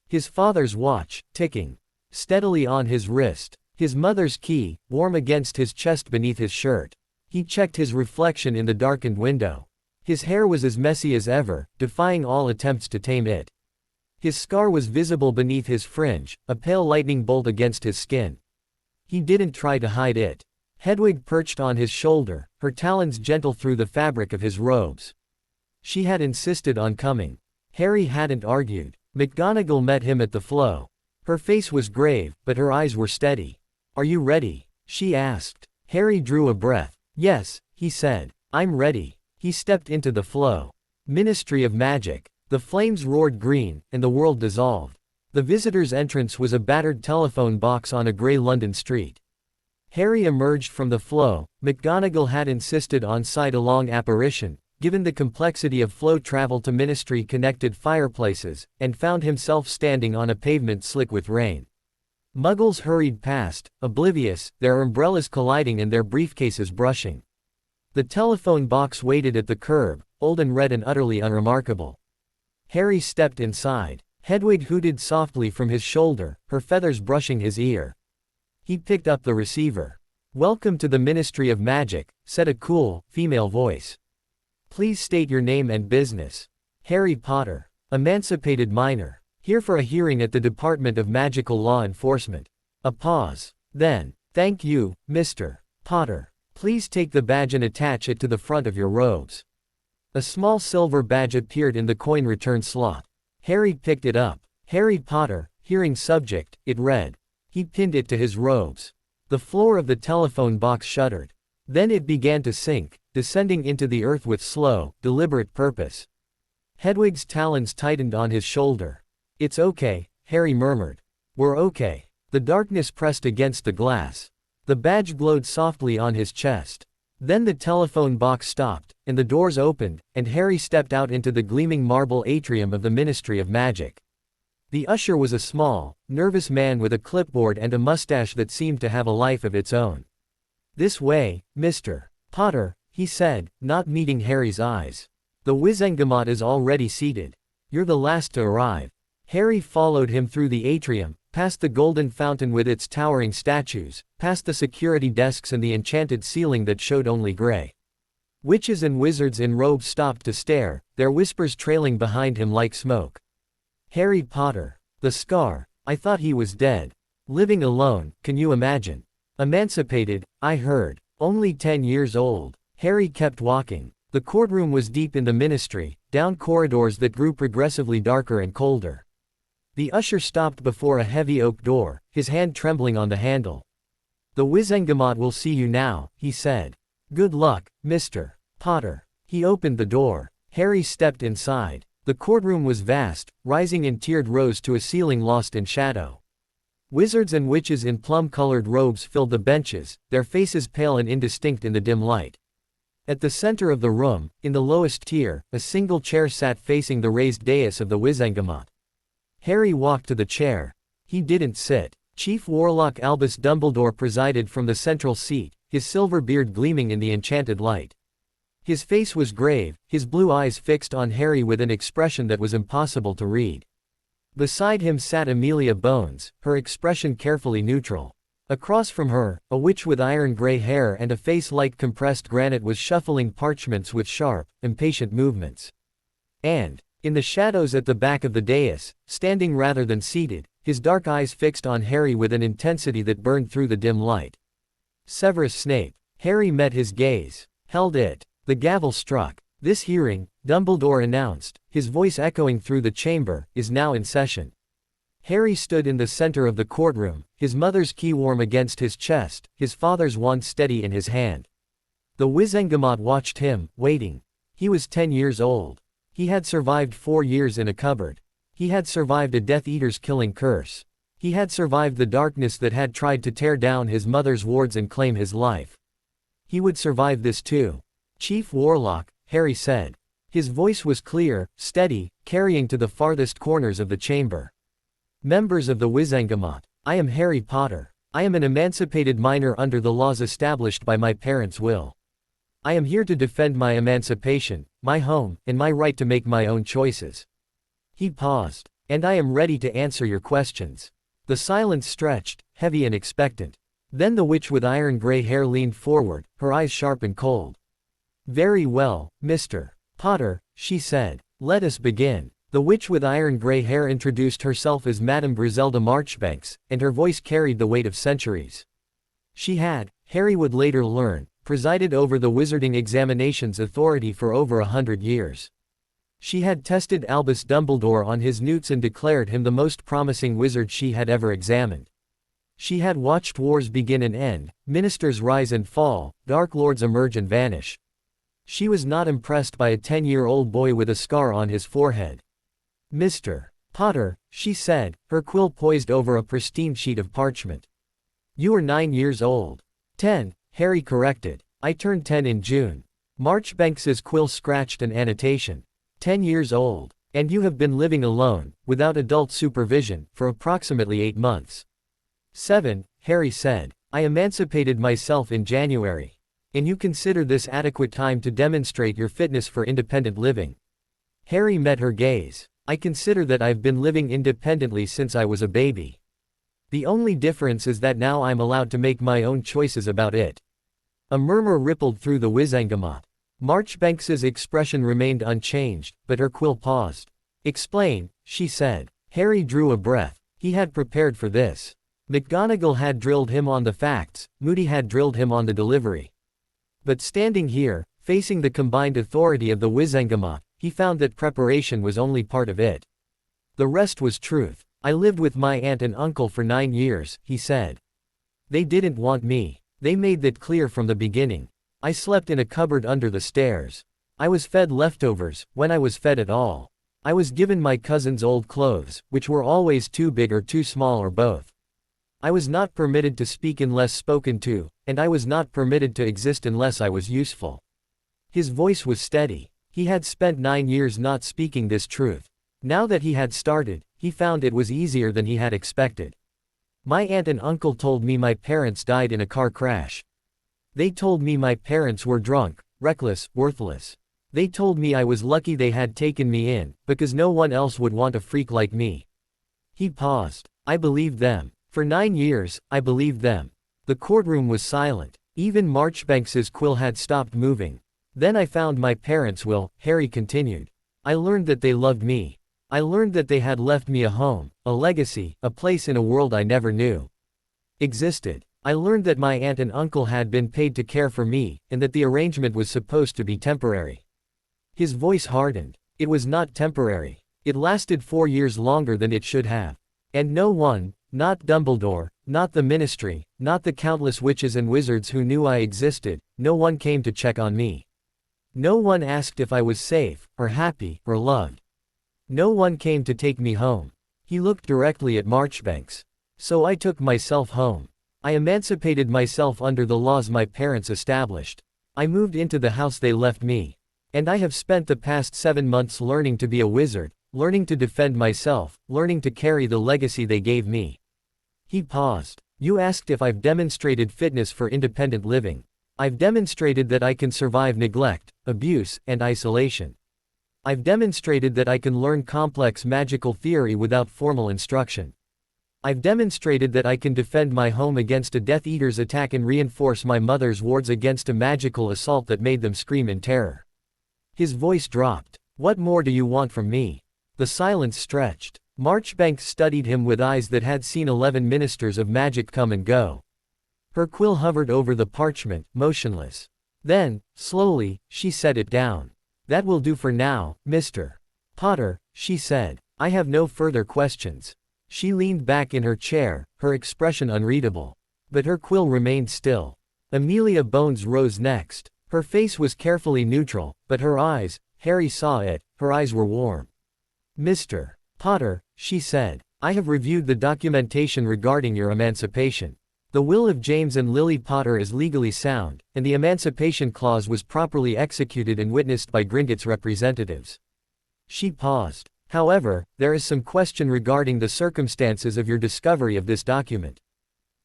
His father's watch, ticking steadily on his wrist. His mother's key, warm against his chest beneath his shirt. He checked his reflection in the darkened window. His hair was as messy as ever, defying all attempts to tame it. His scar was visible beneath his fringe, a pale lightning bolt against his skin. He didn't try to hide it. Hedwig perched on his shoulder, her talons gentle through the fabric of his robes. She had insisted on coming. Harry hadn't argued. McGonagall met him at the flow. Her face was grave, but her eyes were steady. Are you ready? She asked. Harry drew a breath. Yes, he said. I'm ready. He stepped into the flow. Ministry of Magic. The flames roared green, and the world dissolved. The visitor's entrance was a battered telephone box on a grey London street. Harry emerged from the flow. McGonagall had insisted on side-along apparition, given the complexity of flow travel to ministry-connected fireplaces, and found himself standing on a pavement slick with rain. Muggles hurried past, oblivious, their umbrellas colliding and their briefcases brushing. The telephone box waited at the curb, old and red and utterly unremarkable. Harry stepped inside. Hedwig hooted softly from his shoulder, her feathers brushing his ear. He picked up the receiver. Welcome to the Ministry of Magic, said a cool, female voice. Please state your name and business. Harry Potter. Emancipated minor. Here for a hearing at the Department of Magical Law Enforcement. A pause. Then, thank you, Mr. Potter. Please take the badge and attach it to the front of your robes. A small silver badge appeared in the coin return slot. Harry picked it up. Harry Potter, hearing subject, it read. He pinned it to his robes. The floor of the telephone box shuddered. Then it began to sink, descending into the earth with slow, deliberate purpose. Hedwig's talons tightened on his shoulder. It's okay, Harry murmured. We're okay. The darkness pressed against the glass. The badge glowed softly on his chest. Then the telephone box stopped, and the doors opened, and Harry stepped out into the gleaming marble atrium of the Ministry of Magic. The usher was a small, nervous man with a clipboard and a mustache that seemed to have a life of its own. This way, Mr. Potter, he said, not meeting Harry's eyes. The Wizengamot is already seated. You're the last to arrive. Harry followed him through the atrium, past the golden fountain with its towering statues, past the security desks and the enchanted ceiling that showed only gray. Witches and wizards in robes stopped to stare, their whispers trailing behind him like smoke. Harry Potter. The scar. I thought he was dead. Living alone, can you imagine? Emancipated, I heard. Only 10 years old. Harry kept walking. The courtroom was deep in the ministry, down corridors that grew progressively darker and colder. The usher stopped before a heavy oak door, his hand trembling on the handle. "The Wizengamot will see you now," he said. "Good luck, Mr. Potter." He opened the door. Harry stepped inside. The courtroom was vast, rising in tiered rows to a ceiling lost in shadow. Wizards and witches in plum-colored robes filled the benches, their faces pale and indistinct in the dim light. At the center of the room, in the lowest tier, a single chair sat facing the raised dais of the Wizengamot. Harry walked to the chair. He didn't sit. Chief Warlock Albus Dumbledore presided from the central seat, his silver beard gleaming in the enchanted light. His face was grave, his blue eyes fixed on Harry with an expression that was impossible to read. Beside him sat Amelia Bones, her expression carefully neutral. Across from her, a witch with iron-gray hair and a face like compressed granite was shuffling parchments with sharp, impatient movements. And, in the shadows at the back of the dais, standing rather than seated, his dark eyes fixed on Harry with an intensity that burned through the dim light. Severus Snape. Harry met his gaze. Held it. The gavel struck. "This hearing," Dumbledore announced, his voice echoing through the chamber, "is now in session." Harry stood in the center of the courtroom, his mother's key warm against his chest, his father's wand steady in his hand. The Wizengamot watched him, waiting. He was 10 years old. He had survived 4 years in a cupboard. He had survived a Death Eater's killing curse. He had survived the darkness that had tried to tear down his mother's wards and claim his life. He would survive this too. "Chief Warlock," Harry said. His voice was clear, steady, carrying to the farthest corners of the chamber. "Members of the Wizengamot, I am Harry Potter. I am an emancipated minor under the laws established by my parents' will. I am here to defend my emancipation, my home, and my right to make my own choices." He paused. "And I am ready to answer your questions." The silence stretched, heavy and expectant. Then the witch with iron-gray hair leaned forward, her eyes sharp and cold. "Very well, Mr. Potter," she said. "Let us begin." The witch with iron-gray hair introduced herself as Madame Griselda Marchbanks, and her voice carried the weight of centuries. She had, Harry would later learn, presided over the Wizarding Examinations Authority for over 100 years. She had tested Albus Dumbledore on his newts and declared him the most promising wizard she had ever examined. She had watched wars begin and end, ministers rise and fall, dark lords emerge and vanish. She was not impressed by a 10-year-old boy with a scar on his forehead. "Mr. Potter," she said, her quill poised over a pristine sheet of parchment. "You are 9 years old." 10, Harry corrected. "I turned 10 in June." Marchbanks's quill scratched an annotation. 10 years old. "And you have been living alone, without adult supervision, for approximately 8 months. 7, Harry said. "I emancipated myself in January. And you consider this adequate time to demonstrate your fitness for independent living?" Harry met her gaze. "I consider that I've been living independently since I was a baby. The only difference is that now I'm allowed to make my own choices about it." A murmur rippled through the Wizengamot. Marchbanks's expression remained unchanged, but her quill paused. "Explain," she said. Harry drew a breath. He had prepared for this. McGonagall had drilled him on the facts, Moody had drilled him on the delivery. But standing here, facing the combined authority of the Wizengamot, he found that preparation was only part of it. The rest was truth. "I lived with my aunt and uncle for 9 years, he said. "They didn't want me. They made that clear from the beginning. I slept in a cupboard under the stairs. I was fed leftovers, when I was fed at all. I was given my cousin's old clothes, which were always too big or too small or both. I was not permitted to speak unless spoken to, and I was not permitted to exist unless I was useful." His voice was steady. He had spent 9 years not speaking this truth. Now that he had started, he found it was easier than he had expected. "My aunt and uncle told me my parents died in a car crash. They told me my parents were drunk, reckless, worthless. They told me I was lucky they had taken me in, because no one else would want a freak like me." He paused. I believed them. For 9 years, I believed them. The courtroom was silent. Even Marchbanks's quill had stopped moving. Then I found my parents' will, Harry continued. I learned that they loved me. I learned that they had left me a home, a legacy, a place in a world I never knew existed. I learned that my aunt and uncle had been paid to care for me, and that the arrangement was supposed to be temporary. His voice hardened. It was not temporary. It lasted 4 years longer than it should have. And no one, not Dumbledore, not the Ministry, not the countless witches and wizards who knew I existed, no one came to check on me. No one asked if I was safe, or happy, or loved. No one came to take me home. He looked directly at Marchbanks. So I took myself home. I emancipated myself under the laws my parents established. I moved into the house they left me. And I have spent the past 7 months learning to be a wizard, learning to defend myself, learning to carry the legacy they gave me. He paused. You asked if I've demonstrated fitness for independent living. I've demonstrated that I can survive neglect, abuse, and isolation. I've demonstrated that I can learn complex magical theory without formal instruction. I've demonstrated that I can defend my home against a Death Eater's attack and reinforce my mother's wards against a magical assault that made them scream in terror. His voice dropped. What more do you want from me? The silence stretched. Marchbanks studied him with eyes that had seen 11 ministers of magic come and go. Her quill hovered over the parchment, motionless. Then, slowly, she set it down. That will do for now, Mr. Potter, she said. I have no further questions. She leaned back in her chair, her expression unreadable. But her quill remained still. Amelia Bones rose next. Her face was carefully neutral, but her eyes, Harry saw it, her eyes were warm. Mr. Potter, she said, I have reviewed the documentation regarding your emancipation. The will of James and Lily Potter is legally sound, and the Emancipation Clause was properly executed and witnessed by Gringotts representatives. She paused. However, there is some question regarding the circumstances of your discovery of this document.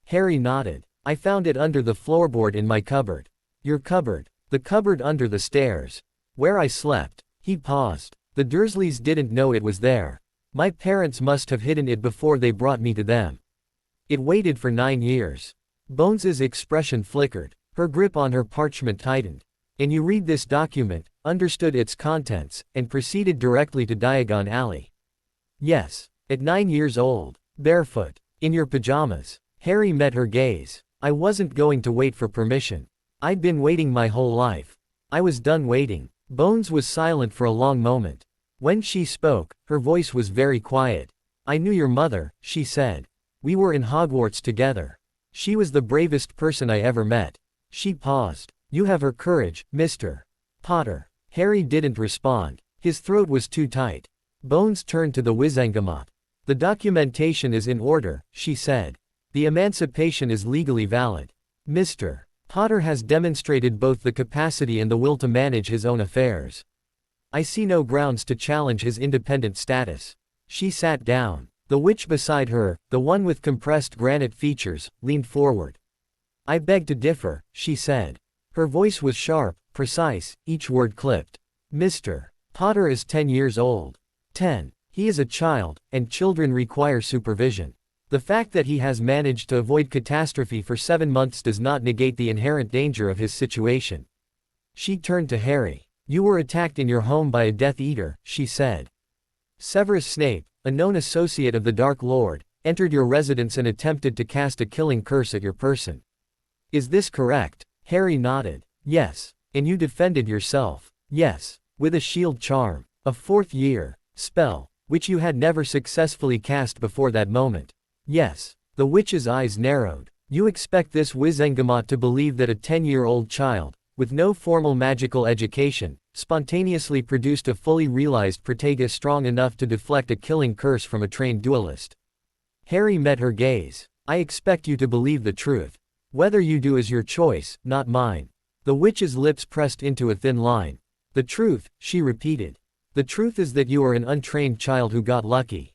Harry nodded. I found it under the floorboard in my cupboard. Your cupboard. The cupboard under the stairs. Where I slept. He paused. The Dursleys didn't know it was there. My parents must have hidden it before they brought me to them. It waited for 9 years. Bones's expression flickered. Her grip on her parchment tightened. And you read this document, understood its contents, and proceeded directly to Diagon Alley. Yes. At 9 years old. Barefoot. In your pajamas. Harry met her gaze. I wasn't going to wait for permission. I'd been waiting my whole life. I was done waiting. Bones was silent for a long moment. When she spoke, her voice was very quiet. I knew your mother, she said. We were in Hogwarts together. She was the bravest person I ever met. She paused. You have her courage, Mr. Potter. Harry didn't respond. His throat was too tight. Bones turned to the Wizengamot. The documentation is in order, she said. The emancipation is legally valid. Mr. Potter has demonstrated both the capacity and the will to manage his own affairs. I see no grounds to challenge his independent status. She sat down. The witch beside her, the one with compressed granite features, leaned forward. I beg to differ, she said. Her voice was sharp, precise, each word clipped. Mr. Potter is 10 years old. 10. He is a child, and children require supervision. The fact that he has managed to avoid catastrophe for 7 months does not negate the inherent danger of his situation. She turned to Harry. You were attacked in your home by a Death Eater, she said. Severus Snape, a known associate of the Dark Lord, entered your residence and attempted to cast a killing curse at your person. Is this correct? Harry nodded. Yes. And you defended yourself. Yes. With a shield charm. A 4th year spell, which you had never successfully cast before that moment. Yes. The witch's eyes narrowed. You expect this Wizengamot to believe that a 10-year-old child, with no formal magical education, spontaneously produced a fully realized protega strong enough to deflect a killing curse from a trained duelist. Harry met her gaze. I expect you to believe the truth. Whether you do is your choice, not mine. The witch's lips pressed into a thin line. The truth, she repeated. The truth is that you are an untrained child who got lucky.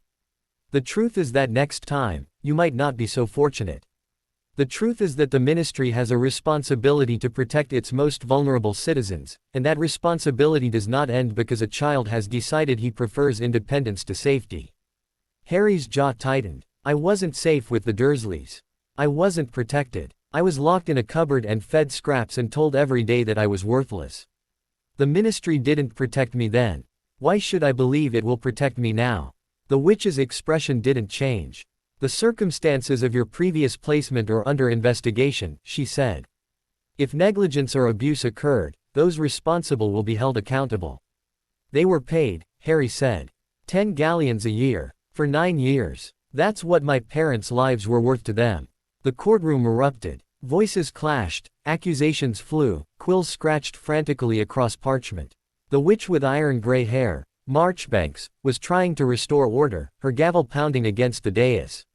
The truth is that next time, you might not be so fortunate. The truth is that the ministry has a responsibility to protect its most vulnerable citizens, and that responsibility does not end because a child has decided he prefers independence to safety. Harry's jaw tightened. I wasn't safe with the Dursleys. I wasn't protected. I was locked in a cupboard and fed scraps and told every day that I was worthless. The Ministry didn't protect me then. Why should I believe it will protect me now? The witch's expression didn't change. The circumstances of your previous placement are under investigation, she said. If negligence or abuse occurred, those responsible will be held accountable. They were paid, Harry said. 10 galleons a year. For 9 years. That's what my parents' lives were worth to them. The courtroom erupted. Voices clashed, accusations flew, quills scratched frantically across parchment. The witch with iron gray hair, Marchbanks, was trying to restore order, her gavel pounding against the dais.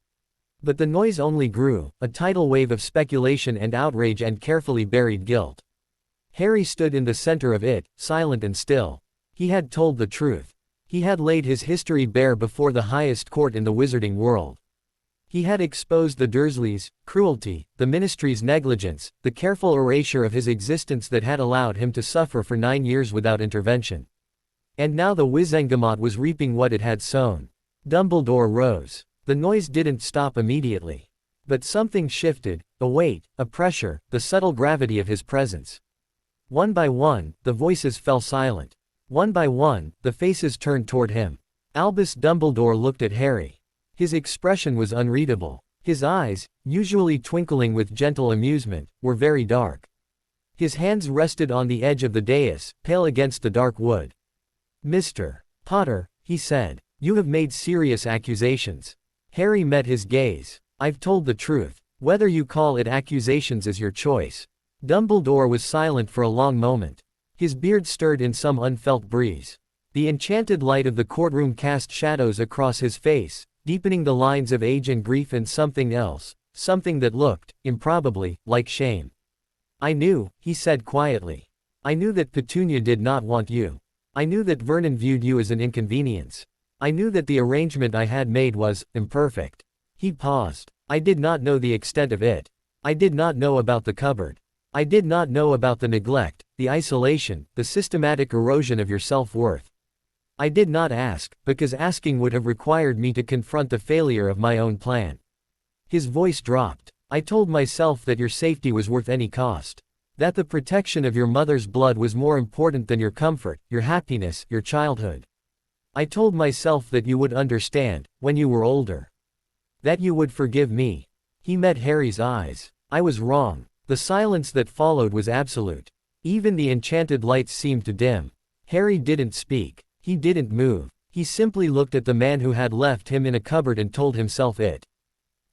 But the noise only grew, a tidal wave of speculation and outrage and carefully buried guilt. Harry stood in the center of it, silent and still. He had told the truth. He had laid his history bare before the highest court in the wizarding world. He had exposed the Dursleys' cruelty, the Ministry's negligence, the careful erasure of his existence that had allowed him to suffer for 9 years without intervention. And now the Wizengamot was reaping what it had sown. Dumbledore rose. The noise didn't stop immediately. But something shifted, a weight, a pressure, the subtle gravity of his presence. One by one, the voices fell silent. One by one, the faces turned toward him. Albus Dumbledore looked at Harry. His expression was unreadable. His eyes, usually twinkling with gentle amusement, were very dark. His hands rested on the edge of the dais, pale against the dark wood. "Mr. Potter," he said, "you have made serious accusations." Harry met his gaze. "I've told the truth. Whether you call it accusations is your choice." Dumbledore was silent for a long moment. His beard stirred in some unfelt breeze. The enchanted light of the courtroom cast shadows across his face, deepening the lines of age and grief and something else, something that looked, improbably, like shame. "I knew," he said quietly. "I knew that Petunia did not want you. I knew that Vernon viewed you as an inconvenience. I knew that the arrangement I had made was imperfect." He paused. "I did not know the extent of it. I did not know about the cupboard. I did not know about the neglect, the isolation, the systematic erosion of your self-worth. I did not ask, because asking would have required me to confront the failure of my own plan." His voice dropped. "I told myself that your safety was worth any cost. That the protection of your mother's blood was more important than your comfort, your happiness, your childhood. I told myself that you would understand, when you were older. That you would forgive me." He met Harry's eyes. "I was wrong." The silence that followed was absolute. Even the enchanted lights seemed to dim. Harry didn't speak. He didn't move. He simply looked at the man who had left him in a cupboard and told himself it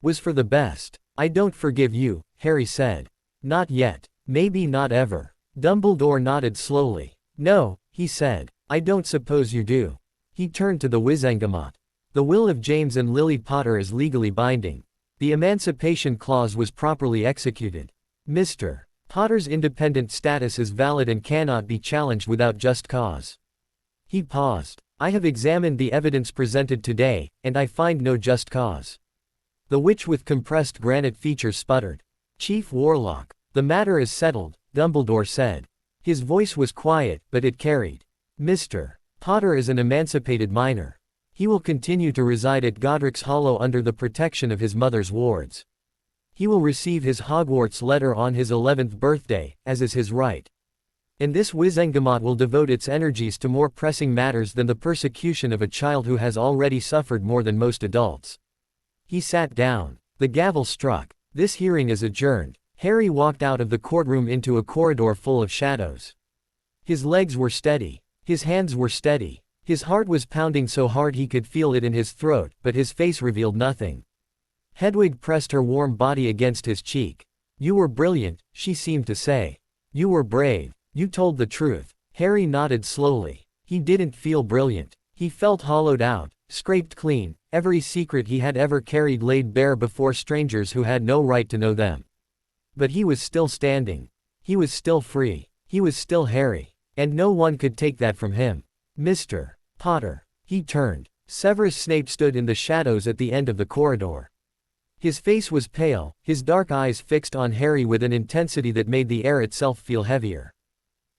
was for the best. "I don't forgive you," Harry said. "Not yet. Maybe not ever." Dumbledore nodded slowly. "No," he said. "I don't suppose you do." He turned to the Wizengamot. "The will of James and Lily Potter is legally binding. The Emancipation Clause was properly executed. Mr. Potter's independent status is valid and cannot be challenged without just cause." He paused. "I have examined the evidence presented today, and I find no just cause." The witch with compressed granite features sputtered. "Chief Warlock, the matter is settled," Dumbledore said. His voice was quiet, but it carried. "Mr. Potter is an emancipated minor. He will continue to reside at Godric's Hollow under the protection of his mother's wards. He will receive his Hogwarts letter on his 11th birthday, as is his right. And this Wizengamot will devote its energies to more pressing matters than the persecution of a child who has already suffered more than most adults." He sat down. The gavel struck. "This hearing is adjourned." Harry walked out of the courtroom into a corridor full of shadows. His legs were steady. His hands were steady. His heart was pounding so hard he could feel it in his throat, but his face revealed nothing. Hedwig pressed her warm body against his cheek. "You were brilliant," she seemed to say. "You were brave. You told the truth." Harry nodded slowly. He didn't feel brilliant. He felt hollowed out, scraped clean, every secret he had ever carried laid bare before strangers who had no right to know them. But he was still standing. He was still free. He was still Harry. And no one could take that from him. "Mr. Potter." He turned. Severus Snape stood in the shadows at the end of the corridor. His face was pale, his dark eyes fixed on Harry with an intensity that made the air itself feel heavier.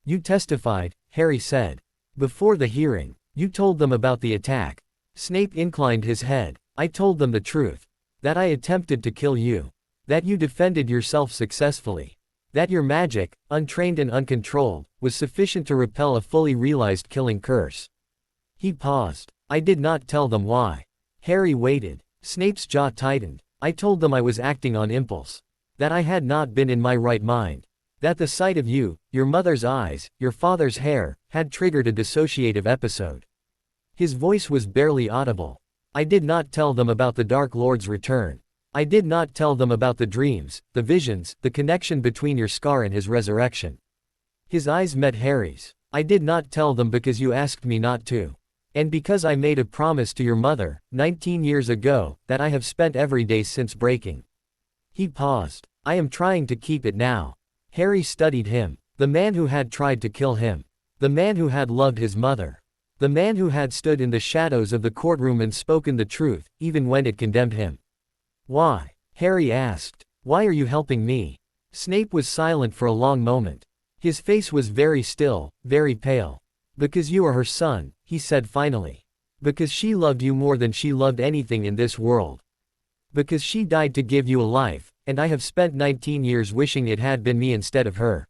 "You testified," Harry said. "Before the hearing. You told them about the attack." Snape inclined his head. "I told them the truth. That I attempted to kill you. That you defended yourself successfully. That your magic, untrained and uncontrolled, was sufficient to repel a fully realized killing curse. He paused. I did not tell them why. Harry waited. Snape's jaw tightened. I told them I was acting on impulse. That I had not been in my right mind. That the sight of you, your mother's eyes, your father's hair, had triggered a dissociative episode. His voice was barely audible. I did not tell them about the Dark Lord's return. I did not tell them about the dreams, the visions, the connection between your scar and his resurrection. His eyes met Harry's. I did not tell them because you asked me not to. And because I made a promise to your mother, 19 years ago, that I have spent every day since breaking. He paused. I am trying to keep it now. Harry studied him. The man who had tried to kill him. The man who had loved his mother. The man who had stood in the shadows of the courtroom and spoken the truth, even when it condemned him. Why? Harry asked. Why are you helping me? Snape was silent for a long moment. His face was very still, very pale. Because you are her son, he said finally. Because she loved you more than she loved anything in this world. Because she died to give you a life, and I have spent 19 years wishing it had been me instead of her.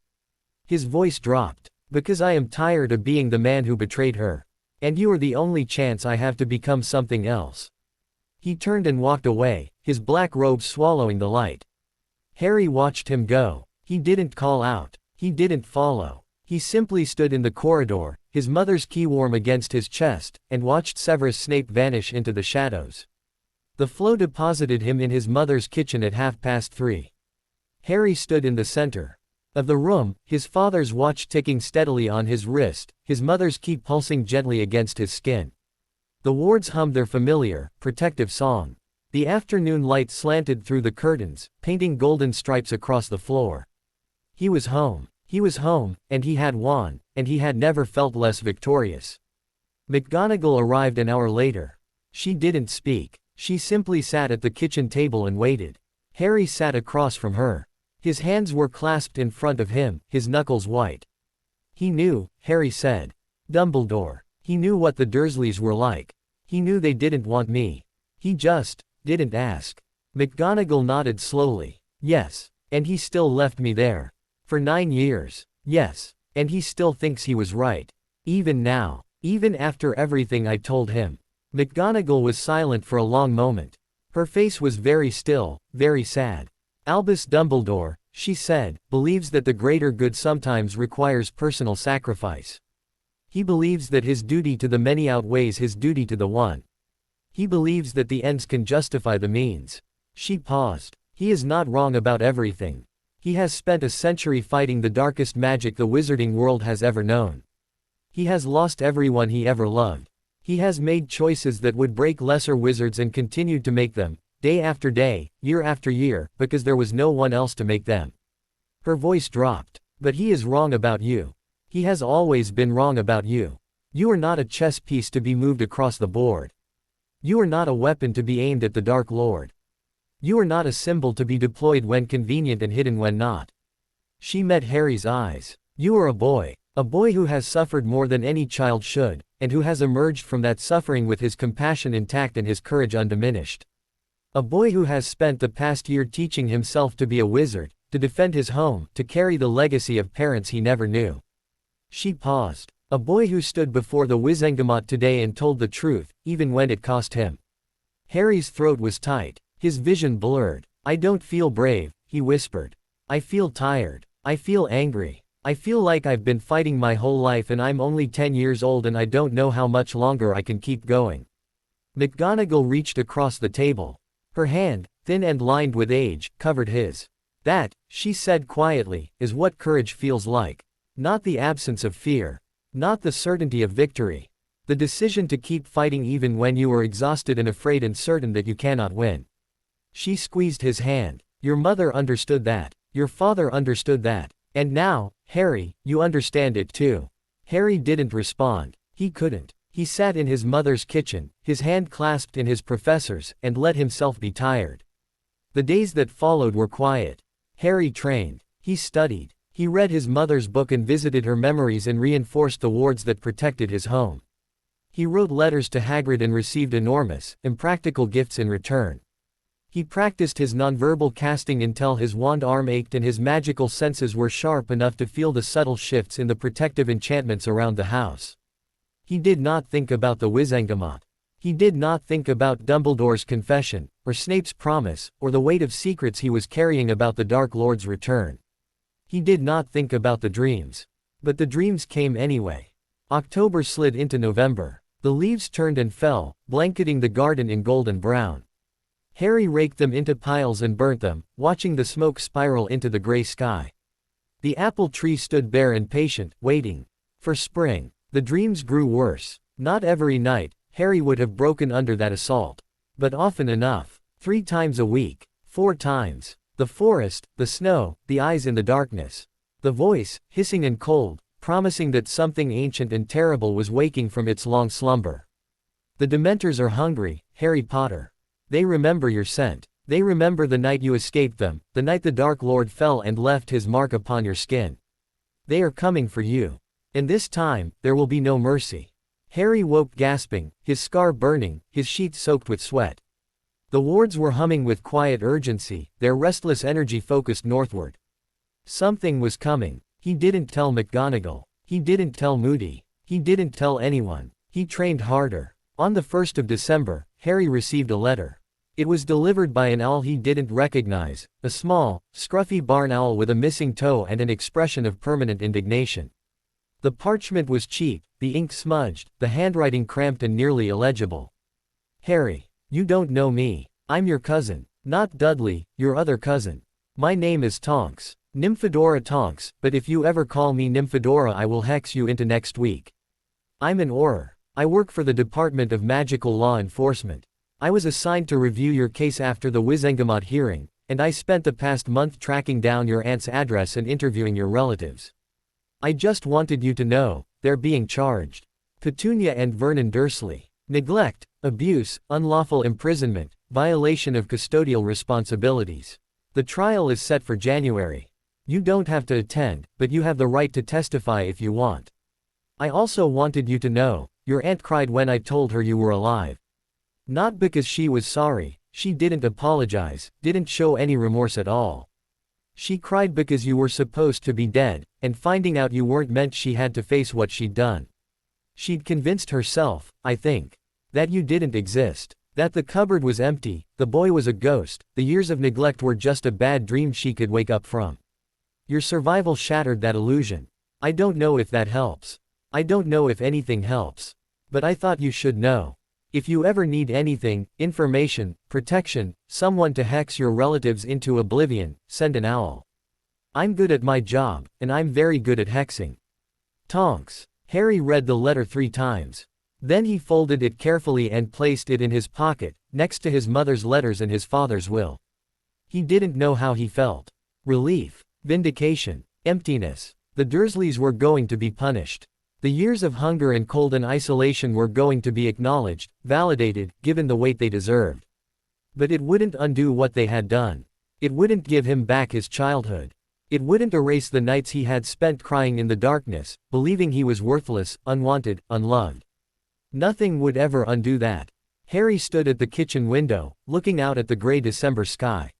His voice dropped. Because I am tired of being the man who betrayed her. And you are the only chance I have to become something else. He turned and walked away, his black robe swallowing the light. Harry watched him go. He didn't call out. He didn't follow. He simply stood in the corridor, his mother's key warm against his chest, and watched Severus Snape vanish into the shadows. The flow deposited him in his mother's kitchen at 3:30. Harry stood in the center of the room, his father's watch ticking steadily on his wrist, his mother's key pulsing gently against his skin. The wards hummed their familiar, protective song. The afternoon light slanted through the curtains, painting golden stripes across the floor. He was home. He was home, and he had won, and he had never felt less victorious. McGonagall arrived an hour later. She didn't speak. She simply sat at the kitchen table and waited. Harry sat across from her. His hands were clasped in front of him, his knuckles white. He knew, Harry said. Dumbledore. He knew what the Dursleys were like. He knew they didn't want me. He just didn't ask. McGonagall nodded slowly. Yes. And he still left me there. For 9 years. Yes. And he still thinks he was right. Even now. Even after everything I told him. McGonagall was silent for a long moment. Her face was very still, very sad. Albus Dumbledore, she said, believes that the greater good sometimes requires personal sacrifice. He believes that his duty to the many outweighs his duty to the one. He believes that the ends can justify the means. She paused. He is not wrong about everything. He has spent a century fighting the darkest magic the wizarding world has ever known. He has lost everyone he ever loved. He has made choices that would break lesser wizards and continued to make them, day after day, year after year, because there was no one else to make them. Her voice dropped. But he is wrong about you. He has always been wrong about you. You are not a chess piece to be moved across the board. You are not a weapon to be aimed at the Dark Lord. You are not a symbol to be deployed when convenient and hidden when not. She met Harry's eyes. You are a boy who has suffered more than any child should, and who has emerged from that suffering with his compassion intact and his courage undiminished. A boy who has spent the past year teaching himself to be a wizard, to defend his home, to carry the legacy of parents he never knew. She paused. A boy who stood before the Wizengamot today and told the truth, even when it cost him. Harry's throat was tight. His vision blurred. I don't feel brave, he whispered. I feel tired. I feel angry. I feel like I've been fighting my whole life and I'm only 10 years old and I don't know how much longer I can keep going. McGonagall reached across the table. Her hand, thin and lined with age, covered his. That, she said quietly, is what courage feels like. Not the absence of fear. Not the certainty of victory. The decision to keep fighting even when you are exhausted and afraid and certain that you cannot win. She squeezed his hand. Your mother understood that. Your father understood that. And now, Harry, you understand it too. Harry didn't respond. He couldn't. He sat in his mother's kitchen, his hand clasped in his professor's, and let himself be tired. The days that followed were quiet. Harry trained. He studied. He read his mother's book and visited her memories and reinforced the wards that protected his home. He wrote letters to Hagrid and received enormous, impractical gifts in return. He practiced his nonverbal casting until his wand arm ached and his magical senses were sharp enough to feel the subtle shifts in the protective enchantments around the house. He did not think about the Wizengamot. He did not think about Dumbledore's confession, or Snape's promise, or the weight of secrets he was carrying about the Dark Lord's return. He did not think about the dreams. But the dreams came anyway. October slid into November. The leaves turned and fell, blanketing the garden in golden brown. Harry raked them into piles and burnt them, watching the smoke spiral into the gray sky. The apple tree stood bare and patient, waiting for spring. The dreams grew worse. Not every night, Harry would have broken under that assault. But often enough. 3 times a week. 4 times. The forest, the snow, the eyes in the darkness. The voice, hissing and cold, promising that something ancient and terrible was waking from its long slumber. The Dementors are hungry, Harry Potter. They remember your scent. They remember the night you escaped them, the night the Dark Lord fell and left his mark upon your skin. They are coming for you. And this time, there will be no mercy. Harry woke gasping, his scar burning, his sheets soaked with sweat. The wards were humming with quiet urgency, their restless energy focused northward. Something was coming. He didn't tell McGonagall. He didn't tell Moody. He didn't tell anyone. He trained harder. On the 1st of December, Harry received a letter. It was delivered by an owl he didn't recognize, a small, scruffy barn owl with a missing toe and an expression of permanent indignation. The parchment was cheap, the ink smudged, the handwriting cramped and nearly illegible. Harry, you don't know me. I'm your cousin. Not Dudley, your other cousin. My name is Tonks. Nymphadora Tonks, but if you ever call me Nymphadora I will hex you into next week. I'm an Auror. I work for the Department of Magical Law Enforcement. I was assigned to review your case after the Wizengamot hearing, and I spent the past month tracking down your aunt's address and interviewing your relatives. I just wanted you to know, they're being charged. Petunia and Vernon Dursley. Neglect, abuse, unlawful imprisonment, violation of custodial responsibilities. The trial is set for January. You don't have to attend, but you have the right to testify if you want. I also wanted you to know, your aunt cried when I told her you were alive. Not because she was sorry, she didn't apologize, didn't show any remorse at all. She cried because you were supposed to be dead, and finding out you weren't meant she had to face what she'd done. She'd convinced herself, I think, that you didn't exist, that the cupboard was empty, the boy was a ghost, the years of neglect were just a bad dream she could wake up from. Your survival shattered that illusion. I don't know if that helps. I don't know if anything helps. But I thought you should know. If you ever need anything, information, protection, someone to hex your relatives into oblivion, send an owl. I'm good at my job, and I'm very good at hexing. Tonks. Harry read the letter 3 times. Then he folded it carefully and placed it in his pocket, next to his mother's letters and his father's will. He didn't know how he felt. Relief. Vindication. Emptiness. The Dursleys were going to be punished. The years of hunger and cold and isolation were going to be acknowledged, validated, given the weight they deserved. But it wouldn't undo what they had done. It wouldn't give him back his childhood. It wouldn't erase the nights he had spent crying in the darkness, believing he was worthless, unwanted, unloved. Nothing would ever undo that. Harry stood at the kitchen window, looking out at the gray December sky.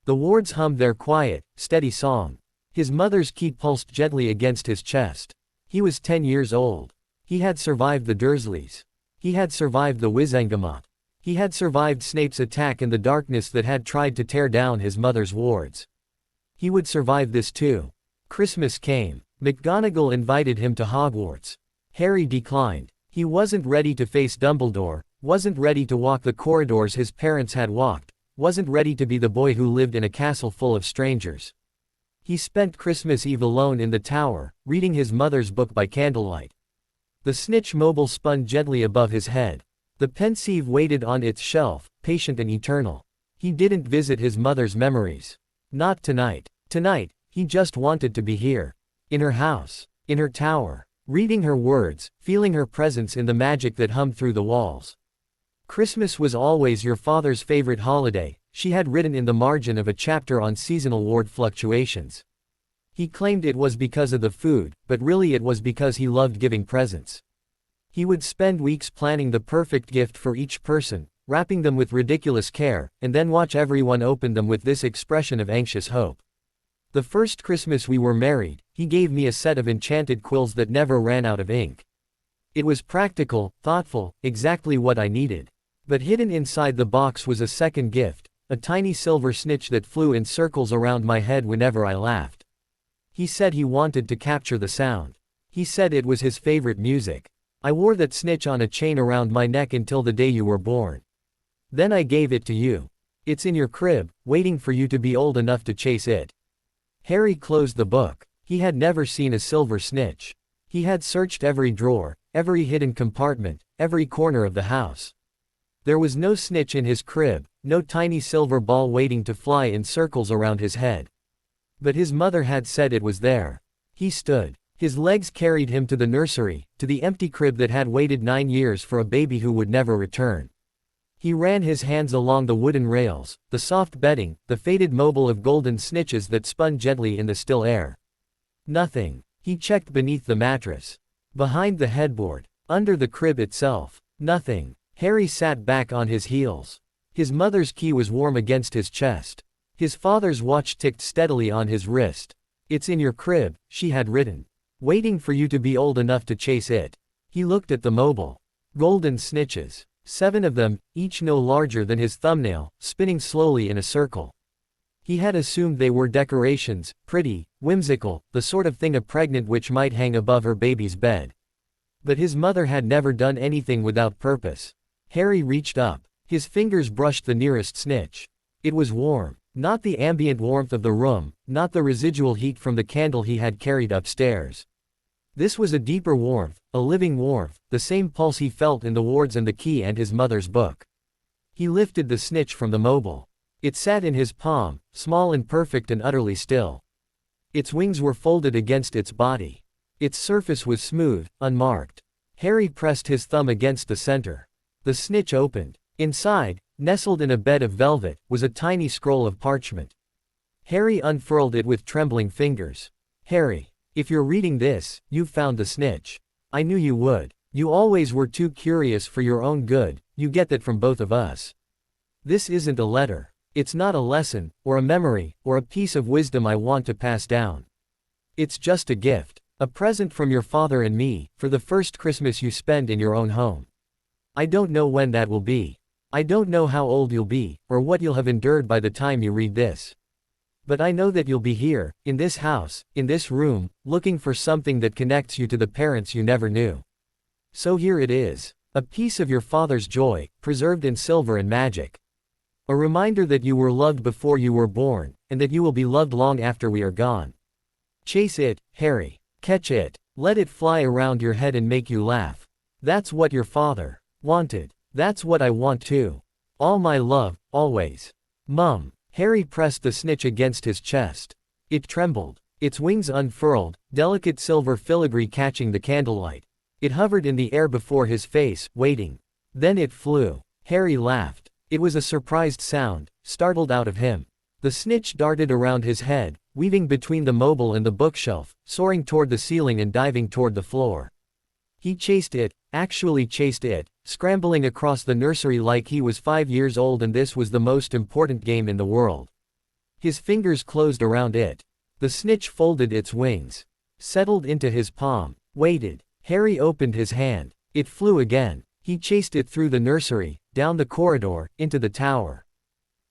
The wards hummed their quiet, steady song. His mother's key pulsed gently against his chest. He was 10 years old. He had survived the Dursleys. He had survived the Wizengamot. He had survived Snape's attack and the darkness that had tried to tear down his mother's wards. He would survive this too. Christmas came. McGonagall invited him to Hogwarts. Harry declined. He wasn't ready to face Dumbledore, wasn't ready to walk the corridors his parents had walked, wasn't ready to be the boy who lived in a castle full of strangers. He spent Christmas Eve alone in the tower, reading his mother's book by candlelight. The Snitch mobile spun gently above his head. The pensieve waited on its shelf, patient and eternal. He didn't visit his mother's memories. Not tonight. Tonight, he just wanted to be here. In her house. In her tower. Reading her words, feeling her presence in the magic that hummed through the walls. Christmas was always your father's favorite holiday, she had written in the margin of a chapter on seasonal ward fluctuations. He claimed it was because of the food, but really it was because he loved giving presents. He would spend weeks planning the perfect gift for each person, wrapping them with ridiculous care, and then watch everyone open them with this expression of anxious hope. The first Christmas we were married, he gave me a set of enchanted quills that never ran out of ink. It was practical, thoughtful, exactly what I needed. But hidden inside the box was a second gift, a tiny silver snitch that flew in circles around my head whenever I laughed. He said he wanted to capture the sound. He said it was his favorite music. I wore that snitch on a chain around my neck until the day you were born. Then I gave it to you. It's in your crib, waiting for you to be old enough to chase it. Harry closed the book. He had never seen a silver snitch. He had searched every drawer, every hidden compartment, every corner of the house. There was no snitch in his crib, no tiny silver ball waiting to fly in circles around his head. But his mother had said it was there. He stood. His legs carried him to the nursery, to the empty crib that had waited 9 years for a baby who would never return. He ran his hands along the wooden rails, the soft bedding, the faded mobile of golden snitches that spun gently in the still air. Nothing. He checked beneath the mattress. Behind the headboard. Under the crib itself. Nothing. Harry sat back on his heels. His mother's key was warm against his chest. His father's watch ticked steadily on his wrist. It's in your crib, she had written. Waiting for you to be old enough to chase it. He looked at the mobile. Golden snitches. 7 of them, each no larger than his thumbnail, spinning slowly in a circle. He had assumed they were decorations, pretty, whimsical, the sort of thing a pregnant witch might hang above her baby's bed. But his mother had never done anything without purpose. Harry reached up. His fingers brushed the nearest snitch. It was warm. Not the ambient warmth of the room, not the residual heat from the candle he had carried upstairs. This was a deeper warmth, a living warmth, the same pulse he felt in the wards and the key and his mother's book. He lifted the snitch from the mobile. It sat in his palm, small and perfect and utterly still. Its wings were folded against its body. Its surface was smooth, unmarked. Harry pressed his thumb against the center. The snitch opened. Inside, nestled in a bed of velvet, was a tiny scroll of parchment. Harry unfurled it with trembling fingers. Harry, if you're reading this, you've found the snitch. I knew you would. You always were too curious for your own good, you get that from both of us. This isn't a letter. It's not a lesson, or a memory, or a piece of wisdom I want to pass down. It's just a gift. A present from your father and me, for the first Christmas you spend in your own home. I don't know when that will be. I don't know how old you'll be, or what you'll have endured by the time you read this. But I know that you'll be here, in this house, in this room, looking for something that connects you to the parents you never knew. So here it is. A piece of your father's joy, preserved in silver and magic. A reminder that you were loved before you were born, and that you will be loved long after we are gone. Chase it, Harry. Catch it. Let it fly around your head and make you laugh. That's what your father wanted. That's what I want too. All my love, always. Mum. Harry pressed the snitch against his chest. It trembled. Its wings unfurled, delicate silver filigree catching the candlelight. It hovered in the air before his face, waiting. Then it flew. Harry laughed. It was a surprised sound, startled out of him. The snitch darted around his head, weaving between the mobile and the bookshelf, soaring toward the ceiling and diving toward the floor. He chased it, actually chased it, scrambling across the nursery like he was 5 years old and this was the most important game in the world. His fingers closed around it. The snitch folded its wings. Settled into his palm. Waited. Harry opened his hand. It flew again. He chased it through the nursery, down the corridor, into the tower.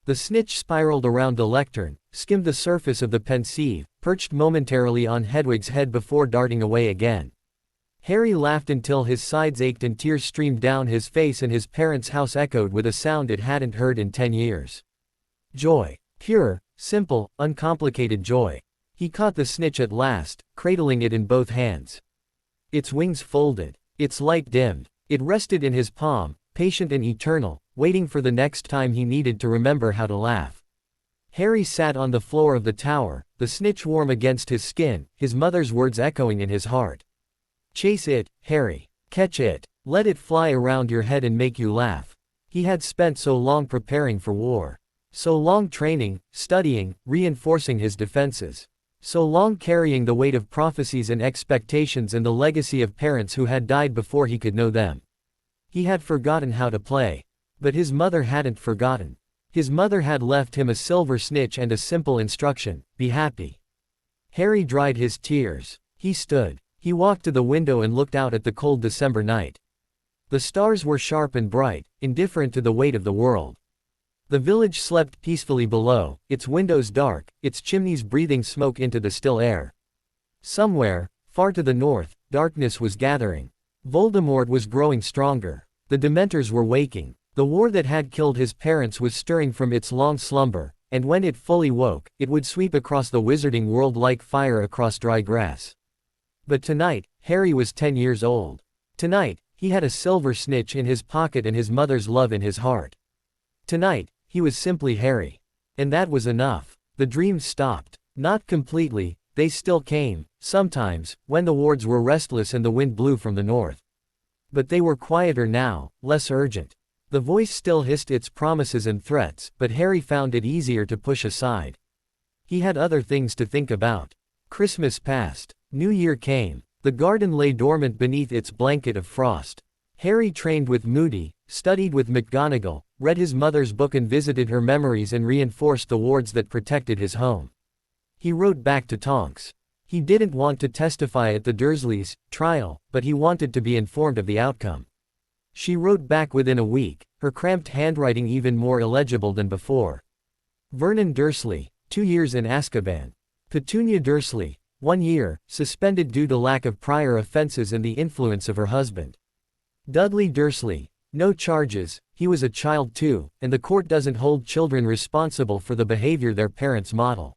The snitch spiraled around the lectern, skimmed the surface of the pensieve, perched momentarily on Hedwig's head before darting away again. Harry laughed until his sides ached and tears streamed down his face and his parents' house echoed with a sound it hadn't heard in 10 years. Joy. Pure, simple, uncomplicated joy. He caught the snitch at last, cradling it in both hands. Its wings folded. Its light dimmed. It rested in his palm, patient and eternal, waiting for the next time he needed to remember how to laugh. Harry sat on the floor of the tower, the snitch warm against his skin, his mother's words echoing in his heart. Chase it, Harry. Catch it. Let it fly around your head and make you laugh. He had spent so long preparing for war. So long training, studying, reinforcing his defenses. So long carrying the weight of prophecies and expectations and the legacy of parents who had died before he could know them. He had forgotten how to play. But his mother hadn't forgotten. His mother had left him a silver snitch and a simple instruction: be happy. Harry dried his tears. He stood. He walked to the window and looked out at the cold December night. The stars were sharp and bright, indifferent to the weight of the world. The village slept peacefully below, its windows dark, its chimneys breathing smoke into the still air. Somewhere, far to the north, darkness was gathering. Voldemort was growing stronger. The Dementors were waking. The war that had killed his parents was stirring from its long slumber, and when it fully woke, it would sweep across the wizarding world like fire across dry grass. But tonight, Harry was 10 years old. Tonight, he had a silver snitch in his pocket and his mother's love in his heart. Tonight, he was simply Harry. And that was enough. The dreams stopped. Not completely, they still came, sometimes, when the wards were restless and the wind blew from the north. But they were quieter now, less urgent. The voice still hissed its promises and threats, but Harry found it easier to push aside. He had other things to think about. Christmas passed. New Year came. The garden lay dormant beneath its blanket of frost. Harry trained with Moody, studied with McGonagall, read his mother's book and visited her memories and reinforced the wards that protected his home. He wrote back to Tonks. He didn't want to testify at the Dursleys' trial, but he wanted to be informed of the outcome. She wrote back within a week, her cramped handwriting even more illegible than before. Vernon Dursley, 2 years in Azkaban. Petunia Dursley, 1 year, suspended due to lack of prior offenses and the influence of her husband. Dudley Dursley, no charges, he was a child too, and the court doesn't hold children responsible for the behavior their parents model.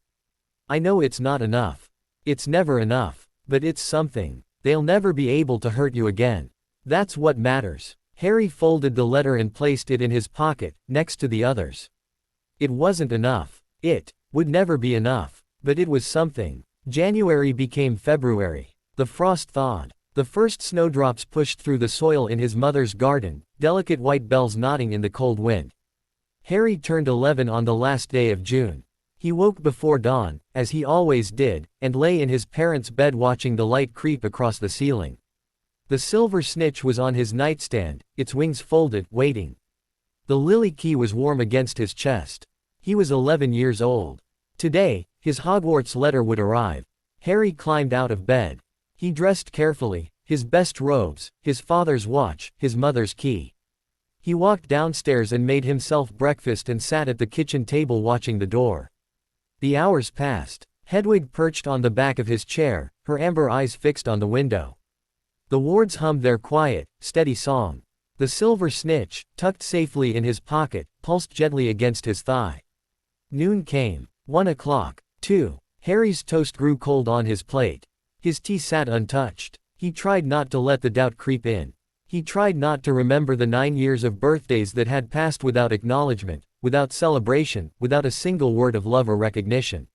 I know it's not enough. It's never enough, but it's something. They'll never be able to hurt you again. That's what matters. Harry folded the letter and placed it in his pocket, next to the others. It wasn't enough. It would never be enough, but it was something. January became February. The frost thawed. The first snowdrops pushed through the soil in his mother's garden, delicate white bells nodding in the cold wind. Harry turned 11 on the last day of June. He woke before dawn, as he always did, and lay in his parents' bed watching the light creep across the ceiling. The silver snitch was on his nightstand, its wings folded, waiting. The lily key was warm against his chest. He was 11 years old. Today, his Hogwarts letter would arrive. Harry climbed out of bed. He dressed carefully, his best robes, his father's watch, his mother's key. He walked downstairs and made himself breakfast and sat at the kitchen table watching the door. The hours passed. Hedwig perched on the back of his chair, her amber eyes fixed on the window. The wards hummed their quiet, steady song. The silver snitch, tucked safely in his pocket, pulsed gently against his thigh. Noon came. 1 o'clock. 2. Harry's toast grew cold on his plate. His tea sat untouched. He tried not to let the doubt creep in. He tried not to remember the 9 years of birthdays that had passed without acknowledgement, without celebration, without a single word of love or recognition.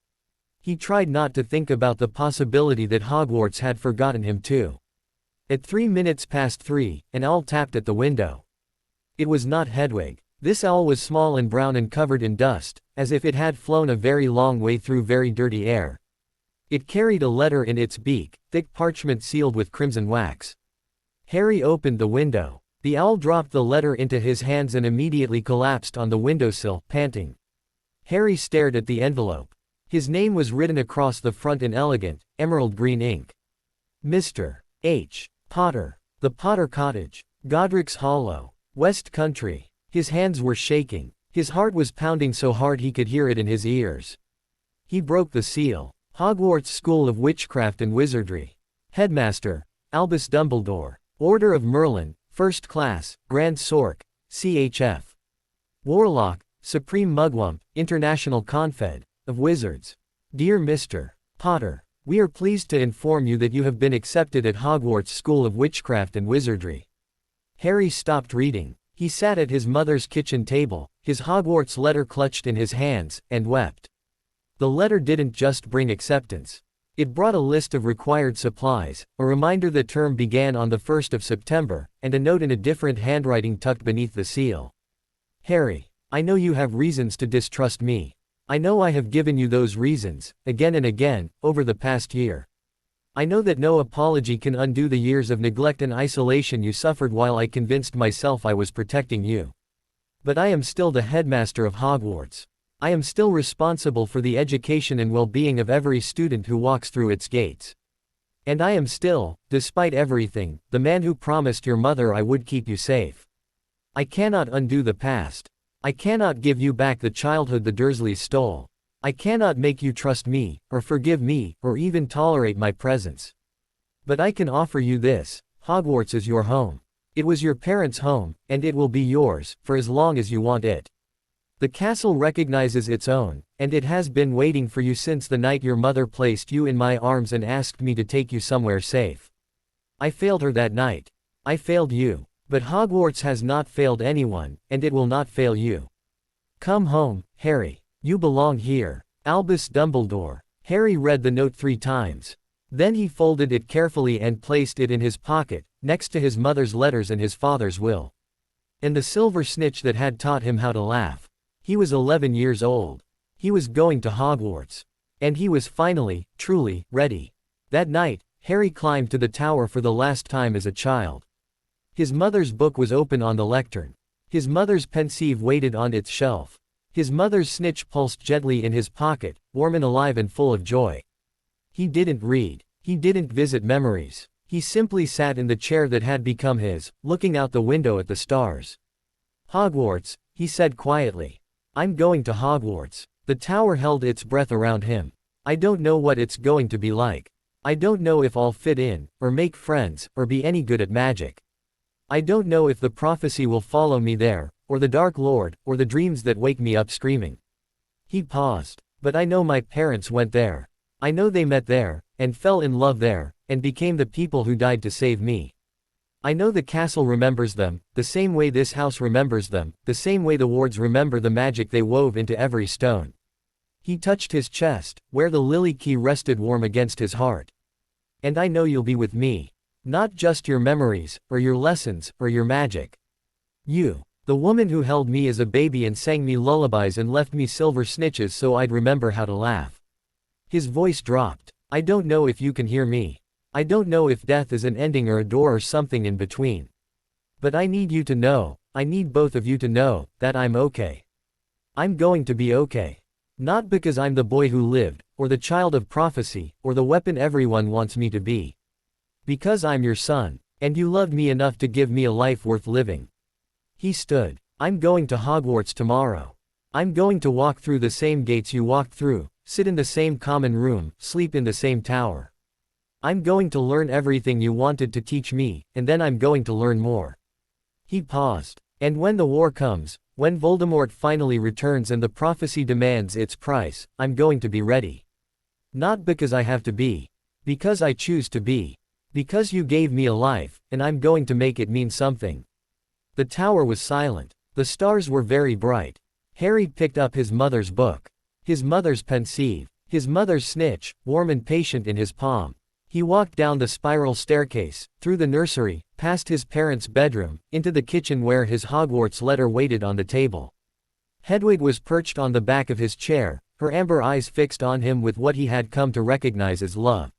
He tried not to think about the possibility that Hogwarts had forgotten him too. At 3:03, an owl tapped at the window. It was not Hedwig. This owl was small and brown and covered in dust, as if it had flown a very long way through very dirty air. It carried a letter in its beak, thick parchment sealed with crimson wax. Harry opened the window. The owl dropped the letter into his hands and immediately collapsed on the windowsill, panting. Harry stared at the envelope. His name was written across the front in elegant, emerald green ink. Mr. H. Potter. The Potter Cottage. Godric's Hollow. West Country. His hands were shaking. His heart was pounding so hard he could hear it in his ears. He broke the seal. Hogwarts School of Witchcraft and Wizardry. Headmaster, Albus Dumbledore. Order of Merlin, First Class, Grand Sorc, CHF. Warlock, Supreme Mugwump, International Confed, of Wizards. Dear Mr. Potter, we are pleased to inform you that you have been accepted at Hogwarts School of Witchcraft and Wizardry. Harry stopped reading. He sat at his mother's kitchen table, his Hogwarts letter clutched in his hands, and wept. The letter didn't just bring acceptance. It brought a list of required supplies, a reminder the term began on the 1st of September, and a note in a different handwriting tucked beneath the seal. Harry, I know you have reasons to distrust me. I know I have given you those reasons, again and again, over the past year. I know that no apology can undo the years of neglect and isolation you suffered while I convinced myself I was protecting you. But I am still the headmaster of Hogwarts. I am still responsible for the education and well-being of every student who walks through its gates. And I am still, despite everything, the man who promised your mother I would keep you safe. I cannot undo the past. I cannot give you back the childhood the Dursleys stole. I cannot make you trust me, or forgive me, or even tolerate my presence. But I can offer you this: Hogwarts is your home. It was your parents' home, and it will be yours, for as long as you want it. The castle recognizes its own, and it has been waiting for you since the night your mother placed you in my arms and asked me to take you somewhere safe. I failed her that night. I failed you. But Hogwarts has not failed anyone, and it will not fail you. Come home, Harry. You belong here. Albus Dumbledore. Harry read the note 3 times. Then he folded it carefully and placed it in his pocket, next to his mother's letters and his father's will. And the Silver Snitch that had taught him how to laugh. He was 11 years old. He was going to Hogwarts. And he was finally, truly, ready. That night, Harry climbed to the tower for the last time as a child. His mother's book was open on the lectern. His mother's pensieve waited on its shelf. His mother's snitch pulsed gently in his pocket, warm and alive and full of joy. He didn't read. He didn't visit memories. He simply sat in the chair that had become his, looking out the window at the stars. Hogwarts, he said quietly. I'm going to Hogwarts. The tower held its breath around him. I don't know what it's going to be like. I don't know if I'll fit in, or make friends, or be any good at magic. I don't know if the prophecy will follow me there, or the Dark Lord, or the dreams that wake me up screaming. He paused. But I know my parents went there. I know they met there, and fell in love there, and became the people who died to save me. I know the castle remembers them, the same way this house remembers them, the same way the wards remember the magic they wove into every stone. He touched his chest, where the lily key rested warm against his heart. And I know you'll be with me. Not just your memories, or your lessons, or your magic. You, the woman who held me as a baby and sang me lullabies and left me silver snitches so I'd remember how to laugh. His voice dropped. I don't know if you can hear me. I don't know if death is an ending or a door or something in between. But I need you to know, I need both of you to know, that I'm okay. I'm going to be okay. Not because I'm the boy who lived, or the child of prophecy, or the weapon everyone wants me to be. Because I'm your son, and you loved me enough to give me a life worth living. He stood. I'm going to Hogwarts tomorrow. I'm going to walk through the same gates you walked through, sit in the same common room, sleep in the same tower. I'm going to learn everything you wanted to teach me, and then I'm going to learn more. He paused. And when the war comes, when Voldemort finally returns and the prophecy demands its price, I'm going to be ready. Not because I have to be. Because I choose to be. Because you gave me a life, and I'm going to make it mean something. The tower was silent. The stars were very bright. Harry picked up his mother's book. His mother's pensieve. His mother's snitch, warm and patient in his palm. He walked down the spiral staircase, through the nursery, past his parents' bedroom, into the kitchen where his Hogwarts letter waited on the table. Hedwig was perched on the back of his chair, her amber eyes fixed on him with what he had come to recognize as love.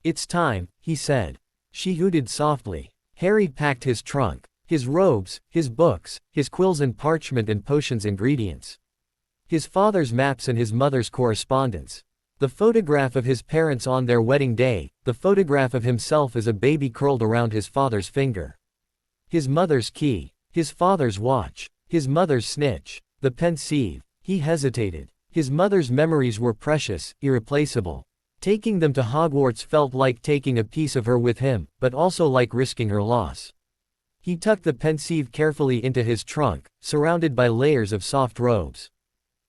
It's time, he said. She hooted softly. Harry packed his trunk. His robes, his books, his quills and parchment and potions ingredients. His father's maps and his mother's correspondence. The photograph of his parents on their wedding day, the photograph of himself as a baby curled around his father's finger. His mother's key, his father's watch, his mother's snitch, the pensieve. He hesitated. His mother's memories were precious, irreplaceable. Taking them to Hogwarts felt like taking a piece of her with him, but also like risking her loss. He tucked the pensieve carefully into his trunk, surrounded by layers of soft robes.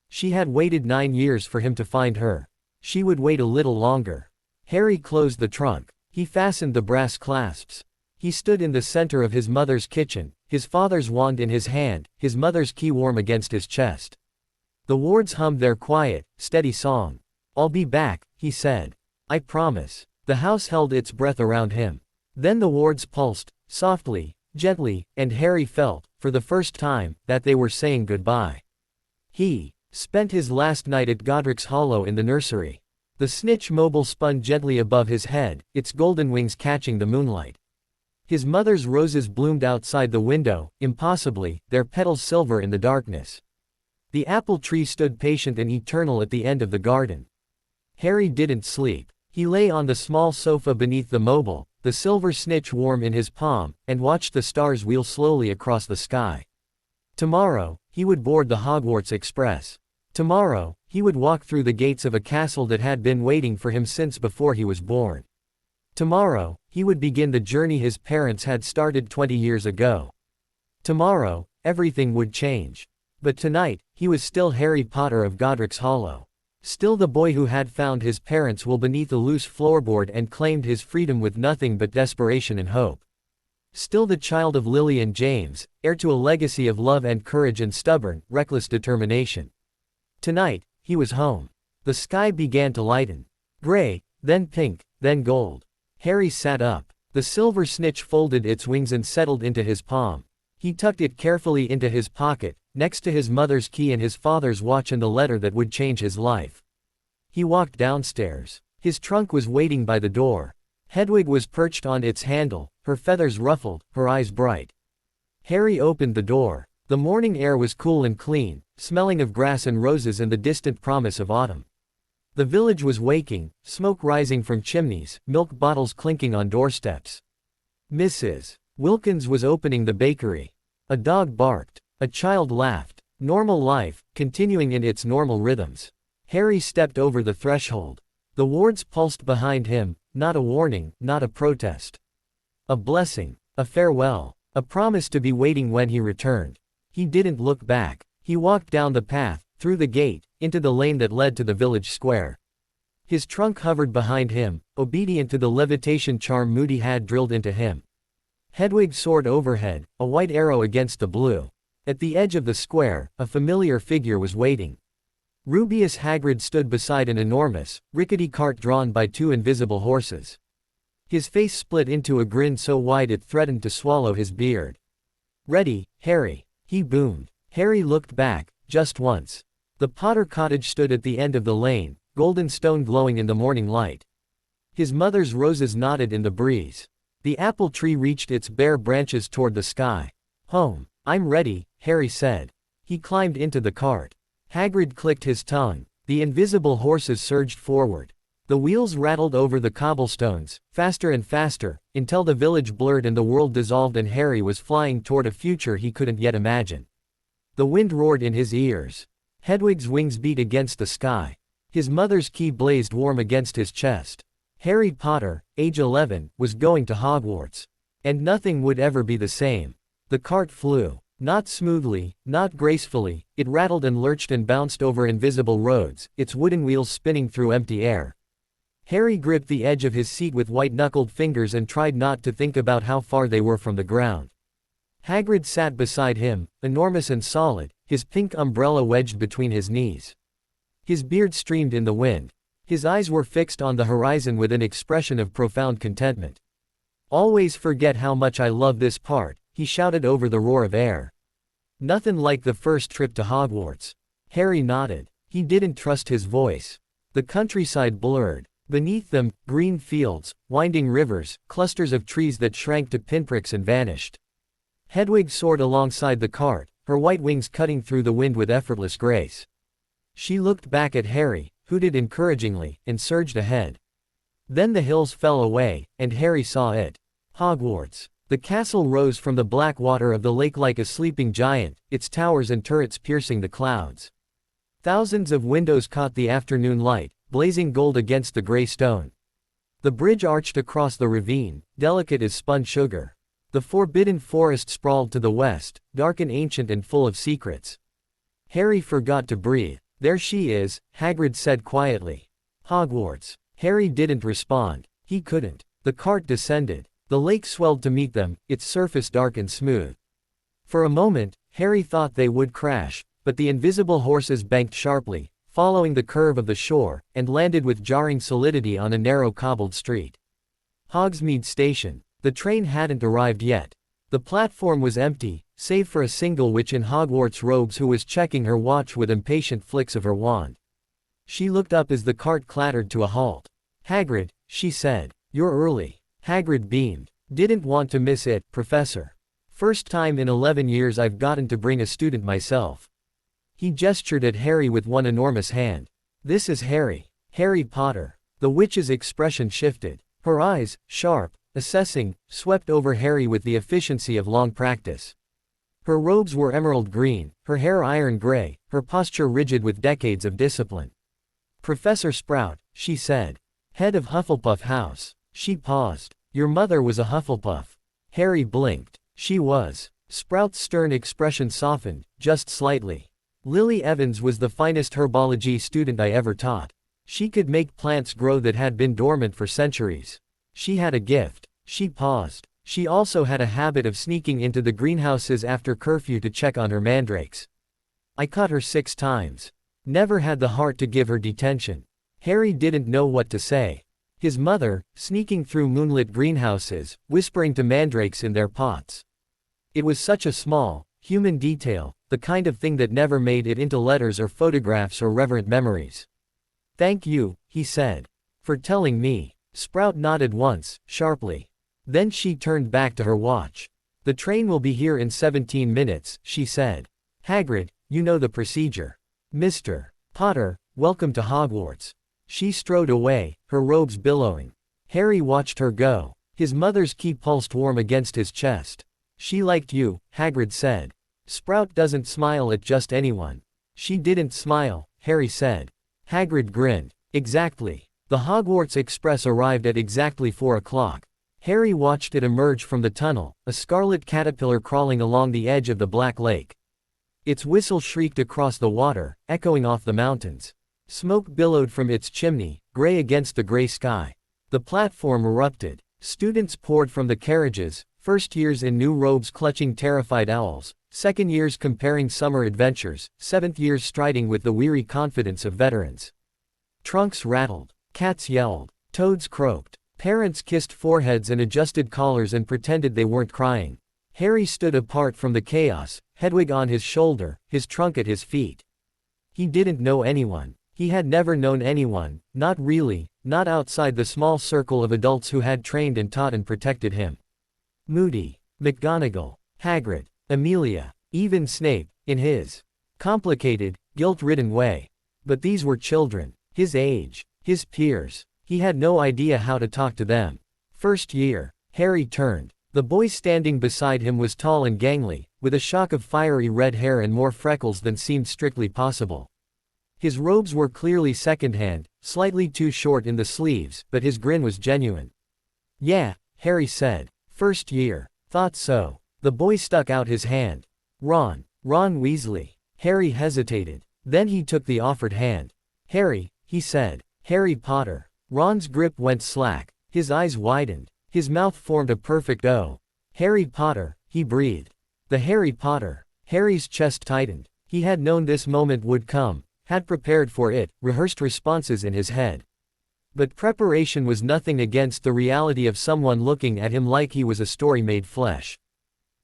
She had waited 9 years for him to find her. She would wait a little longer. Harry closed the trunk. He fastened the brass clasps. He stood in the center of his mother's kitchen, his father's wand in his hand, his mother's key warm against his chest. The wards hummed their quiet, steady song. I'll be back, he said. I promise. The house held its breath around him. Then the wards pulsed, softly, gently, and Harry felt, for the first time, that they were saying goodbye. He spent his last night at Godric's Hollow in the nursery. The snitch mobile spun gently above his head, its golden wings catching the moonlight. His mother's roses bloomed outside the window, impossibly, their petals silver in the darkness. The apple tree stood patient and eternal at the end of the garden. Harry didn't sleep. He lay on the small sofa beneath the mobile, the silver snitch warm in his palm, and watched the stars wheel slowly across the sky. Tomorrow, he would board the Hogwarts Express. Tomorrow, he would walk through the gates of a castle that had been waiting for him since before he was born. Tomorrow, he would begin the journey his parents had started 20 years ago. Tomorrow, everything would change. But tonight, he was still Harry Potter of Godric's Hollow. Still the boy who had found his parents' will beneath a loose floorboard and claimed his freedom with nothing but desperation and hope. Still the child of Lily and James, heir to a legacy of love and courage and stubborn, reckless determination. Tonight, he was home. The sky began to lighten. Gray, then pink, then gold. Harry sat up. The silver snitch folded its wings and settled into his palm. He tucked it carefully into his pocket, next to his mother's key and his father's watch and the letter that would change his life. He walked downstairs. His trunk was waiting by the door. Hedwig was perched on its handle, her feathers ruffled, her eyes bright. Harry opened the door. The morning air was cool and clean, smelling of grass and roses and the distant promise of autumn. The village was waking, smoke rising from chimneys, milk bottles clinking on doorsteps. Mrs. Wilkins was opening the bakery. A dog barked. A child laughed. Normal life, continuing in its normal rhythms. Harry stepped over the threshold. The wards pulsed behind him, not a warning, not a protest. A blessing, a farewell, a promise to be waiting when he returned. He didn't look back. He walked down the path, through the gate, into the lane that led to the village square. His trunk hovered behind him, obedient to the levitation charm Moody had drilled into him. Hedwig soared overhead, a white arrow against the blue. At the edge of the square, a familiar figure was waiting. Rubeus Hagrid stood beside an enormous, rickety cart drawn by two invisible horses. His face split into a grin so wide it threatened to swallow his beard. "Ready, Harry," he boomed. Harry looked back, just once. The Potter cottage stood at the end of the lane, golden stone glowing in the morning light. His mother's roses nodded in the breeze. The apple tree reached its bare branches toward the sky. "Home. I'm ready," Harry said. He climbed into the cart. Hagrid clicked his tongue. The invisible horses surged forward. The wheels rattled over the cobblestones, faster and faster, until the village blurred and the world dissolved and Harry was flying toward a future he couldn't yet imagine. The wind roared in his ears. Hedwig's wings beat against the sky. His mother's key blazed warm against his chest. Harry Potter, age 11, was going to Hogwarts. And nothing would ever be the same. The cart flew. Not smoothly, not gracefully, it rattled and lurched and bounced over invisible roads, its wooden wheels spinning through empty air. Harry gripped the edge of his seat with white-knuckled fingers and tried not to think about how far they were from the ground. Hagrid sat beside him, enormous and solid, his pink umbrella wedged between his knees. His beard streamed in the wind. His eyes were fixed on the horizon with an expression of profound contentment. "Always forget how much I love this part," he shouted over the roar of air. "Nothing like the first trip to Hogwarts." Harry nodded. He didn't trust his voice. The countryside blurred. Beneath them, green fields, winding rivers, clusters of trees that shrank to pinpricks and vanished. Hedwig soared alongside the cart, her white wings cutting through the wind with effortless grace. She looked back at Harry, hooted encouragingly, and surged ahead. Then the hills fell away, and Harry saw it. Hogwarts. The castle rose from the black water of the lake like a sleeping giant, its towers and turrets piercing the clouds. Thousands of windows caught the afternoon light, blazing gold against the gray stone. The bridge arched across the ravine, delicate as spun sugar. The forbidden forest sprawled to the west, dark and ancient and full of secrets. Harry forgot to breathe. "There she is," Hagrid said quietly. "Hogwarts." Harry didn't respond. He couldn't. The cart descended. The lake swelled to meet them, its surface dark and smooth. For a moment, Harry thought they would crash, but the invisible horses banked sharply, following the curve of the shore, and landed with jarring solidity on a narrow cobbled street. Hogsmeade Station. The train hadn't arrived yet. The platform was empty, save for a single witch in Hogwarts robes who was checking her watch with impatient flicks of her wand. She looked up as the cart clattered to a halt. "Hagrid," she said. "You're early." Hagrid beamed. Didn't want to miss it, Professor. First time in 11 years I've gotten to bring a student myself. He gestured at Harry with one enormous hand. This is Harry. Harry Potter. The witch's expression shifted. Her eyes, sharp, assessing, swept over Harry with the efficiency of long practice. Her robes were emerald green, her hair iron gray, her posture rigid with decades of discipline. Professor Sprout, she said. Head of Hufflepuff House. She paused. Your mother was a Hufflepuff. Harry blinked. She was. Sprout's stern expression softened, just slightly. Lily Evans was the finest herbology student I ever taught. She could make plants grow that had been dormant for centuries. She had a gift. She paused. She also had a habit of sneaking into the greenhouses after curfew to check on her mandrakes. I caught her 6 times. Never had the heart to give her detention. Harry didn't know what to say. His mother, sneaking through moonlit greenhouses, whispering to mandrakes in their pots. It was such a small, human detail, the kind of thing that never made it into letters or photographs or reverent memories. Thank you, he said. For telling me. Sprout nodded once, sharply. Then she turned back to her watch. The train will be here in 17 minutes, she said. Hagrid, you know the procedure. Mr. Potter, welcome to Hogwarts. She strode away, her robes billowing. Harry watched her go. His mother's key pulsed warm against his chest. She liked you, Hagrid said. Sprout doesn't smile at just anyone. She didn't smile, Harry said. Hagrid grinned. Exactly. The Hogwarts Express arrived at exactly 4 o'clock. Harry watched it emerge from the tunnel, a scarlet caterpillar crawling along the edge of the Black Lake. Its whistle shrieked across the water, echoing off the mountains. Smoke billowed from its chimney, gray against the gray sky. The platform erupted. Students poured from the carriages, first years in new robes clutching terrified owls, second years comparing summer adventures, seventh years striding with the weary confidence of veterans. Trunks rattled. Cats yelled. Toads croaked. Parents kissed foreheads and adjusted collars and pretended they weren't crying. Harry stood apart from the chaos, Hedwig on his shoulder, his trunk at his feet. He didn't know anyone. He had never known anyone, not really, not outside the small circle of adults who had trained and taught and protected him. Moody, McGonagall, Hagrid, Amelia, even Snape, in his complicated, guilt-ridden way. But these were children, his age, his peers. He had no idea how to talk to them. First year. Harry turned. The boy standing beside him was tall and gangly, with a shock of fiery red hair and more freckles than seemed strictly possible. His robes were clearly secondhand, slightly too short in the sleeves, but his grin was genuine. Yeah, Harry said. First year. Thought so. The boy stuck out his hand. Ron Weasley. Harry hesitated. Then he took the offered hand. Harry, he said. Harry Potter. Ron's grip went slack. His eyes widened. His mouth formed a perfect O. Harry Potter, he breathed. The Harry Potter. Harry's chest tightened. He had known this moment would come, had prepared for it, rehearsed responses in his head. But preparation was nothing against the reality of someone looking at him like he was a story made flesh.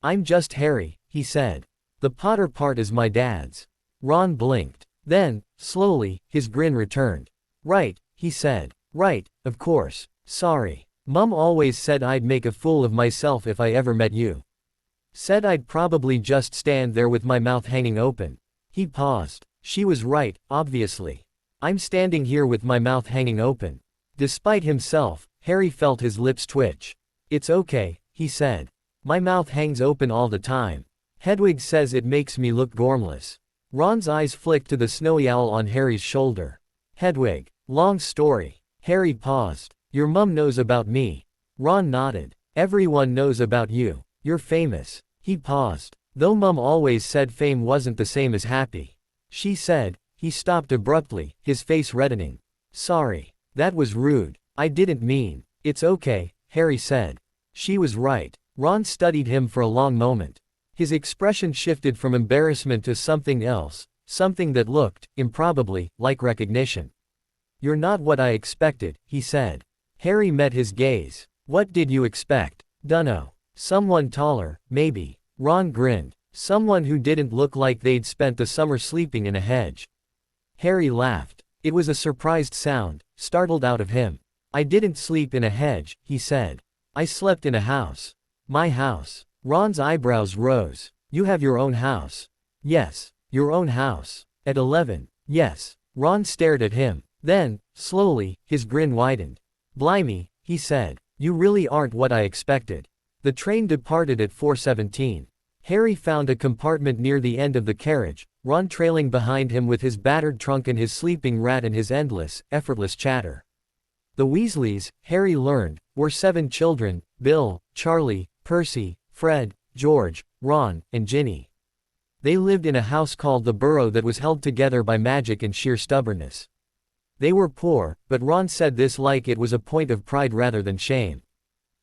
I'm just Harry, he said. The Potter part is my dad's. Ron blinked. Then, slowly, his grin returned. Right, he said. Right, of course. Sorry. Mum always said I'd make a fool of myself if I ever met you. Said I'd probably just stand there with my mouth hanging open. He paused. She was right, obviously. I'm standing here with my mouth hanging open. Despite himself, Harry felt his lips twitch. It's okay, he said. My mouth hangs open all the time. Hedwig says it makes me look gormless. Ron's eyes flicked to the snowy owl on Harry's shoulder. Hedwig. Long story. Harry paused. Your mum knows about me. Ron nodded. Everyone knows about you. You're famous. He paused. Though mum always said fame wasn't the same as happy. She said. He stopped abruptly, his face reddening. Sorry. That was rude. I didn't mean. It's okay, Harry said. She was right. Ron studied him for a long moment. His expression shifted from embarrassment to something else, something that looked, improbably, like recognition. You're not what I expected, he said. Harry met his gaze. What did you expect? Dunno. Someone taller, maybe. Ron grinned. Someone who didn't look like they'd spent the summer sleeping in a hedge. Harry laughed. It was a surprised sound, startled out of him. I didn't sleep in a hedge, he said. I slept in a house. My house. Ron's eyebrows rose. You have your own house. Yes. Your own house. At 11. Yes. Ron stared at him. Then, slowly, his grin widened. Blimey, he said. You really aren't what I expected. The train departed at 4:17. Harry found a compartment near the end of the carriage, Ron trailing behind him with his battered trunk and his sleeping rat and his endless, effortless chatter. The Weasleys, Harry learned, were 7 children: Bill, Charlie, Percy, Fred, George, Ron, and Ginny. They lived in a house called the Burrow that was held together by magic and sheer stubbornness. They were poor, but Ron said this like it was a point of pride rather than shame.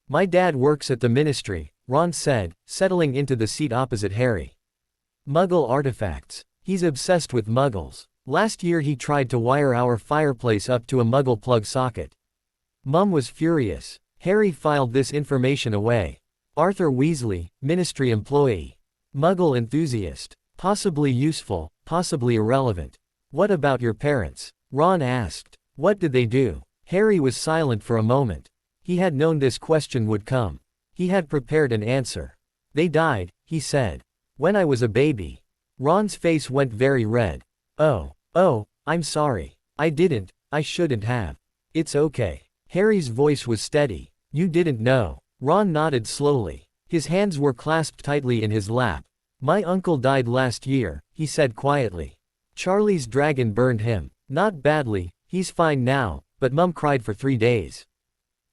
My dad works at the ministry, Ron said, settling into the seat opposite Harry. Muggle artifacts. He's obsessed with muggles. Last year he tried to wire our fireplace up to a muggle plug socket. Mum was furious. Harry filed this information away. Arthur Weasley, ministry employee. Muggle enthusiast. Possibly useful, possibly irrelevant. What about your parents? Ron asked. What did they do? Harry was silent for a moment. He had known this question would come. He had prepared an answer. They died, he said. When I was a baby. Ron's face went very red. Oh, I'm sorry. I shouldn't have. It's okay. Harry's voice was steady. You didn't know. Ron nodded slowly. His hands were clasped tightly in his lap. My uncle died last year, he said quietly. Charlie's dragon burned him. Not badly, he's fine now, but Mum cried for 3 days.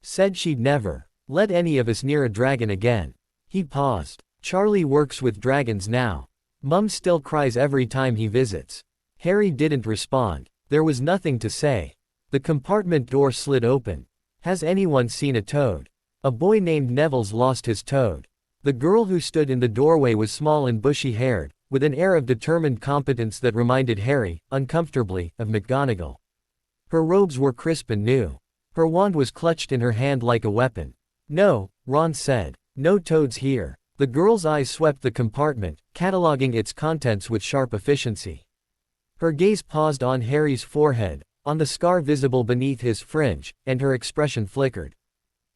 Said she'd never let any of us near a dragon again. He paused. Charlie works with dragons now. Mum still cries every time he visits. Harry didn't respond. There was nothing to say. The compartment door slid open. Has anyone seen a toad? A boy named Neville's lost his toad. The girl who stood in the doorway was small and bushy-haired, with an air of determined competence that reminded Harry, uncomfortably, of McGonagall. Her robes were crisp and new. Her wand was clutched in her hand like a weapon. No, Ron said. No toads here. The girl's eyes swept the compartment, cataloging its contents with sharp efficiency. Her gaze paused on Harry's forehead, on the scar visible beneath his fringe, and her expression flickered.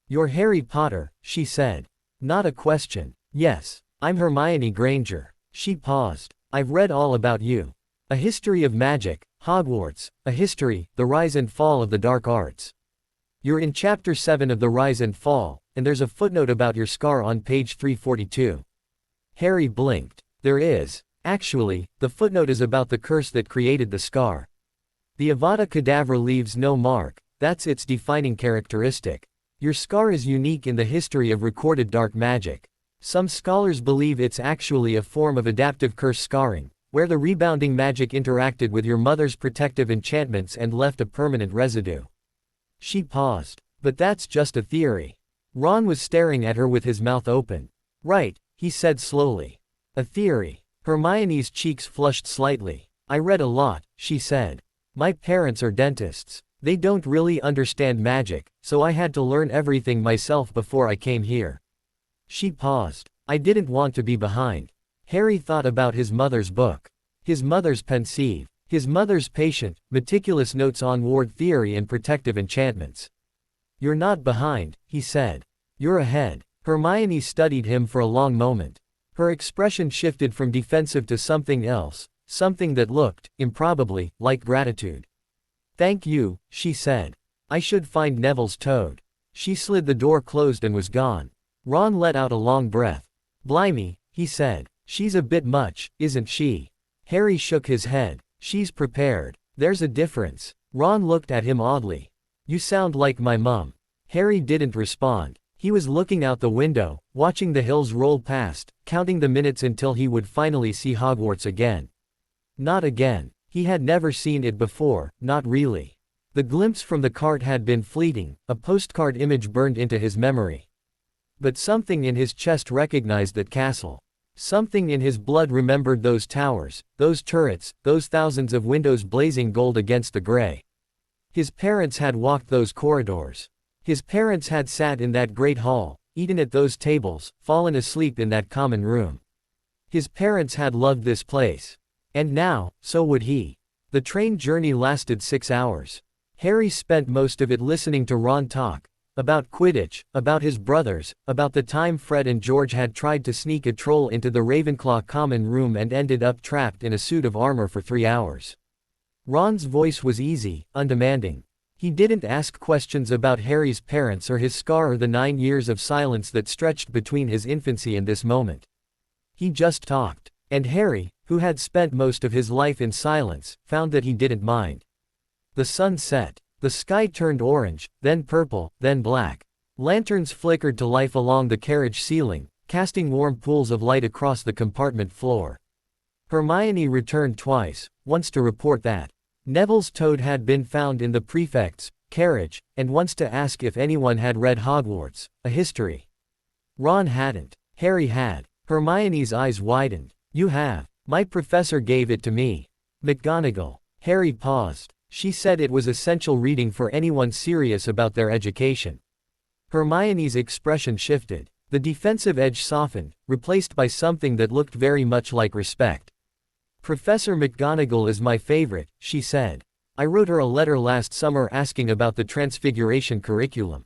You're Harry Potter, she said. Not a question. Yes, I'm Hermione Granger. She paused. I've read all about you. A history of magic, Hogwarts, a history, the rise and fall of the dark arts. You're in Chapter 7 of The Rise and Fall, and there's a footnote about your scar on page 342. Harry blinked. There is. Actually, the footnote is about the curse that created the scar. The Avada Kedavra leaves no mark, that's its defining characteristic. Your scar is unique in the history of recorded dark magic. Some scholars believe it's actually a form of adaptive curse scarring, where the rebounding magic interacted with your mother's protective enchantments and left a permanent residue. She paused. But that's just a theory. Ron was staring at her with his mouth open. Right, he said slowly. A theory. Hermione's cheeks flushed slightly. I read a lot, she said. My parents are dentists. They don't really understand magic, so I had to learn everything myself before I came here. She paused. I didn't want to be behind. Harry thought about his mother's book. His mother's pensieve. His mother's patient, meticulous notes on ward theory and protective enchantments. You're not behind, he said. You're ahead. Hermione studied him for a long moment. Her expression shifted from defensive to something else, something that looked, improbably, like gratitude. Thank you, she said. I should find Neville's toad. She slid the door closed and was gone. Ron let out a long breath. Blimey, he said. She's a bit much, isn't she? Harry shook his head. She's prepared. There's a difference. Ron looked at him oddly. You sound like my mum. Harry didn't respond. He was looking out the window, watching the hills roll past, counting the minutes until he would finally see Hogwarts again. Not again. He had never seen it before, not really. The glimpse from the cart had been fleeting, a postcard image burned into his memory. But something in his chest recognized that castle. Something in his blood remembered those towers, those turrets, those thousands of windows blazing gold against the gray. His parents had walked those corridors. His parents had sat in that great hall, eaten at those tables, fallen asleep in that common room. His parents had loved this place. And now, so would he. The train journey lasted 6 hours. Harry spent most of it listening to Ron talk, About Quidditch, about his brothers, about the time Fred and George had tried to sneak a troll into the Ravenclaw common room and ended up trapped in a suit of armor for 3 hours. Ron's voice was easy, undemanding. He didn't ask questions about Harry's parents or his scar or the 9 years of silence that stretched between his infancy and this moment. He just talked. And Harry, who had spent most of his life in silence, found that he didn't mind. The sun set. The sky turned orange, then purple, then black. Lanterns flickered to life along the carriage ceiling, casting warm pools of light across the compartment floor. Hermione returned twice, once to report that Neville's toad had been found in the prefect's carriage, and once to ask if anyone had read Hogwarts, a history. Ron hadn't. Harry had. Hermione's eyes widened. You have. My professor gave it to me. McGonagall. Harry paused. She said it was essential reading for anyone serious about their education. Hermione's expression shifted. The defensive edge softened, replaced by something that looked very much like respect. Professor McGonagall is my favorite, she said. I wrote her a letter last summer asking about the Transfiguration curriculum.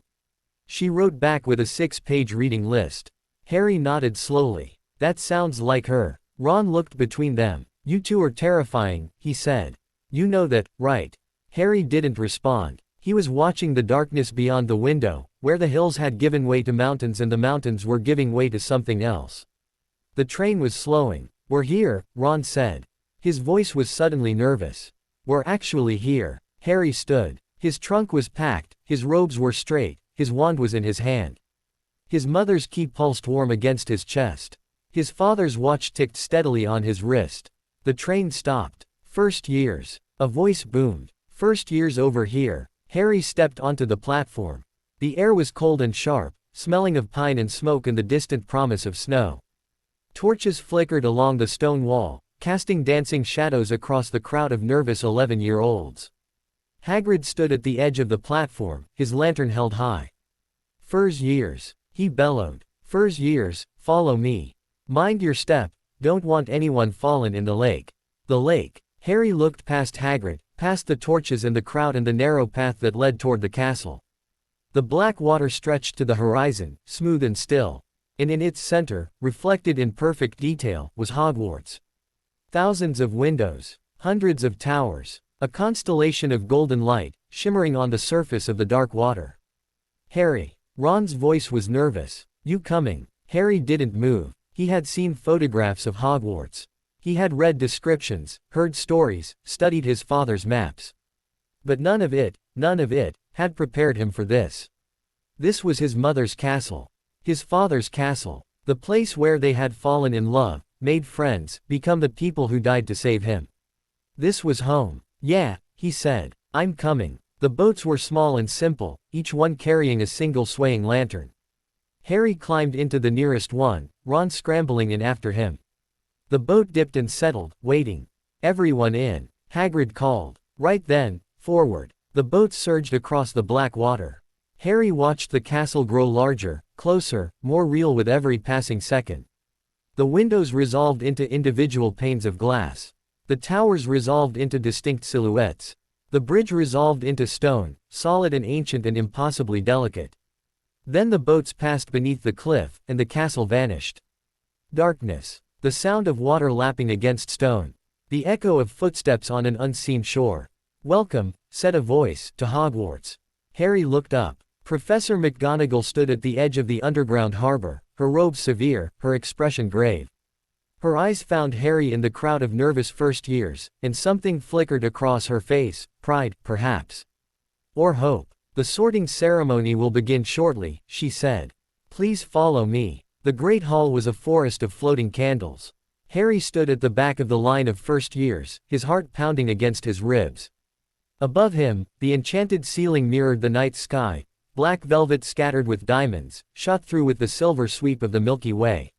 She wrote back with a 6-page reading list. Harry nodded slowly. That sounds like her. Ron looked between them. You two are terrifying, he said. You know that, right? Harry didn't respond. He was watching the darkness beyond the window, where the hills had given way to mountains and the mountains were giving way to something else. The train was slowing. We're here, Ron said. His voice was suddenly nervous. We're actually here. Harry stood. His trunk was packed, his robes were straight, his wand was in his hand. His mother's key pulsed warm against his chest. His father's watch ticked steadily on his wrist. The train stopped. First years. A voice boomed. First years over here. Harry stepped onto the platform. The air was cold and sharp, smelling of pine and smoke and the distant promise of snow. Torches flickered along the stone wall, casting dancing shadows across the crowd of nervous 11-year-olds. Hagrid stood at the edge of the platform, his lantern held high. First years. He bellowed. First years, follow me. Mind your step, don't want anyone fallen in the lake. The lake. Harry looked past Hagrid, past the torches and the crowd and the narrow path that led toward the castle. The black water stretched to the horizon, smooth and still. And in its center, reflected in perfect detail, was Hogwarts. Thousands of windows. Hundreds of towers. A constellation of golden light, shimmering on the surface of the dark water. Harry. Ron's voice was nervous. You coming? Harry didn't move. He had seen photographs of Hogwarts. He had read descriptions, heard stories, studied his father's maps. But none of it, had prepared him for this. This was his mother's castle. His father's castle. The place where they had fallen in love, made friends, become the people who died to save him. This was home. Yeah, he said. I'm coming. The boats were small and simple, each one carrying a single swaying lantern. Harry climbed into the nearest one, Ron scrambling in after him. The boat dipped and settled, waiting. Everyone in. Hagrid called. Right then, forward. The boat surged across the black water. Harry watched the castle grow larger, closer, more real with every passing second. The windows resolved into individual panes of glass. The towers resolved into distinct silhouettes. The bridge resolved into stone, solid and ancient and impossibly delicate. Then the boats passed beneath the cliff, and the castle vanished. Darkness. The sound of water lapping against stone. The echo of footsteps on an unseen shore. Welcome, said a voice, to Hogwarts. Harry looked up. Professor McGonagall stood at the edge of the underground harbor, her robe severe, her expression grave. Her eyes found Harry in the crowd of nervous first years, and something flickered across her face, pride, perhaps. Or hope. The sorting ceremony will begin shortly, she said. Please follow me. The great hall was a forest of floating candles. Harry stood at the back of the line of first years, his heart pounding against his ribs. Above him, the enchanted ceiling mirrored the night sky, black velvet scattered with diamonds, shot through with the silver sweep of the Milky Way.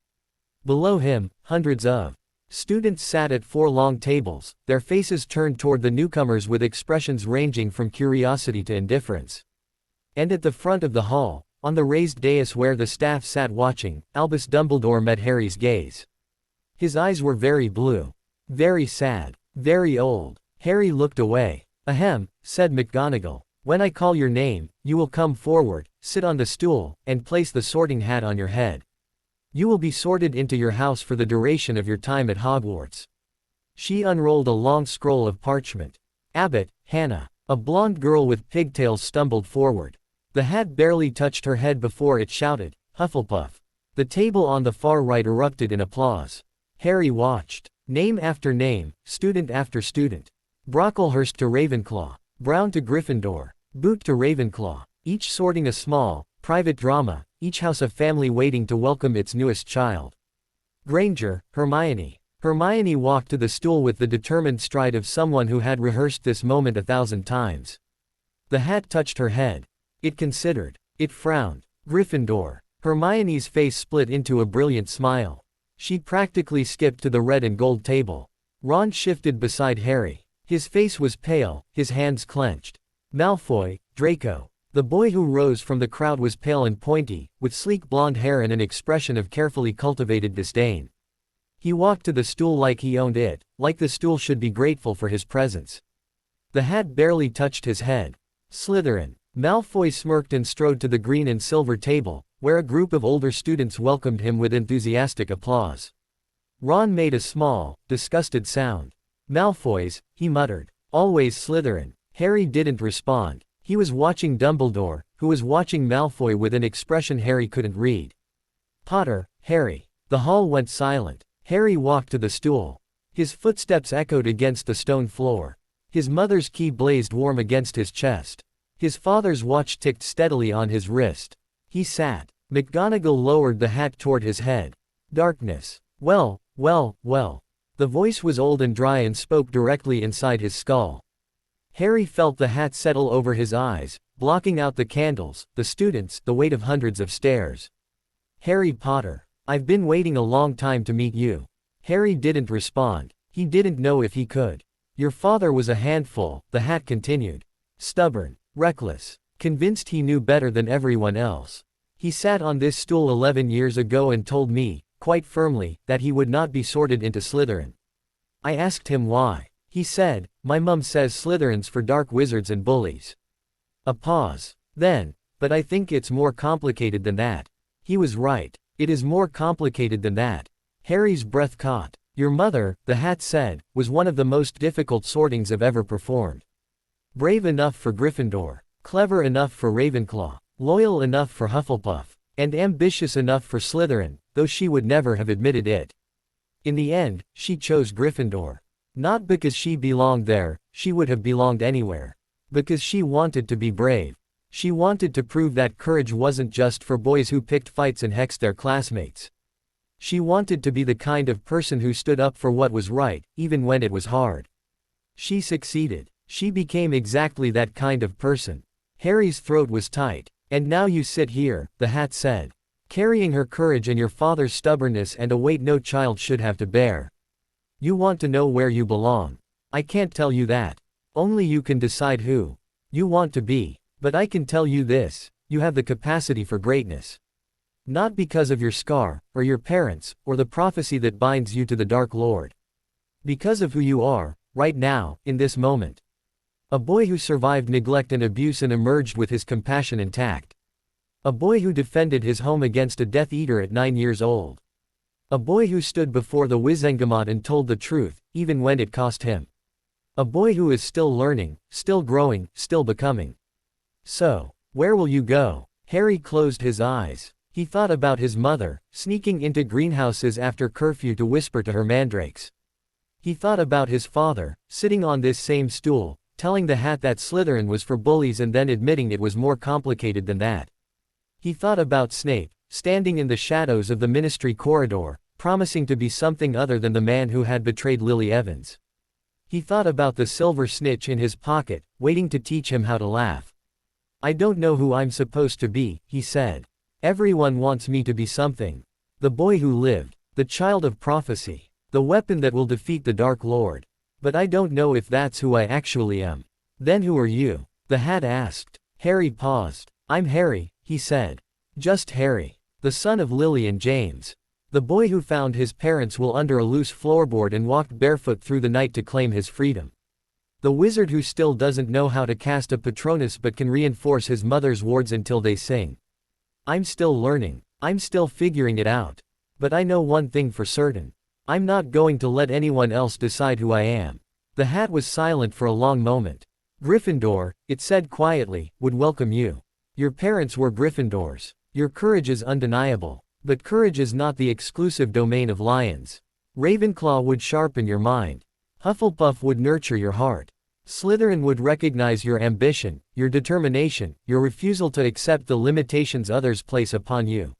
Below him, hundreds of students sat at 4 long tables, their faces turned toward the newcomers with expressions ranging from curiosity to indifference. And at the front of the hall, on the raised dais where the staff sat watching, Albus Dumbledore met Harry's gaze. His eyes were very blue. Very sad. Very old. Harry looked away. Ahem, said McGonagall. When I call your name, you will come forward, sit on the stool, and place the sorting hat on your head. You will be sorted into your house for the duration of your time at Hogwarts. She unrolled a long scroll of parchment. Abbot, Hannah. A blonde girl with pigtails stumbled forward. The hat barely touched her head before it shouted, Hufflepuff. The table on the far right erupted in applause. Harry watched. Name after name, student after student. Brocklehurst to Ravenclaw. Brown to Gryffindor. Boot to Ravenclaw. Each sorting a small, private drama, each house a family waiting to welcome its newest child. Granger, Hermione. Hermione walked to the stool with the determined stride of someone who had rehearsed this moment 1,000 times. The hat touched her head. It considered. It frowned. Gryffindor. Hermione's face split into a brilliant smile. She practically skipped to the red and gold table. Ron shifted beside Harry. His face was pale, his hands clenched. Malfoy, Draco. The boy who rose from the crowd was pale and pointy, with sleek blonde hair and an expression of carefully cultivated disdain. He walked to the stool like he owned it, like the stool should be grateful for his presence. The hat barely touched his head. Slytherin. Malfoy smirked and strode to the green and silver table, where a group of older students welcomed him with enthusiastic applause. Ron made a small, disgusted sound. Malfoys, he muttered. Always Slytherin. Harry didn't respond. He was watching Dumbledore, who was watching Malfoy with an expression Harry couldn't read. Potter, Harry. The hall went silent. Harry walked to the stool. His footsteps echoed against the stone floor. His mother's key blazed warm against his chest. His father's watch ticked steadily on his wrist. He sat. McGonagall lowered the hat toward his head. Darkness. Well. The voice was old and dry and spoke directly inside his skull. Harry felt the hat settle over his eyes, blocking out the candles, the students, the weight of hundreds of stares. Harry Potter. I've been waiting a long time to meet you. Harry didn't respond. He didn't know if he could. Your father was a handful, the hat continued. Stubborn. Reckless. Convinced he knew better than everyone else. He sat on this stool 11 years ago and told me, quite firmly, that he would not be sorted into Slytherin. I asked him why. He said, my mum says Slytherin's for dark wizards and bullies. A pause. Then, but I think it's more complicated than that. He was right. It is more complicated than that. Harry's breath caught. Your mother, the hat said, was one of the most difficult sortings I've ever performed. Brave enough for Gryffindor, clever enough for Ravenclaw, loyal enough for Hufflepuff, and ambitious enough for Slytherin, though she would never have admitted it. In the end, she chose Gryffindor. Not because she belonged there, she would have belonged anywhere. Because she wanted to be brave. She wanted to prove that courage wasn't just for boys who picked fights and hexed their classmates. She wanted to be the kind of person who stood up for what was right, even when it was hard. She succeeded. She became exactly that kind of person. Harry's throat was tight. And now you sit here, the hat said. Carrying her courage and your father's stubbornness and a weight no child should have to bear. You want to know where you belong. I can't tell you that. Only you can decide who you want to be. But I can tell you this, you have the capacity for greatness. Not because of your scar, or your parents, or the prophecy that binds you to the Dark Lord. Because of who you are, right now, in this moment. A boy who survived neglect and abuse and emerged with his compassion intact. A boy who defended his home against a Death Eater at 9 years old. A boy who stood before the Wizengamot and told the truth, even when it cost him. A boy who is still learning, still growing, still becoming. So, where will you go? Harry closed his eyes. He thought about his mother, sneaking into greenhouses after curfew to whisper to her mandrakes. He thought about his father, sitting on this same stool, telling the hat that Slytherin was for bullies and then admitting it was more complicated than that. He thought about Snape, standing in the shadows of the Ministry corridor, promising to be something other than the man who had betrayed Lily Evans. He thought about the Silver Snitch in his pocket, waiting to teach him how to laugh. I don't know who I'm supposed to be, he said. Everyone wants me to be something. The boy who lived, the child of prophecy, the weapon that will defeat the Dark Lord. But I don't know if that's who I actually am. Then who are you? The hat asked. Harry paused. I'm Harry, he said. Just Harry. The son of Lily and James. The boy who found his parents wool under a loose floorboard and walked barefoot through the night to claim his freedom. The wizard who still doesn't know how to cast a Patronus but can reinforce his mother's wards until they sing. I'm still learning. I'm still figuring it out. But I know one thing for certain. I'm not going to let anyone else decide who I am. The hat was silent for a long moment. Gryffindor, it said quietly, would welcome you. Your parents were Gryffindors. Your courage is undeniable. But courage is not the exclusive domain of lions. Ravenclaw would sharpen your mind. Hufflepuff would nurture your heart. Slytherin would recognize your ambition, your determination, your refusal to accept the limitations others place upon you.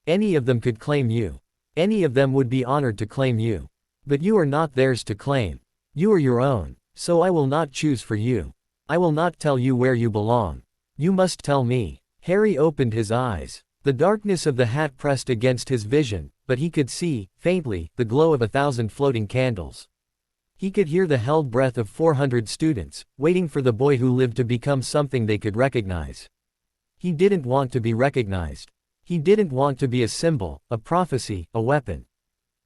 Any of them could claim you. Any of them would be honored to claim you. But you are not theirs to claim. You are your own, so I will not choose for you. I will not tell you where you belong. You must tell me. Harry opened his eyes. The darkness of the hat pressed against his vision, but he could see, faintly, the glow of 1,000 floating candles. He could hear the held breath of 400 students, waiting for the boy who lived to become something they could recognize. He didn't want to be recognized. He didn't want to be a symbol, a prophecy, a weapon.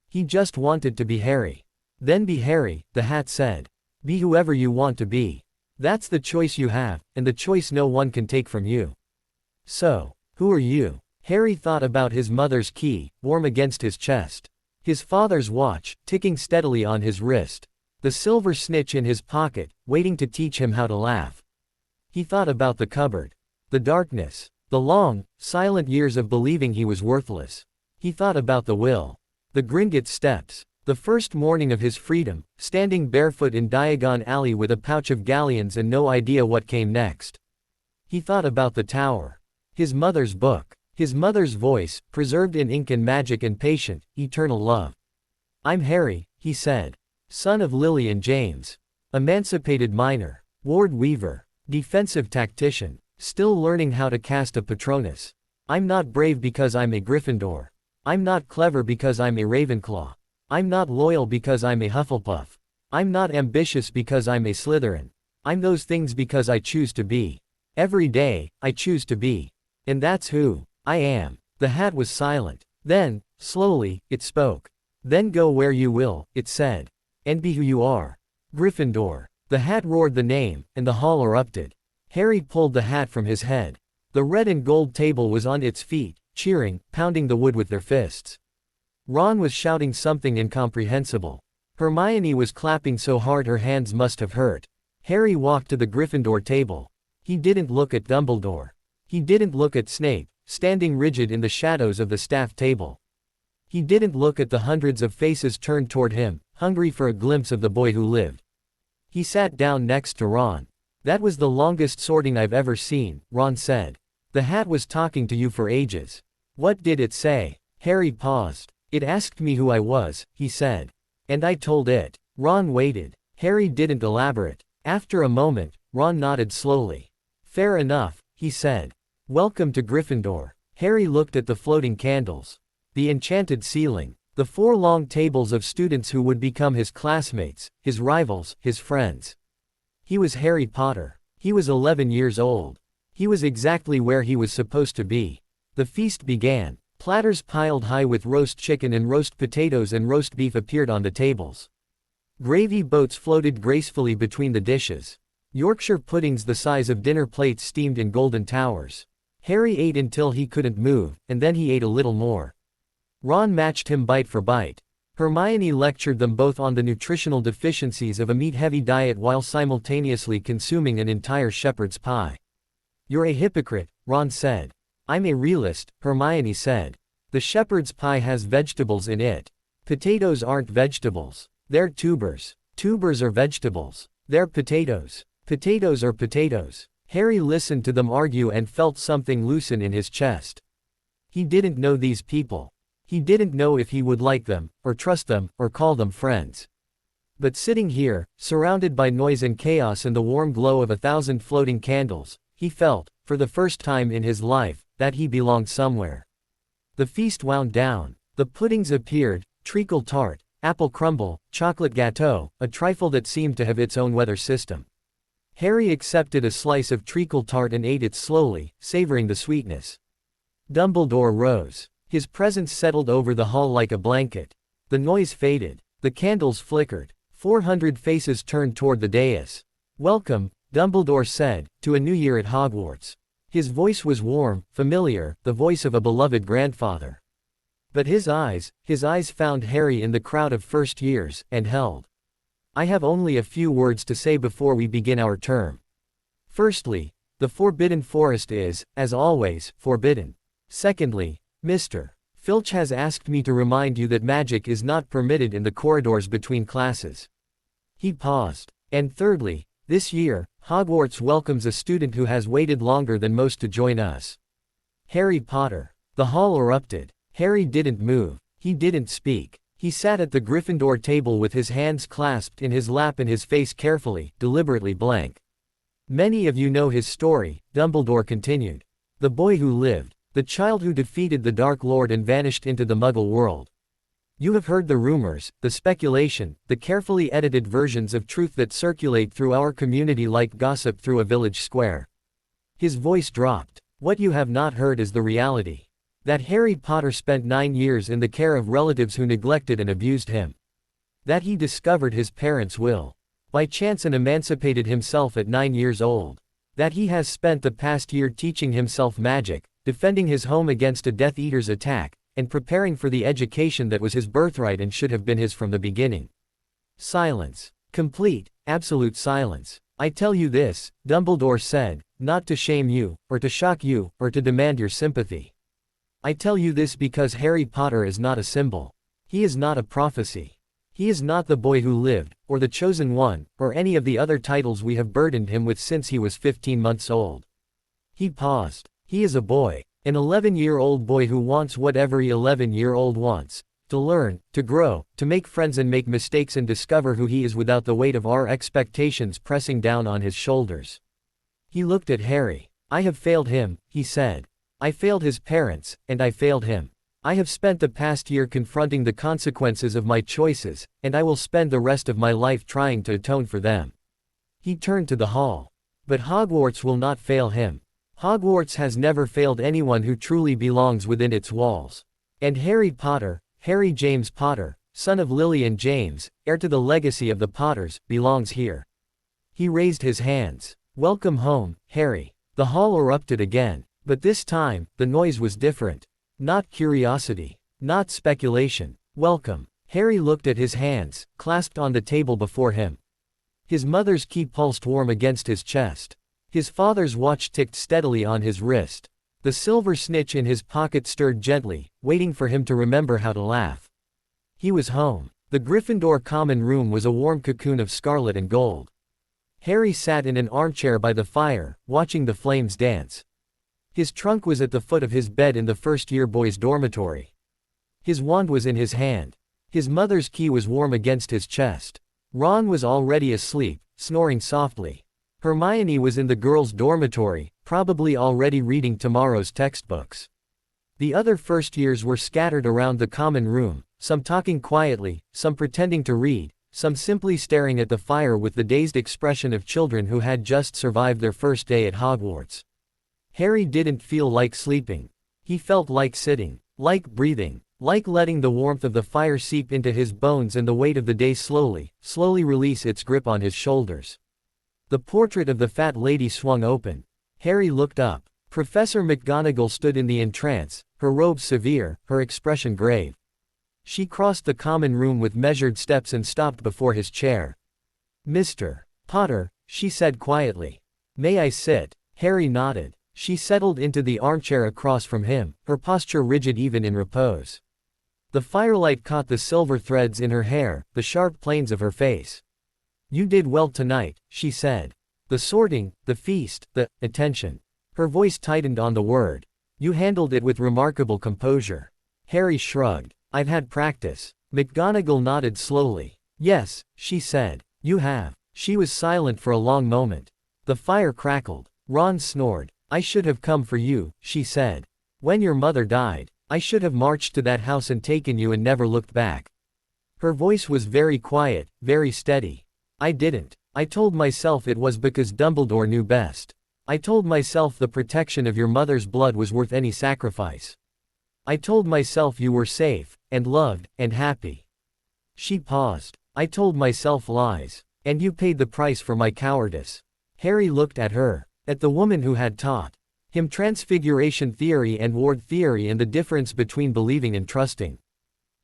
He just wanted to be Harry. Then be Harry, the hat said. Be whoever you want to be. That's the choice you have, and the choice no one can take from you. So, who are you? Harry thought about his mother's key, warm against his chest. His father's watch, ticking steadily on his wrist. The silver snitch in his pocket, waiting to teach him how to laugh. He thought about the cupboard. The darkness. The long, silent years of believing he was worthless. He thought about the will. The Gringotts steps. The first morning of his freedom, standing barefoot in Diagon Alley with a pouch of galleons and no idea what came next. He thought about the tower. His mother's book. His mother's voice, preserved in ink and magic and patient, eternal love. I'm Harry, he said. Son of Lily and James. Emancipated miner. Ward weaver. Defensive tactician. Still learning how to cast a Patronus. I'm not brave because I'm a Gryffindor. I'm not clever because I'm a Ravenclaw. I'm not loyal because I'm a Hufflepuff. I'm not ambitious because I'm a Slytherin. I'm those things because I choose to be. Every day, I choose to be. And that's who I am. The hat was silent. Then, slowly, it spoke. Then go where you will, it said. And be who you are. Gryffindor. The hat roared the name, and the hall erupted. Harry pulled the hat from his head. The red and gold table was on its feet, cheering, pounding the wood with their fists. Ron was shouting something incomprehensible. Hermione was clapping so hard her hands must have hurt. Harry walked to the Gryffindor table. He didn't look at Dumbledore. He didn't look at Snape, standing rigid in the shadows of the staff table. He didn't look at the hundreds of faces turned toward him, hungry for a glimpse of the boy who lived. He sat down next to Ron. That was the longest sorting I've ever seen, Ron said. The hat was talking to you for ages. What did it say? Harry paused. It asked me who I was, he said. And I told it. Ron waited. Harry didn't elaborate. After a moment, Ron nodded slowly. Fair enough, he said. Welcome to Gryffindor. Harry looked at the floating candles. The enchanted ceiling. The 4 long tables of students who would become his classmates, his rivals, his friends. He was Harry Potter. He was 11 years old. He was exactly where he was supposed to be. The feast began. Platters piled high with roast chicken and roast potatoes and roast beef appeared on the tables. Gravy boats floated gracefully between the dishes. Yorkshire puddings the size of dinner plates steamed in golden towers. Harry ate until he couldn't move, and then he ate a little more. Ron matched him bite for bite. Hermione lectured them both on the nutritional deficiencies of a meat-heavy diet while simultaneously consuming an entire shepherd's pie. You're a hypocrite, Ron said. I'm a realist, Hermione said. The shepherd's pie has vegetables in it. Potatoes aren't vegetables. They're tubers. Tubers are vegetables. They're potatoes. Potatoes are potatoes. Harry listened to them argue and felt something loosen in his chest. He didn't know these people. He didn't know if he would like them, or trust them, or call them friends. But sitting here, surrounded by noise and chaos and the warm glow of 1,000 floating candles, he felt, for the first time in his life, that he belonged somewhere. The feast wound down. The puddings appeared, treacle tart, apple crumble, chocolate gâteau, a trifle that seemed to have its own weather system. Harry accepted a slice of treacle tart and ate it slowly, savoring the sweetness. Dumbledore rose. His presence settled over the hall like a blanket. The noise faded. The candles flickered. 400 faces turned toward the dais. Welcome, Dumbledore said, to a new year at Hogwarts. His voice was warm, familiar, the voice of a beloved grandfather. But his eyes found Harry in the crowd of first years, and held. I have only a few words to say before we begin our term. Firstly, the Forbidden Forest is, as always, forbidden. Secondly, Mr. Filch has asked me to remind you that magic is not permitted in the corridors between classes. He paused. And thirdly, this year, Hogwarts welcomes a student who has waited longer than most to join us. Harry Potter. The hall erupted. Harry didn't move. He didn't speak. He sat at the Gryffindor table with his hands clasped in his lap and his face carefully, deliberately blank. Many of you know his story, Dumbledore continued. The boy who lived. The child who defeated the Dark Lord and vanished into the Muggle world. You have heard the rumors, the speculation, the carefully edited versions of truth that circulate through our community like gossip through a village square. His voice dropped. What you have not heard is the reality. That Harry Potter spent 9 years in the care of relatives who neglected and abused him. That he discovered his parents' will by chance and emancipated himself at 9 years old. That he has spent the past year teaching himself magic, defending his home against a Death Eater's attack, and preparing for the education that was his birthright and should have been his from the beginning. Silence. Complete, absolute silence. I tell you this, Dumbledore said, not to shame you, or to shock you, or to demand your sympathy. I tell you this because Harry Potter is not a symbol. He is not a prophecy. He is not the boy who lived, or the chosen one, or any of the other titles we have burdened him with since he was 15 months old. He paused. He is a boy. An 11-year-old boy who wants what every 11-year-old wants. To learn, to grow, to make friends and make mistakes and discover who he is without the weight of our expectations pressing down on his shoulders. He looked at Harry. I have failed him, he said. I failed his parents, and I failed him. I have spent the past year confronting the consequences of my choices, and I will spend the rest of my life trying to atone for them. He turned to the hall. But Hogwarts will not fail him. Hogwarts has never failed anyone who truly belongs within its walls. And Harry Potter, Harry James Potter, son of Lily and James, heir to the legacy of the Potters, belongs here. He raised his hands. Welcome home, Harry. The hall erupted again. But this time, the noise was different. Not curiosity. Not speculation. Welcome. Harry looked at his hands, clasped on the table before him. His mother's key pulsed warm against his chest. His father's watch ticked steadily on his wrist. The silver snitch in his pocket stirred gently, waiting for him to remember how to laugh. He was home. The Gryffindor common room was a warm cocoon of scarlet and gold. Harry sat in an armchair by the fire, watching the flames dance. His trunk was at the foot of his bed in the first-year boys' dormitory. His wand was in his hand. His mother's key was warm against his chest. Ron was already asleep, snoring softly. Hermione was in the girls' dormitory, probably already reading tomorrow's textbooks. The other first-years were scattered around the common room, some talking quietly, some pretending to read, some simply staring at the fire with the dazed expression of children who had just survived their first day at Hogwarts. Harry didn't feel like sleeping. He felt like sitting, like breathing, like letting the warmth of the fire seep into his bones and the weight of the day slowly release its grip on his shoulders. The portrait of the fat lady swung open. Harry looked up. Professor McGonagall stood in the entrance, her robe severe, her expression grave. She crossed the common room with measured steps and stopped before his chair. Mr. Potter, she said quietly. May I sit? Harry nodded. She settled into the armchair across from him, her posture rigid even in repose. The firelight caught the silver threads in her hair, the sharp planes of her face. You did well tonight, she said. The sorting, the feast, the attention. Her voice tightened on the word. You handled it with remarkable composure. Harry shrugged. I've had practice. McGonagall nodded slowly. Yes, she said. You have. She was silent for a long moment. The fire crackled. Ron snored. I should have come for you, she said. When your mother died, I should have marched to that house and taken you and never looked back. Her voice was very quiet, very steady. I didn't. I told myself it was because Dumbledore knew best. I told myself the protection of your mother's blood was worth any sacrifice. I told myself you were safe, and loved, and happy. She paused. I told myself lies. And you paid the price for my cowardice. Harry looked at her. At the woman who had taught him transfiguration theory and ward theory and the difference between believing and trusting.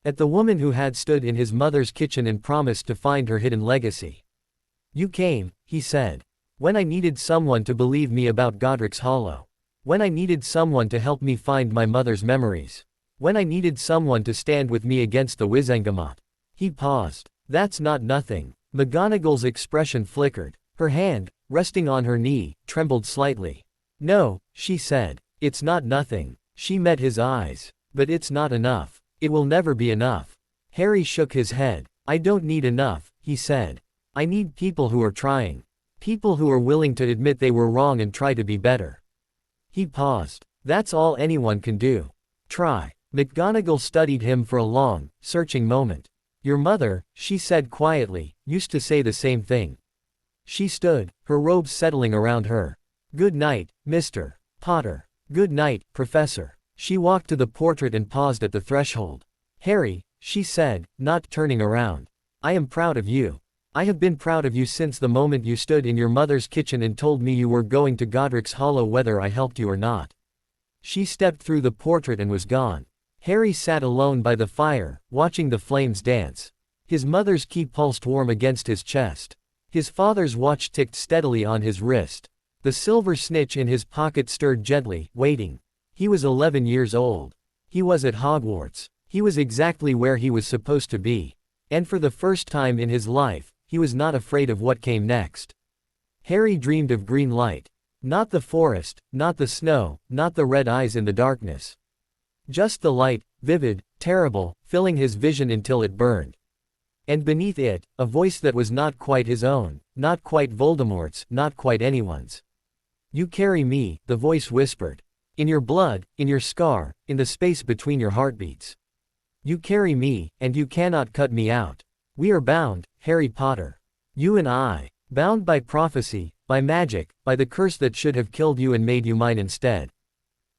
At the woman who had stood in his mother's kitchen and promised to find her hidden legacy. You came, he said. When I needed someone to believe me about Godric's Hollow. When I needed someone to help me find my mother's memories. When I needed someone to stand with me against the Wizengamot. He paused. That's not nothing. McGonagall's expression flickered. Her hand, resting on her knee, trembled slightly. No, she said. It's not nothing. She met his eyes. But it's not enough. It will never be enough. Harry shook his head. I don't need enough, he said. I need people who are trying. People who are willing to admit they were wrong and try to be better. He paused. That's all anyone can do. Try. McGonagall studied him for a long, searching moment. Your mother, she said quietly, used to say the same thing. She stood, her robes settling around her. Good night, Mr. Potter. Good night, Professor. She walked to the portrait and paused at the threshold. Harry, she said, not turning around. I am proud of you. I have been proud of you since the moment you stood in your mother's kitchen and told me you were going to Godric's Hollow whether I helped you or not. She stepped through the portrait and was gone. Harry sat alone by the fire, watching the flames dance. His mother's key pulsed warm against his chest. His father's watch ticked steadily on his wrist. The silver snitch in his pocket stirred gently, waiting. He was 11 years old. He was at Hogwarts. He was exactly where he was supposed to be. And for the first time in his life, he was not afraid of what came next. Harry dreamed of green light. Not the forest, not the snow, not the red eyes in the darkness. Just the light, vivid, terrible, filling his vision until it burned. And beneath it, a voice that was not quite his own, not quite Voldemort's, not quite anyone's. You carry me, the voice whispered. In your blood, in your scar, in the space between your heartbeats. You carry me, and you cannot cut me out. We are bound, Harry Potter. You and I. Bound by prophecy, by magic, by the curse that should have killed you and made you mine instead.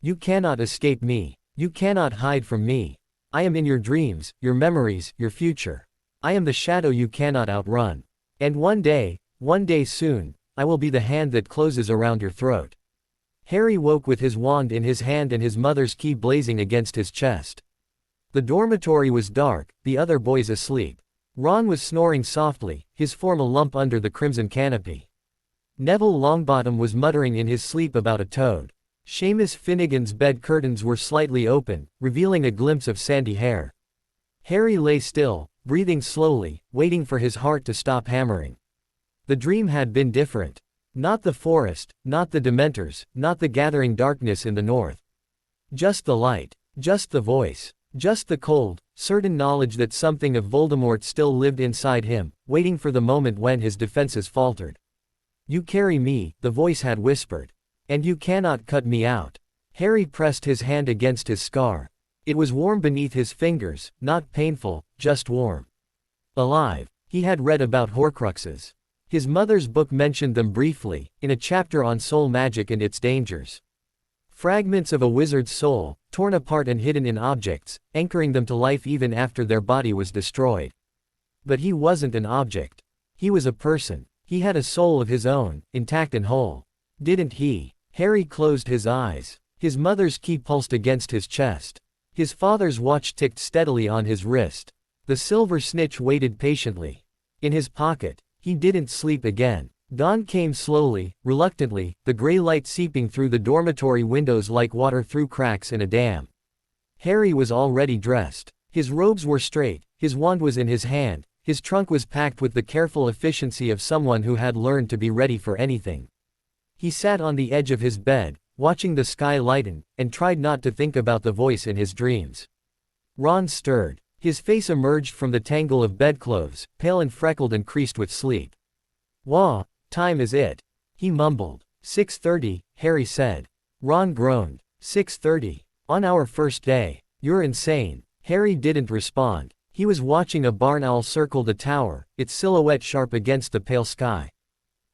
You cannot escape me. You cannot hide from me. I am in your dreams, your memories, your future. I am the shadow you cannot outrun. And one day soon, I will be the hand that closes around your throat. Harry woke with his wand in his hand and his mother's key blazing against his chest. The dormitory was dark, the other boys asleep. Ron was snoring softly, his form a lump under the crimson canopy. Neville Longbottom was muttering in his sleep about a toad. Seamus Finnegan's bed curtains were slightly open, revealing a glimpse of sandy hair. Harry lay still, breathing slowly, waiting for his heart to stop hammering. The dream had been different. Not the forest, not the Dementors, not the gathering darkness in the north. Just the light, just the voice, just the cold, certain knowledge that something of Voldemort still lived inside him, waiting for the moment when his defenses faltered. You carry me, the voice had whispered. And you cannot cut me out. Harry pressed his hand against his scar. It was warm beneath his fingers, not painful, just warm. Alive. He had read about Horcruxes. His mother's book mentioned them briefly, in a chapter on soul magic and its dangers. Fragments of a wizard's soul, torn apart and hidden in objects, anchoring them to life even after their body was destroyed. But he wasn't an object. He was a person. He had a soul of his own, intact and whole. Didn't he? Harry closed his eyes. His mother's key pulsed against his chest. His father's watch ticked steadily on his wrist. The silver snitch waited patiently. In his pocket. He didn't sleep again. Dawn came slowly, reluctantly, the gray light seeping through the dormitory windows like water through cracks in a dam. Harry was already dressed. His robes were straight, his wand was in his hand, his trunk was packed with the careful efficiency of someone who had learned to be ready for anything. He sat on the edge of his bed, watching the sky lighten, and tried not to think about the voice in his dreams. Ron stirred. His face emerged from the tangle of bedclothes, pale and freckled and creased with sleep. "Wah, time is it?" he mumbled. 6:30, Harry said. Ron groaned. 6:30. On our first day. You're insane. Harry didn't respond. He was watching a barn owl circle the tower, its silhouette sharp against the pale sky.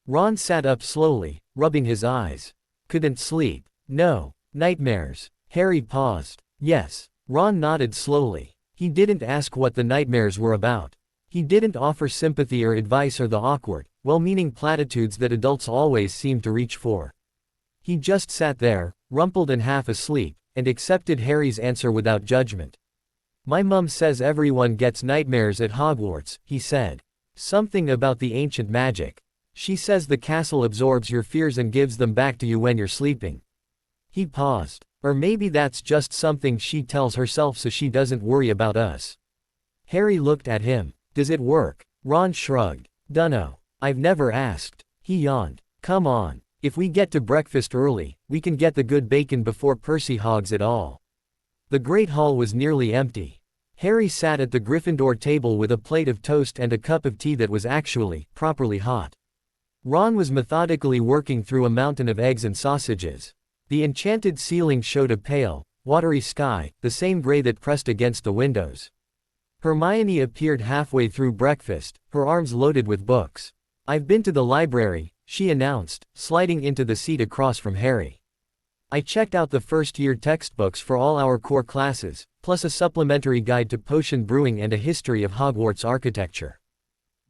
Ron sat up slowly, rubbing his eyes. Couldn't sleep. No. Nightmares. Harry paused. Yes. Ron nodded slowly. He didn't ask what the nightmares were about. He didn't offer sympathy or advice or the awkward, well-meaning platitudes that adults always seem to reach for. He just sat there, rumpled and half asleep, and accepted Harry's answer without judgment. My mum says everyone gets nightmares at Hogwarts, he said. Something about the ancient magic. She says the castle absorbs your fears and gives them back to you when you're sleeping. He paused. Or maybe that's just something she tells herself so she doesn't worry about us. Harry looked at him. Does it work? Ron shrugged. Dunno. I've never asked. He yawned. Come on. If we get to breakfast early, we can get the good bacon before Percy hogs it all. The Great Hall was nearly empty. Harry sat at the Gryffindor table with a plate of toast and a cup of tea that was actually properly hot. Ron was methodically working through a mountain of eggs and sausages. The enchanted ceiling showed a pale, watery sky, the same gray that pressed against the windows. Hermione appeared halfway through breakfast, her arms loaded with books. I've been to the library, she announced, sliding into the seat across from Harry. I checked out the first-year textbooks for all our core classes, plus a supplementary guide to potion brewing and a history of Hogwarts architecture.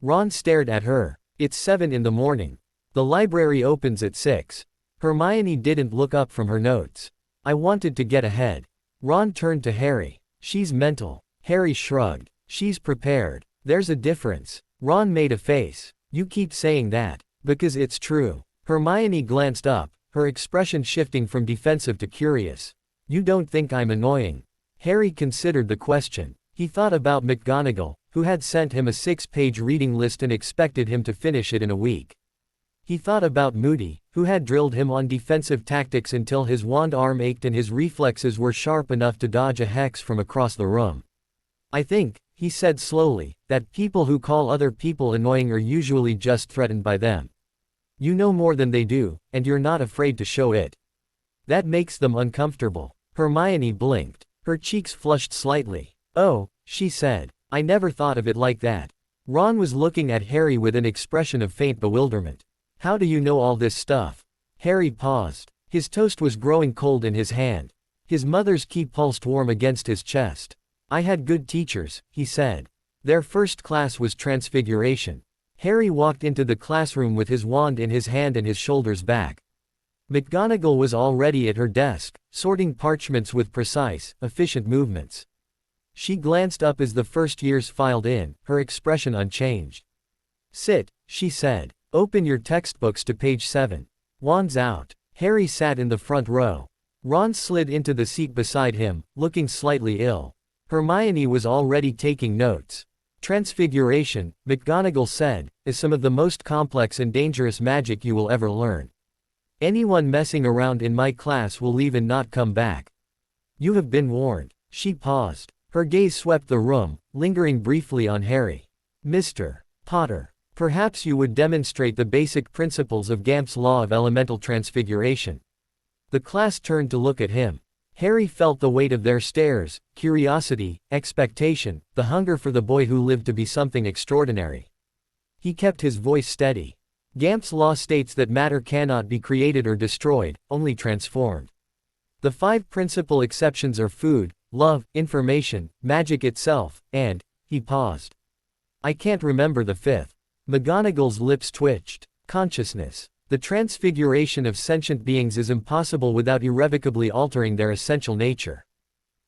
Ron stared at her. It's 7 in the morning. The library opens at 6. Hermione didn't look up from her notes. I wanted to get ahead. Ron turned to Harry. She's mental. Harry shrugged. She's prepared. There's a difference. Ron made a face. You keep saying that. Because it's true. Hermione glanced up, her expression shifting from defensive to curious. You don't think I'm annoying? Harry considered the question. He thought about McGonagall, who had sent him a 6-page reading list and expected him to finish it in a week. He thought about Moody, who had drilled him on defensive tactics until his wand arm ached and his reflexes were sharp enough to dodge a hex from across the room. I think, he said slowly, that people who call other people annoying are usually just threatened by them. You know more than they do, and you're not afraid to show it. That makes them uncomfortable. Hermione blinked. Her cheeks flushed slightly. Oh, she said. I never thought of it like that. Ron was looking at Harry with an expression of faint bewilderment. How do you know all this stuff? Harry paused. His toast was growing cold in his hand. His mother's key pulsed warm against his chest. I had good teachers, he said. Their first class was Transfiguration. Harry walked into the classroom with his wand in his hand and his shoulders back. McGonagall was already at her desk, sorting parchments with precise, efficient movements. She glanced up as the first years filed in, her expression unchanged. Sit, she said. Open your textbooks to page 7. Wands out. Harry sat in the front row. Ron slid into the seat beside him, looking slightly ill. Hermione was already taking notes. Transfiguration, McGonagall said, is some of the most complex and dangerous magic you will ever learn. Anyone messing around in my class will leave and not come back. You have been warned. She paused. Her gaze swept the room, lingering briefly on Harry. Mr. Potter, perhaps you would demonstrate the basic principles of Gamp's law of elemental transfiguration. The class turned to look at him. Harry felt the weight of their stares, curiosity, expectation, the hunger for the boy who lived to be something extraordinary. He kept his voice steady. Gamp's law states that matter cannot be created or destroyed, only transformed. The 5 principal exceptions are food, love, information, magic itself, and, he paused. I can't remember the 5th. McGonagall's lips twitched. Consciousness. The transfiguration of sentient beings is impossible without irrevocably altering their essential nature.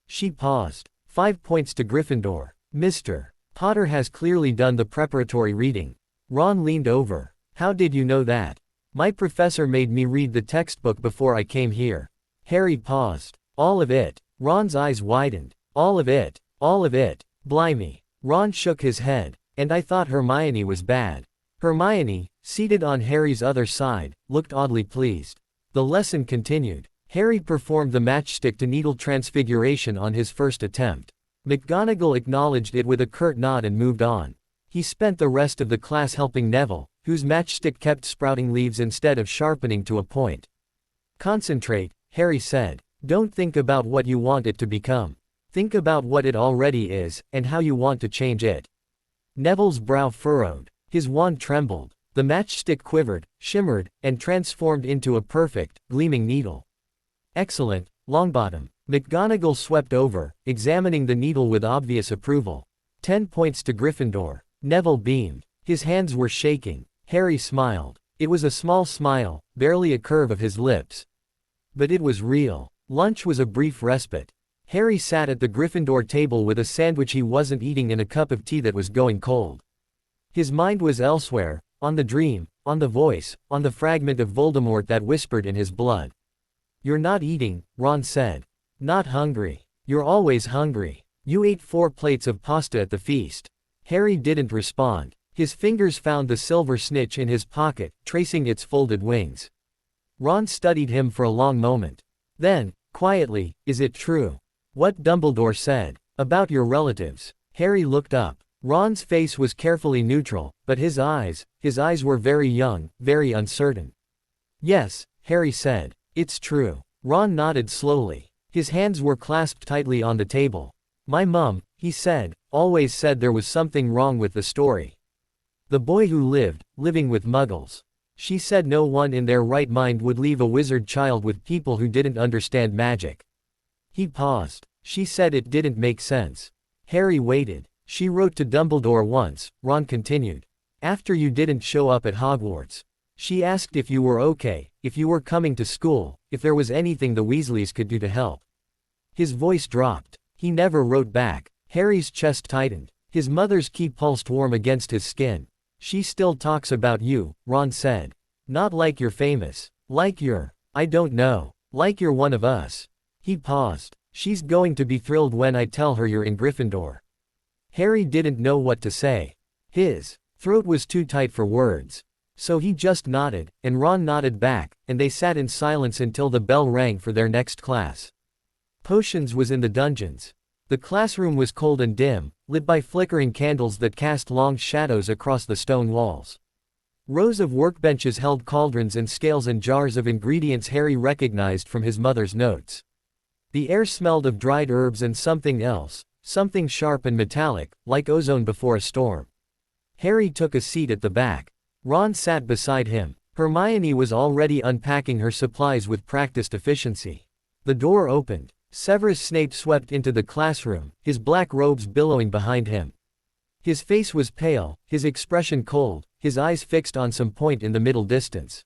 She paused. 5 points to Gryffindor. Mr. Potter has clearly done the preparatory reading. Ron leaned over. How did you know that? My professor made me read the textbook before I came here. Harry paused. All of it. Ron's eyes widened. All of it. All of it. Blimey. Ron shook his head. And I thought Hermione was bad. Hermione, seated on Harry's other side, looked oddly pleased. The lesson continued. Harry performed the matchstick to needle transfiguration on his first attempt. McGonagall acknowledged it with a curt nod and moved on. He spent the rest of the class helping Neville, whose matchstick kept sprouting leaves instead of sharpening to a point. Concentrate, Harry said. Don't think about what you want it to become. Think about what it already is, and how you want to change it. Neville's brow furrowed. His wand trembled. The matchstick quivered, shimmered, and transformed into a perfect, gleaming needle. Excellent, Longbottom. McGonagall swept over, examining the needle with obvious approval. 10 points to Gryffindor. Neville beamed. His hands were shaking. Harry smiled. It was a small smile, barely a curve of his lips. But it was real. Lunch was a brief respite. Harry sat at the Gryffindor table with a sandwich he wasn't eating and a cup of tea that was going cold. His mind was elsewhere, on the dream, on the voice, on the fragment of Voldemort that whispered in his blood. "You're not eating," Ron said. "Not hungry. You're always hungry. You ate 4 plates of pasta at the feast." Harry didn't respond. His fingers found the Silver Snitch in his pocket, tracing its folded wings. Ron studied him for a long moment. Then, quietly, "Is it true what Dumbledore said about your relatives?" Harry looked up. Ron's face was carefully neutral, but his eyes were very young, very uncertain. "Yes," Harry said. "It's true." Ron nodded slowly. His hands were clasped tightly on the table. "My mum," he said, "always said there was something wrong with the story. The boy who living with muggles. She said no one in their right mind would leave a wizard child with people who didn't understand magic." He paused. "She said it didn't make sense." Harry waited. "She wrote to Dumbledore once," Ron continued. "After you didn't show up at Hogwarts. She asked if you were okay, if you were coming to school, if there was anything the Weasleys could do to help." His voice dropped. "He never wrote back." Harry's chest tightened. His mother's key pulsed warm against his skin. "She still talks about you," Ron said. "Not like you're famous. Like I don't know. Like you're one of us." He paused. "She's going to be thrilled when I tell her you're in Gryffindor." Harry didn't know what to say. His throat was too tight for words. So he just nodded, and Ron nodded back, and they sat in silence until the bell rang for their next class. Potions was in the dungeons. The classroom was cold and dim, lit by flickering candles that cast long shadows across the stone walls. Rows of workbenches held cauldrons and scales and jars of ingredients Harry recognized from his mother's notes. The air smelled of dried herbs and something else, something sharp and metallic, like ozone before a storm. Harry took a seat at the back. Ron sat beside him. Hermione was already unpacking her supplies with practiced efficiency. The door opened. Severus Snape swept into the classroom, his black robes billowing behind him. His face was pale, his expression cold, his eyes fixed on some point in the middle distance.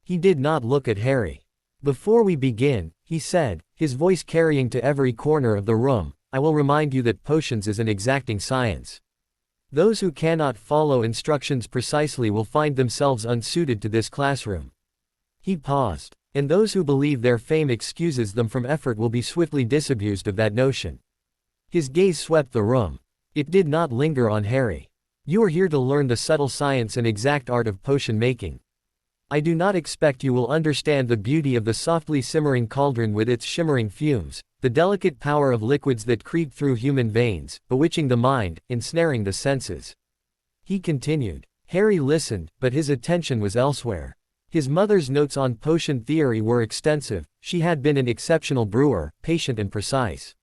He did not look at Harry. "Before we begin," he said, his voice carrying to every corner of the room, "I will remind you that potions is an exacting science. Those who cannot follow instructions precisely will find themselves unsuited to this classroom." He paused. "And those who believe their fame excuses them from effort will be swiftly disabused of that notion." His gaze swept the room. It did not linger on Harry. "You are here to learn the subtle science and exact art of potion making. I do not expect you will understand the beauty of the softly simmering cauldron with its shimmering fumes, the delicate power of liquids that creep through human veins, bewitching the mind, ensnaring the senses." He continued. Harry listened, but his attention was elsewhere. His mother's notes on potion theory were extensive. She had been an exceptional brewer, patient and precise.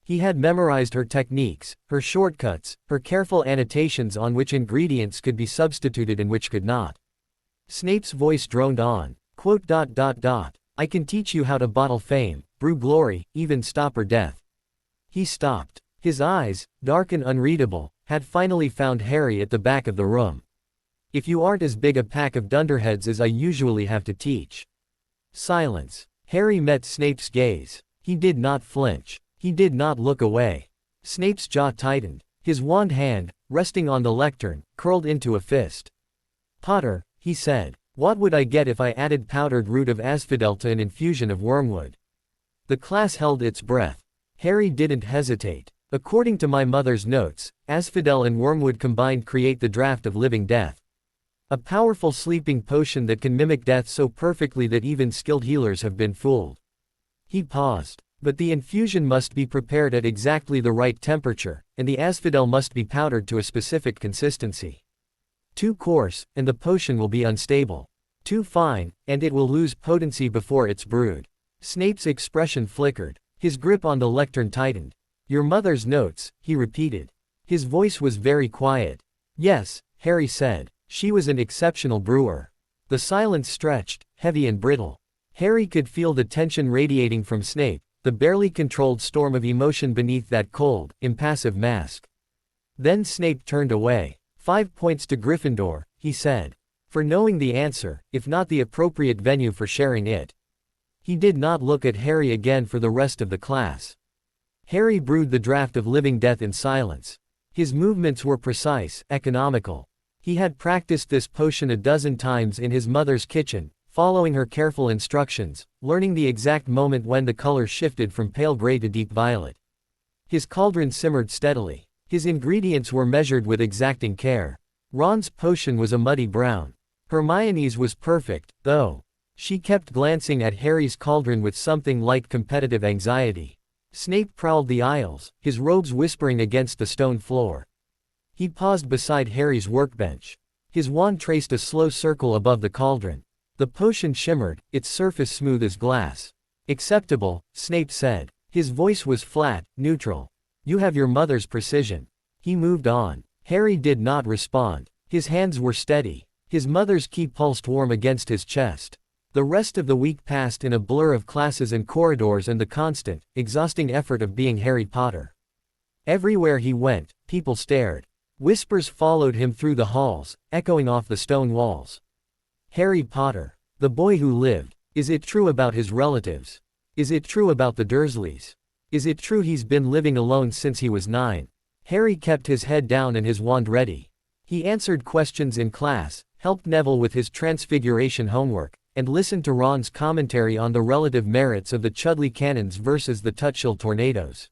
He had memorized her techniques, her shortcuts, her careful annotations on which ingredients could be substituted and which could not. Snape's voice droned on. Quote, "I can teach you how to bottle fame, brew glory, even stop her death." He stopped. His eyes, dark and unreadable, had finally found Harry at the back of the room. "If you aren't as big a pack of dunderheads as I usually have to teach." Silence. Harry met Snape's gaze. He did not flinch. He did not look away. Snape's jaw tightened. His wand hand, resting on the lectern, curled into a fist. "Potter," he said, "what would I get if I added powdered root of asphodel to an infusion of wormwood?" The class held its breath. Harry didn't hesitate. "According to my mother's notes, asphodel and wormwood combined create the draught of living death. A powerful sleeping potion that can mimic death so perfectly that even skilled healers have been fooled." He paused. "But the infusion must be prepared at exactly the right temperature, and the asphodel must be powdered to a specific consistency. Too coarse, and the potion will be unstable. Too fine, and it will lose potency before it's brewed." Snape's expression flickered. His grip on the lectern tightened. "Your mother's notes," he repeated. His voice was very quiet. "Yes," Harry said. "She was an exceptional brewer." The silence stretched, heavy and brittle. Harry could feel the tension radiating from Snape, the barely controlled storm of emotion beneath that cold, impassive mask. Then Snape turned away. 5 points to Gryffindor, he said. For knowing the answer, if not the appropriate venue for sharing it. He did not look at Harry again for the rest of the class. Harry brewed the draught of living death in silence. His movements were precise, economical. He had practiced this potion a dozen times in his mother's kitchen, following her careful instructions, learning the exact moment when the color shifted from pale gray to deep violet. His cauldron simmered steadily. His ingredients were measured with exacting care. Ron's potion was a muddy brown. Hermione's was perfect, though. She kept glancing at Harry's cauldron with something like competitive anxiety. Snape prowled the aisles, his robes whispering against the stone floor. He paused beside Harry's workbench. His wand traced a slow circle above the cauldron. The potion shimmered, its surface smooth as glass. Acceptable, Snape said. His voice was flat, neutral. You have your mother's precision. He moved on. Harry did not respond. His hands were steady. His mother's key pulsed warm against his chest. The rest of the week passed in a blur of classes and corridors and the constant, exhausting effort of being Harry Potter. Everywhere he went, people stared. Whispers followed him through the halls, echoing off the stone walls. Harry Potter, the boy who lived. Is it true about his relatives? Is it true about the Dursleys? Is it true he's been living alone since he was 9? Harry kept his head down and his wand ready. He answered questions in class, helped Neville with his transfiguration homework, and listened to Ron's commentary on the relative merits of the Chudley cannons versus the Tutshill tornadoes.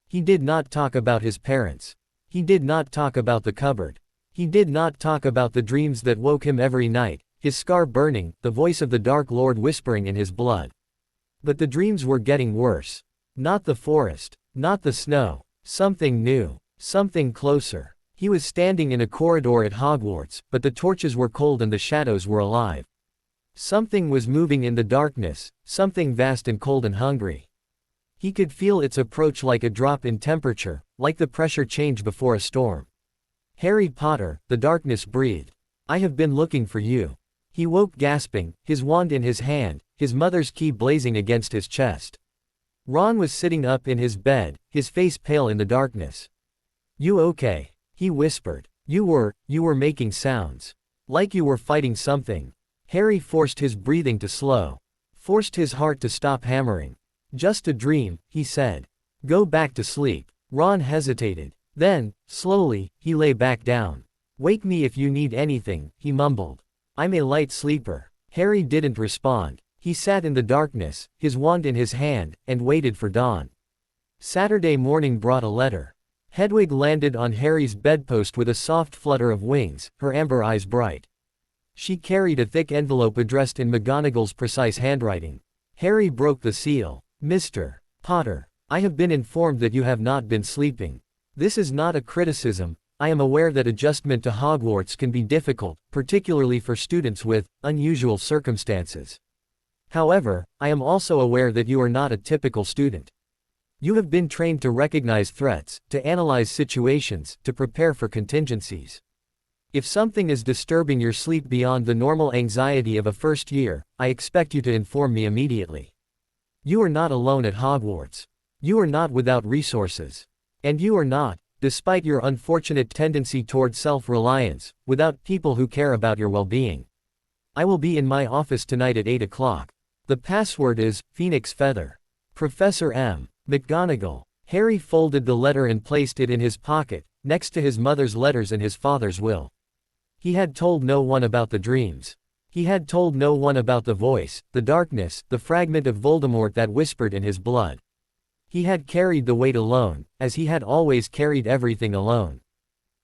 He did not talk about his parents. He did not talk about the cupboard. He did not talk about the dreams that woke him every night, his scar burning, the voice of the Dark Lord whispering in his blood. But the dreams were getting worse. Not the forest, not the snow, something new, something closer. He was standing in a corridor at Hogwarts, but the torches were cold and the shadows were alive. Something was moving in the darkness, something vast and cold and hungry. He could feel its approach like a drop in temperature, like the pressure change before a storm. Harry Potter, the darkness breathed. I have been looking for you. He woke gasping, his wand in his hand, his mother's key blazing against his chest. Ron was sitting up in his bed, his face pale in the darkness. You okay? He whispered. You were making sounds. Like you were fighting something. Harry forced his breathing to slow. Forced his heart to stop hammering. Just a dream, he said. Go back to sleep. Ron hesitated. Then, slowly, he lay back down. Wake me if you need anything, he mumbled. I'm a light sleeper. Harry didn't respond. He sat in the darkness, his wand in his hand, and waited for dawn. Saturday morning brought a letter. Hedwig landed on Harry's bedpost with a soft flutter of wings, her amber eyes bright. She carried a thick envelope addressed in McGonagall's precise handwriting. Harry broke the seal. Mr. Potter, I have been informed that you have not been sleeping. This is not a criticism. I am aware that adjustment to Hogwarts can be difficult, particularly for students with unusual circumstances. However, I am also aware that you are not a typical student. You have been trained to recognize threats, to analyze situations, to prepare for contingencies. If something is disturbing your sleep beyond the normal anxiety of a first year, I expect you to inform me immediately. You are not alone at Hogwarts. You are not without resources. And you are not, despite your unfortunate tendency toward self-reliance, without people who care about your well-being. I will be in my office tonight at 8 o'clock. The password is, Phoenix Feather. Professor M. McGonagall. Harry folded the letter and placed it in his pocket, next to his mother's letters and his father's will. He had told no one about the dreams. He had told no one about the voice, the darkness, the fragment of Voldemort that whispered in his blood. He had carried the weight alone, as he had always carried everything alone.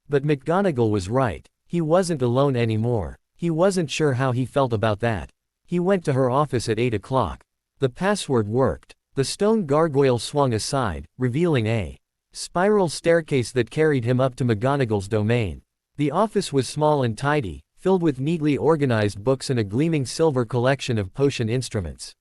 But McGonagall was right. He wasn't alone anymore. He wasn't sure how he felt about that. He went to her office at 8 o'clock. The password worked. The stone gargoyle swung aside, revealing a spiral staircase that carried him up to McGonagall's domain. The office was small and tidy, filled with neatly organized books and a gleaming silver collection of potion instruments.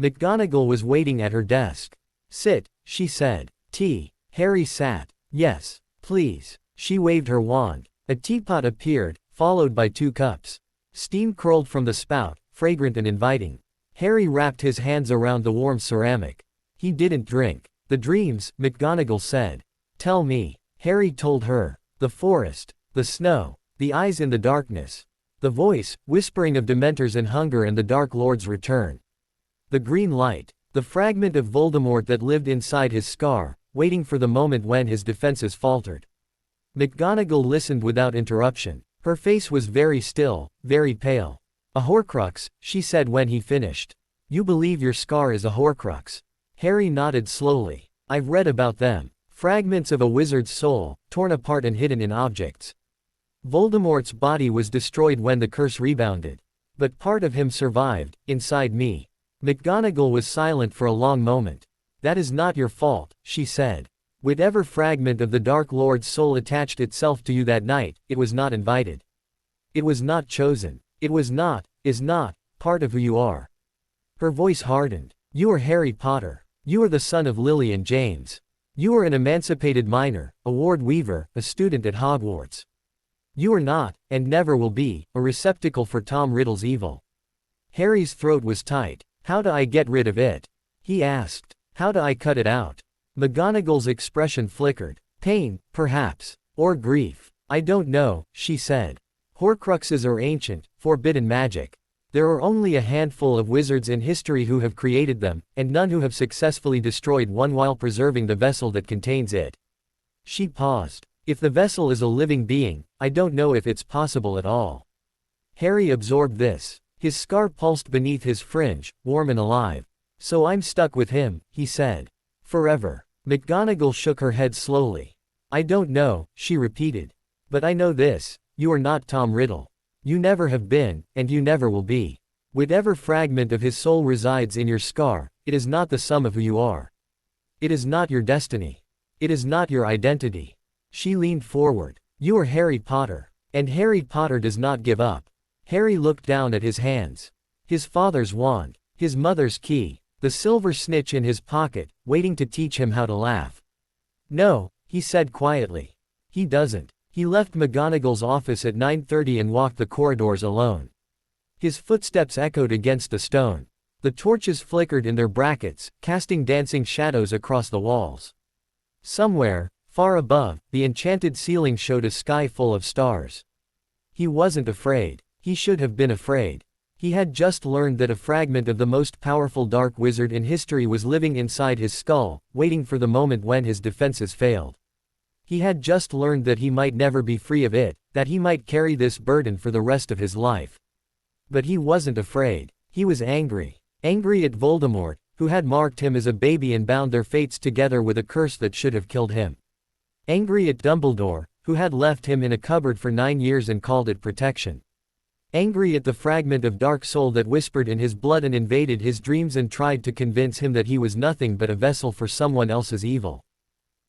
McGonagall was waiting at her desk. Sit, she said. Tea. Harry sat. Yes, please. She waved her wand. A teapot appeared, followed by 2 cups. Steam curled from the spout, fragrant and inviting. Harry wrapped his hands around the warm ceramic. He didn't drink. The dreams, McGonagall said. Tell me. Harry told her. The forest. The snow. The eyes in the darkness. The voice, whispering of Dementors and hunger and the Dark Lord's return. The green light. The fragment of Voldemort that lived inside his scar, waiting for the moment when his defenses faltered. McGonagall listened without interruption. Her face was very still, very pale. A Horcrux, she said when he finished. You believe your scar is a Horcrux? Harry nodded slowly. I've read about them. Fragments of a wizard's soul, torn apart and hidden in objects. Voldemort's body was destroyed when the curse rebounded. But part of him survived, inside me. McGonagall was silent for a long moment. That is not your fault, she said. Whatever fragment of the Dark Lord's soul attached itself to you that night, it was not invited. It was not chosen. It was not, is not, part of who you are. Her voice hardened. You are Harry Potter. You are the son of Lily and James. You are an emancipated minor, a ward weaver, a student at Hogwarts. You are not, and never will be, a receptacle for Tom Riddle's evil. Harry's throat was tight. How do I get rid of it? He asked. How do I cut it out? McGonagall's expression flickered. Pain, perhaps. Or grief. I don't know, she said. Horcruxes are ancient, forbidden magic. There are only a handful of wizards in history who have created them, and none who have successfully destroyed one while preserving the vessel that contains it. She paused. If the vessel is a living being, I don't know if it's possible at all. Harry absorbed this. His scar pulsed beneath his fringe, warm and alive. So I'm stuck with him, he said. Forever. McGonagall shook her head slowly. I don't know, she repeated. But I know this. You are not Tom Riddle. You never have been, and you never will be. Whatever fragment of his soul resides in your scar, it is not the sum of who you are. It is not your destiny. It is not your identity. She leaned forward. You are Harry Potter. And Harry Potter does not give up. Harry looked down at his hands. His father's wand. His mother's key. The silver snitch in his pocket, waiting to teach him how to laugh. No, he said quietly. He doesn't. He left McGonagall's office at 9:30 and walked the corridors alone. His footsteps echoed against the stone. The torches flickered in their brackets, casting dancing shadows across the walls. Somewhere, far above, the enchanted ceiling showed a sky full of stars. He wasn't afraid. He should have been afraid. He had just learned that a fragment of the most powerful dark wizard in history was living inside his skull, waiting for the moment when his defenses failed. He had just learned that he might never be free of it, that he might carry this burden for the rest of his life. But he wasn't afraid. He was angry. Angry at Voldemort, who had marked him as a baby and bound their fates together with a curse that should have killed him. Angry at Dumbledore, who had left him in a cupboard for 9 years and called it protection. Angry at the fragment of dark soul that whispered in his blood and invaded his dreams and tried to convince him that he was nothing but a vessel for someone else's evil.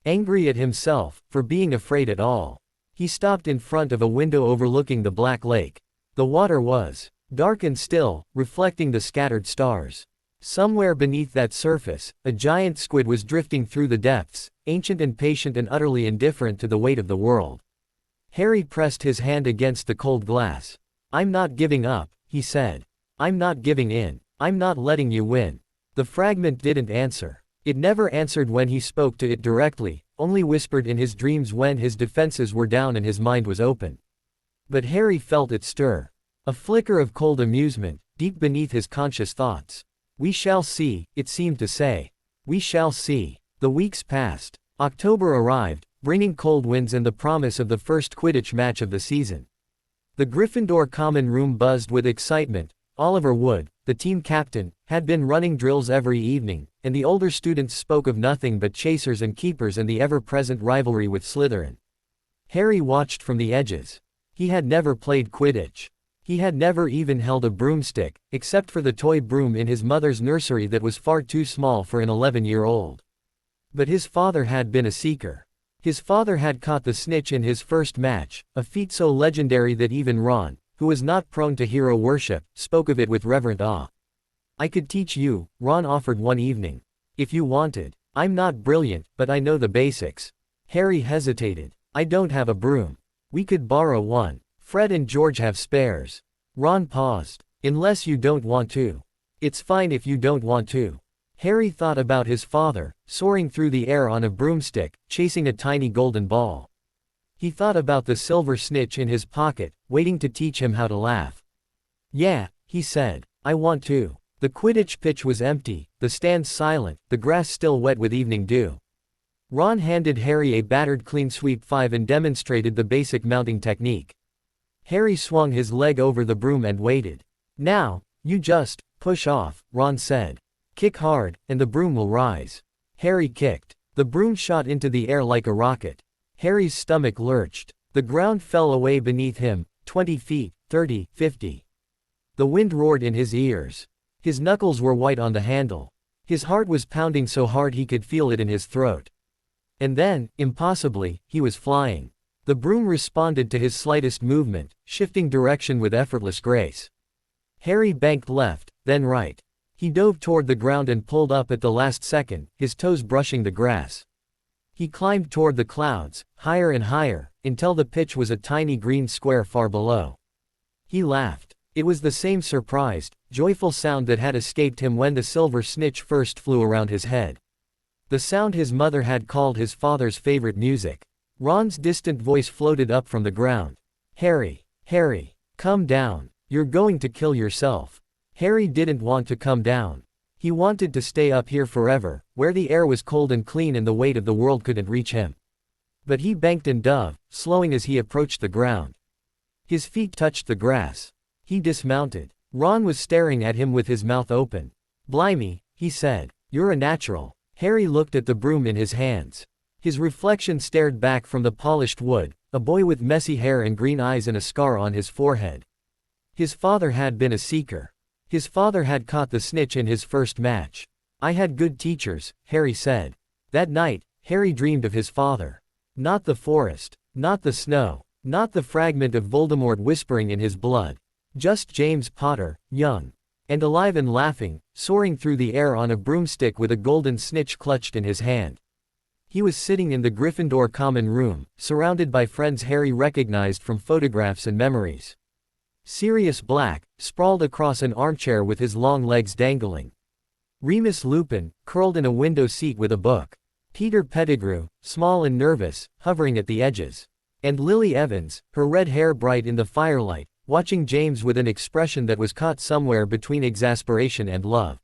Angry at himself, for being afraid at all. He stopped in front of a window overlooking the Black Lake. The water was dark and still, reflecting the scattered stars. Somewhere beneath that surface, a giant squid was drifting through the depths, ancient and patient and utterly indifferent to the weight of the world. Harry pressed his hand against the cold glass. I'm not giving up, he said. I'm not giving in. I'm not letting you win. The fragment didn't answer. It never answered when he spoke to it directly, only whispered in his dreams when his defenses were down and his mind was open. But Harry felt it stir. A flicker of cold amusement, deep beneath his conscious thoughts. We shall see, it seemed to say. We shall see. The weeks passed. October arrived, bringing cold winds and the promise of the first Quidditch match of the season. The Gryffindor common room buzzed with excitement. Oliver Wood, the team captain, had been running drills every evening, and the older students spoke of nothing but chasers and keepers and the ever-present rivalry with Slytherin. Harry watched from the edges. He had never played Quidditch. He had never even held a broomstick, except for the toy broom in his mother's nursery that was far too small for an 11-year-old. But his father had been a seeker. His father had caught the snitch in his first match, a feat so legendary that even Ron, who was not prone to hero worship, spoke of it with reverent awe. I could teach you, Ron offered one evening. If you wanted. I'm not brilliant, but I know the basics. Harry hesitated. I don't have a broom. We could borrow one. Fred and George have spares. Ron paused. Unless you don't want to. It's fine if you don't want to. Harry thought about his father, soaring through the air on a broomstick, chasing a tiny golden ball. He thought about the silver snitch in his pocket, waiting to teach him how to laugh. "Yeah," he said. "I want to." The Quidditch pitch was empty, the stands silent, the grass still wet with evening dew. Ron handed Harry a battered clean sweep 5 and demonstrated the basic mounting technique. Harry swung his leg over the broom and waited. "Now, you just push off," Ron said. "Kick hard, and the broom will rise." Harry kicked. The broom shot into the air like a rocket. Harry's stomach lurched. The ground fell away beneath him, 20 feet, 30, 50. The wind roared in his ears. His knuckles were white on the handle. His heart was pounding so hard he could feel it in his throat. And then, impossibly, he was flying. The broom responded to his slightest movement, shifting direction with effortless grace. Harry banked left, then right. He dove toward the ground and pulled up at the last second, his toes brushing the grass. He climbed toward the clouds, higher and higher, until the pitch was a tiny green square far below. He laughed. It was the same surprised, joyful sound that had escaped him when the silver snitch first flew around his head. The sound his mother had called his father's favorite music. Ron's distant voice floated up from the ground. "Harry, Harry, come down. You're going to kill yourself." Harry didn't want to come down. He wanted to stay up here forever, where the air was cold and clean and the weight of the world couldn't reach him. But he banked and dove, slowing as he approached the ground. His feet touched the grass. He dismounted. Ron was staring at him with his mouth open. "Blimey," he said. "You're a natural." Harry looked at the broom in his hands. His reflection stared back from the polished wood, a boy with messy hair and green eyes and a scar on his forehead. His father had been a seeker. His father had caught the snitch in his first match. "I had good teachers," Harry said. That night, Harry dreamed of his father. Not the forest, not the snow, not the fragment of Voldemort whispering in his blood. Just James Potter, young and alive and laughing, soaring through the air on a broomstick with a golden snitch clutched in his hand. He was sitting in the Gryffindor common room, surrounded by friends Harry recognized from photographs and memories. Sirius Black, sprawled across an armchair with his long legs dangling. Remus Lupin, curled in a window seat with a book. Peter Pettigrew, small and nervous, hovering at the edges. And Lily Evans, her red hair bright in the firelight, watching James with an expression that was caught somewhere between exasperation and love.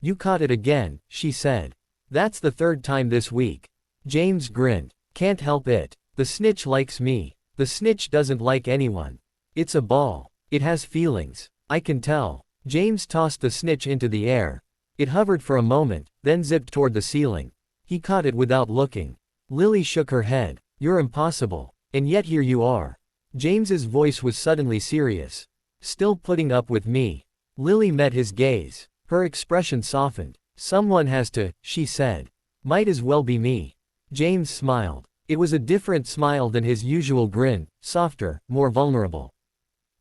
"You caught it again," she said. "That's the third time this week." James grinned. "Can't help it. The snitch likes me. The snitch doesn't like anyone. It's a ball. It has feelings. I can tell." James tossed the snitch into the air. It hovered for a moment, then zipped toward the ceiling. He caught it without looking. Lily shook her head. "You're impossible. And yet here you are." James's voice was suddenly serious. "Still putting up with me?" Lily met his gaze. Her expression softened. "Someone has to," she said. "Might as well be me." James smiled. It was a different smile than his usual grin, softer, more vulnerable.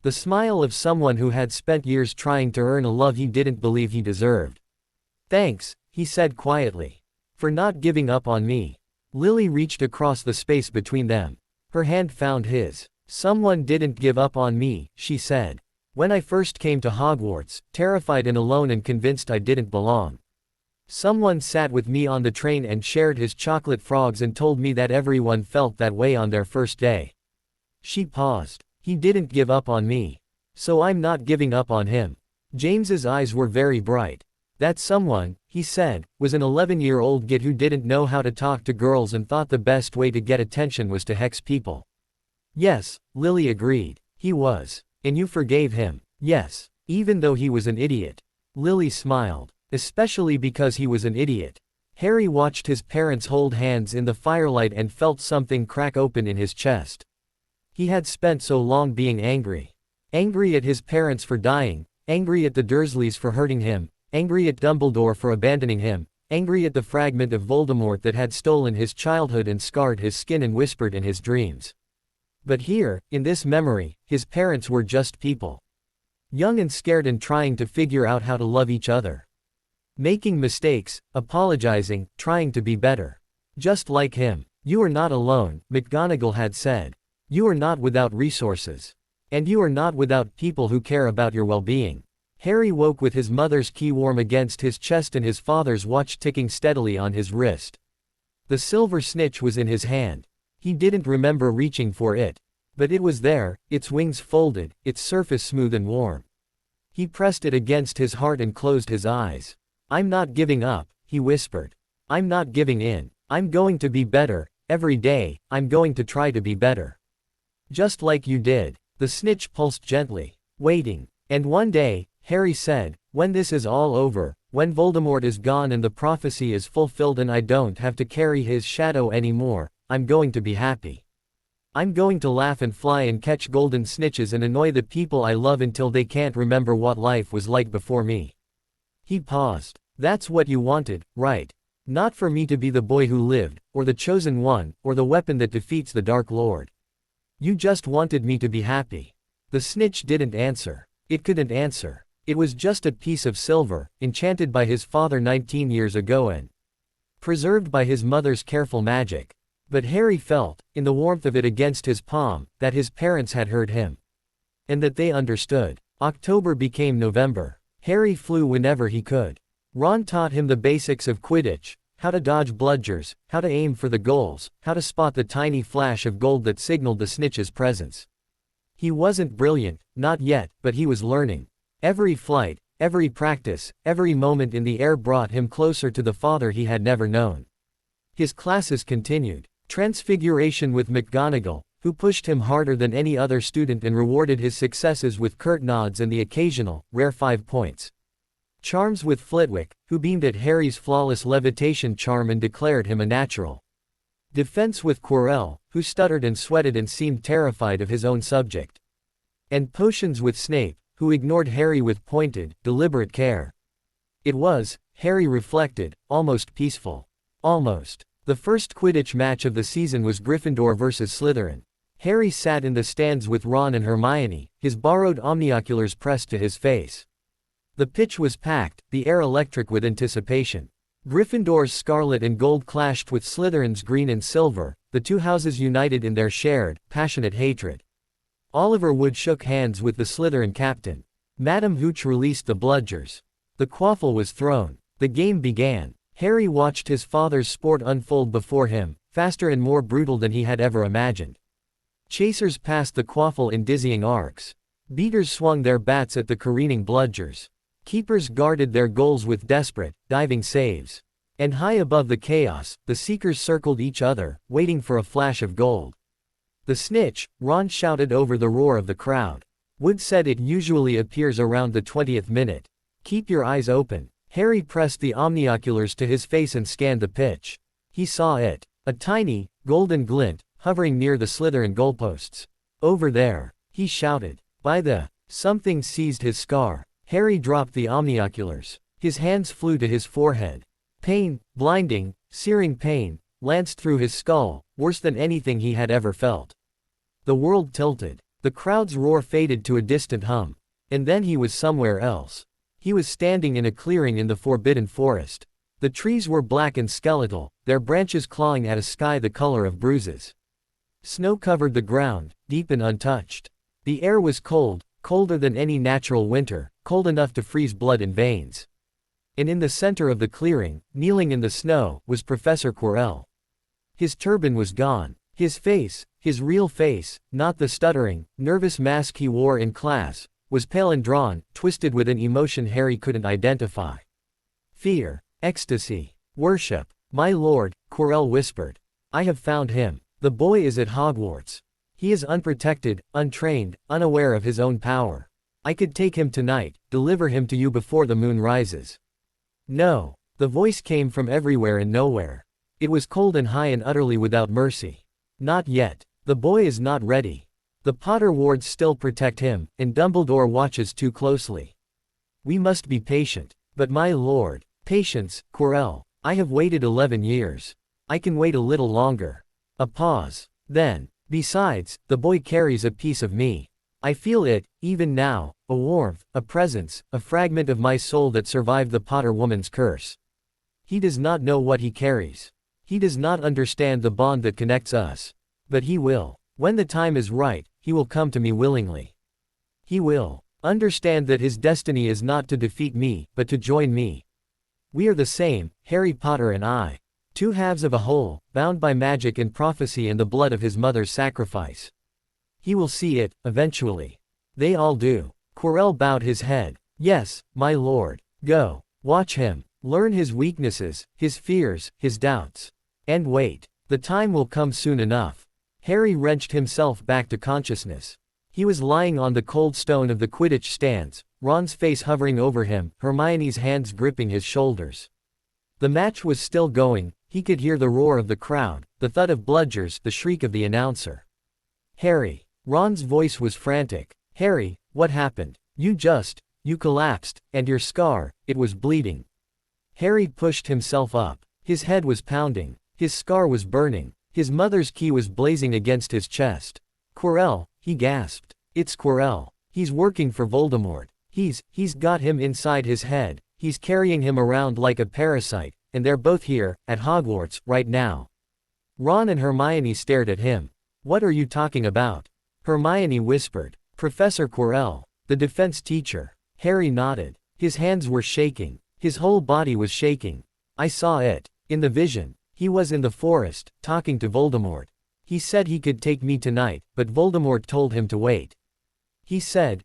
The smile of someone who had spent years trying to earn a love he didn't believe he deserved. "Thanks," he said quietly. "For not giving up on me." Lily reached across the space between them. Her hand found his. "Someone didn't give up on me," she said. "When I first came to Hogwarts, terrified and alone and convinced I didn't belong. Someone sat with me on the train and shared his chocolate frogs and told me that everyone felt that way on their first day." She paused. "He didn't give up on me. So I'm not giving up on him." James's eyes were very bright. "That someone," he said, "was an 11-year-old git who didn't know how to talk to girls and thought the best way to get attention was to hex people." "Yes," Lily agreed. "He was. And you forgave him." "Yes. Even though he was an idiot." Lily smiled. "Especially because he was an idiot." Harry watched his parents hold hands in the firelight and felt something crack open in his chest. He had spent so long being angry. Angry at his parents for dying, angry at the Dursleys for hurting him, angry at Dumbledore for abandoning him, angry at the fragment of Voldemort that had stolen his childhood and scarred his skin and whispered in his dreams. But here, in this memory, his parents were just people. Young and scared and trying to figure out how to love each other. Making mistakes, apologizing, trying to be better. Just like him. "You are not alone," McGonagall had said. "You are not without resources. And you are not without people who care about your well-being." Harry woke with his mother's key warm against his chest and his father's watch ticking steadily on his wrist. The silver snitch was in his hand. He didn't remember reaching for it. But it was there, its wings folded, its surface smooth and warm. He pressed it against his heart and closed his eyes. "I'm not giving up," he whispered. "I'm not giving in. I'm going to be better, every day, I'm going to try to be better. Just like you did." The snitch pulsed gently, waiting. "And one day," Harry said, "when this is all over, when Voldemort is gone and the prophecy is fulfilled and I don't have to carry his shadow anymore, I'm going to be happy. I'm going to laugh and fly and catch golden snitches and annoy the people I love until they can't remember what life was like before me." He paused. "That's what you wanted, right? Not for me to be the boy who lived, or the chosen one, or the weapon that defeats the Dark Lord. You just wanted me to be happy." The snitch didn't answer. It couldn't answer. It was just a piece of silver, enchanted by his father 19 years ago and preserved by his mother's careful magic. But Harry felt, in the warmth of it against his palm, that his parents had heard him. And that they understood. October became November. Harry flew whenever he could. Ron taught him the basics of Quidditch, how to dodge bludgers, how to aim for the goals, how to spot the tiny flash of gold that signaled the snitch's presence. He wasn't brilliant, not yet, but he was learning. Every flight, every practice, every moment in the air brought him closer to the father he had never known. His classes continued. Transfiguration with McGonagall, who pushed him harder than any other student and rewarded his successes with curt nods and the occasional, rare 5 points. Charms with Flitwick, who beamed at Harry's flawless levitation charm and declared him a natural. Defense with Quirrell, who stuttered and sweated and seemed terrified of his own subject. And potions with Snape, who ignored Harry with pointed, deliberate care. It was, Harry reflected, almost peaceful. Almost. The first Quidditch match of the season was Gryffindor versus Slytherin. Harry sat in the stands with Ron and Hermione, his borrowed omnioculars pressed to his face. The pitch was packed, the air electric with anticipation. Gryffindor's scarlet and gold clashed with Slytherin's green and silver, the two houses united in their shared, passionate hatred. Oliver Wood shook hands with the Slytherin captain. Madam Hooch released the bludgers. The quaffle was thrown. The game began. Harry watched his father's sport unfold before him, faster and more brutal than he had ever imagined. Chasers passed the quaffle in dizzying arcs. Beaters swung their bats at the careening bludgers. Keepers guarded their goals with desperate, diving saves. And high above the chaos, the Seekers circled each other, waiting for a flash of gold. "The snitch," Ron shouted over the roar of the crowd. Wood said it usually appears around the 20th minute. "Keep your eyes open." Harry pressed the omnioculars to his face and scanned the pitch. He saw it. A tiny, golden glint, hovering near the Slytherin goalposts. "Over there," he shouted. By the... Something seized his scar. Harry dropped the omnioculars. His hands flew to his forehead. Pain, blinding, searing pain, lanced through his skull, worse than anything he had ever felt. The world tilted. The crowd's roar faded to a distant hum. And then he was somewhere else. He was standing in a clearing in the Forbidden Forest. The trees were black and skeletal, their branches clawing at a sky the color of bruises. Snow covered the ground, deep and untouched. The air was cold, colder than any natural winter, cold enough to freeze blood in veins. And in the center of the clearing, kneeling in the snow, was Professor Quirrell. His turban was gone. His face, his real face, not the stuttering, nervous mask he wore in class, was pale and drawn, twisted with an emotion Harry couldn't identify. Fear, ecstasy, worship. "My lord," Quirrell whispered. "I have found him. The boy is at Hogwarts. He is unprotected, untrained, unaware of his own power. I could take him tonight, deliver him to you before the moon rises." "No." The voice came from everywhere and nowhere. It was cold and high and utterly without mercy. "Not yet. The boy is not ready. The Potter wards still protect him, and Dumbledore watches too closely. We must be patient." "But my lord." "Patience, Quirrell. I have waited 11 years. I can wait a little longer." A pause. Then, "Besides, the boy carries a piece of me. I feel it, even now, a warmth, a presence, a fragment of my soul that survived the Potter woman's curse. He does not know what he carries. He does not understand the bond that connects us. But he will. When the time is right, he will come to me willingly. He will understand that his destiny is not to defeat me, but to join me. We are the same, Harry Potter and I. Two halves of a whole, bound by magic and prophecy and the blood of his mother's sacrifice. He will see it, eventually. They all do. Quirrell bowed his head. Yes, my lord. Go. Watch him. Learn his weaknesses, his fears, his doubts. And wait. The time will come soon enough. Harry wrenched himself back to consciousness. He was lying on the cold stone of the Quidditch stands, Ron's face hovering over him, Hermione's hands gripping his shoulders. The match was still going. He could hear the roar of the crowd, the thud of bludgers, the shriek of the announcer. Harry. Ron's voice was frantic. Harry, what happened? You collapsed, and your scar, it was bleeding. Harry pushed himself up. His head was pounding. His scar was burning. His mother's key was blazing against his chest. Quirrell, he gasped. It's Quirrell. He's working for Voldemort. He's got him inside his head. He's carrying him around like a parasite, and they're both here, at Hogwarts, right now. Ron and Hermione stared at him. What are you talking about? Hermione whispered. Professor Quirrell, the defense teacher. Harry nodded. His hands were shaking. His whole body was shaking. I saw it. In the vision. He was in the forest, talking to Voldemort. He said he could take me tonight, but Voldemort told him to wait. He said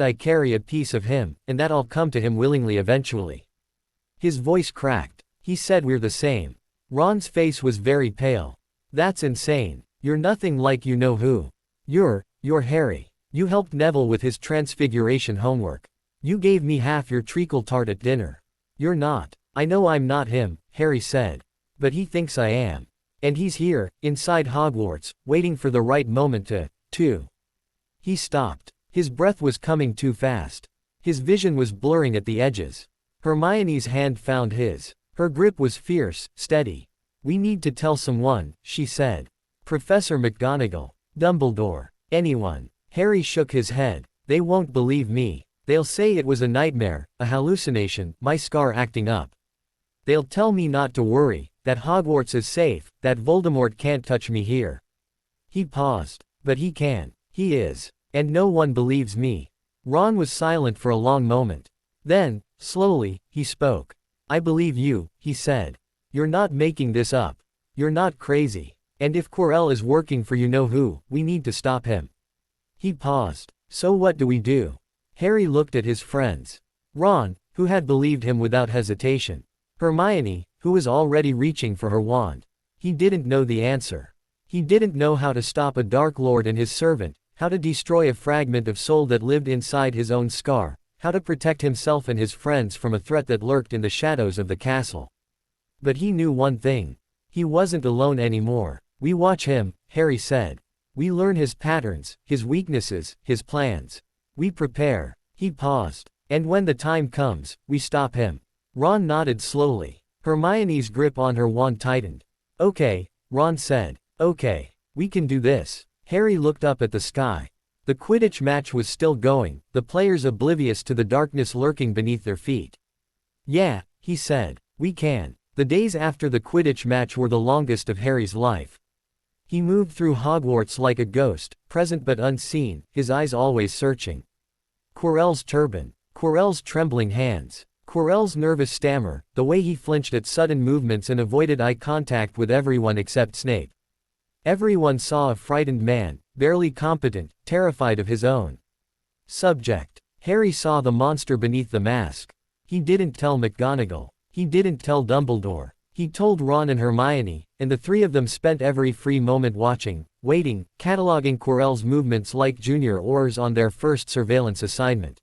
I carry a piece of him, and that I'll come to him willingly eventually. His voice cracked. He said we're the same. Ron's face was very pale. That's insane. You're nothing like you know who. You're Harry. You helped Neville with his transfiguration homework. You gave me half your treacle tart at dinner. You're not. I know I'm not him, Harry said. But he thinks I am. And he's here, inside Hogwarts, waiting for the right moment to. He stopped. His breath was coming too fast. His vision was blurring at the edges. Hermione's hand found his. Her grip was fierce, steady. We need to tell someone, she said. Professor McGonagall. Dumbledore. Anyone. Harry shook his head. They won't believe me. They'll say it was a nightmare, a hallucination, my scar acting up. They'll tell me not to worry, that Hogwarts is safe, that Voldemort can't touch me here. He paused. But he can. He is. And no one believes me. Ron was silent for a long moment. Then, slowly, he spoke. I believe you, he said. You're not making this up. You're not crazy. And if Quirrell is working for you know who, we need to stop him. He paused. So what do we do? Harry looked at his friends. Ron, who had believed him without hesitation. Hermione, who was already reaching for her wand. He didn't know the answer. He didn't know how to stop a Dark Lord and his servant, how to destroy a fragment of soul that lived inside his own scar, how to protect himself and his friends from a threat that lurked in the shadows of the castle. But he knew one thing. He wasn't alone anymore. We watch him, Harry said. We learn his patterns, his weaknesses, his plans. We prepare. He paused. And when the time comes, we stop him. Ron nodded slowly. Hermione's grip on her wand tightened. Okay, Ron said. Okay, we can do this. Harry looked up at the sky. The Quidditch match was still going, the players oblivious to the darkness lurking beneath their feet. Yeah, he said. We can. The days after the Quidditch match were the longest of Harry's life. He moved through Hogwarts like a ghost, present but unseen, his eyes always searching. Quirrell's turban. Quirrell's trembling hands. Quirrell's nervous stammer, the way he flinched at sudden movements and avoided eye contact with everyone except Snape. Everyone saw a frightened man, barely competent, terrified of his own subject. Harry saw the monster beneath the mask. He didn't tell McGonagall. He didn't tell Dumbledore. He told Ron and Hermione, and the three of them spent every free moment watching, waiting, cataloging Quirrell's movements like junior Aurors on their first surveillance assignment.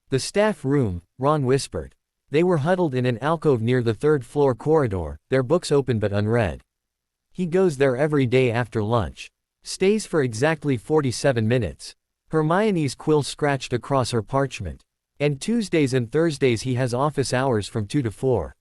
The staff room, Ron whispered. They were huddled in an alcove near the third-floor corridor, their books open but unread. He goes there every day after lunch. Stays for exactly 47 minutes. Hermione's quill scratched across her parchment. And Tuesdays and Thursdays he has office hours from 2 to 4.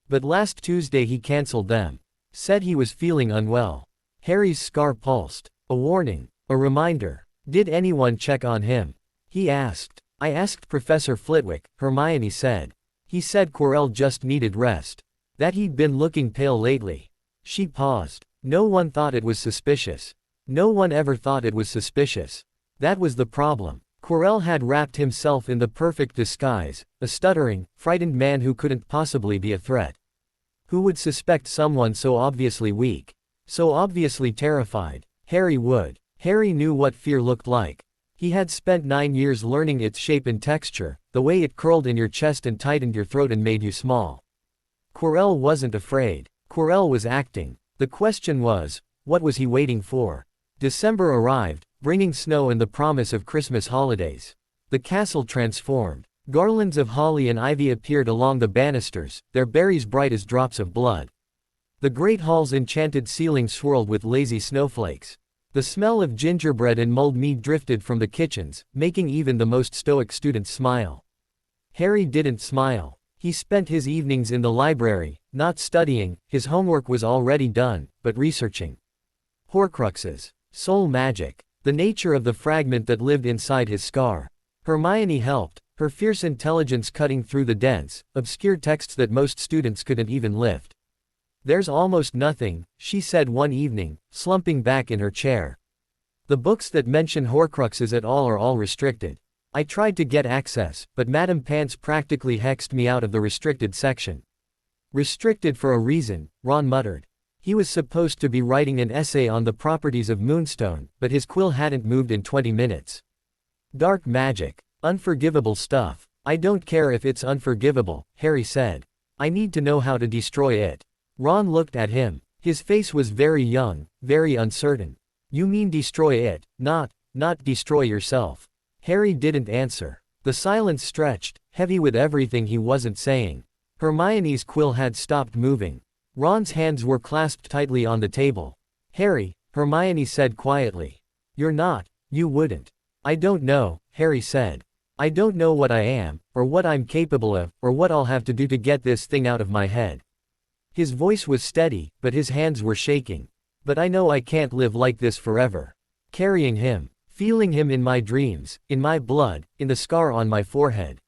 But last Tuesday he cancelled them. Said he was feeling unwell. Harry's scar pulsed. A warning. A reminder. Did anyone check on him? He asked. I asked Professor Flitwick, Hermione said. He said Quirrell just needed rest. That he'd been looking pale lately. She paused. No one thought it was suspicious. No one ever thought it was suspicious. That was the problem. Quirrell had wrapped himself in the perfect disguise, a stuttering, frightened man who couldn't possibly be a threat. Who would suspect someone so obviously weak? So obviously terrified? Harry would. Harry knew what fear looked like. He had spent 9 years learning its shape and texture, the way it curled in your chest and tightened your throat and made you small. Quirrell wasn't afraid. Quirrell was acting. The question was, what was he waiting for? December arrived, bringing snow and the promise of Christmas holidays. The castle transformed. Garlands of holly and ivy appeared along the banisters, their berries bright as drops of blood. The great hall's enchanted ceiling swirled with lazy snowflakes. The smell of gingerbread and mulled mead drifted from the kitchens, making even the most stoic students smile. Harry didn't smile. He spent his evenings in the library, not studying, his homework was already done, but researching. Horcruxes. Soul magic. The nature of the fragment that lived inside his scar. Hermione helped, her fierce intelligence cutting through the dense, obscure texts that most students couldn't even lift. There's almost nothing, she said one evening, slumping back in her chair. The books that mention Horcruxes at all are all restricted. I tried to get access, but Madame Pants practically hexed me out of the restricted section. Restricted for a reason, Ron muttered. He was supposed to be writing an essay on the properties of Moonstone, but his quill hadn't moved in 20 minutes. Dark magic. Unforgivable stuff. I don't care if it's unforgivable, Harry said. I need to know how to destroy it. Ron looked at him. His face was very young, very uncertain. You mean destroy it, not destroy yourself. Harry didn't answer. The silence stretched, heavy with everything he wasn't saying. Hermione's quill had stopped moving. Ron's hands were clasped tightly on the table. Harry, Hermione said quietly. You wouldn't. I don't know, Harry said. I don't know what I am, or what I'm capable of, or what I'll have to do to get this thing out of my head. His voice was steady, but his hands were shaking. But I know I can't live like this forever. Carrying him, feeling him in my dreams, in my blood, in the scar on my forehead.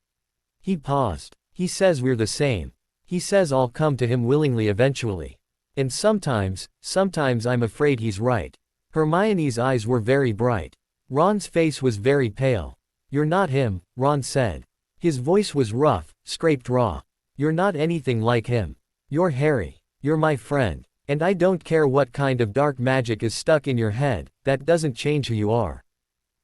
He paused. He says we're the same. He says I'll come to him willingly eventually. And sometimes I'm afraid he's right. Hermione's eyes were very bright. Ron's face was very pale. You're not him, Ron said. His voice was rough, scraped raw. You're not anything like him. You're Harry. You're my friend. And I don't care what kind of dark magic is stuck in your head, that doesn't change who you are.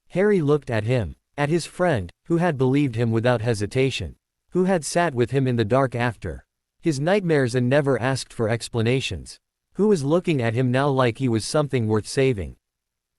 Harry looked at him, at his friend, who had believed him without hesitation, who had sat with him in the dark after his nightmares and never asked for explanations, who was looking at him now like he was something worth saving.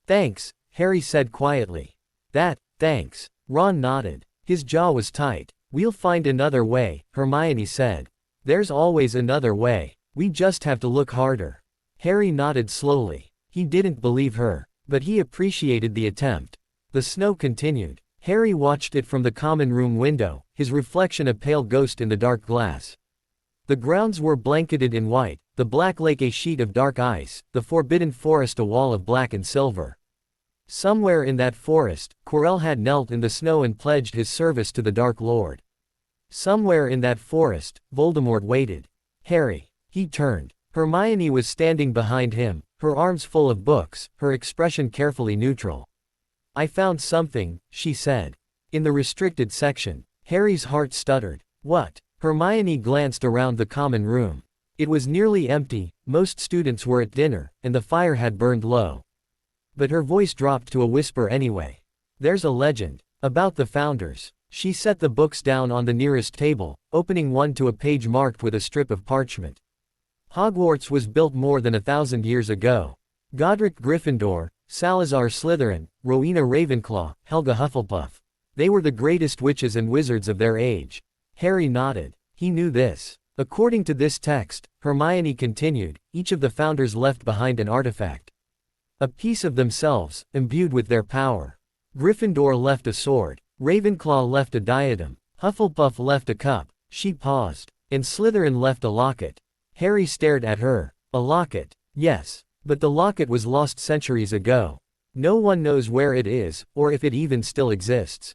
Thanks, Harry said quietly. Thanks. Ron nodded. His jaw was tight. We'll find another way, Hermione said. There's always another way. We just have to look harder. Harry nodded slowly. He didn't believe her, but he appreciated the attempt. The snow continued. Harry watched it from the common room window, his reflection a pale ghost in the dark glass. The grounds were blanketed in white, the black lake a sheet of dark ice, the forbidden forest a wall of black and silver. Somewhere in that forest, Quirrell had knelt in the snow and pledged his service to the Dark Lord. Somewhere in that forest, Voldemort waited. Harry. He turned. Hermione was standing behind him, her arms full of books, her expression carefully neutral. I found something, she said. In the restricted section. Harry's heart stuttered. What? Hermione glanced around the common room. It was nearly empty, most students were at dinner, and the fire had burned low. But her voice dropped to a whisper anyway. There's a legend about the founders. She set the books down on the nearest table, opening one to a page marked with a strip of parchment. Hogwarts was built more than 1,000 years ago. Godric Gryffindor, Salazar Slytherin, Rowena Ravenclaw, Helga Hufflepuff. They were the greatest witches and wizards of their age. Harry nodded. He knew this. According to this text, Hermione continued, each of the founders left behind an artifact. A piece of themselves, imbued with their power. Gryffindor left a sword. Ravenclaw left a diadem. Hufflepuff left a cup. She paused. And Slytherin left a locket. Harry stared at her. A locket. Yes. But the locket was lost centuries ago. No one knows where it is, or if it even still exists.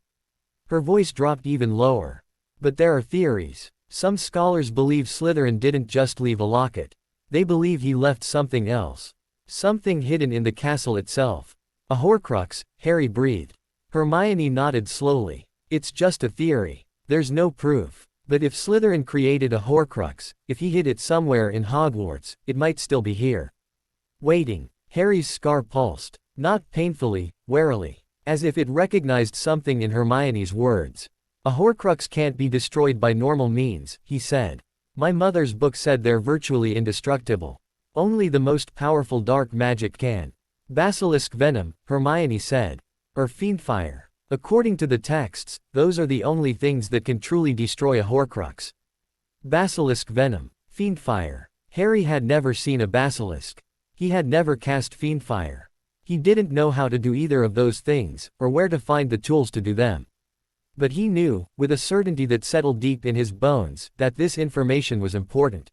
Her voice dropped even lower. But there are theories. Some scholars believe Slytherin didn't just leave a locket. They believe he left something else. Something hidden in the castle itself. A Horcrux, Harry breathed. Hermione nodded slowly. It's just a theory. There's no proof. But if Slytherin created a Horcrux, if he hid it somewhere in Hogwarts, it might still be here. Waiting. Harry's scar pulsed. Not painfully, warily. As if it recognized something in Hermione's words. A Horcrux can't be destroyed by normal means, he said. My mother's book said they're virtually indestructible. Only the most powerful dark magic can. Basilisk venom, Hermione said. Or fiendfire. According to the texts, those are the only things that can truly destroy a Horcrux. Basilisk venom, fiendfire. Harry had never seen a basilisk. He had never cast fiendfire. He didn't know how to do either of those things, or where to find the tools to do them. But he knew, with a certainty that settled deep in his bones, that this information was important.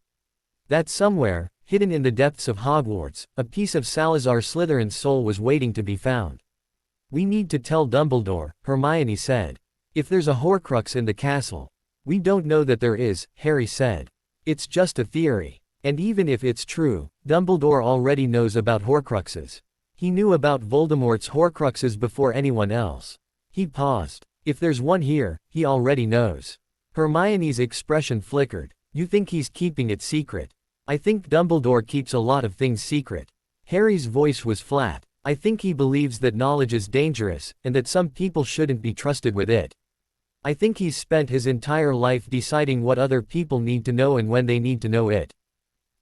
That somewhere, hidden in the depths of Hogwarts, a piece of Salazar Slytherin's soul was waiting to be found. We need to tell Dumbledore, Hermione said. If there's a Horcrux in the castle. We don't know that there is, Harry said. It's just a theory. And even if it's true, Dumbledore already knows about Horcruxes. He knew about Voldemort's Horcruxes before anyone else. He paused. If there's one here, he already knows. Hermione's expression flickered. You think he's keeping it secret? I think Dumbledore keeps a lot of things secret. Harry's voice was flat. I think he believes that knowledge is dangerous, and that some people shouldn't be trusted with it. I think he's spent his entire life deciding what other people need to know and when they need to know it.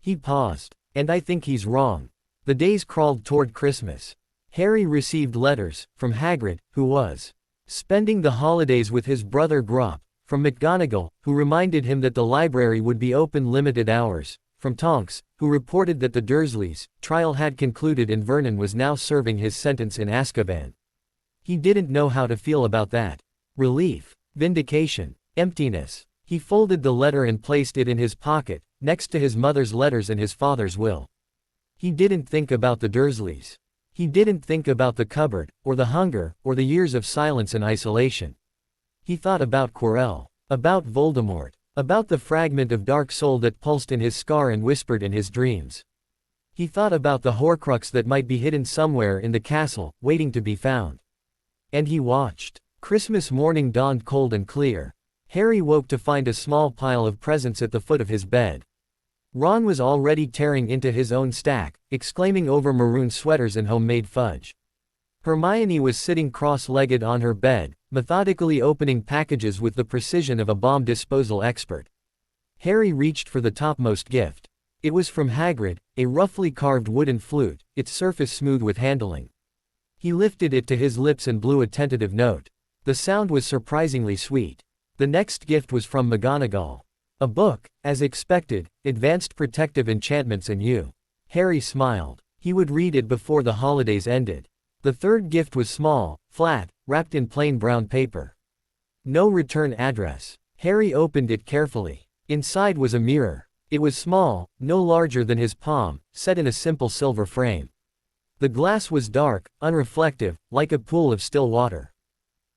He paused. And I think he's wrong. The days crawled toward Christmas. Harry received letters, from Hagrid, who was spending the holidays with his brother Grop, from McGonagall, who reminded him that the library would be open limited hours, from Tonks, who reported that the Dursleys' trial had concluded and Vernon was now serving his sentence in Azkaban. He didn't know how to feel about that. Relief, vindication, emptiness. He folded the letter and placed it in his pocket, next to his mother's letters and his father's will. He didn't think about the Dursleys. He didn't think about the cupboard, or the hunger, or the years of silence and isolation. He thought about Quirrell, about Voldemort, about the fragment of dark soul that pulsed in his scar and whispered in his dreams. He thought about the Horcrux that might be hidden somewhere in the castle, waiting to be found. And he watched. Christmas morning dawned cold and clear. Harry woke to find a small pile of presents at the foot of his bed. Ron was already tearing into his own stack, exclaiming over maroon sweaters and homemade fudge. Hermione was sitting cross-legged on her bed, methodically opening packages with the precision of a bomb disposal expert. Harry reached for the topmost gift. It was from Hagrid, a roughly carved wooden flute, its surface smooth with handling. He lifted it to his lips and blew a tentative note. The sound was surprisingly sweet. The next gift was from McGonagall. A book, as expected, Advanced Protective Enchantments and You. Harry smiled. He would read it before the holidays ended. The third gift was small, flat, wrapped in plain brown paper. No return address. Harry opened it carefully. Inside was a mirror. It was small, no larger than his palm, set in a simple silver frame. The glass was dark, unreflective, like a pool of still water.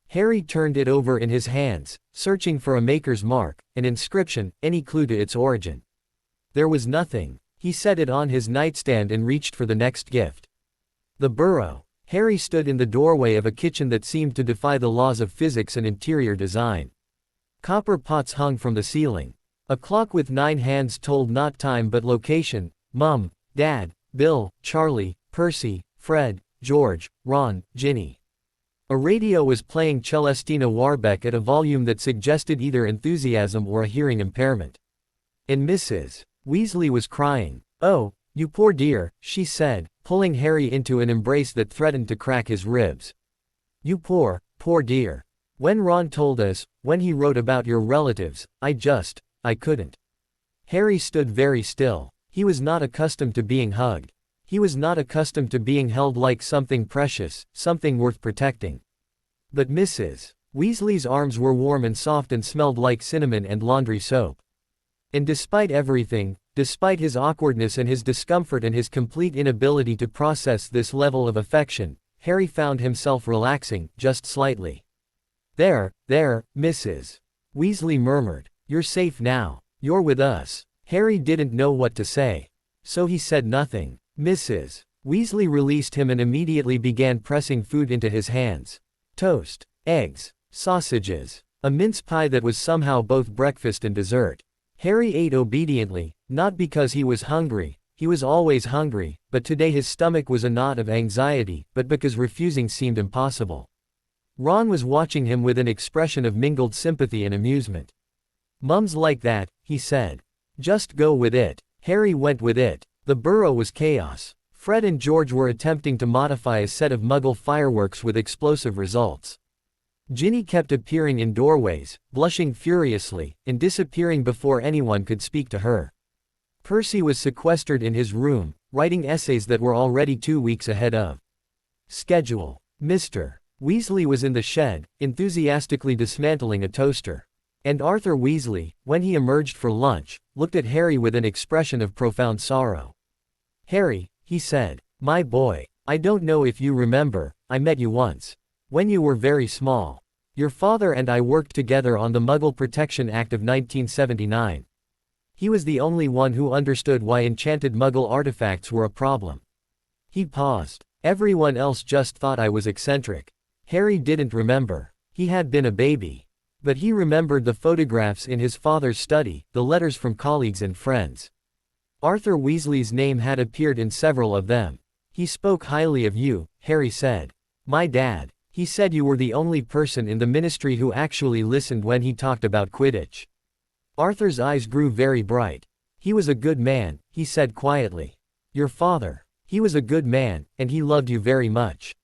Harry turned it over in his hands, searching for a maker's mark, an inscription, any clue to its origin. There was nothing. He set it on his nightstand and reached for the next gift. The burrow. Harry stood in the doorway of a kitchen that seemed to defy the laws of physics and interior design. Copper pots hung from the ceiling. A clock with 9 hands told not time but location: Mum, Dad, Bill, Charlie, Percy, Fred, George, Ron, Ginny. A radio was playing Celestina Warbeck at a volume that suggested either enthusiasm or a hearing impairment. And Mrs. Weasley was crying. "Oh, you poor dear," she said, pulling Harry into an embrace that threatened to crack his ribs. "You poor, poor dear. When Ron told us, when he wrote about your relatives, I couldn't." Harry stood very still. He was not accustomed to being hugged. He was not accustomed to being held like something precious, something worth protecting. But Mrs. Weasley's arms were warm and soft and smelled like cinnamon and laundry soap. And despite everything, despite his awkwardness and his discomfort and his complete inability to process this level of affection, Harry found himself relaxing, just slightly. There, Mrs. Weasley murmured. "You're safe now. You're with us." Harry didn't know what to say. So he said nothing. Mrs. Weasley released him and immediately began pressing food into his hands. Toast, eggs, sausages, A mince pie that was somehow both breakfast and dessert. Harry ate obediently, not because he was hungry, he was always hungry, but today his stomach was a knot of anxiety, but because refusing seemed impossible. Ron was watching him with an expression of mingled sympathy and amusement. "Mum's like that," he said. "Just go with it." Harry went with it. The burrow was chaos. Fred and George were attempting to modify a set of Muggle fireworks with explosive results. Ginny kept appearing in doorways, blushing furiously, and disappearing before anyone could speak to her. Percy was sequestered in his room, writing essays that were already 2 weeks ahead of schedule. Mr. Weasley was in the shed, enthusiastically dismantling a toaster. And Arthur Weasley, when he emerged for lunch, looked at Harry with an expression of profound sorrow. "Harry," he said, "my boy, I don't know if you remember, I met you once. When you were very small. Your father and I worked together on the Muggle Protection Act of 1979. He was the only one who understood why enchanted Muggle artifacts were a problem." He paused. "Everyone else just thought I was eccentric." Harry didn't remember. He had been a baby. But he remembered the photographs in his father's study, the letters from colleagues and friends. Arthur Weasley's name had appeared in several of them. "He spoke highly of you," Harry said. "My dad. He said you were the only person in the ministry who actually listened when he talked about Quidditch." Arthur's eyes grew very bright. "He was a good man," he said quietly. "Your father. He was a good man, and he loved you very much."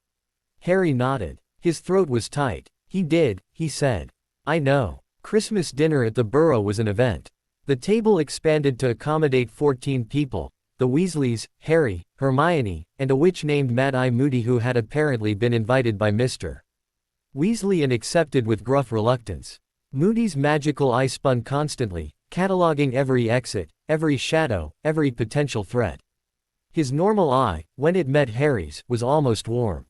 Harry nodded. His throat was tight. "He did," he said. "I know." Christmas dinner at the Burrow was an event. The table expanded to accommodate 14 people, the Weasleys, Harry, Hermione, and a witch named Mad-Eye Moody who had apparently been invited by Mr. Weasley and accepted with gruff reluctance. Moody's magical eye spun constantly, cataloging every exit, every shadow, every potential threat. His normal eye, when it met Harry's, was almost warm.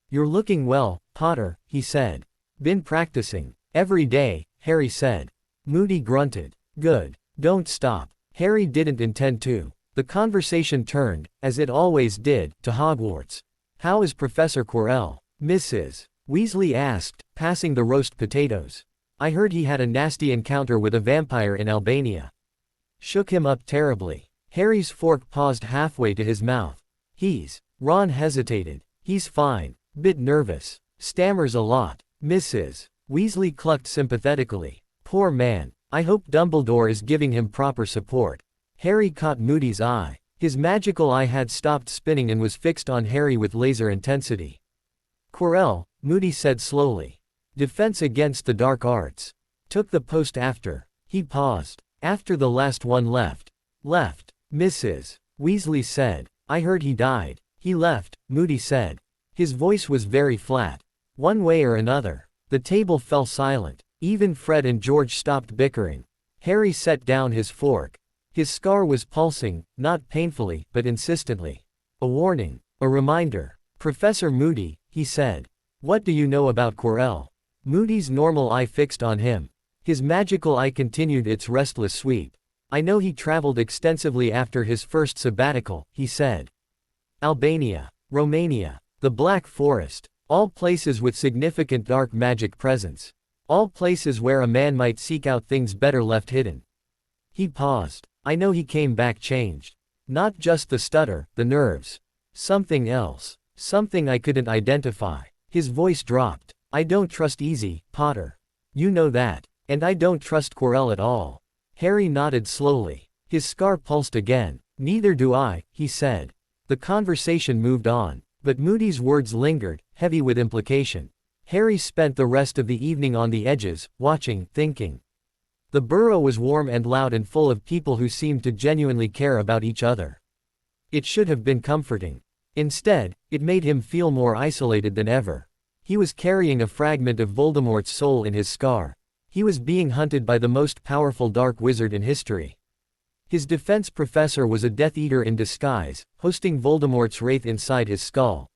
"You're looking well, Potter," he said. "Been practicing." "Every day," Harry said. Moody grunted. "Good. Don't stop." Harry didn't intend to. The conversation turned, as it always did, to Hogwarts. "How is Professor Quirrell?" Mrs. Weasley asked, passing the roast potatoes. "I heard he had a nasty encounter with a vampire in Albania. Shook him up terribly." Harry's fork paused halfway to his mouth. Ron hesitated. "He's fine. Bit nervous. Stammers a lot." Mrs. Weasley clucked sympathetically. "Poor man. I hope Dumbledore is giving him proper support." Harry caught Moody's eye. His magical eye had stopped spinning and was fixed on Harry with laser intensity. "Quirrell," Moody said slowly. "Defense against the dark arts. Took the post after." He paused. "After the last one left." "Left," Mrs. Weasley said. "I heard he died." "He left," Moody said. His voice was very flat. "One way or another." The table fell silent. Even Fred and George stopped bickering. Harry set down his fork. His scar was pulsing, not painfully, but insistently. "A warning. A reminder. Professor Moody," he said. "What do you know about Quirrell?" Moody's normal eye fixed on him. His magical eye continued its restless sweep. "I know he traveled extensively after his first sabbatical," he said. "Albania, Romania, the Black Forest. All places with significant dark magic presence. All places where a man might seek out things better left hidden." He paused. "I know he came back changed. Not just the stutter, the nerves. Something else. Something I couldn't identify." His voice dropped. "I don't trust Easy, Potter. You know that. And I don't trust Quirrell at all." Harry nodded slowly. His scar pulsed again. "Neither do I," he said. The conversation moved on. But Moody's words lingered, heavy with implication. Harry spent the rest of the evening on the edges, watching, thinking. The Burrow was warm and loud and full of people who seemed to genuinely care about each other. It should have been comforting. Instead, it made him feel more isolated than ever. He was carrying a fragment of Voldemort's soul in his scar. He was being hunted by the most powerful dark wizard in history. His defense professor was a Death Eater in disguise, hosting Voldemort's wraith inside his skull.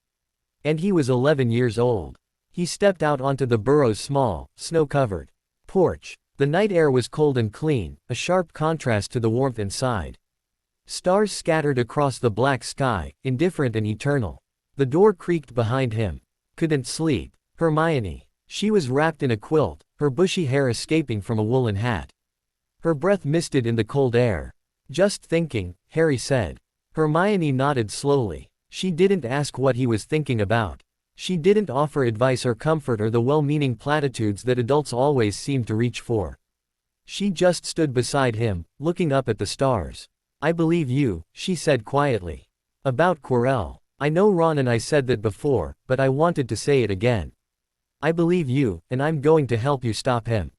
And he was 11 years old. He stepped out onto the Burrow's small, snow-covered porch. The night air was cold and clean, a sharp contrast to the warmth inside. Stars scattered across the black sky, indifferent and eternal. The door creaked behind him. "Couldn't sleep." Hermione. She was wrapped in a quilt, her bushy hair escaping from a woolen hat. Her breath misted in the cold air. "Just thinking," Harry said. Hermione nodded slowly. She didn't ask what he was thinking about. She didn't offer advice or comfort or the well-meaning platitudes that adults always seem to reach for. She just stood beside him, looking up at the stars. "I believe you," she said quietly. "About Quirrell. I know Ron and I said that before, but I wanted to say it again. I believe you, and I'm going to help you stop him."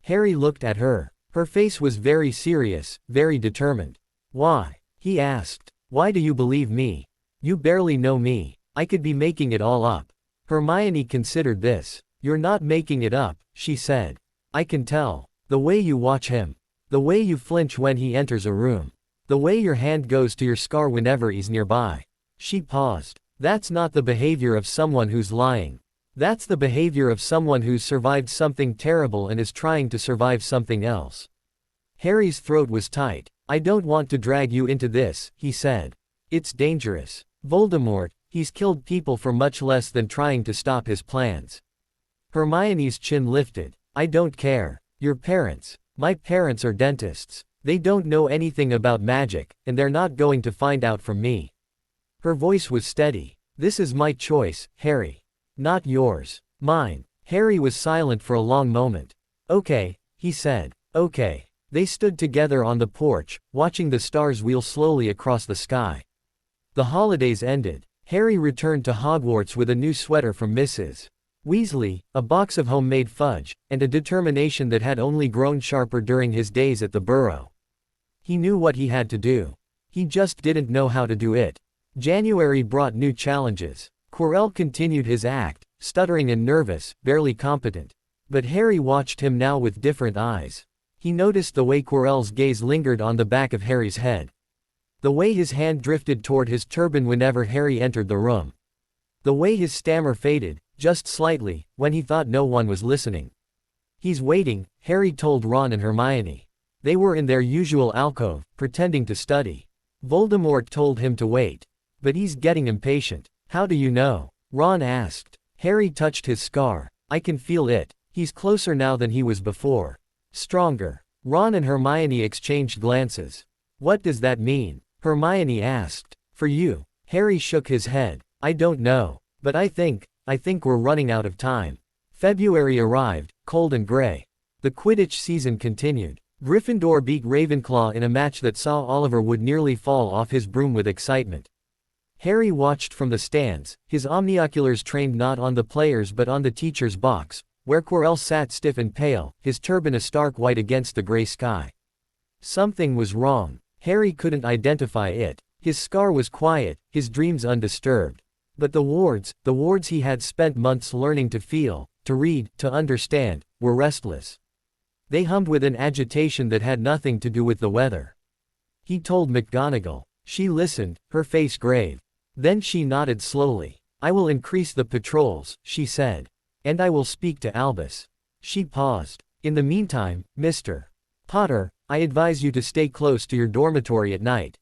Harry looked at her. Her face was very serious, very determined. "Why?" he asked. "Why do you believe me? You barely know me. I could be making it all up." Hermione considered this. "You're not making it up," she said. "I can tell. The way you watch him. The way you flinch when he enters a room. The way your hand goes to your scar whenever he's nearby." She paused. "That's not the behavior of someone who's lying. That's the behavior of someone who's survived something terrible and is trying to survive something else." Harry's throat was tight. "I don't want to drag you into this," he said. "It's dangerous. Voldemort, he's killed people for much less than trying to stop his plans." Hermione's chin lifted. "I don't care. Your parents. My parents are dentists. They don't know anything about magic, and they're not going to find out from me." Her voice was steady. "This is my choice, Harry. Not yours. Mine." Harry was silent for a long moment. "Okay," he said. "Okay." They stood together on the porch, watching the stars wheel slowly across the sky. The holidays ended. Harry returned to Hogwarts with a new sweater from Mrs. Weasley, a box of homemade fudge, and a determination that had only grown sharper during his days at the Burrow. He knew what he had to do. He just didn't know how to do it. January brought new challenges. Quirrell continued his act, stuttering and nervous, barely competent. But Harry watched him now with different eyes. He noticed the way Quirrell's gaze lingered on the back of Harry's head. The way his hand drifted toward his turban whenever Harry entered the room. The way his stammer faded, just slightly, when he thought no one was listening. "He's waiting," Harry told Ron and Hermione. They were in their usual alcove, pretending to study. Voldemort told him to wait. "But he's getting impatient." "How do you know?" Ron asked. Harry touched his scar. "I can feel it. He's closer now than he was before. Stronger." Ron and Hermione exchanged glances. "What does that mean?" Hermione asked. "For you." Harry shook his head. "I don't know. But I think we're running out of time." February arrived, cold and gray. The Quidditch season continued. Gryffindor beat Ravenclaw in a match that saw Oliver Wood nearly fall off his broom with excitement. Harry watched from the stands, his omnioculars trained not on the players but on the teacher's box, where Quirrell sat stiff and pale, his turban a stark white against the gray sky. Something was wrong. Harry couldn't identify it. His scar was quiet, his dreams undisturbed. But the wards he had spent months learning to feel, to read, to understand, were restless. They hummed with an agitation that had nothing to do with the weather. He told McGonagall. She listened, her face grave. Then she nodded slowly. "I will increase the patrols," she said. "And I will speak to Albus." She paused. "In the meantime, Mr. Potter, I advise you to stay close to your dormitory at night.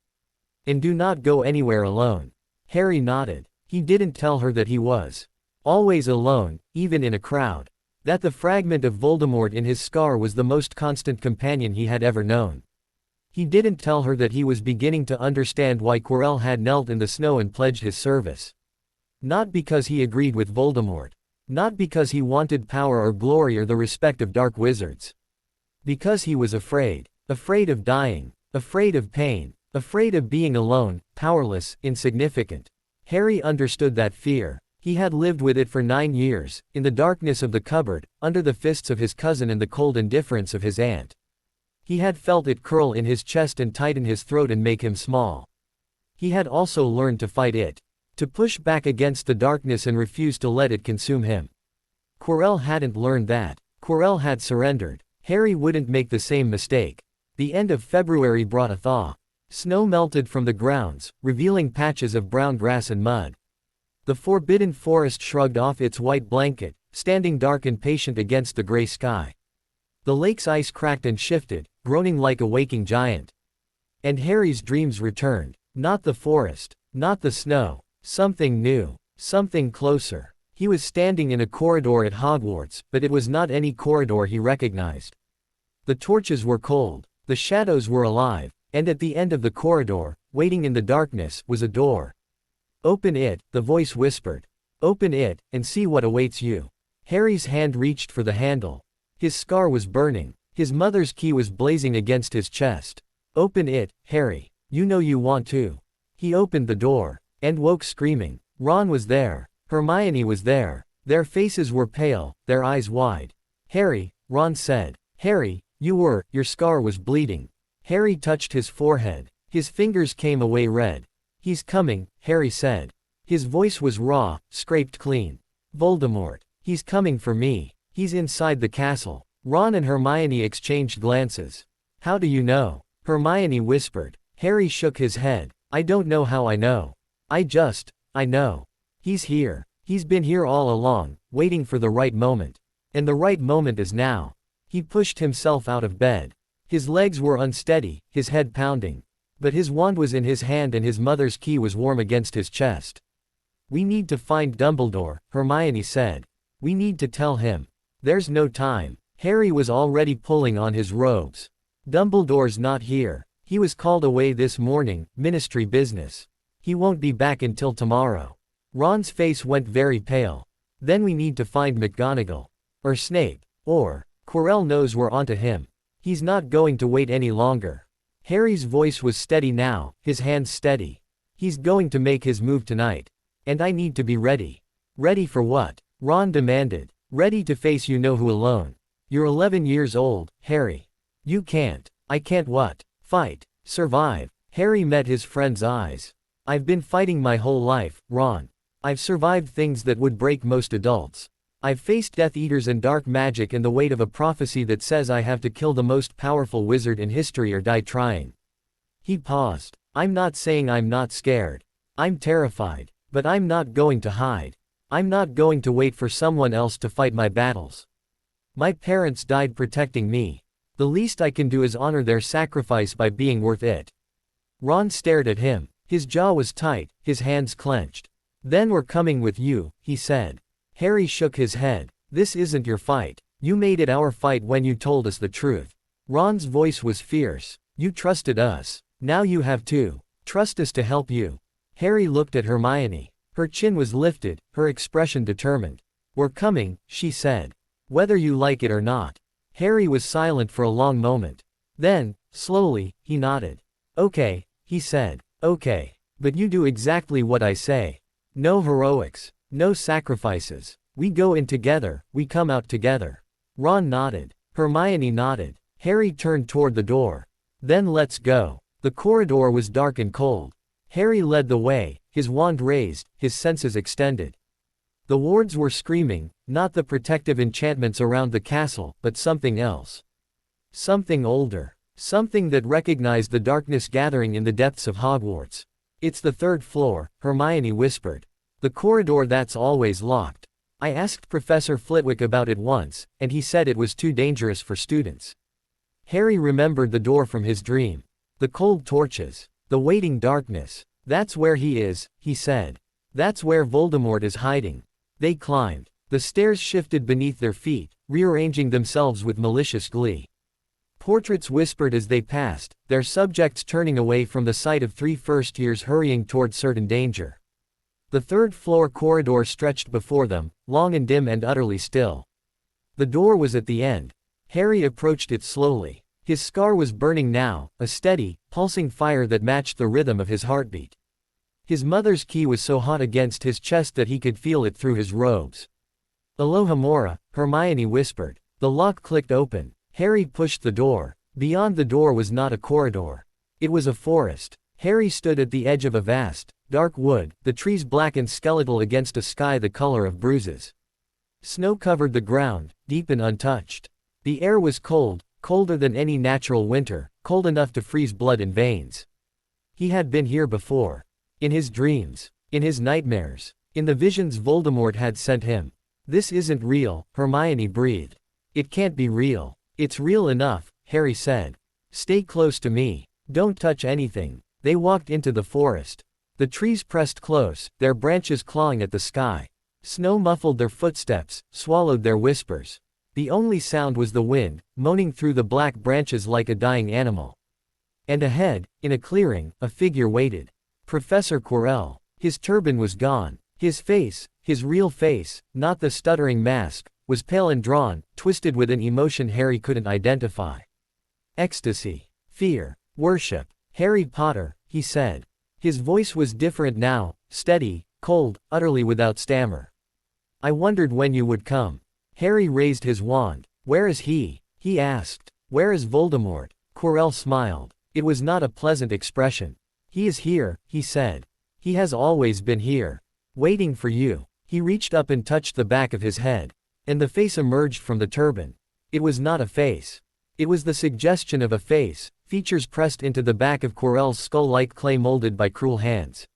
And do not go anywhere alone." Harry nodded. He didn't tell her that he was always alone, even in a crowd. That the fragment of Voldemort in his scar was the most constant companion he had ever known. He didn't tell her that he was beginning to understand why Quirrell had knelt in the snow and pledged his service. Not because he agreed with Voldemort. Not because he wanted power or glory or the respect of dark wizards. Because he was afraid. Afraid of dying. Afraid of pain. Afraid of being alone, powerless, insignificant. Harry understood that fear. He had lived with it for 9 years, in the darkness of the cupboard, under the fists of his cousin and the cold indifference of his aunt. He had felt it curl in his chest and tighten his throat and make him small. He had also learned to fight it. To push back against the darkness and refuse to let it consume him. Quirrell hadn't learned that. Quirrell had surrendered. Harry wouldn't make the same mistake. The end of February brought a thaw. Snow melted from the grounds, revealing patches of brown grass and mud. The forbidden forest shrugged off its white blanket, standing dark and patient against the gray sky. The lake's ice cracked and shifted, groaning like a waking giant. And Harry's dreams returned. Not the forest. Not the snow. Something new. Something closer. He was standing in a corridor at Hogwarts, but it was not any corridor he recognized. The torches were cold, the shadows were alive, and at the end of the corridor, waiting in the darkness, was a door. "Open it," the voice whispered. "Open it, and see what awaits you." Harry's hand reached for the handle. His scar was burning. His mother's key was blazing against his chest. "Open it, Harry. You know you want to." He opened the door, and woke screaming. Ron was there. Hermione was there. Their faces were pale, their eyes wide. "Harry," Ron said. "Harry, your scar was bleeding." Harry touched his forehead. His fingers came away red. "He's coming," Harry said. His voice was raw, scraped clean. "Voldemort. He's coming for me. He's inside the castle." Ron and Hermione exchanged glances. "How do you know?" Hermione whispered. Harry shook his head. "I don't know how I know. I know. He's here. He's been here all along, waiting for the right moment. And the right moment is now." He pushed himself out of bed. His legs were unsteady, his head pounding. But his wand was in his hand and his mother's key was warm against his chest. "We need to find Dumbledore," Hermione said. "We need to tell him. There's no time." Harry was already pulling on his robes. "Dumbledore's not here. He was called away this morning, ministry business. He won't be back until tomorrow." Ron's face went very pale. "Then we need to find McGonagall. Or Snape. Or, Quirrell knows we're onto him. He's not going to wait any longer." Harry's voice was steady now, his hands steady. "He's going to make his move tonight. And I need to be ready." "Ready for what?" Ron demanded. "Ready to face you-know-who alone. You're 11 years old, Harry. You can't." "I can't what?" "Fight. Survive." Harry met his friend's eyes. "I've been fighting my whole life, Ron. I've survived things that would break most adults. I've faced Death Eaters and dark magic and the weight of a prophecy that says I have to kill the most powerful wizard in history or die trying." He paused. "I'm not saying I'm not scared. I'm terrified. But I'm not going to hide. I'm not going to wait for someone else to fight my battles. My parents died protecting me. The least I can do is honor their sacrifice by being worth it." Ron stared at him. His jaw was tight, his hands clenched. "Then we're coming with you," he said. Harry shook his head. "This isn't your fight. You made it our fight when you told us the truth." Ron's voice was fierce. "You trusted us. Now you have to. Trust us to help you." Harry looked at Hermione. Her chin was lifted, her expression determined. "We're coming," she said. "Whether you like it or not." Harry was silent for a long moment. Then, slowly, he nodded. "Okay," he said. "Okay. But you do exactly what I say. No heroics. No sacrifices. We go in together, we come out together." Ron nodded. Hermione nodded. Harry turned toward the door. "Then let's go." The corridor was dark and cold. Harry led the way, his wand raised, his senses extended. The wards were screaming, not the protective enchantments around the castle, but something else. Something older. Something that recognized the darkness gathering in the depths of Hogwarts. "It's the third floor," Hermione whispered. "The corridor that's always locked. I asked Professor Flitwick about it once, and he said it was too dangerous for students." Harry remembered the door from his dream. The cold torches. The waiting darkness. "That's where he is," he said. "That's where Voldemort is hiding." They climbed. The stairs shifted beneath their feet, rearranging themselves with malicious glee. Portraits whispered as they passed, their subjects turning away from the sight of 3 first-years hurrying toward certain danger. The third-floor corridor stretched before them, long and dim and utterly still. The door was at the end. Harry approached it slowly. His scar was burning now, a steady, pulsing fire that matched the rhythm of his heartbeat. His mother's key was so hot against his chest that he could feel it through his robes. "Alohomora," Hermione whispered. The lock clicked open. Harry pushed the door. Beyond the door was not a corridor. It was a forest. Harry stood at the edge of a vast, dark wood, the trees black and skeletal against a sky the color of bruises. Snow covered the ground, deep and untouched. The air was cold, colder than any natural winter, cold enough to freeze blood in veins. He had been here before. In his dreams. In his nightmares. In the visions Voldemort had sent him. "This isn't real," Hermione breathed. "It can't be real." "It's real enough," Harry said. "Stay close to me. Don't touch anything." They walked into the forest. The trees pressed close, their branches clawing at the sky. Snow muffled their footsteps, swallowed their whispers. The only sound was the wind, moaning through the black branches like a dying animal. And ahead, in a clearing, a figure waited. Professor Quirrell. His turban was gone. His face, his real face, not the stuttering mask, was pale and drawn, twisted with an emotion Harry couldn't identify. Ecstasy. Fear. Worship. Harry Potter, he said. His voice was different now, steady, cold, utterly without stammer. I wondered when you would come. Harry raised his wand. Where is he? He asked. Where is Voldemort? Quirrell smiled. It was not a pleasant expression. He is here, he said. He has always been here. Waiting for you. He reached up and touched the back of his head. And the face emerged from the turban. It was not a face. It was the suggestion of a face, features pressed into the back of Quirrell's skull like clay molded by cruel hands.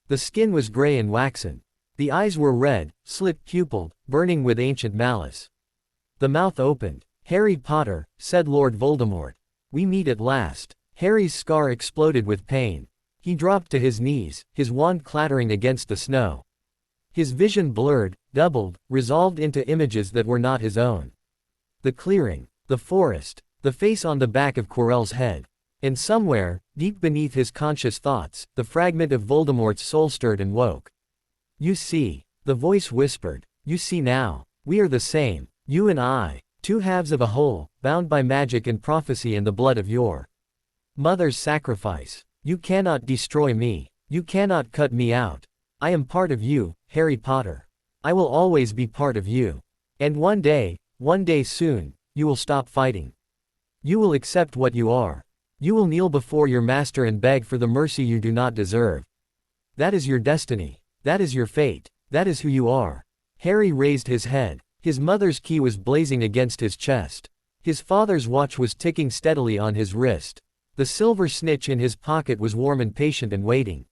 The skin was gray and waxen. The eyes were red, slit-pupilled, burning with ancient malice. The mouth opened. Harry Potter, said Lord Voldemort. We meet at last. Harry's scar exploded with pain. He dropped to his knees, his wand clattering against the snow. His vision blurred, doubled, resolved into images that were not his own. The clearing, the forest, the face on the back of Quirrell's head. And somewhere, deep beneath his conscious thoughts, the fragment of Voldemort's soul stirred and woke. You see, the voice whispered, you see now, we are the same, you and I, two halves of a whole, bound by magic and prophecy and the blood of your mother's sacrifice. You cannot destroy me, you cannot cut me out. I am part of you, Harry Potter. I will always be part of you. And one day soon, you will stop fighting. You will accept what you are. You will kneel before your master and beg for the mercy you do not deserve. That is your destiny. That is your fate. That is who you are. Harry raised his head. His mother's key was blazing against his chest. His father's watch was ticking steadily on his wrist. The silver snitch in his pocket was warm and patient and waiting.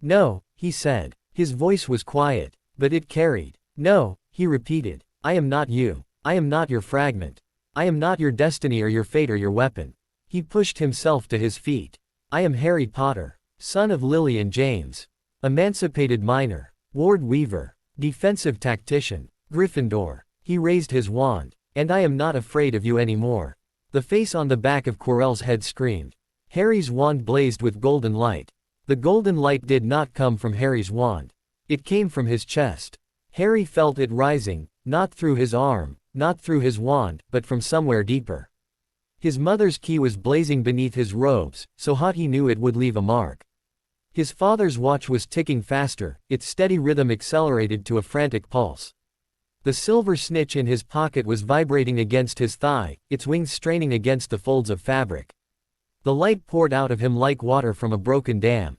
No, he said. His voice was quiet, but it carried. No, he repeated. I am not you. I am not your fragment. I am not your destiny or your fate or your weapon. He pushed himself to his feet. I am Harry Potter, son of Lily and James. Emancipated miner, ward weaver, defensive tactician, Gryffindor. He raised his wand. And I am not afraid of you anymore. The face on the back of Quirrell's head screamed. Harry's wand blazed with golden light. The golden light did not come from Harry's wand. It came from his chest. Harry felt it rising, not through his arm, not through his wand, but from somewhere deeper. His mother's key was blazing beneath his robes, so hot he knew it would leave a mark. His father's watch was ticking faster, its steady rhythm accelerated to a frantic pulse. The silver snitch in his pocket was vibrating against his thigh, its wings straining against the folds of fabric. The light poured out of him like water from a broken dam.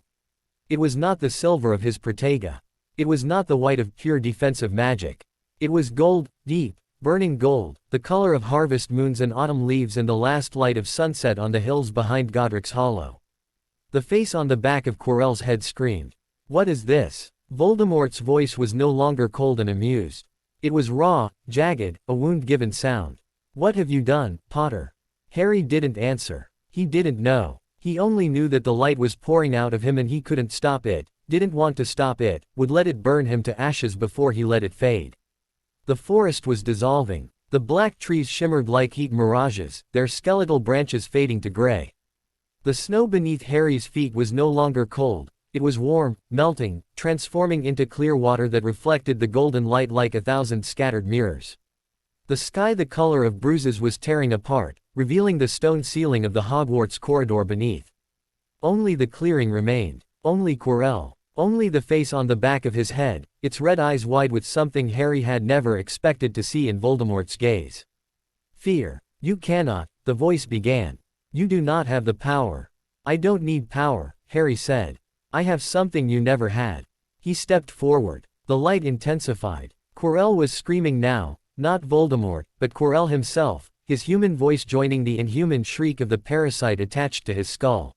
It was not the silver of his protega. It was not the white of pure defensive magic. It was gold, deep, burning gold, the color of harvest moons and autumn leaves and the last light of sunset on the hills behind Godric's Hollow. The face on the back of Quirrell's head screamed. What is this? Voldemort's voice was no longer cold and amused. It was raw, jagged, a wound-given sound. What have you done, Potter? Harry didn't answer. He didn't know. He only knew that the light was pouring out of him and he couldn't stop it, didn't want to stop it, would let it burn him to ashes before he let it fade. The forest was dissolving. The black trees shimmered like heat mirages, their skeletal branches fading to gray. The snow beneath Harry's feet was no longer cold, it was warm, melting, transforming into clear water that reflected the golden light like 1,000 scattered mirrors. The sky the color of bruises was tearing apart, revealing the stone ceiling of the Hogwarts corridor beneath. Only the clearing remained. Only Quirrell. Only the face on the back of his head, its red eyes wide with something Harry had never expected to see in Voldemort's gaze. Fear. You cannot, the voice began. You do not have the power. I don't need power, Harry said. I have something you never had. He stepped forward. The light intensified. Quirrell was screaming now, not Voldemort, but Quirrell himself, his human voice joining the inhuman shriek of the parasite attached to his skull.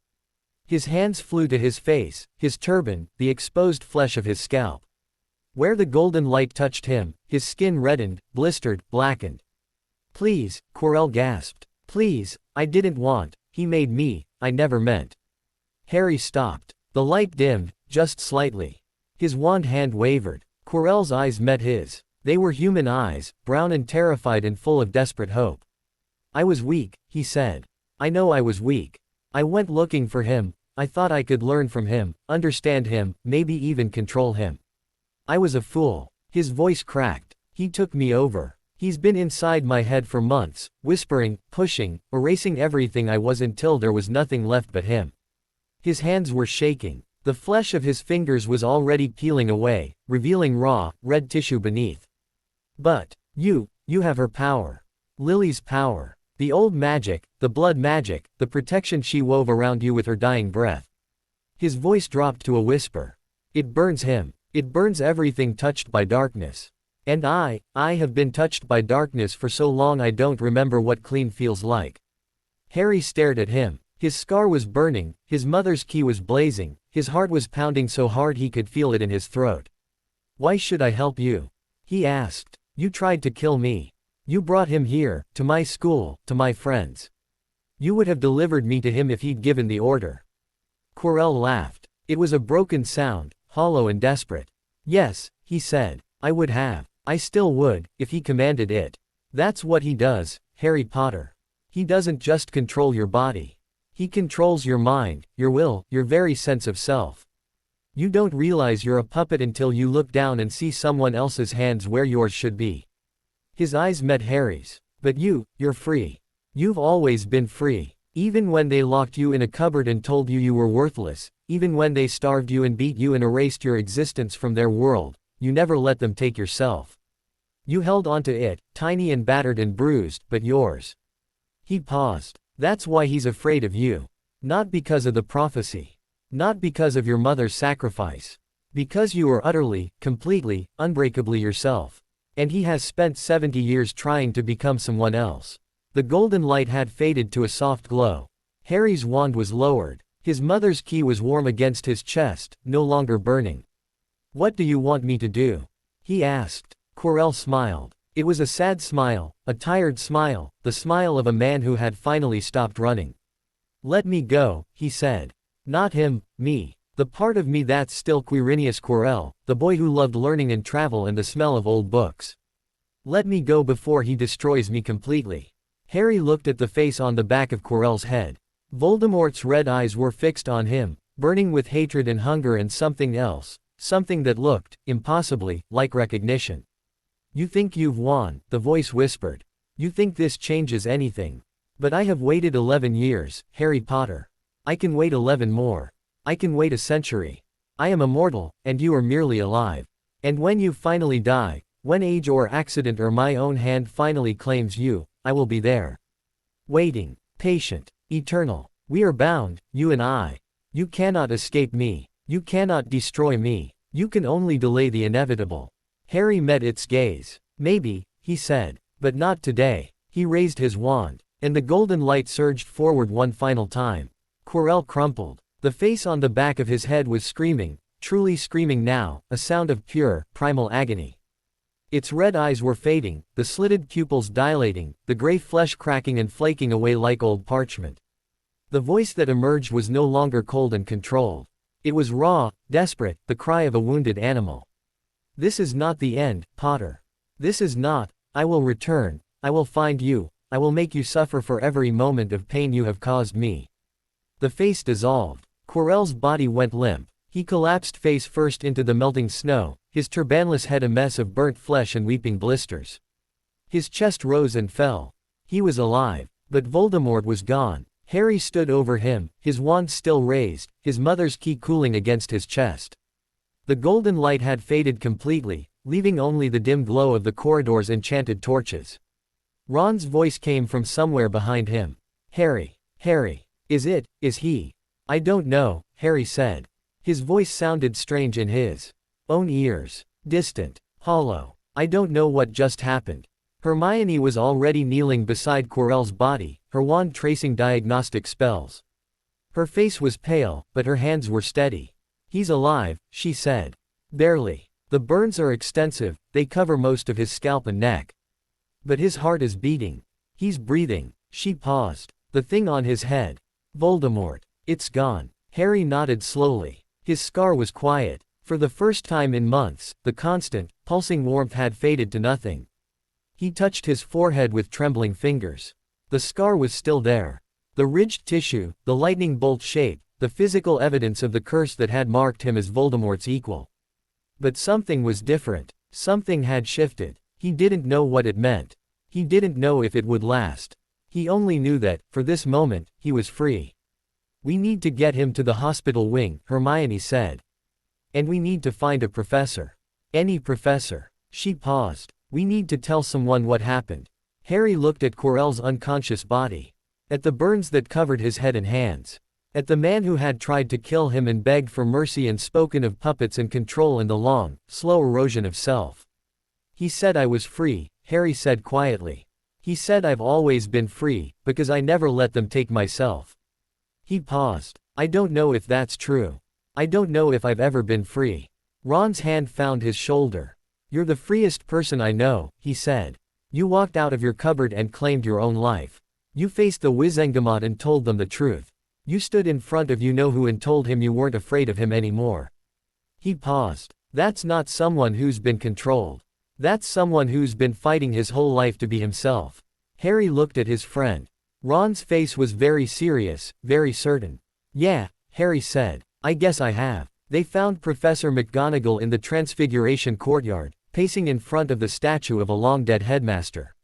His hands flew to his face, his turban, the exposed flesh of his scalp. Where the golden light touched him, his skin reddened, blistered, blackened. Please, Quirrell gasped. Please, I didn't want, he made me, I never meant. Harry stopped. The light dimmed, just slightly. His wand hand wavered. Quirrell's eyes met his. They were human eyes, brown and terrified and full of desperate hope. I was weak, he said. I know I was weak. I went looking for him. I thought I could learn from him, understand him, maybe even control him. I was a fool. His voice cracked. He took me over. He's been inside my head for months, whispering, pushing, erasing everything I was until there was nothing left but him. His hands were shaking. The flesh of his fingers was already peeling away, revealing raw, red tissue beneath. But, you have her power. Lily's power. The old magic, the blood magic, the protection she wove around you with her dying breath. His voice dropped to a whisper. It burns him. It burns everything touched by darkness. And I have been touched by darkness for so long I don't remember what clean feels like. Harry stared at him. His scar was burning, his mother's key was blazing, his heart was pounding so hard he could feel it in his throat. Why should I help you? He asked. You tried to kill me. You brought him here, to my school, to my friends. You would have delivered me to him if he'd given the order. Quirrell laughed. It was a broken sound, hollow and desperate. Yes, he said. I would have. I still would, if he commanded it. That's what he does, Harry Potter. He doesn't just control your body. He controls your mind, your will, your very sense of self. You don't realize you're a puppet until you look down and see someone else's hands where yours should be. His eyes met Harry's. But you're free. You've always been free. Even when they locked you in a cupboard and told you you were worthless, even when they starved you and beat you and erased your existence from their world, you never let them take yourself. You held onto it, tiny and battered and bruised, but yours. He paused. That's why he's afraid of you. Not because of the prophecy. Not because of your mother's sacrifice. Because you are utterly, completely, unbreakably yourself. And he has spent 70 years trying to become someone else. The golden light had faded to a soft glow. Harry's wand was lowered. His mother's key was warm against his chest, no longer burning. What do you want me to do? He asked. Quirrell smiled. It was a sad smile, a tired smile, the smile of a man who had finally stopped running. Let me go, he said. Not him, me. The part of me that's still Quirinius Quirrell, the boy who loved learning and travel and the smell of old books. Let me go before he destroys me completely. Harry looked at the face on the back of Quirrell's head. Voldemort's red eyes were fixed on him, burning with hatred and hunger and something else, something that looked, impossibly, like recognition. You think you've won, the voice whispered. You think this changes anything. But I have waited 11 years, Harry Potter. I can wait 11 more. I can wait a century. I am immortal, and you are merely alive. And when you finally die, when age or accident or my own hand finally claims you, I will be there. Waiting, patient, eternal. We are bound, you and I. You cannot escape me. You cannot destroy me. You can only delay the inevitable. Harry met its gaze. Maybe, he said. But not today. He raised his wand, and the golden light surged forward one final time. Quirrell crumpled. The face on the back of his head was screaming, truly screaming now, a sound of pure, primal agony. Its red eyes were fading, the slitted pupils dilating, the gray flesh cracking and flaking away like old parchment. The voice that emerged was no longer cold and controlled. It was raw, desperate, the cry of a wounded animal. This is not the end, Potter. This is not. I will return. I will find you. I will make you suffer for every moment of pain you have caused me. The face dissolved. Quirrell's body went limp. He collapsed face first into the melting snow, his turbanless head a mess of burnt flesh and weeping blisters. His chest rose and fell. He was alive, but Voldemort was gone. Harry stood over him, his wand still raised, his mother's key cooling against his chest. The golden light had faded completely, leaving only the dim glow of the corridor's enchanted torches. Ron's voice came from somewhere behind him. Harry. Is he? I don't know, Harry said. His voice sounded strange in his own ears. Distant. Hollow. I don't know what just happened. Hermione was already kneeling beside Quirrell's body, her wand tracing diagnostic spells. Her face was pale, but her hands were steady. He's alive, she said. Barely. The burns are extensive, they cover most of his scalp and neck. But his heart is beating. He's breathing. She paused. The thing on his head. Voldemort. It's gone. Harry nodded slowly. His scar was quiet, For the first time in months, the constant, pulsing warmth had faded to nothing. He touched his forehead with trembling fingers. The scar was still there. The ridged tissue, the lightning bolt shape, the physical evidence of the curse that had marked him as Voldemort's equal. But something was different. Something had shifted. He didn't know what it meant. He didn't know if it would last. He only knew that, for this moment, he was free. "We need to get him to the hospital wing," Hermione said. "And we need to find a professor. Any professor." She paused. "We need to tell someone what happened." Harry looked at Quirrell's unconscious body. At the burns that covered his head and hands. At the man who had tried to kill him and begged for mercy and spoken of puppets and control and the long, slow erosion of self. "He said I was free," Harry said quietly. "He said I've always been free, because I never let them take myself." He paused. "I don't know if that's true. I don't know if I've ever been free." Ron's hand found his shoulder. "You're the freest person I know," he said. "You walked out of your cupboard and claimed your own life. You faced the Wizengamot and told them the truth. You stood in front of you-know-who and told him you weren't afraid of him anymore." He paused. "That's not someone who's been controlled. That's someone who's been fighting his whole life to be himself." Harry looked at his friend. Ron's face was very serious, very certain. "Yeah," Harry said. "I guess I have." They found Professor McGonagall in the Transfiguration courtyard, pacing in front of the statue of a long-dead headmaster.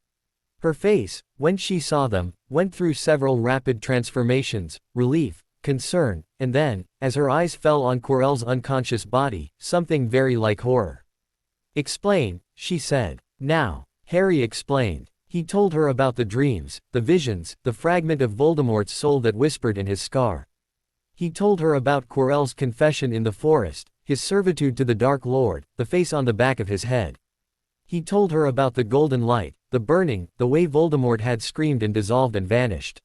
Her face, when she saw them, went through several rapid transformations: relief, concern, and then, as her eyes fell on Quirrell's unconscious body, something very like horror. "Explain," she said. "Now." Harry explained. He told her about the dreams, the visions, the fragment of Voldemort's soul that whispered in his scar. He told her about Quirrell's confession in the forest, his servitude to the Dark Lord, the face on the back of his head. He told her about the golden light, the burning, the way Voldemort had screamed and dissolved and vanished.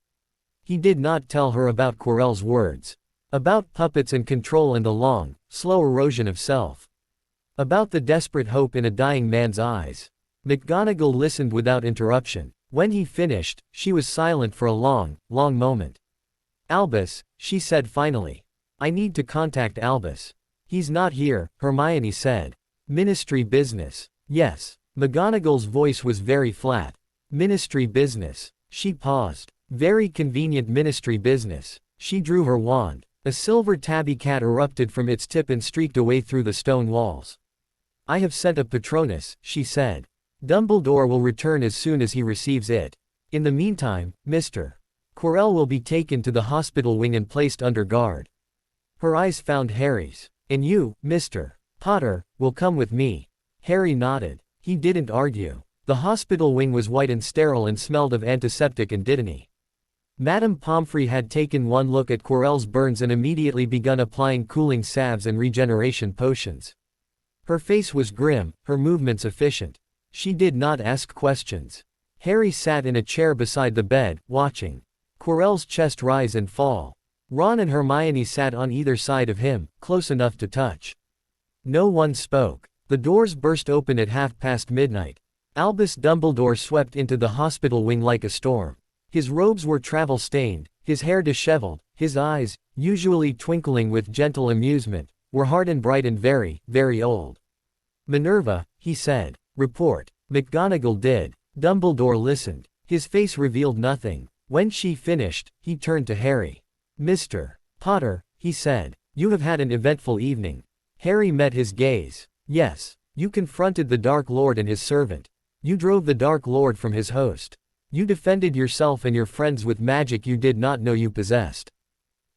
He did not tell her about Quirrell's words. About puppets and control and the long, slow erosion of self. About the desperate hope in a dying man's eyes. McGonagall listened without interruption. When he finished, she was silent for a long, long moment. "Albus," she said finally. "I need to contact Albus." "He's not here," Hermione said. "Ministry business." "Yes." McGonagall's voice was very flat. "Ministry business." She paused. "Very convenient ministry business." She drew her wand. A silver tabby cat erupted from its tip and streaked away through the stone walls. "I have sent a Patronus," she said. "Dumbledore will return as soon as he receives it. In the meantime, Mr. Quirrell will be taken to the hospital wing and placed under guard." Her eyes found Harry's. "And you, Mr. Potter, will come with me." Harry nodded. He didn't argue. The hospital wing was white and sterile and smelled of antiseptic and dittany. Madame Pomfrey had taken one look at Quirrell's burns and immediately begun applying cooling salves and regeneration potions. Her face was grim, her movements efficient. She did not ask questions. Harry sat in a chair beside the bed, watching Quirrell's chest rise and fall. Ron and Hermione sat on either side of him, close enough to touch. No one spoke. The doors burst open at midnight. Albus Dumbledore swept into the hospital wing like a storm. His robes were travel-stained, his hair disheveled, his eyes, usually twinkling with gentle amusement, were hard and bright and very, very old. "Minerva," he said. "Report." McGonagall did. Dumbledore listened. His face revealed nothing. When she finished, he turned to Harry. "Mr. Potter," he said, "you have had an eventful evening." Harry met his gaze. "Yes. You confronted the Dark Lord and his servant. You drove the Dark Lord from his host. You defended yourself and your friends with magic you did not know you possessed."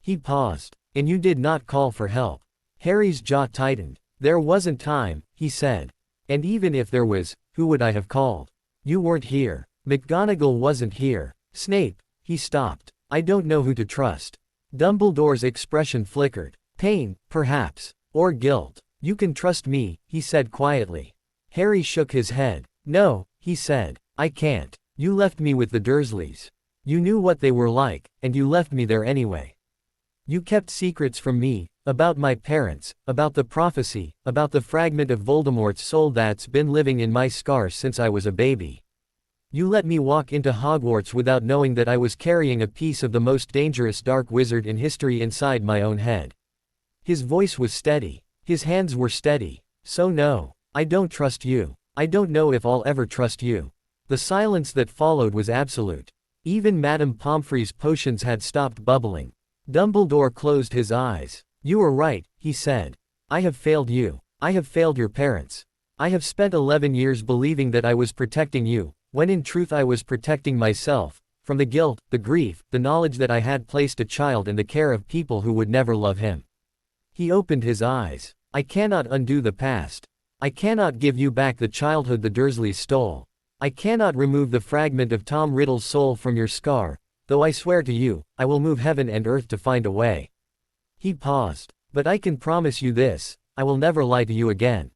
He paused. "And you did not call for help." Harry's jaw tightened. "There wasn't time," he said. "And even if there was, who would I have called? You weren't here. McGonagall wasn't here. Snape." He stopped. "I don't know who to trust." Dumbledore's expression flickered. "Pain, perhaps. Or guilt." "You can trust me," he said quietly. Harry shook his head. "No," he said. "I can't. You left me with the Dursleys. You knew what they were like, and you left me there anyway. You kept secrets from me, about my parents, about the prophecy, about the fragment of Voldemort's soul that's been living in my scars since I was a baby. You let me walk into Hogwarts without knowing that I was carrying a piece of the most dangerous dark wizard in history inside my own head." His voice was steady. His hands were steady. So no. I don't trust you. I don't know if I'll ever trust you. The silence that followed was absolute. Even Madame Pomfrey's potions had stopped bubbling. Dumbledore closed his eyes. You are right, he said. I have failed you. I have failed your parents. I have spent 11 years believing that I was protecting you, when in truth I was protecting myself, from the guilt, the grief, the knowledge that I had placed a child in the care of people who would never love him. He opened his eyes. I cannot undo the past. I cannot give you back the childhood the Dursleys stole. I cannot remove the fragment of Tom Riddle's soul from your scar, though I swear to you, I will move heaven and earth to find a way. He paused. But I can promise you this, I will never lie to you again.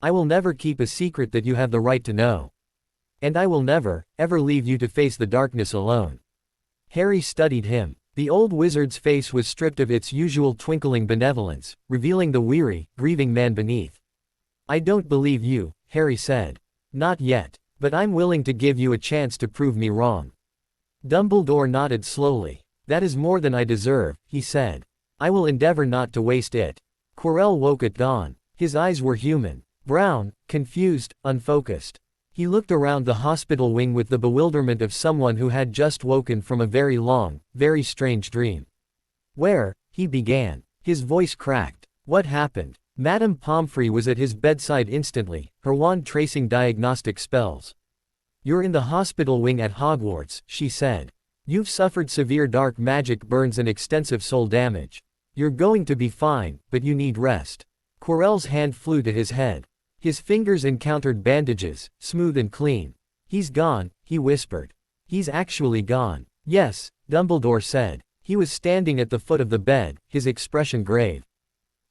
I will never keep a secret that you have the right to know. And I will never, ever leave you to face the darkness alone. Harry studied him. The old wizard's face was stripped of its usual twinkling benevolence, revealing the weary, grieving man beneath. I don't believe you, Harry said. Not yet. But I'm willing to give you a chance to prove me wrong. Dumbledore nodded slowly. That is more than I deserve, he said. I will endeavor not to waste it. Quirrell woke at dawn. His eyes were human. Brown, confused, unfocused. He looked around the hospital wing with the bewilderment of someone who had just woken from a very long, very strange dream. Where? He began. His voice cracked. What happened? Madame Pomfrey was at his bedside instantly, her wand tracing diagnostic spells. You're in the hospital wing at Hogwarts, she said. You've suffered severe dark magic burns and extensive soul damage. You're going to be fine, but you need rest. Quirrell's hand flew to his head. His fingers encountered bandages, smooth and clean. He's gone, he whispered. He's actually gone. Yes, Dumbledore said. He was standing at the foot of the bed, his expression grave.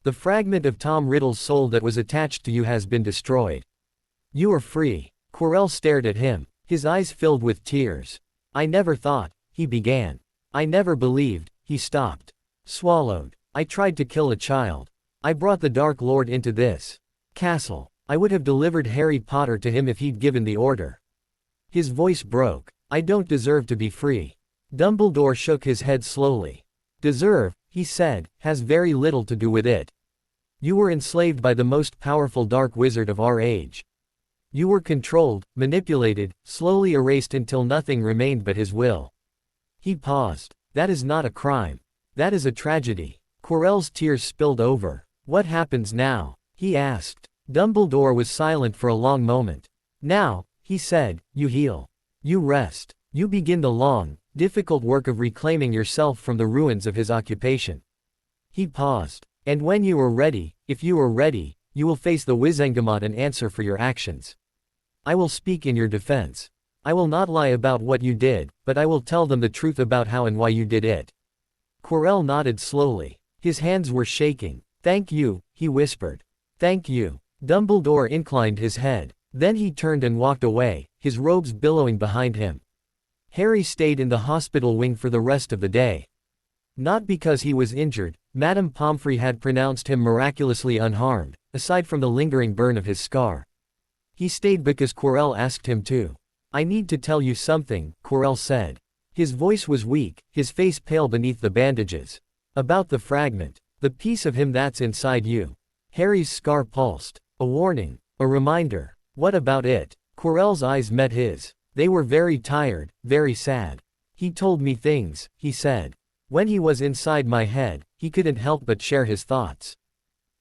The fragment of Tom Riddle's soul that was attached to you has been destroyed. You are free. Quirrell stared at him. His eyes filled with tears. I never thought, he began. I never believed, he stopped. Swallowed. I tried to kill a child. I brought the Dark Lord into this castle. I would have delivered Harry Potter to him if he'd given the order. His voice broke. I don't deserve to be free. Dumbledore shook his head slowly. Deserve, he said, has very little to do with it. You were enslaved by the most powerful dark wizard of our age. You were controlled, manipulated, slowly erased until nothing remained but his will. He paused. That is not a crime. That is a tragedy. Quirrell's tears spilled over. What happens now? He asked. Dumbledore was silent for a long moment. Now, he said, you heal. You rest. You begin the long, difficult work of reclaiming yourself from the ruins of his occupation. He paused. And when you are ready, if you are ready, you will face the Wizengamot and answer for your actions. I will speak in your defense. I will not lie about what you did, but I will tell them the truth about how and why you did it. Quirrell nodded slowly. His hands were shaking. Thank you, he whispered. Thank you. Dumbledore inclined his head. Then he turned and walked away, his robes billowing behind him. Harry stayed in the hospital wing for the rest of the day. Not because he was injured, Madame Pomfrey had pronounced him miraculously unharmed, aside from the lingering burn of his scar. He stayed because Quirrell asked him to. I need to tell you something, Quirrell said. His voice was weak, his face pale beneath the bandages. About the fragment. The piece of him that's inside you. Harry's scar pulsed. A warning. A reminder. What about it? Quirrell's eyes met his. They were very tired, very sad. He told me things, he said. When he was inside my head, he couldn't help but share his thoughts.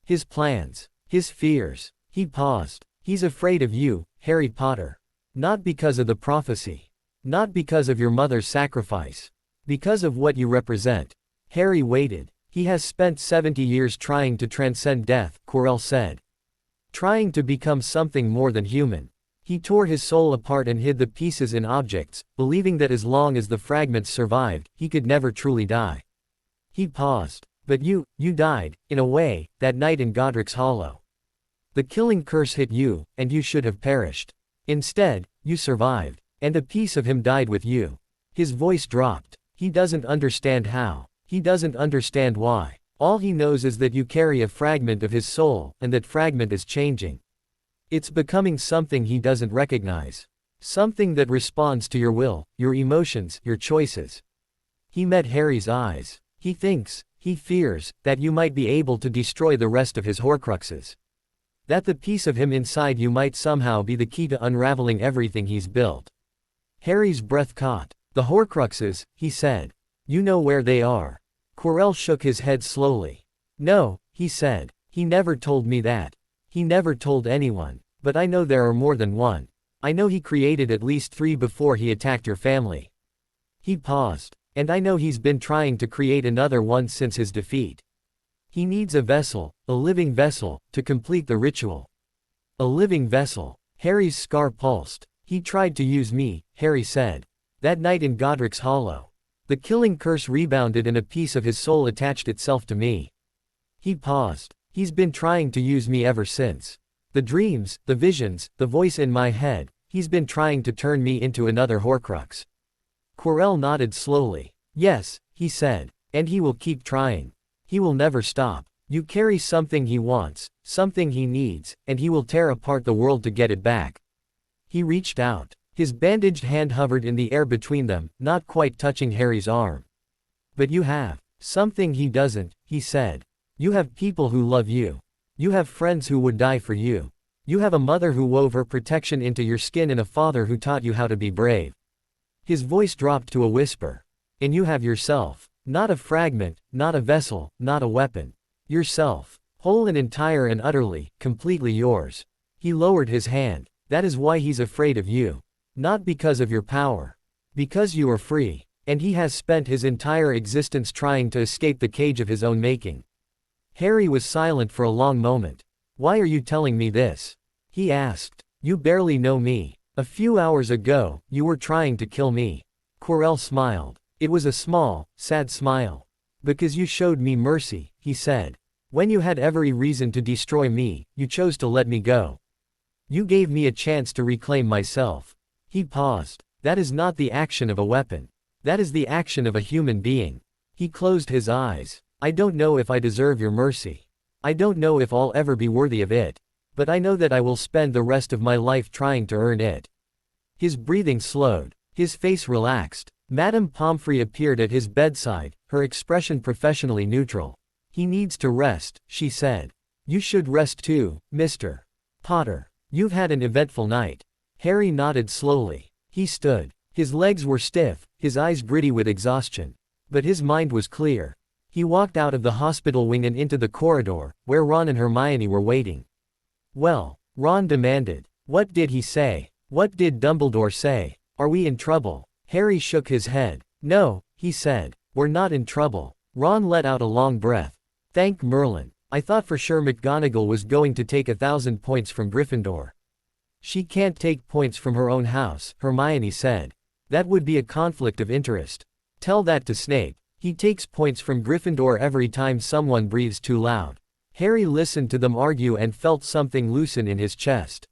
His plans. His fears. He paused. He's afraid of you, Harry Potter. Not because of the prophecy. Not because of your mother's sacrifice. Because of what you represent. Harry waited. He has spent 70 years trying to transcend death, Quirrell said. Trying to become something more than human. He tore his soul apart and hid the pieces in objects, believing that as long as the fragments survived, he could never truly die. He paused. But you died, in a way, that night in Godric's Hollow. The killing curse hit you, and you should have perished. Instead, you survived. And a piece of him died with you. His voice dropped. He doesn't understand how. He doesn't understand why. All he knows is that you carry a fragment of his soul, and that fragment is changing. It's becoming something he doesn't recognize. Something that responds to your will, your emotions, your choices. He met Harry's eyes. He thinks He fears that you might be able to destroy the rest of his Horcruxes. That the piece of him inside you might somehow be the key to unraveling everything he's built. Harry's breath caught. The Horcruxes, he said. You know where they are. Quirrell shook his head slowly. No, he said. He never told me that. He never told anyone. But I know there are more than one. I know he created at least 3 before he attacked your family. He paused. And I know he's been trying to create another one since his defeat. He needs a vessel, a living vessel, to complete the ritual. A living vessel. Harry's scar pulsed. He tried to use me, Harry said. That night in Godric's Hollow. The killing curse rebounded and a piece of his soul attached itself to me. He paused. He's been trying to use me ever since. The dreams, the visions, the voice in my head, he's been trying to turn me into another Horcrux. Quirrell nodded slowly. Yes, he said. And he will keep trying. He will never stop. You carry something he wants, something he needs, and he will tear apart the world to get it back. He reached out. His bandaged hand hovered in the air between them, not quite touching Harry's arm. But you have something he doesn't, he said. You have people who love you. You have friends who would die for you. You have a mother who wove her protection into your skin and a father who taught you how to be brave. His voice dropped to a whisper. And you have yourself. Not a fragment, not a vessel, not a weapon. Yourself. Whole and entire and utterly, completely yours. He lowered his hand. That is why he's afraid of you. Not because of your power. Because you are free. And he has spent his entire existence trying to escape the cage of his own making. Harry was silent for a long moment. Why are you telling me this? He asked. You barely know me. A few hours ago, you were trying to kill me. Quirrell smiled. It was a small, sad smile. Because you showed me mercy, he said. When you had every reason to destroy me, you chose to let me go. You gave me a chance to reclaim myself. He paused. That is not the action of a weapon. That is the action of a human being. He closed his eyes. I don't know if I deserve your mercy. I don't know if I'll ever be worthy of it. But I know that I will spend the rest of my life trying to earn it. His breathing slowed. His face relaxed. Madame Pomfrey appeared at his bedside, her expression professionally neutral. He needs to rest, she said. You should rest too, Mr. Potter. You've had an eventful night. Harry nodded slowly. He stood. His legs were stiff, his eyes gritty with exhaustion. But his mind was clear. He walked out of the hospital wing and into the corridor, where Ron and Hermione were waiting. Well, Ron demanded. What did he say? What did Dumbledore say? Are we in trouble? Harry shook his head. No, he said. We're not in trouble. Ron let out a long breath. Thank Merlin. I thought for sure McGonagall was going to take 1,000 points from Gryffindor. She can't take points from her own house, Hermione said. That would be a conflict of interest. Tell that to Snape. He takes points from Gryffindor every time someone breathes too loud. Harry listened to them argue and felt something loosen in his chest.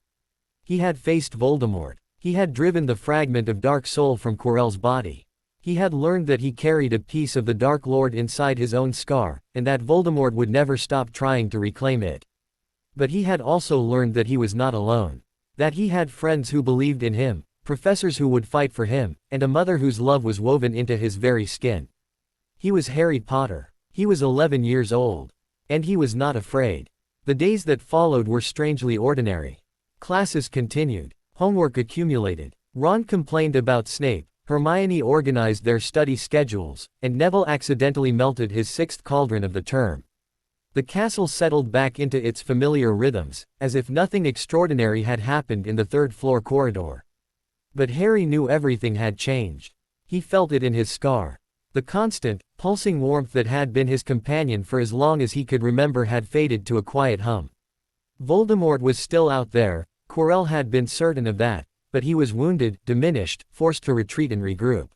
He had faced Voldemort. He had driven the fragment of Dark Soul from Quirrell's body. He had learned that he carried a piece of the Dark Lord inside his own scar, and that Voldemort would never stop trying to reclaim it. But he had also learned that he was not alone. That he had friends who believed in him, professors who would fight for him, and a mother whose love was woven into his very skin. He was Harry Potter. He was 11 years old. And he was not afraid. The days that followed were strangely ordinary. Classes continued. Homework accumulated. Ron complained about Snape, Hermione organized their study schedules, and Neville accidentally melted his 6th cauldron of the term. The castle settled back into its familiar rhythms, as if nothing extraordinary had happened in the 3rd-floor corridor. But Harry knew everything had changed. He felt it in his scar. The constant, pulsing warmth that had been his companion for as long as he could remember had faded to a quiet hum. Voldemort was still out there, Quirrell had been certain of that, but he was wounded, diminished, forced to retreat and regroup.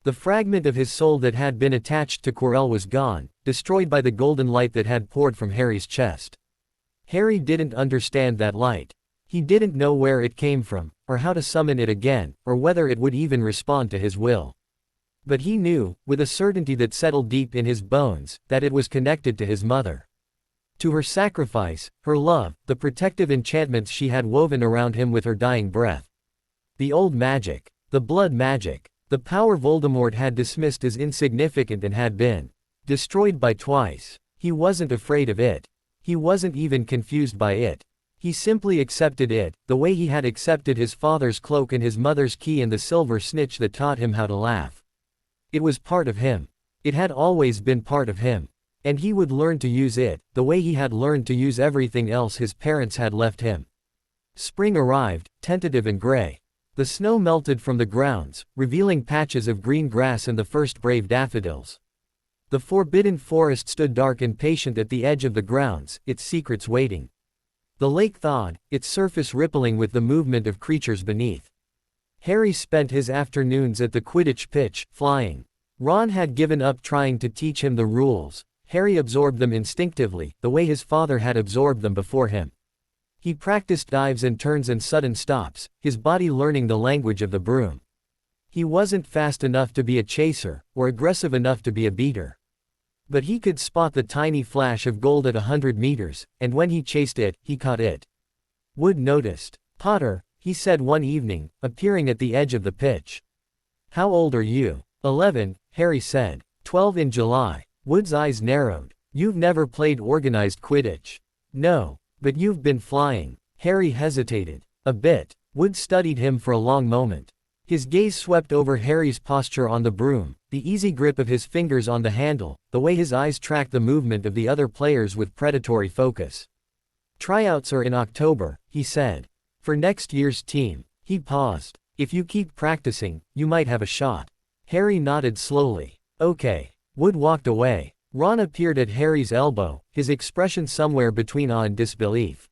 The fragment of his soul that had been attached to Quirrell was gone, destroyed by the golden light that had poured from Harry's chest. Harry didn't understand that light. He didn't know where it came from, or how to summon it again, or whether it would even respond to his will. But he knew, with a certainty that settled deep in his bones, that it was connected to his mother. To her sacrifice, her love, the protective enchantments she had woven around him with her dying breath. The old magic, the blood magic, the power Voldemort had dismissed as insignificant and had been Destroyed by twice. He wasn't afraid of it. He wasn't even confused by it. He simply accepted it, the way he had accepted his father's cloak and his mother's key and the silver snitch that taught him how to laugh. It was part of him. It had always been part of him. And he would learn to use it, the way he had learned to use everything else his parents had left him. Spring arrived, tentative and gray. The snow melted from the grounds, revealing patches of green grass and the first brave daffodils. The forbidden forest stood dark and patient at the edge of the grounds, its secrets waiting. The lake thawed, its surface rippling with the movement of creatures beneath. Harry spent his afternoons at the Quidditch pitch, flying. Ron had given up trying to teach him the rules. Harry absorbed them instinctively, the way his father had absorbed them before him. He practiced dives and turns and sudden stops, his body learning the language of the broom. He wasn't fast enough to be a chaser, or aggressive enough to be a beater. But he could spot the tiny flash of gold at 100 meters, and when he chased it, he caught it. Wood noticed. "Potter," he said one evening, appearing at the edge of the pitch. "How old are you?" 11, Harry said. 12 in July. Wood's eyes narrowed. "You've never played organized Quidditch." "No. But you've been flying." Harry hesitated. "A bit." Wood studied him for a long moment. His gaze swept over Harry's posture on the broom, the easy grip of his fingers on the handle, the way his eyes tracked the movement of the other players with predatory focus. "Tryouts are in October," he said. "For next year's team." He paused. "If you keep practicing, you might have a shot." Harry nodded slowly. "Okay." Wood walked away. Ron appeared at Harry's elbow, his expression somewhere between awe and disbelief.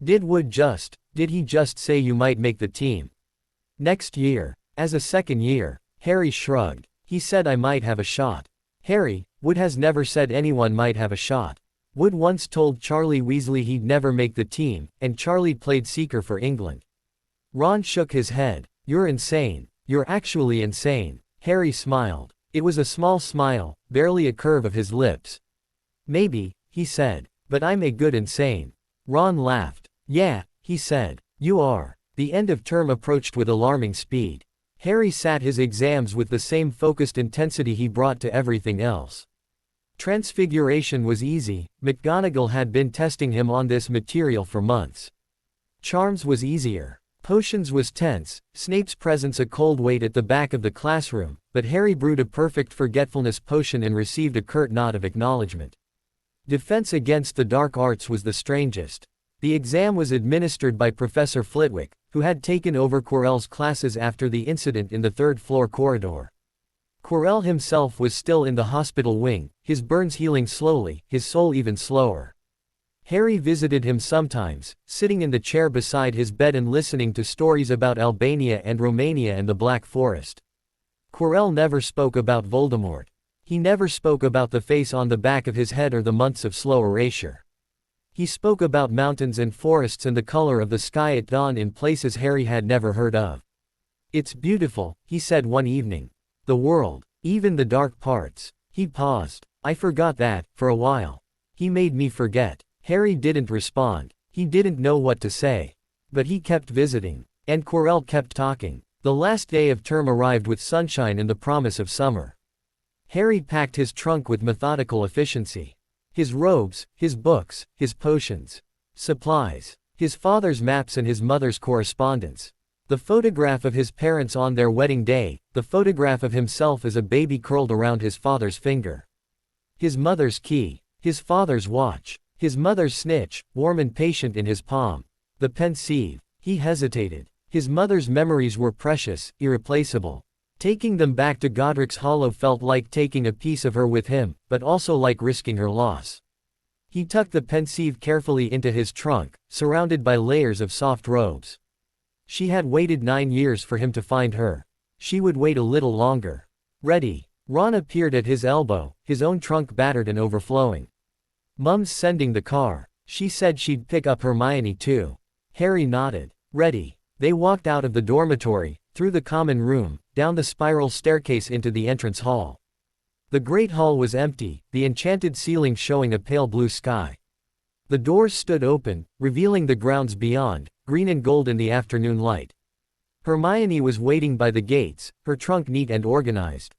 Did he just say you might make the team? Next year. As a second year. Harry shrugged. "He said I might have a shot." "Harry, Wood has never said anyone might have a shot. Wood once told Charlie Weasley he'd never make the team, and Charlie played seeker for England." Ron shook his head. "You're insane. You're actually insane." Harry smiled. It was a small smile, barely a curve of his lips. "Maybe," he said. "But I'm a good insane." Ron laughed. "Yeah," he said. "You are." The end of term approached with alarming speed. Harry sat his exams with the same focused intensity he brought to everything else. Transfiguration was easy, McGonagall had been testing him on this material for months. Charms was easier. Potions was tense, Snape's presence a cold weight at the back of the classroom, but Harry brewed a perfect forgetfulness potion and received a curt nod of acknowledgement. Defense against the dark arts was the strangest. The exam was administered by Professor Flitwick, who had taken over Quirrell's classes after the incident in the third-floor corridor. Quirrell himself was still in the hospital wing, his burns healing slowly, his soul even slower. Harry visited him sometimes, sitting in the chair beside his bed and listening to stories about Albania and Romania and the Black Forest. Quirrell never spoke about Voldemort. He never spoke about the face on the back of his head or the months of slow erasure. He spoke about mountains and forests and the color of the sky at dawn in places Harry had never heard of. "It's beautiful," he said one evening. "The world. Even the dark parts." He paused. "I forgot that, for a while. He made me forget." Harry didn't respond. He didn't know what to say. But he kept visiting. And Quirrell kept talking. The last day of term arrived with sunshine and the promise of summer. Harry packed his trunk with methodical efficiency. His robes, his books, his potions. Supplies. His father's maps and his mother's correspondence. The photograph of his parents on their wedding day, the photograph of himself as a baby curled around his father's finger. His mother's key. His father's watch. His mother's snitch, warm and patient in his palm. The pensieve. He hesitated. His mother's memories were precious, irreplaceable. Taking them back to Godric's Hollow felt like taking a piece of her with him, but also like risking her loss. He tucked the pensieve carefully into his trunk, surrounded by layers of soft robes. She had waited 9 years for him to find her. She would wait a little longer. "Ready." Ron appeared at his elbow, his own trunk battered and overflowing. "Mum's sending the car. She said she'd pick up Hermione too." Harry nodded. "Ready." They walked out of the dormitory, through the common room, down the spiral staircase into the entrance hall. The great hall was empty, the enchanted ceiling showing a pale blue sky. The doors stood open, revealing the grounds beyond, green and gold in the afternoon light. Hermione was waiting by the gates, her trunk neat and organized.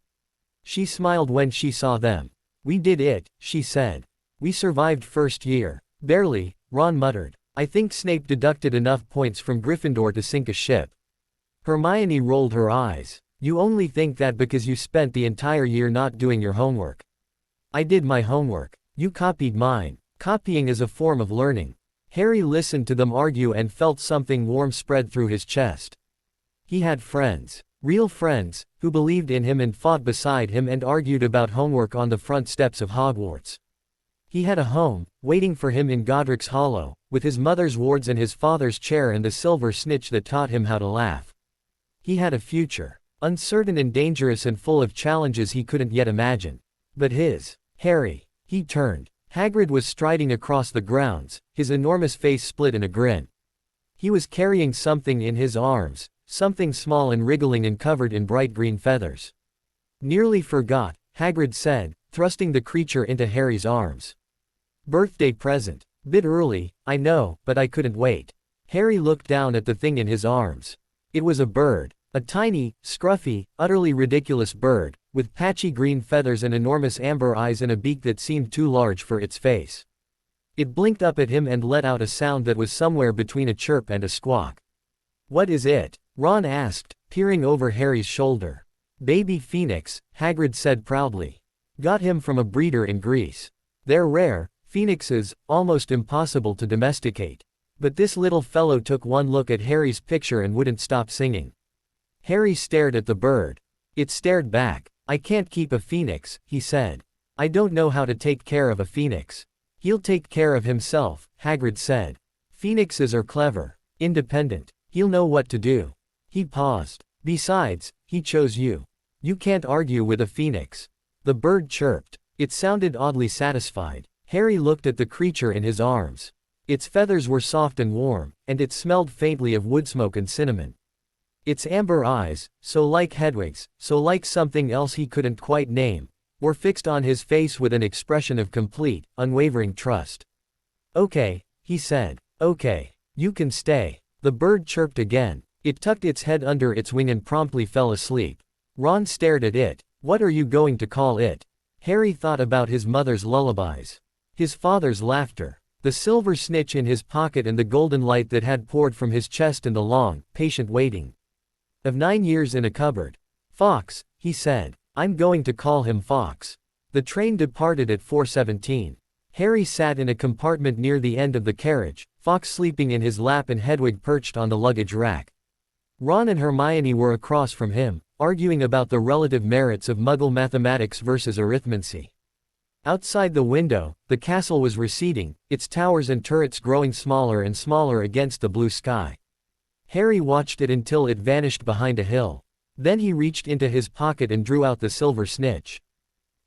She smiled when she saw them. We did it, she said. We survived first year. Barely, Ron muttered. I think Snape deducted enough points from Gryffindor to sink a ship. Hermione rolled her eyes. You only think that because you spent the entire year not doing your homework. I did my homework. You copied mine. Copying is a form of learning. Harry listened to them argue and felt something warm spread through his chest. He had friends. Real friends, who believed in him and fought beside him and argued about homework on the front steps of Hogwarts. He had a home, waiting for him in Godric's Hollow, with his mother's wards and his father's chair and the Silver Snitch that taught him how to laugh. He had a future, uncertain and dangerous and full of challenges he couldn't yet imagine. But Harry, he turned. Hagrid was striding across the grounds, his enormous face split in a grin. He was carrying something in his arms, something small and wriggling and covered in bright green feathers. Nearly forgot, Hagrid said, thrusting the creature into Harry's arms. Birthday present. Bit early, I know, but I couldn't wait. Harry looked down at the thing in his arms. It was a bird. A tiny, scruffy, utterly ridiculous bird, with patchy green feathers and enormous amber eyes and a beak that seemed too large for its face. It blinked up at him and let out a sound that was somewhere between a chirp and a squawk. What is it? Ron asked, peering over Harry's shoulder. Baby phoenix, Hagrid said proudly. Got him from a breeder in Greece. They're rare, phoenixes, almost impossible to domesticate. But this little fellow took one look at Harry's picture and wouldn't stop singing. Harry stared at the bird. It stared back. I can't keep a phoenix, he said. I don't know how to take care of a phoenix. He'll take care of himself, Hagrid said. Phoenixes are clever, independent. He'll know what to do. He paused. Besides, he chose you. You can't argue with a phoenix. The bird chirped. It sounded oddly satisfied. Harry looked at the creature in his arms. Its feathers were soft and warm, and it smelled faintly of woodsmoke and cinnamon. Its amber eyes, so like Hedwig's, so like something else he couldn't quite name, were fixed on his face with an expression of complete, unwavering trust. Okay, he said. Okay. You can stay. The bird chirped again. It tucked its head under its wing and promptly fell asleep. Ron stared at it. What are you going to call it? Harry thought about his mother's lullabies. His father's laughter. The silver snitch in his pocket and the golden light that had poured from his chest in the long, patient waiting of 9 years in a cupboard. Fox, he said. I'm going to call him Fox. The train departed at 4:17. Harry sat in a compartment near the end of the carriage, Fox sleeping in his lap and Hedwig perched on the luggage rack. Ron and Hermione were across from him, arguing about the relative merits of Muggle mathematics versus arithmancy. Outside the window, the castle was receding, its towers and turrets growing smaller and smaller against the blue sky. Harry watched it until it vanished behind a hill. Then he reached into his pocket and drew out the silver snitch.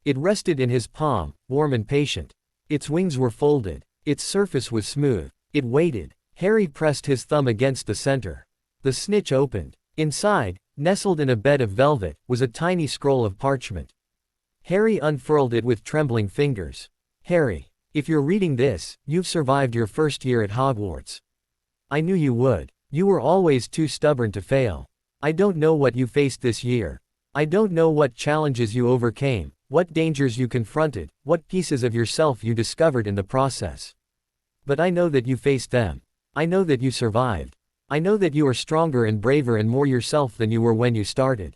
It rested in his palm, warm and patient. Its wings were folded. Its surface was smooth. It waited. Harry pressed his thumb against the center. The snitch opened. Inside, nestled in a bed of velvet, was a tiny scroll of parchment. Harry unfurled it with trembling fingers. Harry, if you're reading this, you've survived your first year at Hogwarts. I knew you would. You were always too stubborn to fail. I don't know what you faced this year. I don't know what challenges you overcame, what dangers you confronted, what pieces of yourself you discovered in the process. But I know that you faced them. I know that you survived. I know that you are stronger and braver and more yourself than you were when you started.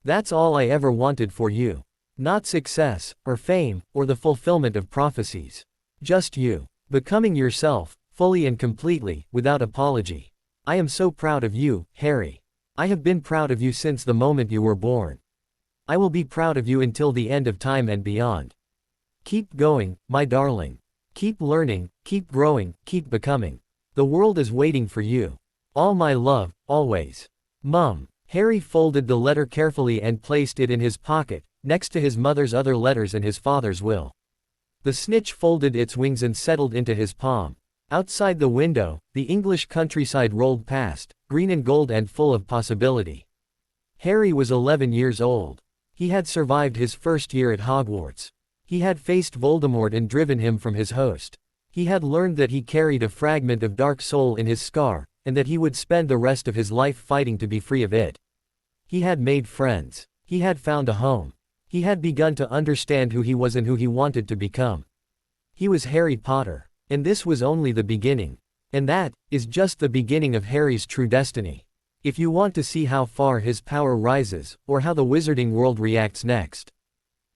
That's all I ever wanted for you. Not success, or fame, or the fulfillment of prophecies. Just you. Becoming yourself, fully and completely, without apology. I am so proud of you, Harry. I have been proud of you since the moment you were born. I will be proud of you until the end of time and beyond. Keep going, my darling. Keep learning, keep growing, keep becoming. The world is waiting for you. All my love, always. Mum. Harry folded the letter carefully and placed it in his pocket, next to his mother's other letters and his father's will. The snitch folded its wings and settled into his palm. Outside the window, the English countryside rolled past, green and gold and full of possibility. Harry was 11 years old. He had survived his first year at Hogwarts. He had faced Voldemort and driven him from his host. He had learned that he carried a fragment of dark soul in his scar, and that he would spend the rest of his life fighting to be free of it. He had made friends. He had found a home. He had begun to understand who he was and who he wanted to become. He was Harry Potter. And this was only the beginning. And that is just the beginning of Harry's true destiny. If you want to see how far his power rises, or how the wizarding world reacts next,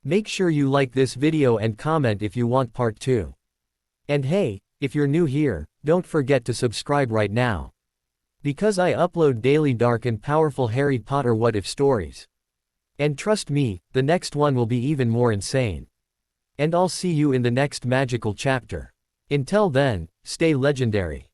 make sure you like this video and comment if you want part 2. And hey, if you're new here, don't forget to subscribe right now. Because I upload daily dark and powerful Harry Potter what-if stories. And trust me, the next one will be even more insane. And I'll see you in the next magical chapter. Until then, stay legendary.